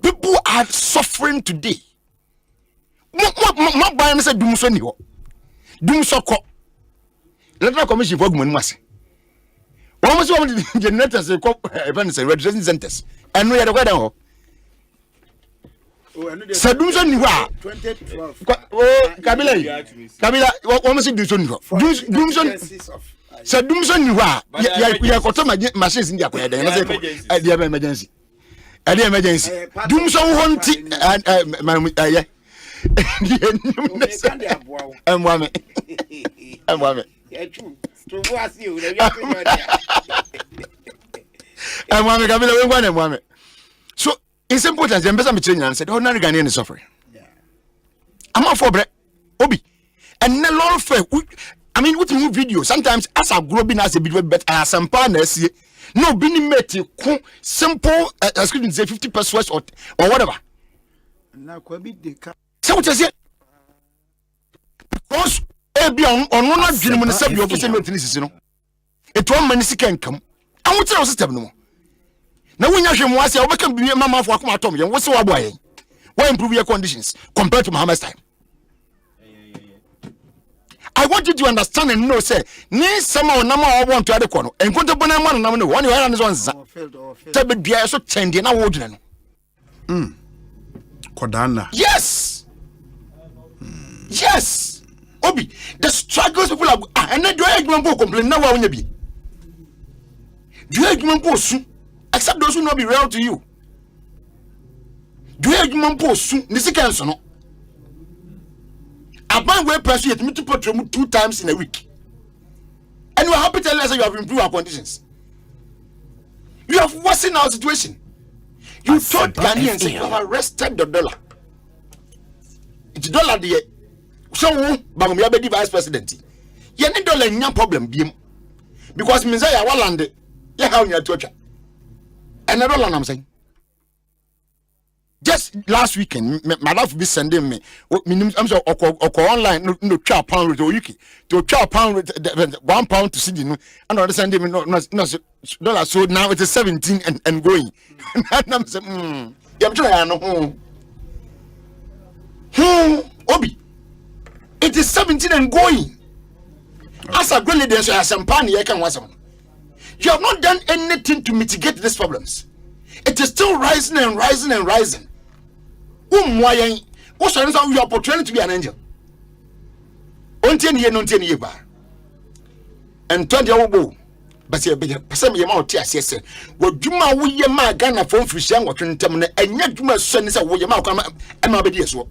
People are suffering today. What by say doom so ni ho? Doom so ko. Electoral Commission for Gumon Masi. One was one of the generators say registration centers. And we are the weather. Sadum so ni wa 2012 Kabila wo mo si dum so ni ho dum so sadum so ni wa ya koto machines ndi akoya den na say dey emergency dum so ho nti ye emwame Kabila we gwa na emwame. So it's important. The person between and said, "Ordinary Ghanaian is suffering." Yeah. I'm not for bread, Obi, and a lot of I mean, with new video sometimes as a growing as a bit better as some partners. No, being met simple. Excuse me, say 50 pesos or whatever. Now, so what is it? Because be on one of the minister of office maintenance, you know, it won't many can come. I want to know system no. Now when you hear me say, "I can be mama for come atom." What's so boy? Why improve your conditions compared to Muhammad's time? I want you to understand and know. Say, ni someone nama I want to add kono. And go to bonama na no. One you are on za. Tebe dia so change na wo dina no. Kodana. Yes. Yes. Obi, the struggles people are and do I complain now wa wonya bi. Do you su? Except those who not be real to you. Do you post this cancer no? A man will press you to put 2 times in a week. And you are happy to tell us that you have improved our conditions. You have worsened our situation. You told Ghanaians you have arrested the dollar. It's dollar there. So but we are the vice president. You need dollar in your problem because means I will land it. You have your torture. And another one I'm saying. Just last weekend, my wife be sending me. I'm sure online no £12 to UK to £12 £1 to Sydney. And I sending me no dollar. So now it is 17 and going. And I'm saying, I'm trying Obi, it is 17 and going. As a good leader, so Asempa I can want someone. You have not done anything to mitigate these problems. It is still rising and rising and rising. What's the reason you are portraying to be an angel? On 10 years, non 10 years bar. And 20 years ago, but you have some amount of tears. What you ma we ma Ghana phone for Shang or Trinity, and yet you must send us away your mouth and my baby as well.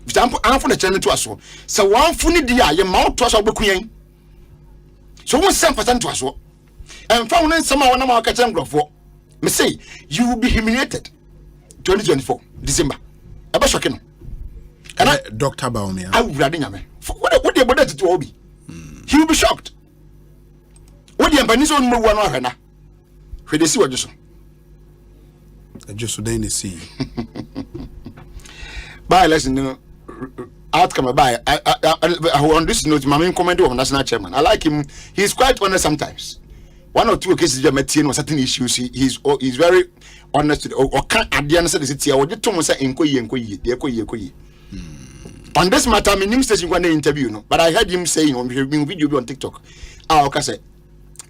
If I'm from the channel to us, so one funny dear, your mouth to us over Queen. So 1% to us. And found somehow one of our catching for me say you will be humiliated 2024 December. About shocking. Can I Dr. Baumia? I would rather me. What the body to Obi? He will be shocked. What the Empanese on one or now? Where they see what you saw. Just so they see. By lesson, outcome by on this note, my main comment of national chairman. I like him. He's quite honest sometimes. One or two cases you met on certain issues. He's very honest. Or can't at the answer the city. I would say enkoyi. On this matter, I mean, station one interview, no. But I heard him saying on video on TikTok, okay, say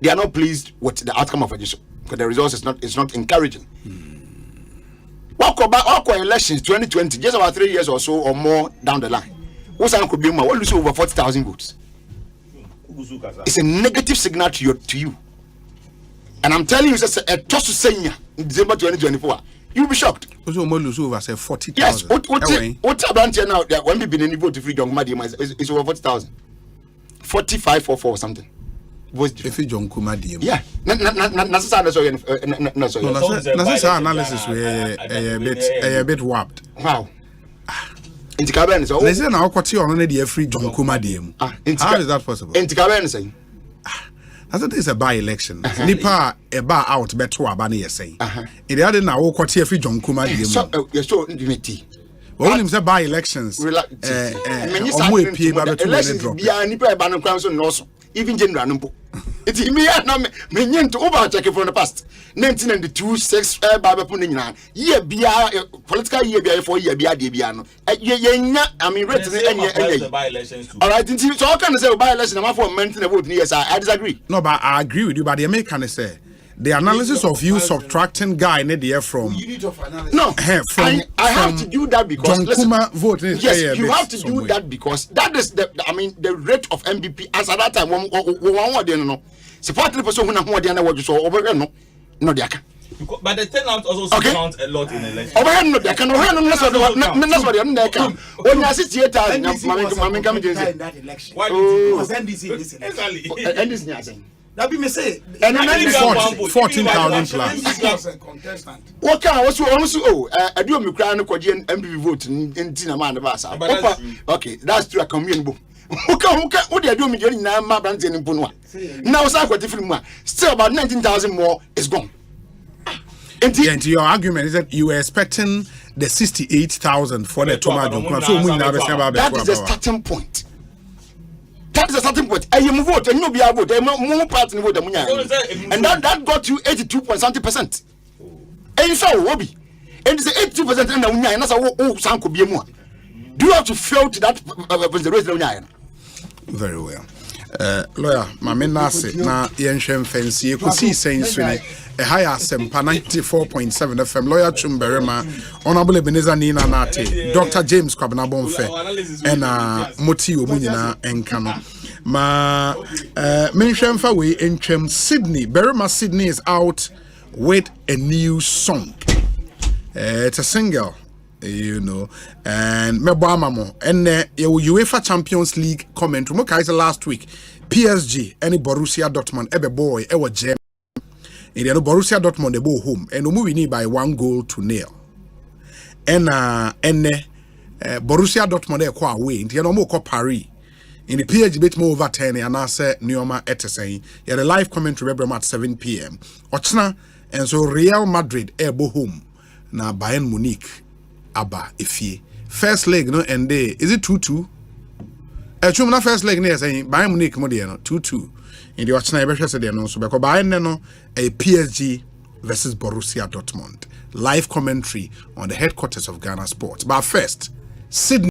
they are not pleased with the outcome of this because the results is not encouraging. Walk elections 2020, just about 3 years or so or more down the line. What's could be more? We'll lose over 40,000 votes. It's a negative signal to you. And I'm telling you, it's a toss to say in December 2024. You'll be shocked. Also, lose over say 40,000. Yes, what's about here now? When we been in the vote to free John Kumadi, it's over 40,000. 4544 or something. If you John Kumadi. Yeah. That's analysis a bit warped. Wow. In Tikaben, so listen, now what you on the free John Kumadi. How is that possible? In Tikaben, saying. I thought it's a by-election. Nipa a bar out better abani say. In the other now, what here free John Kumadi. So you're so intimate. Well, him say by-elections. Even general it's me to over check from the past 1992 6 year political year 4 year I mean all right so how can I say by election I'm for maintain vote yes I disagree. No, but I agree with you, but the American say the analysis of you subtracting guy in the from unit of analysis. No, I have to do that because listen, vote is yes, you have to do that because that is the rate of MVP as at that time one no support the person who they are so over no they can. But the turnout also counts a lot in elections. Over no they can that's what they can. When you see theater I'm coming to say that election. Why did you NDC in this election? NDC that be me say and 14,000 plus contestant. What can also I do me cry no kwaje MPP vote in Tina man basa. Okay, that's true a community. Who they do me na ma brand in Bunwa. Now say kwati film still about 19,000 more is gone. And your argument is that you were expecting the 68,000 for the tomato. So that is the starting point. That is a starting point. And you move vote, and you be able to more part in vote. And that got you 82.something%. And you saw Wobby. And it's 82% and that's a sound could be more. Do you have to fail to that the rest of the very well. Lawyer, my men nase na yenhwem fancy Ekosiisen suni a higher Asempa 94.7 FM. Lawyer Chumberema, Honorable Ebenezer Nina Nate, Dr. James Kwabena Bonfe, and Moti Omunyina Enkano. Ma mention for we in Sydney. Berema Sydney is out with a new song. It's a single. You know, and Mebamamo and UEFA Champions League comment. Mukaisa last week, PSG, any Borussia Dortmund, ebe boy, ewa gem. And Borussia Dortmund they go home, and we need by 1-0. And Borussia Dortmund they go away. And no ko Paris. In the PSG bit more over 10, and I say Nioma etesay. The live commentary at 7 p.m. Ochna, and so Real Madrid ebo home na Bayern Munich. Abba ifie first leg no and day is it 2-2 na first leg near saying Bayern Munich mo dey no 2-2 in the watchna e be hwese dey no so because Bayern no a PSG versus Borussia Dortmund live commentary on the headquarters of Ghana Sports. But first Sydney